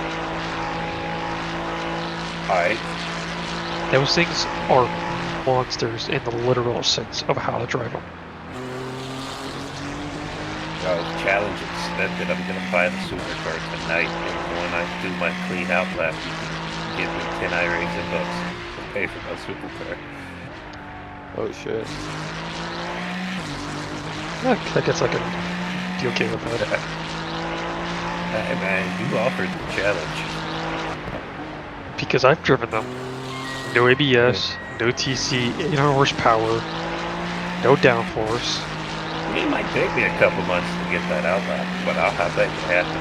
Alright.
Those things are monsters in the literal sense of how to drive them.
Challenge accepted. I'm gonna buy the supercar tonight, and when I do my clean out lap, you can give me 10 iRacing bucks to pay for my supercar.
Oh shit.
I guess I can be okay with that.
Hey man, you offered the challenge.
Because I've driven them. No ABS, no TC, 800 horsepower, no downforce.
It might take me a couple months to get that out lap, but I'll have that happen.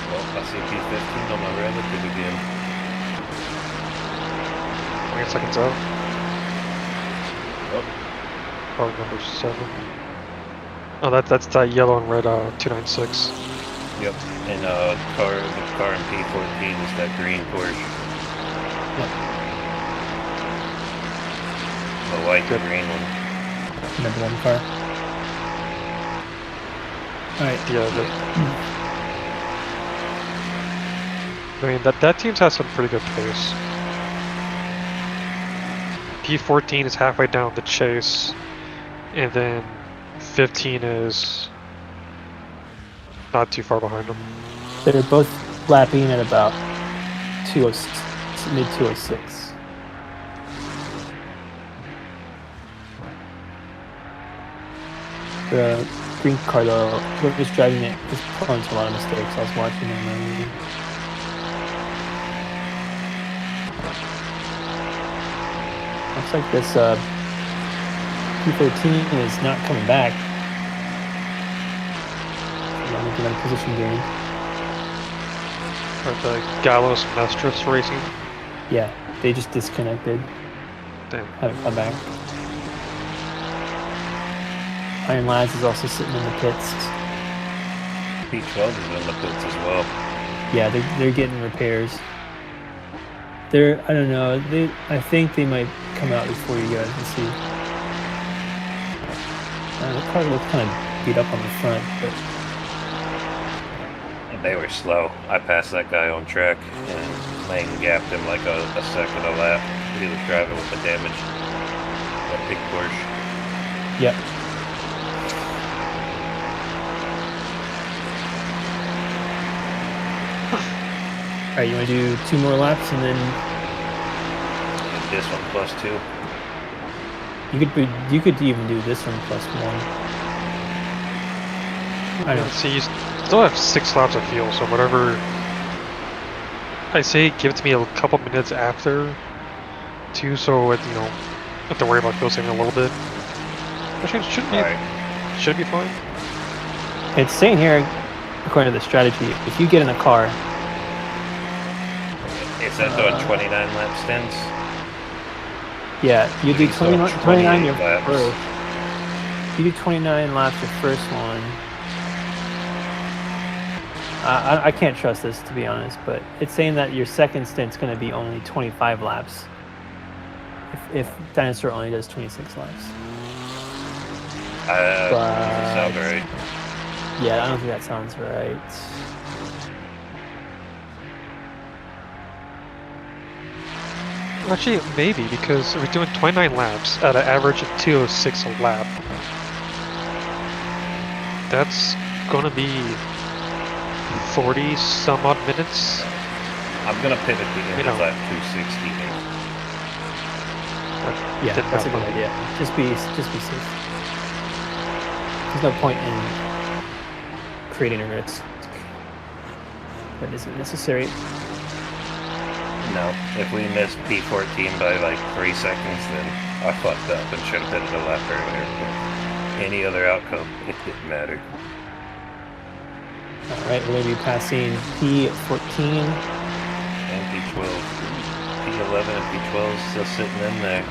Well, I see P15 on my relative again.
20 seconds out.
Oh,
Car number 7. Oh, that's that yellow and red 296.
yep. And the car in P14 is that green Porsche.
Yep.
The white and green one.
Number 1 car. Alright.
Yeah, I mean, that team's has some pretty good pace. P14 is halfway down the chase, and then 15 is not too far behind them.
They're both lapping at about mid 206. The green car though, whoever's driving it is prone to a lot of mistakes. I was watching them. Looks like this P13 is not coming back. I'm looking at position gain.
Or the Gallows Mestris racing.
Yeah, they just disconnected.
Damn.
Haven't come back. Iron Lads is also sitting in the pits.
P12 is in the pits as well.
Yeah, they're getting repairs. They're, I don't know, I think they might come out before you guys can see. The car looks kind of beat up on the front, but
They were slow. I passed that guy on track and Lane gapped him like a second a lap. He was driving with the damage. That big Porsche.
yep. All right, you want to do 2 more laps and then
This one plus 2.
you could even do this one plus 1. I don't.
See, you still have 6 laps of fuel, so whatever. I say give it to me a couple minutes after, too, so it, you know, have to worry about fuel saving a little bit. Actually, it should be fine.
It's saying here, according to the strategy, if you get in a car,
It says doing 29 lap stints.
yeah, you do
So
29 your
28 laps.
first. You do 29 laps your first one. I can't trust this, to be honest, but it's saying that your second stint's going to be only 25 laps. If Dinosaur only does 26 laps.
Doesn't sound right.
Yeah, I don't think that sounds right.
Actually, maybe, because we're doing 29 laps at an average of 2:06 a lap. That's gonna be 40 some odd minutes.
I'm gonna pit at the end
You know.
of lap 260.
Yeah,
Didn't
that's a good
happen.
idea. Just be safe. There's no point in creating a risk that isn't necessary.
No, if we missed P14 by like 3 seconds, then I fucked up and should have pitted a lap earlier. But any other outcome, it didn't matter.
All right, we're going to be passing P14.
And P12, P11 and P12 still sitting in there.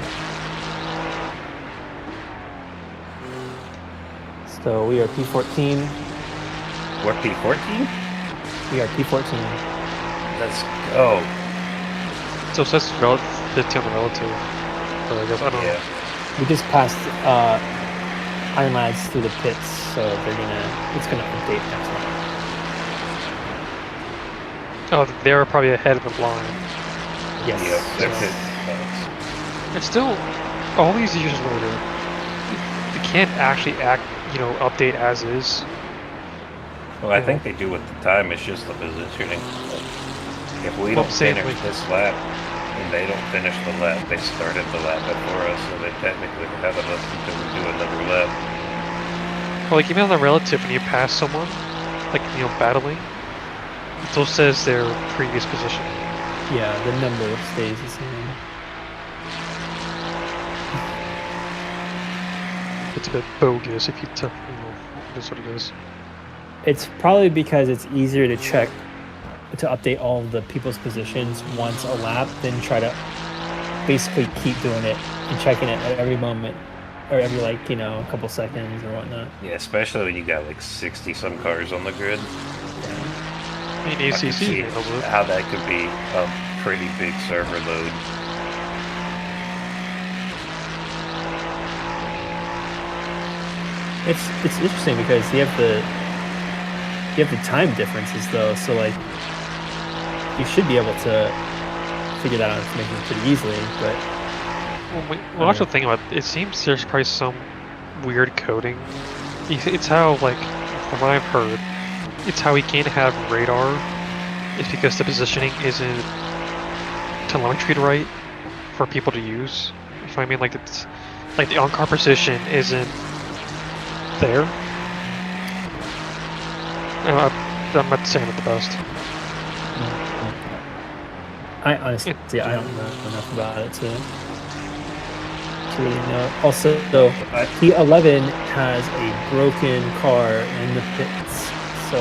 So we are P14.
We're P14?
We are P14.
Let's go.
So it says 50 on the relative. But I guess, I don't know.
Yeah.
We just passed Iron Lads through the pits, so it's gonna update next time.
Oh, they're probably ahead of the line.
Yes.
Yep, they're
so-
pit.
It's still, all these years later, they can't actually update as is.
Well, I think they do with the time. It's just the positioning. If we
Well,
don't
same
finish
with-
this lap, and they don't finish the lap, they started the lap before us, so they technically have us until we do another lap.
Well, like even on the relative, when you pass someone, like, battling, it still says their previous position.
Yeah, the number stays the same.
It's a bit bogus if you it is what it is.
It's probably because it's easier to check, to update all of the people's positions once a lap than try to basically keep doing it and checking it at every moment or every a couple seconds or whatnot.
Yeah, especially when you got like 60 some cars on the grid.
I mean,
I can
ACC
see
handles it.
how that could be a pretty big server load.
It's interesting because you have the time differences though, so like you should be able to figure that out information pretty easily, but
Well, also think about it, seems there's probably some weird coding. It's how, like, from what I've heard, it's how we can't have radar. It's because the positioning isn't telemetry right for people to use. If I mean, like, it's like the on-car position isn't there. I'm not saying it the best.
I honestly, I don't know enough about it to really know. Also, though, P11 has a broken car in the pits, so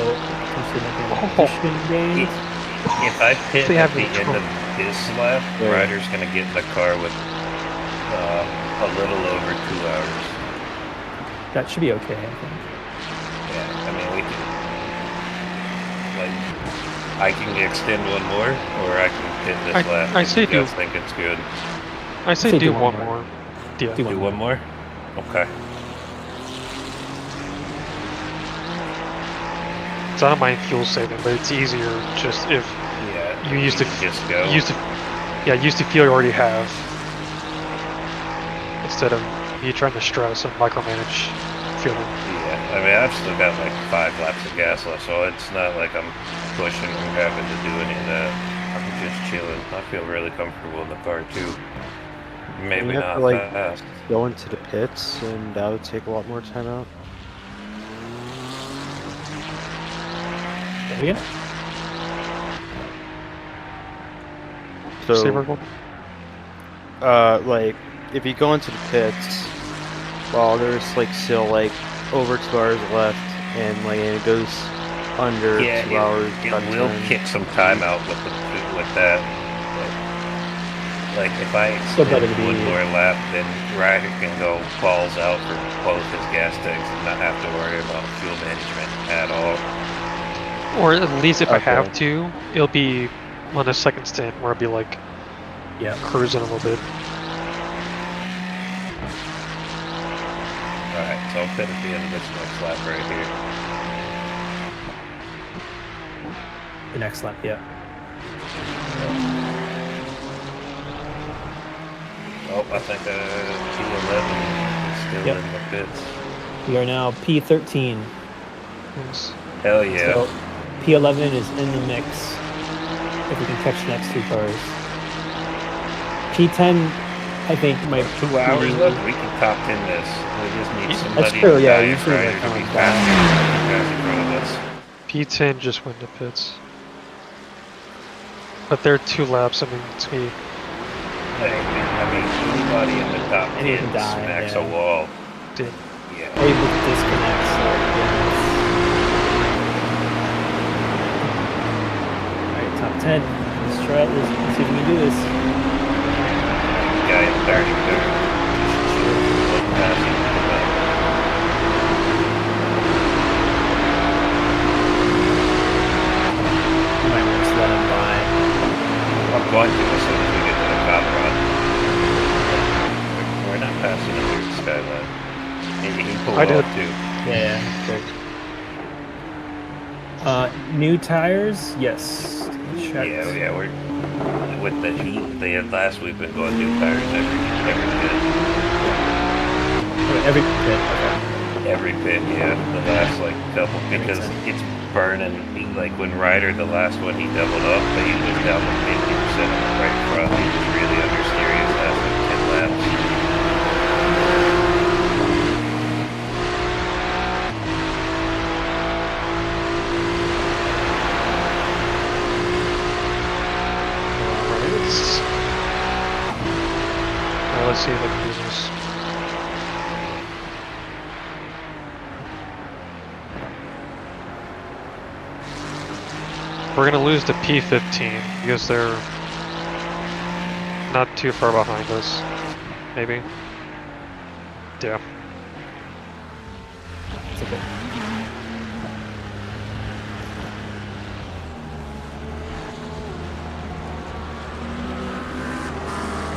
potentially making a position gain.
If I pit
They
at
have
the
no
end of this lap,
Yeah.
Ryder's going to get in the car with a little over 2 hours.
That should be okay, I think.
Yeah, I mean, we can. Like, I can extend one more, or I can pit this lap.
I say
if you
do.
guys think it's good.
I say do one more. Yeah.
Do
Do one more? Okay.
So I don't mind fuel saving, but it's easier just if
Yeah.
you used to
just go.
use the fuel you already have instead of you trying to stress and micromanage fueling.
Yeah, I mean, I've still got like 5 laps of gas left, so it's not like I'm pushing or having to do any of that. I'm just chilling. I feel really comfortable in the car too. Maybe
You have
not
to, like,
fast.
go into the pits, and that would take a lot more time out.
There we go.
Say,
So,
Merkel?
like, if you go into the pits, well, there's like still like over 2 hours left, and like it goes under 2 hours.
It
by the
will
time-
kick some time out with that. Like if I
Still better
extend
to
one
be-
more lap, then Ryder can go balls out for both his gas tanks and not have to worry about fuel management at all.
Or at least if I
Okay.
have to, it'll be on a second stint where I'll be like
Yeah.
cruising a little bit.
Alright, so I'll pit at the end of this next lap right here.
The next lap, yeah.
Oh, I think P11 is still
Yep.
in the pits.
We are now P13.
Yes.
Hell yeah.
So P11 is in the mix. If we can catch the next 2 cars. P10, I think, might
2 hours
be-
left, we can top 10 this. We just need somebody
That's true, yeah,
to
usually
Ryder
they're
to be
coming
faster than the guys in front of us.
P10 just went to pits. But they're 2 laps. I mean, to me,
Hey, I mean, anybody in the top
Any
10
can die,
smacks
yeah.
a wall.
did.
Yeah.
Or even disconnect. So, Alright, top 10. Let's try it. Let's see if we can do this.
Guy in 33rd. Just chill. Look past him.
We might just let him by.
I'm going to as soon as we get to the top run. We're not passing the third skyline. He pulled
I did.
off too.
Yeah, good. New tires? Yes. Check.
Yeah, we're with the heat they had last week. Been going new tires every
Every pit. Okay.
every pit. Yeah, the last like couple because it's burning. Like when Ryder, the last one, he doubled up, but he was down to 50% on the right front. He was really understeer his last like 10 laps.
Let's see if I can do this. We're gonna lose to P15 because they're not too far behind us. Maybe. Yeah.
It's okay.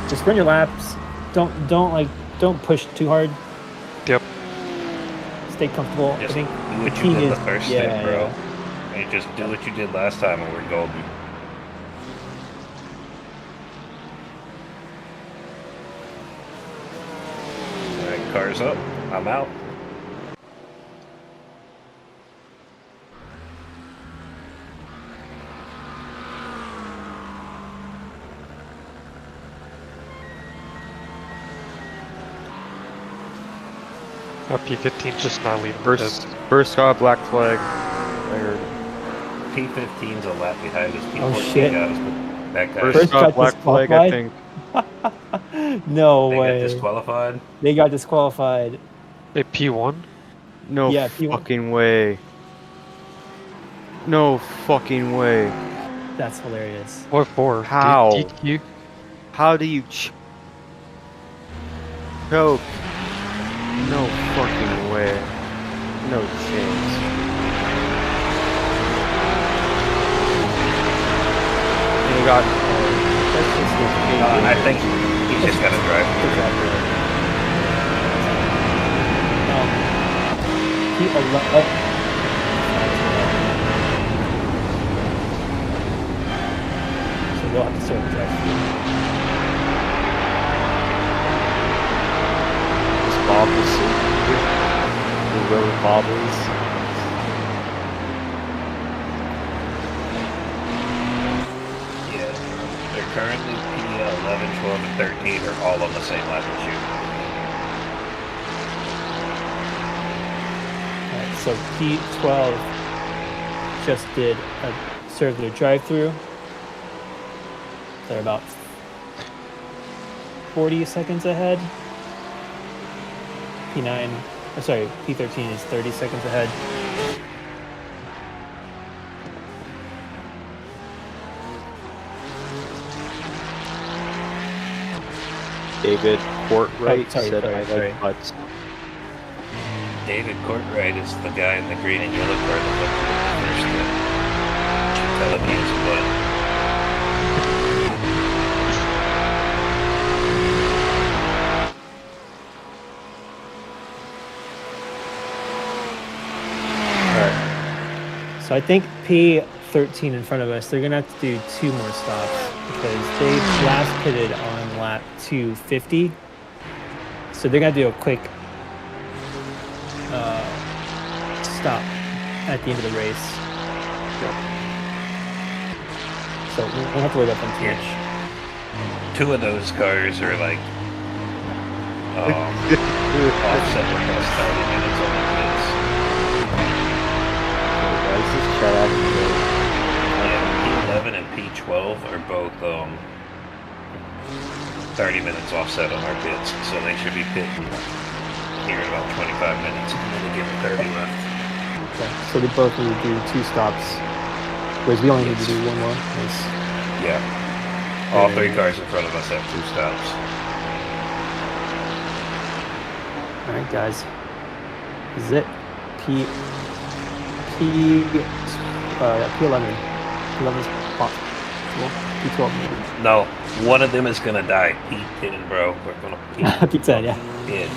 Just run your laps. Don't push too hard.
Yep.
Stay comfortable.
Just
I think
do
the
what you
key
did
is
the first
yeah,
stint, bro.
yeah.
You just do what you did last time and we're golden. Alright, car's up. I'm out.
P15 just not leaving.
First got a black flag. I heard.
P15's a lap behind us.
Oh,
P14
shit.
got us, but that guy
First
got
got
black flag, I
disqualified?
think.
No
they
way.
got disqualified.
They got disqualified.
Hey, P1?
No
Yeah, P1.
fucking way. No fucking way.
That's hilarious.
What for?
How?
DQ?
How do you choke? No fucking way. No chance. You got.
That's just
I think he's just got to drive.
P11. So you'll have to start the drive through.
This bobbles. The road bobbles.
Yeah, they're currently P11, 12, and 13 are all on the same lap as you.
Alright, so P12 just did serve their drive-through. They're about 40 seconds ahead. P13 is 30 seconds ahead.
David Courtright said I
sorry.
like butts.
David Courtright is the guy in the green and yellow car that looked at the first Philippines, but
So I think P13 in front of us, they're going to have to do 2 more stops because they last pitted on lap 250. So they're going to do a quick stop at the end of the race. So we won't have to worry about them too much.
2 of those cars are like offset with us 30 minutes on the pits.
Why is this chat acting
Yeah, P11 and P12 are both 30 minutes offset on our pits, so they should be pitting here in about 25 minutes, and then they give them 30 left.
Okay. So they both need to do 2 stops, whereas we only need to do 1 more. Nice.
Yeah. All 3 cars in front of us have 2 stops.
All right, guys. This is it. P11. P11's P12 maybe.
No, one of them is gonna die. P10, bro. We're gonna
P10, yeah.
P10.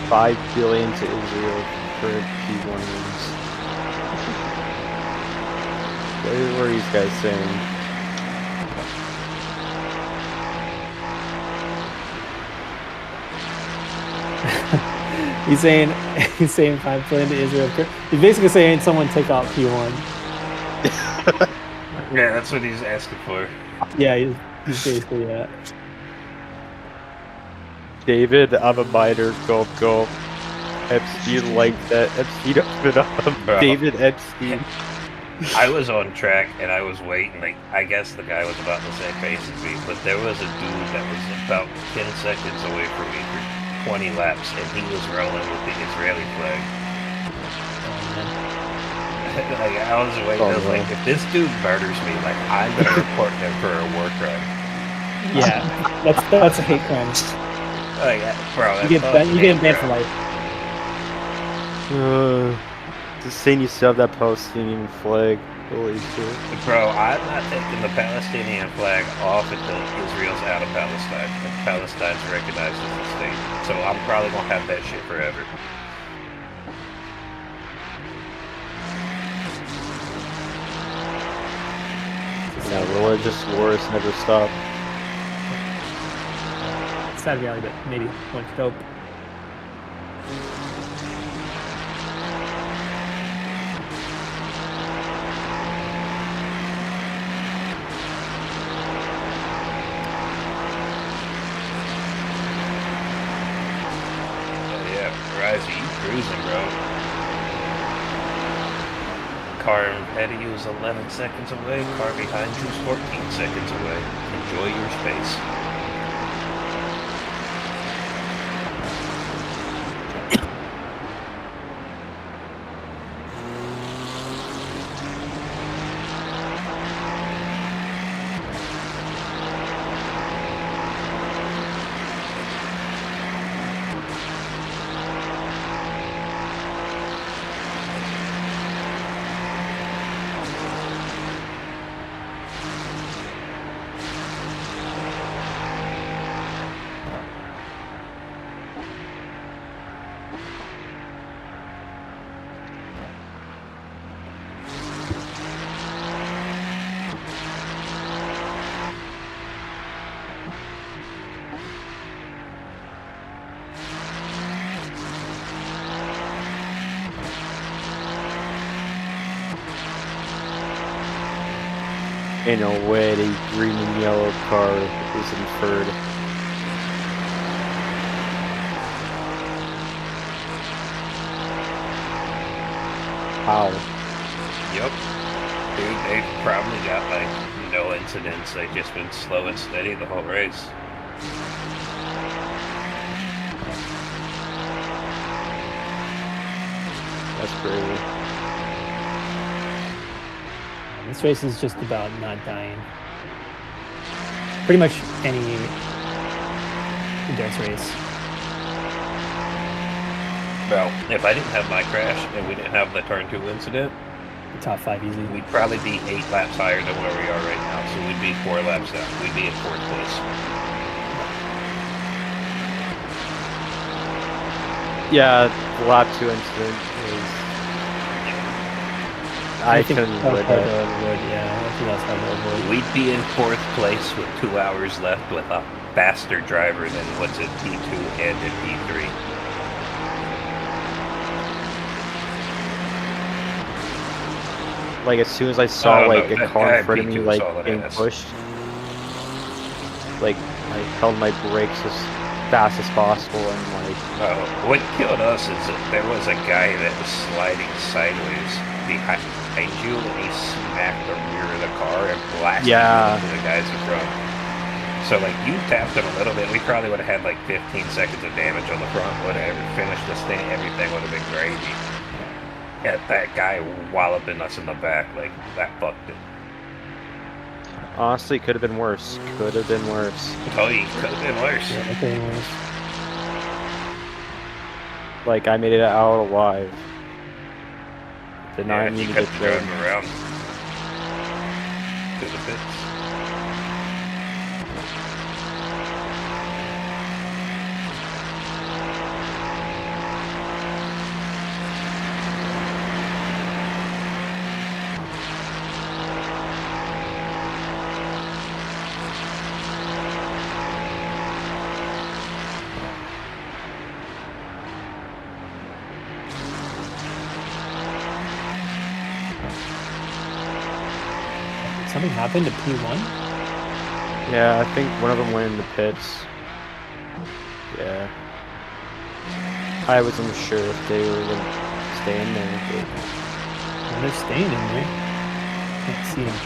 5 billion to Israel for P1 wins. What were these guys saying?
He's saying 5 billion to Israel. He's basically saying someone take out P1.
Yeah, that's what he's asking for.
Yeah, he's basically that.
David, I'm a miner. Go. Epstein liked that. Epstein opened up.
Bro.
David Epstein.
I was on track and I was waiting. Like, I guess the guy was about the same pace as me, but there was a dude that was about 10 seconds away from me for 20 laps, and he was rolling with the Israeli flag. Like, I was waiting. I was like, if this dude murders me, like, I'm gonna report him for a war crime.
Yeah, that's a hate crime.
Like, bro,
You get banned for life.
Just saying you still have that Palestinian flag. Holy shit.
Bro, I'm not taking the Palestinian flag off until Israel's out of Palestine. And Palestine's recognized as a state. So I'm probably gonna have that shit forever.
Yeah, religious wars never stop.
Sad reality, but maybe one could hope.
Yeah, cruising, bro. Car ahead of you is 11 seconds away. Car behind you is 14 seconds away. Enjoy your space.
Ain't no way the green and yellow car is in third. How?
Yep. Dude, they've probably got like no incidents. They've just been slow and steady the whole race.
That's crazy.
This race is just about not dying. Pretty much any endurance race.
Well, if I didn't have my crash and we didn't have the turn 2 incident,
Top 5 easy.
we'd probably be 8 laps higher than where we are right now. So we'd be 4 laps down. We'd be in 4th place.
Yeah, the lap 2 incident is. I
think
couldn't
that's
avoid
hard
that.
to avoid, yeah, I think that's hard to avoid.
We'd be in 4th place with 2 hours left with a faster driver than what's at P2 and at P3.
Like as soon as I saw
don't
like
know,
a
that
car
guy
in front of
P2
me
was
like
all that
being
ass.
pushed, like I held my brakes as fast as possible and like
What killed us is that there was a guy that was sliding sideways behind you, and he smacked the rear of the car and blasted into the guys in front. So, like, you tapped him a little bit, we probably would have had like 15 seconds of damage on the front, whatever, finished the stint, everything would have been gravy. Yeah, that guy walloping us in the back, like, that fucked it.
honestly could have been worse. Could have been worse.
Oh, he could have been worse.
Yeah, that could be worse.
Like I made it out alive. Did
Yeah,
not
you
need to
could
get
have
thrown.
driven around to the pits.
Something happened to P1?
Yeah, I think one of them went in the pits. Yeah. I was unsure if they were gonna stay in there, but
Well, they're staying in there. Can't see them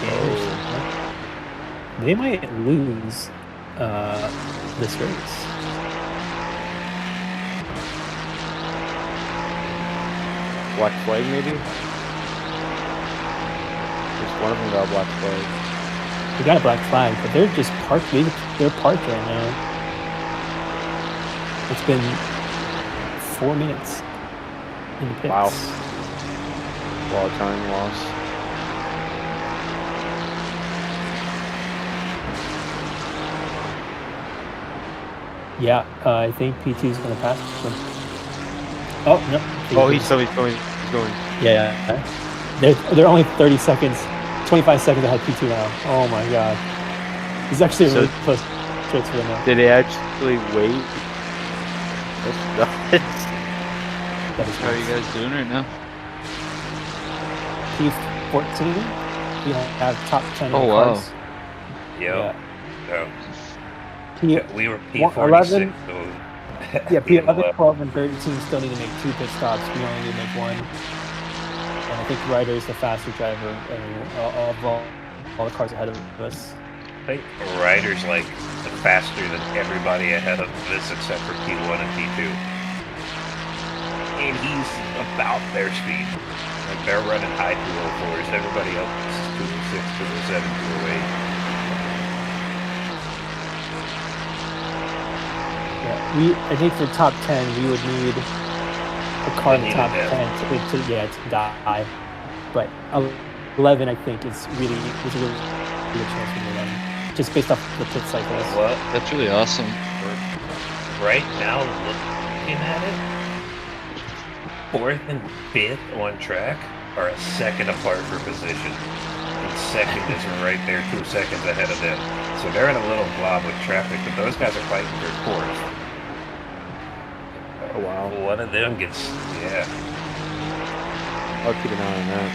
They might lose this race.
black flag maybe? Just one of them got a black flag.
They got a black flag, but they're just parked. They're parked right now. It's been 4 minutes in the pits.
Wow. A lot of time lost.
Yeah, I think P2 is going to pass them. Oh, no.
Oh, he's going.
Yeah. They're only 30 seconds, 25 seconds ahead of P2 now. Oh my god. He's actually
So-
really close to it now.
Did they actually wait? That's nuts.
That is
How are you
nice.
guys doing right now?
P14, we have top 10
Oh, wow.
cars.
Yep.
Yeah.
So,
P-
we were
One-
P46,
11.
so
Yeah,
being
P11,
left.
12, and 13 still need to make 2 pit stops. We only need to make 1. And I think Ryder is the faster driver of all the cars ahead of us.
I think Ryder's like faster than everybody ahead of this except for P1 and P2. And he's about their speed. Like they're running high 204s. Everybody else is 206, 207, 208.
Yeah, I think for top 10 we would need a car in the top 10 to die. But 11 I think is a really good chance for 11. Just based off the pit cycles.
Well,
That's really awesome.
right now, looking at it, 4th and 5th on track are a second apart for position. And 2nd is right there, 2 seconds ahead of them. So they're in a little blob with traffic, but those guys are fighting for 4th.
Oh, wow.
One of them gets, yeah.
I'll keep an eye on that.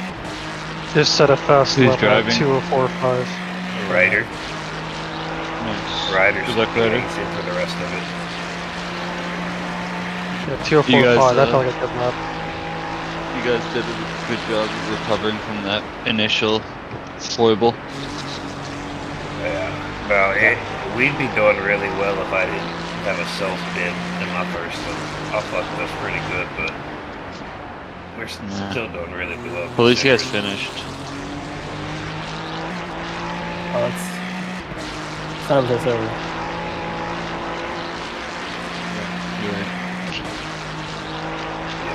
Just set a fast
Who's
lap at
driving?
2:04.5.
Ryder.
Nice.
Ryder's
Good luck, Ryder.
in for the rest of it.
Yeah, 2:04.5. That felt like a good lap.
You guys did a good job of recovering from that initial foible.
Yeah. Well, we'd be doing really well if I didn't have a self-bid in my first one. I fucked us pretty good, but we're still doing really well.
Well, at least you guys finished.
Oh, it's not over. It's over.
You're right.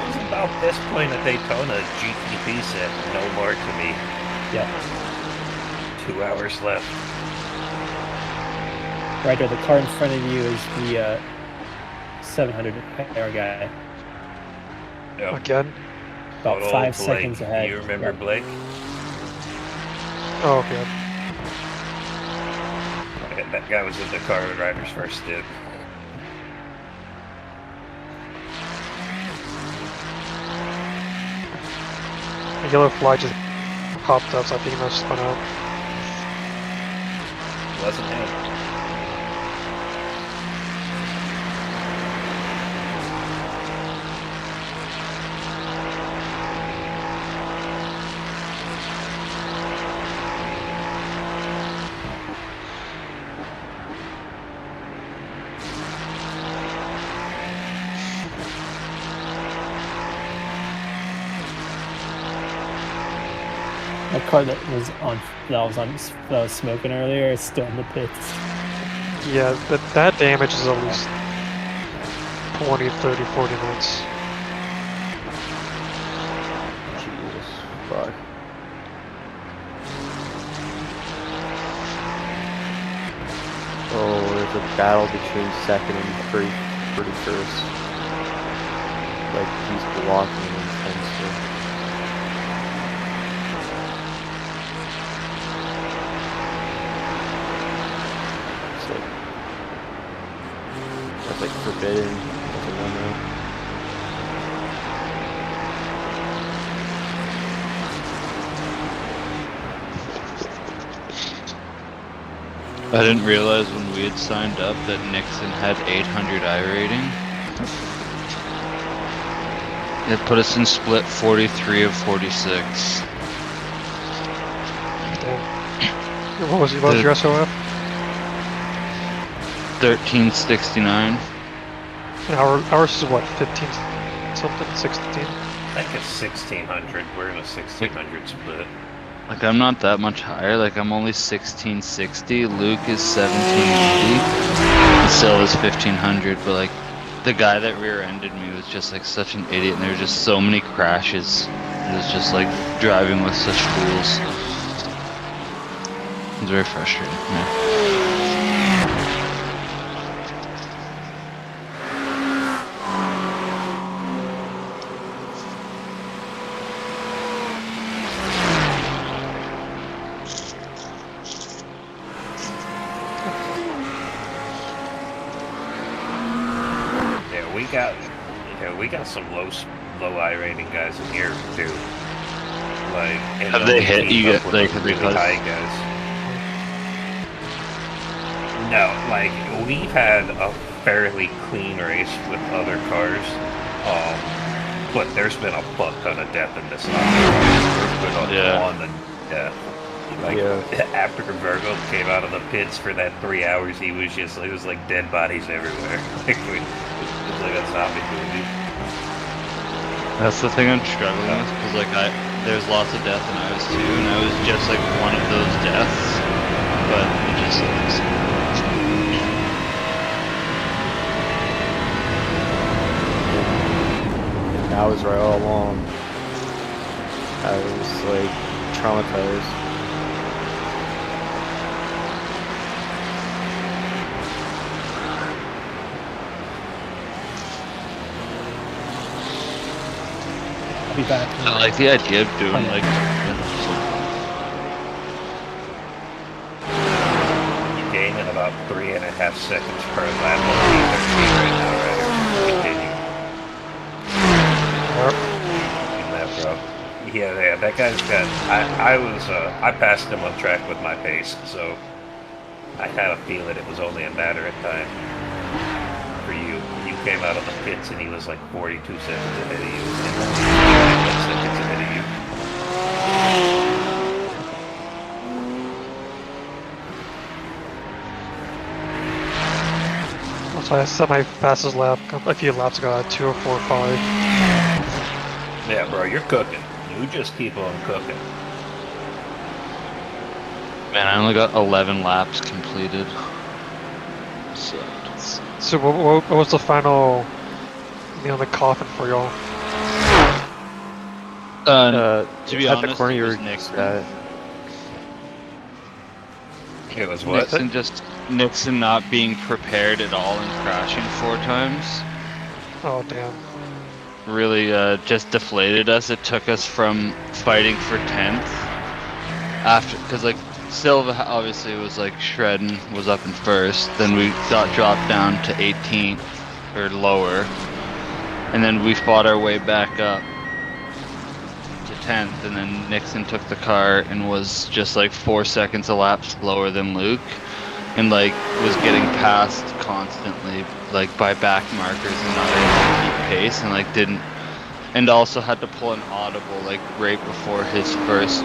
It's about this point at Daytona, GTP said no more to me.
Yeah.
2 hours left.
Ryder, the car in front of you is the 700 AR guy.
No.
Again?
About
Good old
5
Blake.
seconds ahead.
You remember
Yeah.
Blake?
Oh, okay.
That guy was in the car when Ryder's first did.
The yellow flag just popped up, so I think he must have spun out.
Wasn't him.
That car that was smoking earlier is still in the pits.
Yeah, that damage is at least 20, 30, 40 minutes.
Jesus. Fuck. Oh, there's a battle between 2nd and 31st. Like, he's blocking intensely. That's like forbidden. That's a 1-0.
I didn't realize when we had signed up that Nixon had 800 I rating. It put us in split 43 of 46.
Damn. What was your SOF?
1369.
And ours is what, 15 something? 16?
I think it's 1600. We're in a 1600 split.
Like, I'm not that much higher. Like, I'm only 1660. Luke is 1780. And Sil is 1500. But, like, the guy that rear-ended me was just, like, such an idiot. And there were just so many crashes. It was just, like, driving with such fools. It was very frustrating. Yeah.
We got some low I rating guys in here too. Like, and
Have they hit you?
up with
Like,
the
have they
really high guys? No, like we've had a fairly clean race with other cars. But there's been a fuck ton of death in this lap. There's been a ton of death. Like, after Virgo came out of the pits for that 3 hours, it was like dead bodies everywhere. It was like a zombie movie.
That's the thing I'm struggling with, because like there's lots of death in ours too, and I was just like one of those deaths, but it just sucks.
And I was right all along. I was like traumatized.
I'll be back.
I like the idea of doing like.
You gain in about 3.5 seconds per lap on P13 right now, right? Continue. That, bro. Yeah, that guy's got. I passed him on track with my pace, so I had a feeling it was only a matter of time for you. You came out of the pits and he was like 42 seconds ahead of you. And 21 seconds ahead of you.
So I set my fastest lap a few laps ago at 2:04.5.
Yeah, bro, you're cooking. You just keep on cooking.
Man, I only got 11 laps completed.
So what was the final nail in the coffin for y'all?
To be
at
honest,
the corner
it
you
was
were
Nixon.
It was what?
Nixon not being prepared at all and crashing 4 times.
Oh damn.
Really just deflated us. It took us from fighting for 10th after, because like Silva obviously was like shredding, was up in first, then we got dropped down to 18th or lower, and then we fought our way back up to 10th, and then Nixon took the car and was just like 4 seconds a lap slower than Luke, and like was getting passed constantly like by back markers and not able to keep pace, and like didn't, and also had to pull an audible like right before his first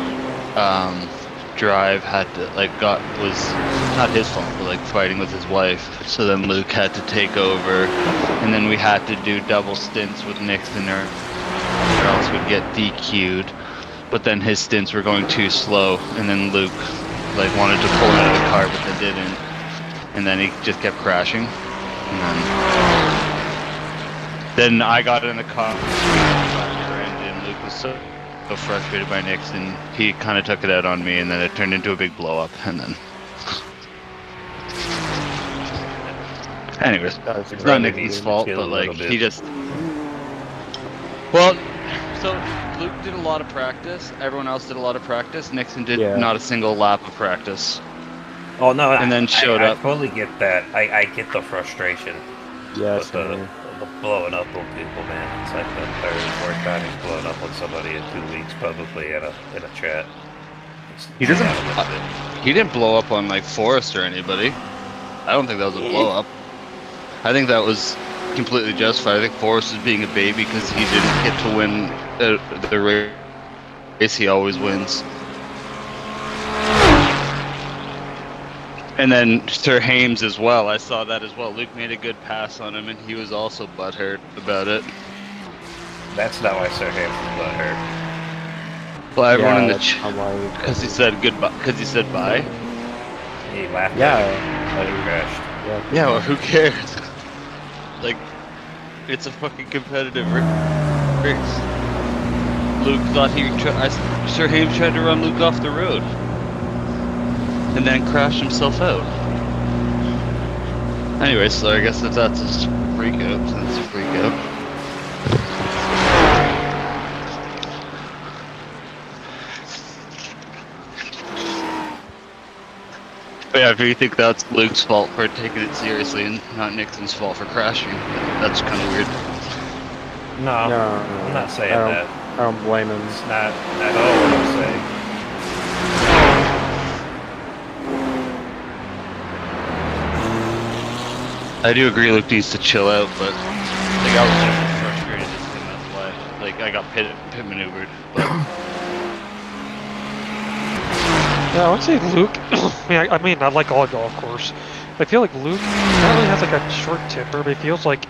drive, had to was not his fault, but like fighting with his wife, so then Luke had to take over, and then we had to do double stints with Nixon or else we'd get DQ'd, but then his stints were going too slow, and then Luke like wanted to pull him out of the car but then didn't, and then he just kept crashing, and then I got in the car and Luke was so frustrated by Nixon, he kind of took it out on me, and then it turned into a big blow up, and then anyways, it's not Nixon's fault, but like he just, well, so Luke did a lot of practice, everyone else did a lot of practice, Nixon did not a single lap of practice.
Oh no,
and then showed up.
I totally get that. I get the frustration.
Yes,
the blowing up on people, man. It's like the third or fourth time he's blown up on somebody in 2 weeks publicly in a chat.
He doesn't. He didn't blow up on like Forrest or anybody. I don't think that was a blow up. I think that was completely justified. I think Forrest was being a baby because he didn't get to win the race he always wins. And then Sir Hames as well. I saw that as well. Luke made a good pass on him, and he was also butthurt about it.
That's not why Sir Hames was butthurt.
Well, everyone in the chat, because he said goodbye. Because he said bye.
He laughed.
Yeah.
At him. He crashed.
Yeah. Well, who cares? Like, it's a fucking competitive race. Luke thought Sir Hames tried to run Luke off the road. And then crashed himself out. Anyway, so I guess that's a freak out. That's a freak out. But yeah, if you think that's Luke's fault for taking it seriously and not Nixon's fault for crashing, that's kind of weird.
No, I'm not saying that.
I don't blame him.
It's not at all what I'm saying.
I do agree Luke needs to chill out, but like I was just frustrated as him, that's why. Like I got pit maneuvered. But
Yeah, I would say Luke. I mean, I like all y'all, of course. I feel like Luke not really has like a short temper, but he feels like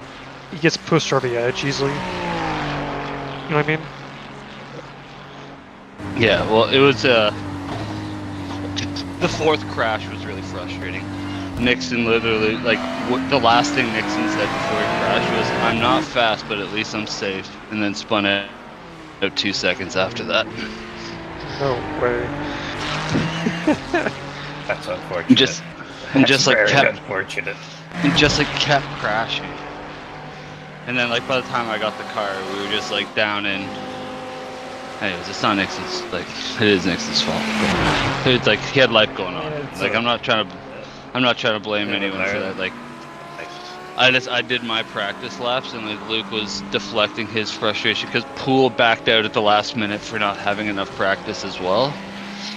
he gets pushed over the edge easily. You know what I mean?
yeah, well, it was the fourth crash was really frustrating. Nixon literally, like, the last thing Nixon said before he crashed was, "I'm not fast, but at least I'm safe," and then spun out 2 seconds after that.
No way.
That's unfortunate.
And just
That's
like
very
kept
unfortunate.
and just like kept crashing. And then like by the time I got the car, we were just like down in. Anyways, it's not Nixon's. Like it is Nixon's fault. But it's like he had life going on. Like I'm not trying to blame anyone for that. Like I did my practice laps, and like Luke was deflecting his frustration because Poole backed out at the last minute for not having enough practice as well,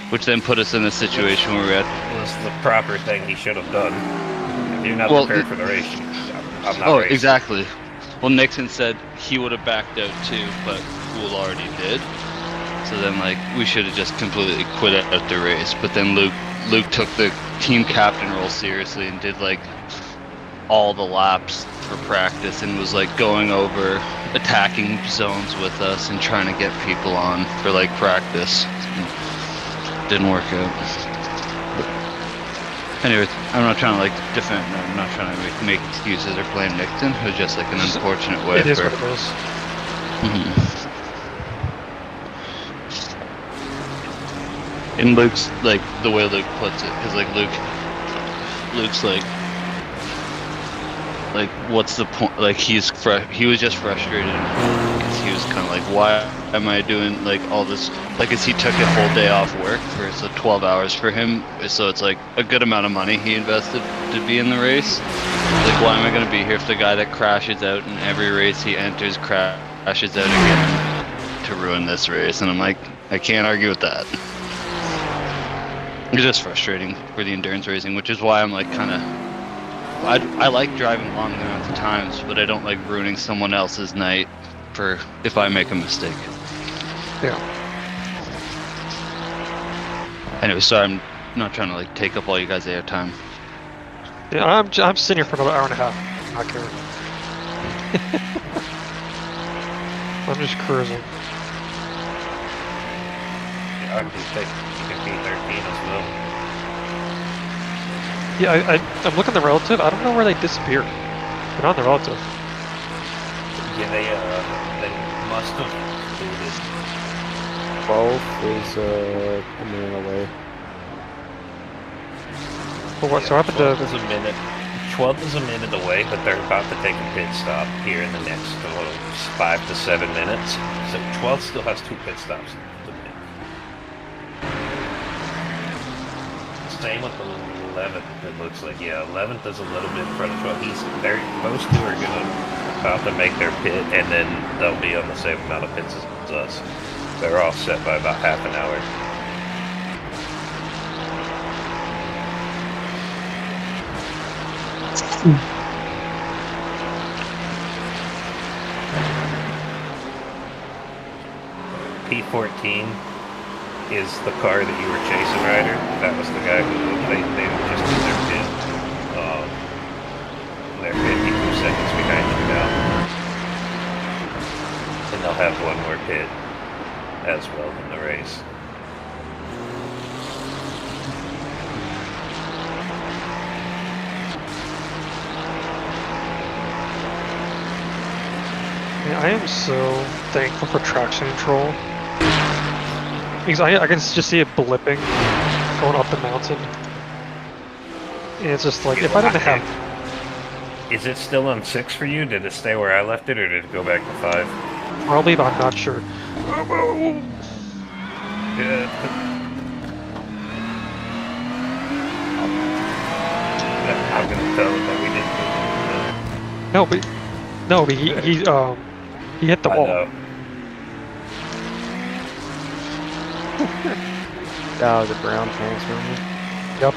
which then put us in a situation where we had.
Was the proper thing he should have done. If you're not prepared for the race, I'm not racing.
Exactly. Well, Nixon said he would have backed out too, but Poole already did. So then, like, we should have just completely quit out the race. But then Luke took the team captain role seriously and did like all the laps for practice and was like going over attacking zones with us and trying to get people on for like practice. Didn't work out. But anyways, I'm not trying to like defend. I'm not trying to make excuses or blame Nixon. It was just like an unfortunate way.
It is what it is.
And Luke's like the way Luke puts it, because like Luke's like what's the point? Like he was just frustrated because he was kind of like, why am I doing like all this? Like, as he took a whole day off work for 12 hours for him, so it's like a good amount of money he invested to be in the race. Like, why am I going to be here if the guy that crashes out in every race he enters crashes out again to ruin this race? And I'm like, I can't argue with that. It's just frustrating for the endurance racing, which is why I'm like kind of. I like driving long amounts of times, but I don't like ruining someone else's night for if I make a mistake.
Yeah.
Anyway, sorry, I'm not trying to like take up all you guys' airtime.
Yeah, I'm sitting here for another hour and a half. Not caring. I'm just cruising.
Yeah, you can be 13 as well.
Yeah, I'm looking at the relative. I don't know where they disappeared. They're not in the relative.
Yeah, they must have included.
12 is a minute away.
Well, what? So what happened
12th
to?
is a minute. 12th is a minute away, but they're about to take a pit stop here in the next 5 to 7 minutes. So 12th still has 2 pit stops to make. Same with the 11th. It looks like 11th is a little bit in front of 12th. Those two are about to make their pit, and then they'll be on the same amount of pits as us. They're all set by about half an hour. P14 is the car that you were chasing, Ryder. That was the guy who they just did their pit. They're 52 seconds behind you now. And they'll have one more pit as well in the race.
Yeah, I am so thankful for traction control. Because I can just see it blipping going up the mountain. And it's just like, if I didn't have...
Is it still on 6 for you? Did it stay where I left it, or did it go back to 5?
Probably, but I'm not sure.
Yeah. I'm gonna tell him that we didn't.
No, but he hit the
I
wall.
know.
Oh, the brown transformer.
Yep.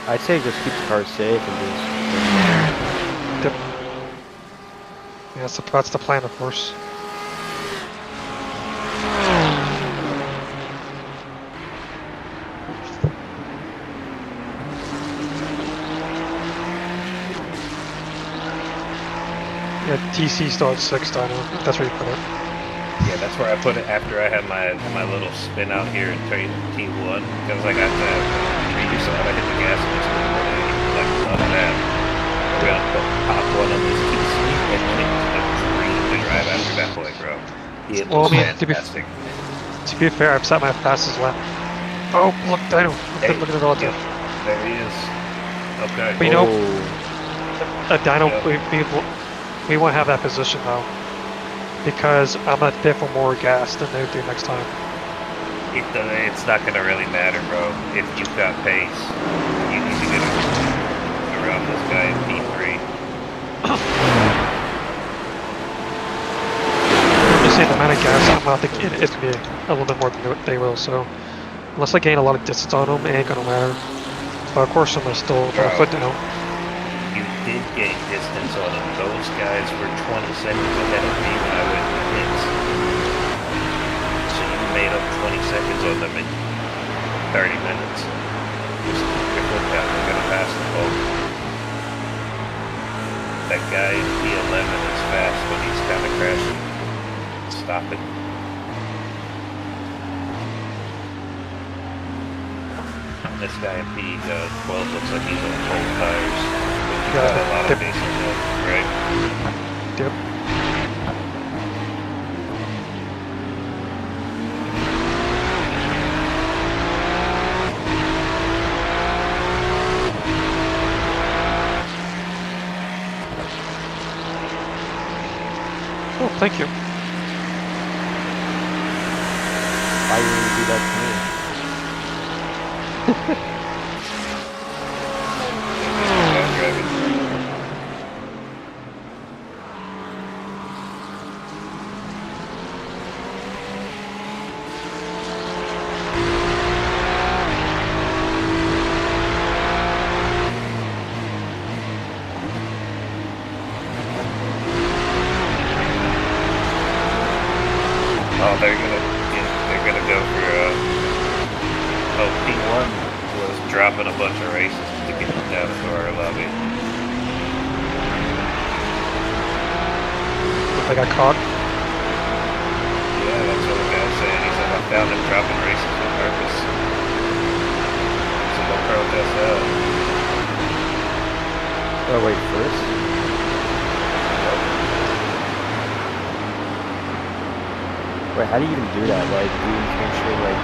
I'd say just keep the car safe and
Yep. Yeah, that's the plan, of course. Yeah, TC still at 6, Dino. That's where you put it.
Yeah, that's where I put it after I had my little spin out here in T1 because I got that. You saw it. I hit the gas and just like none of that. We're gonna pop one on this TC and then it dreamed to drive after that point, bro. It
Well,
was
I mean,
fantastic.
To be fair, I've set my fastest lap. Oh, look, Dino.
Hey,
Look at the relative.
yep, there he is. Okay.
But you know,
oh,
a Dino,
Yeah.
we won't have that position though, because I'm gonna dip for more gas than they do next time.
It's not gonna really matter, bro. If you've got pace, you need to get around this guy in P3.
Just say the amount of gas I'm about to get is gonna be a little bit more than they will. So unless I gain a lot of distance on them, it ain't gonna matter. But of course, I'm gonna still put a foot down.
You did gain distance on them. Those guys were 20 seconds ahead of me when I went to hits. So you made up 20 seconds on them in 30 minutes. Just keep your foot down. They're gonna pass the boat. That guy in P11 is fast, but he's kind of crashing. Stop it. This guy in P12 looks like he's on cold tires. But you got a lot of pace on that, right?
Yep. Oh, thank you.
why you wouldn't do that to me?
Oh, they're gonna go for P1 was dropping a bunch of races to get down to our lobby.
I got caught.
Yeah, that's what the guy's saying. He said I found him dropping races on purpose. So don't protest that.
Oh wait, first? Wait, how do you even do that? Like, do you intentionally, like...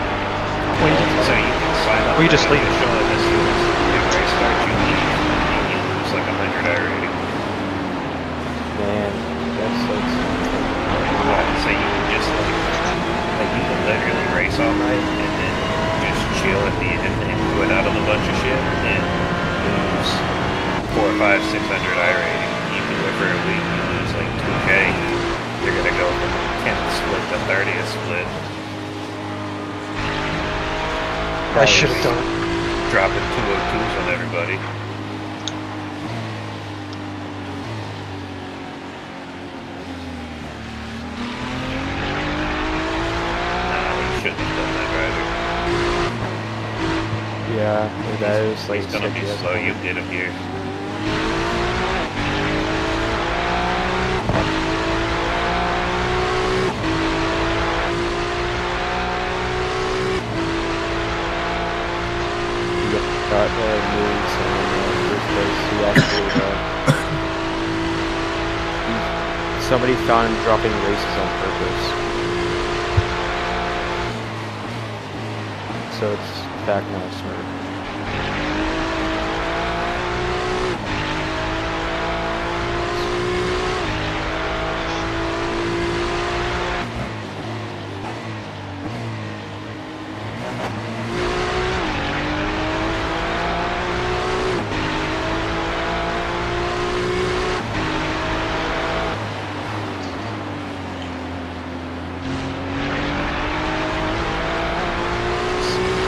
So you can sign up.
Or you just leave.
Show that this is race start, you leave, and you lose like 100 I rating.
Man, that sucks.
So you can just like you can literally race all night and then just chill at the end and quit out on a bunch of shit and lose 400 or 500, 600 I rating. You can do it for a week, you lose like 2K. You're gonna go from 10th split to 30th split.
I should have done it.
Dropping 202s on everybody. Nah, he shouldn't have done that, rather.
Yeah, that is like...
He's gonna be slow. You get him here.
Got news on first place. He actually, somebody found him dropping races on purpose. So it's back now, sir.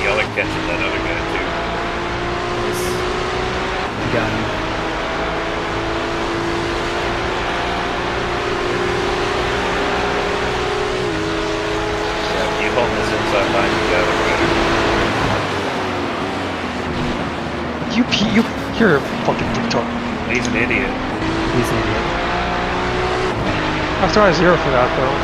Y'all are catching that other guy too,
got him.
Yeah, if you hold this inside line, you got it right.
You're a fucking retard.
He's an idiot.
He's an idiot.
After I 0 for that though.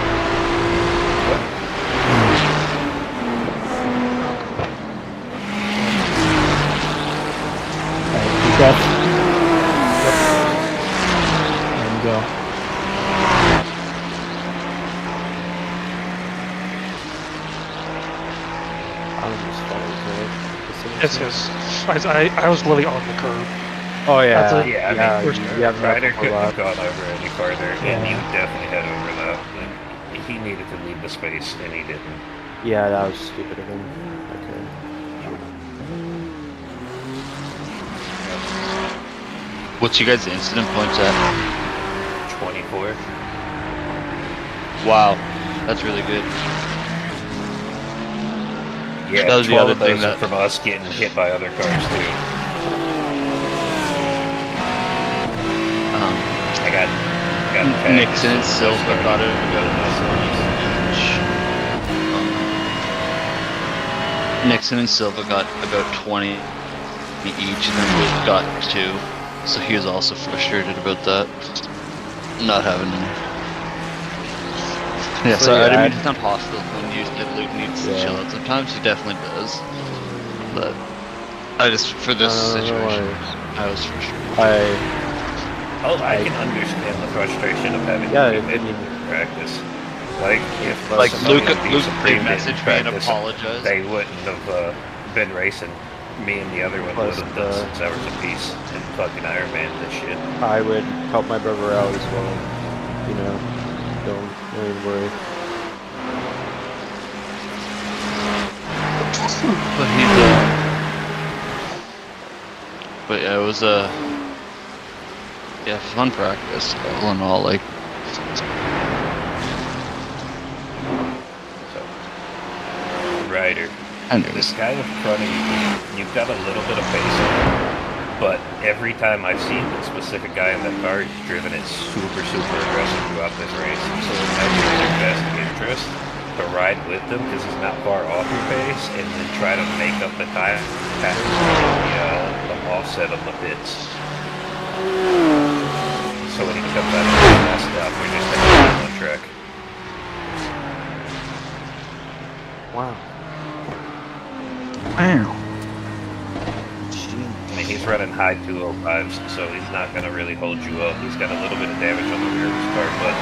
Alright, deep breath. There we go.
It's his. I was literally on the curb.
Oh yeah,
That's a-
Yeah, I
yeah.
mean,
You have
Ryder
enough
couldn't have
for
gone over any farther, and
Yeah.
you definitely had over that. And he needed to leave the space, and he didn't.
Yeah, that was stupid of him. Okay.
What's your guys' incident points at?
24.
Wow, that's really good.
Yeah,
That was the
12
other
of those
thing
are
that-
from us getting hit by other cars too. I got tagged.
Nixon and Silva got it about Nixon and Silva got about 20 each, and then Luke got 2. So he was also frustrated about that, not having him. Yeah,
So
so I
yeah,
didn't mean to sound hostile when you said Luke needs to
Yeah.
chill out. Sometimes he definitely does, but I just for this
No
situation,
worries.
I was frustrated.
I can understand the frustration of having
Yeah,
to
I
commit
mean-
in practice. Like if
Like
somebody
Luke
on Deep
did
Supreme
message
didn't
me and
practice,
apologize.
they wouldn't have been racing. Me and the other one would
Plus,
have done 6 hours apiece and fucking Iron Man this shit.
I would help my brother out as well. You know, don't even worry.
But but yeah, it was a fun practice all in all. Like
So, Ryder,
anyways,
this guy in front of you, you've got a little bit of pace on him, but every time I've seen the specific guy in that car, he's driven it super aggressive throughout this race. So imagine in your best interest to ride with him because he's not far off your pace, and then try to make up the time past the offset of the pits. So when he comes out of the last stop, we're just heading on track.
Wow.
I mean, he's running high 205s, so he's not going to really hold you up. He's got a little bit of damage on the rear of his car, but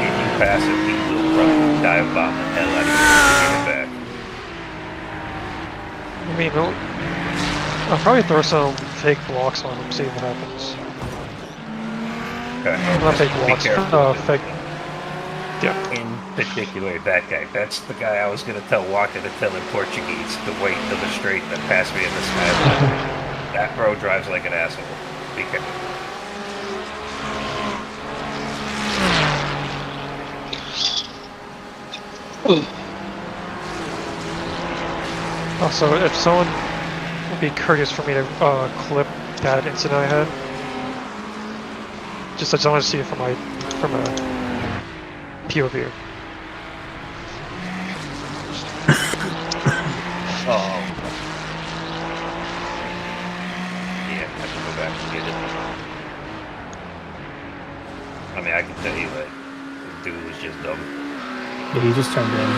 if you pass him, he will probably dive bomb the hell out of you to get it back.
I mean, I'll probably throw some fake blocks on him, see what happens.
Okay.
Not fake
Be
blocks,
careful.
fake. Yeah.
In particular, that guy. That's the guy I was going to tell Walker to tell in Portuguese to wait till the straight and then pass me in the skyline. That bro drives like an asshole. Be careful.
Also, if someone would be courteous for me to clip that incident I had, I just want to see it from a POV.
Oh. Yeah, I have to go back and get it. I mean, I can tell you that the dude was just dumb.
Yeah, he just turned in.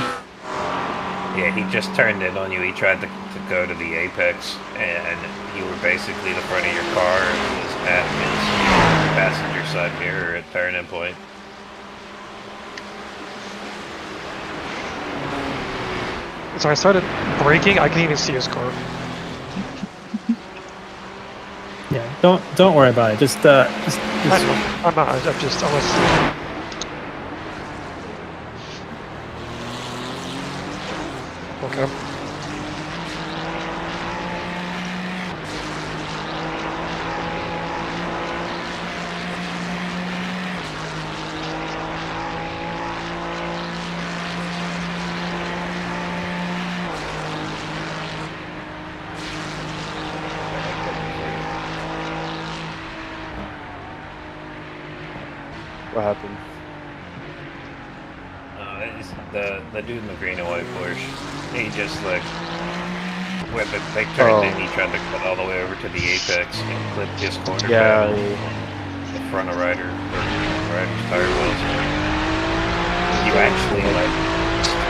Yeah, he just turned in on you. He tried to go to the apex, and you were basically the front of your car and was at his passenger side mirror at turning point.
So I started braking. I couldn't even see his car.
Yeah, don't worry about it. Just
I know. I'm not. I'm just. I'm just. Okay.
What happened?
It's the dude in the green and white Porsche. He just like they turned in. He tried to cut all the way over to the apex and clipped his corner paddle in front of rider's tire wells. You actually like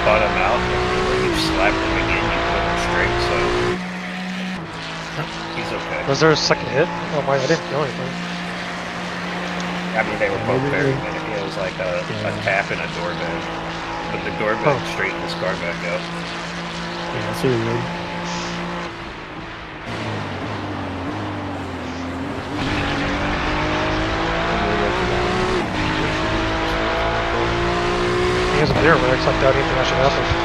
spot him out, and when you slapped him again, you put him straight. So he's okay.
Was there a second hit? Oh my, I didn't know anything.
I mean, they were both very good. It was like a tap and a door bag. But the door bag straightened his car back up.
Yeah, that's really weird.
He has a mirror where it's like that international effort.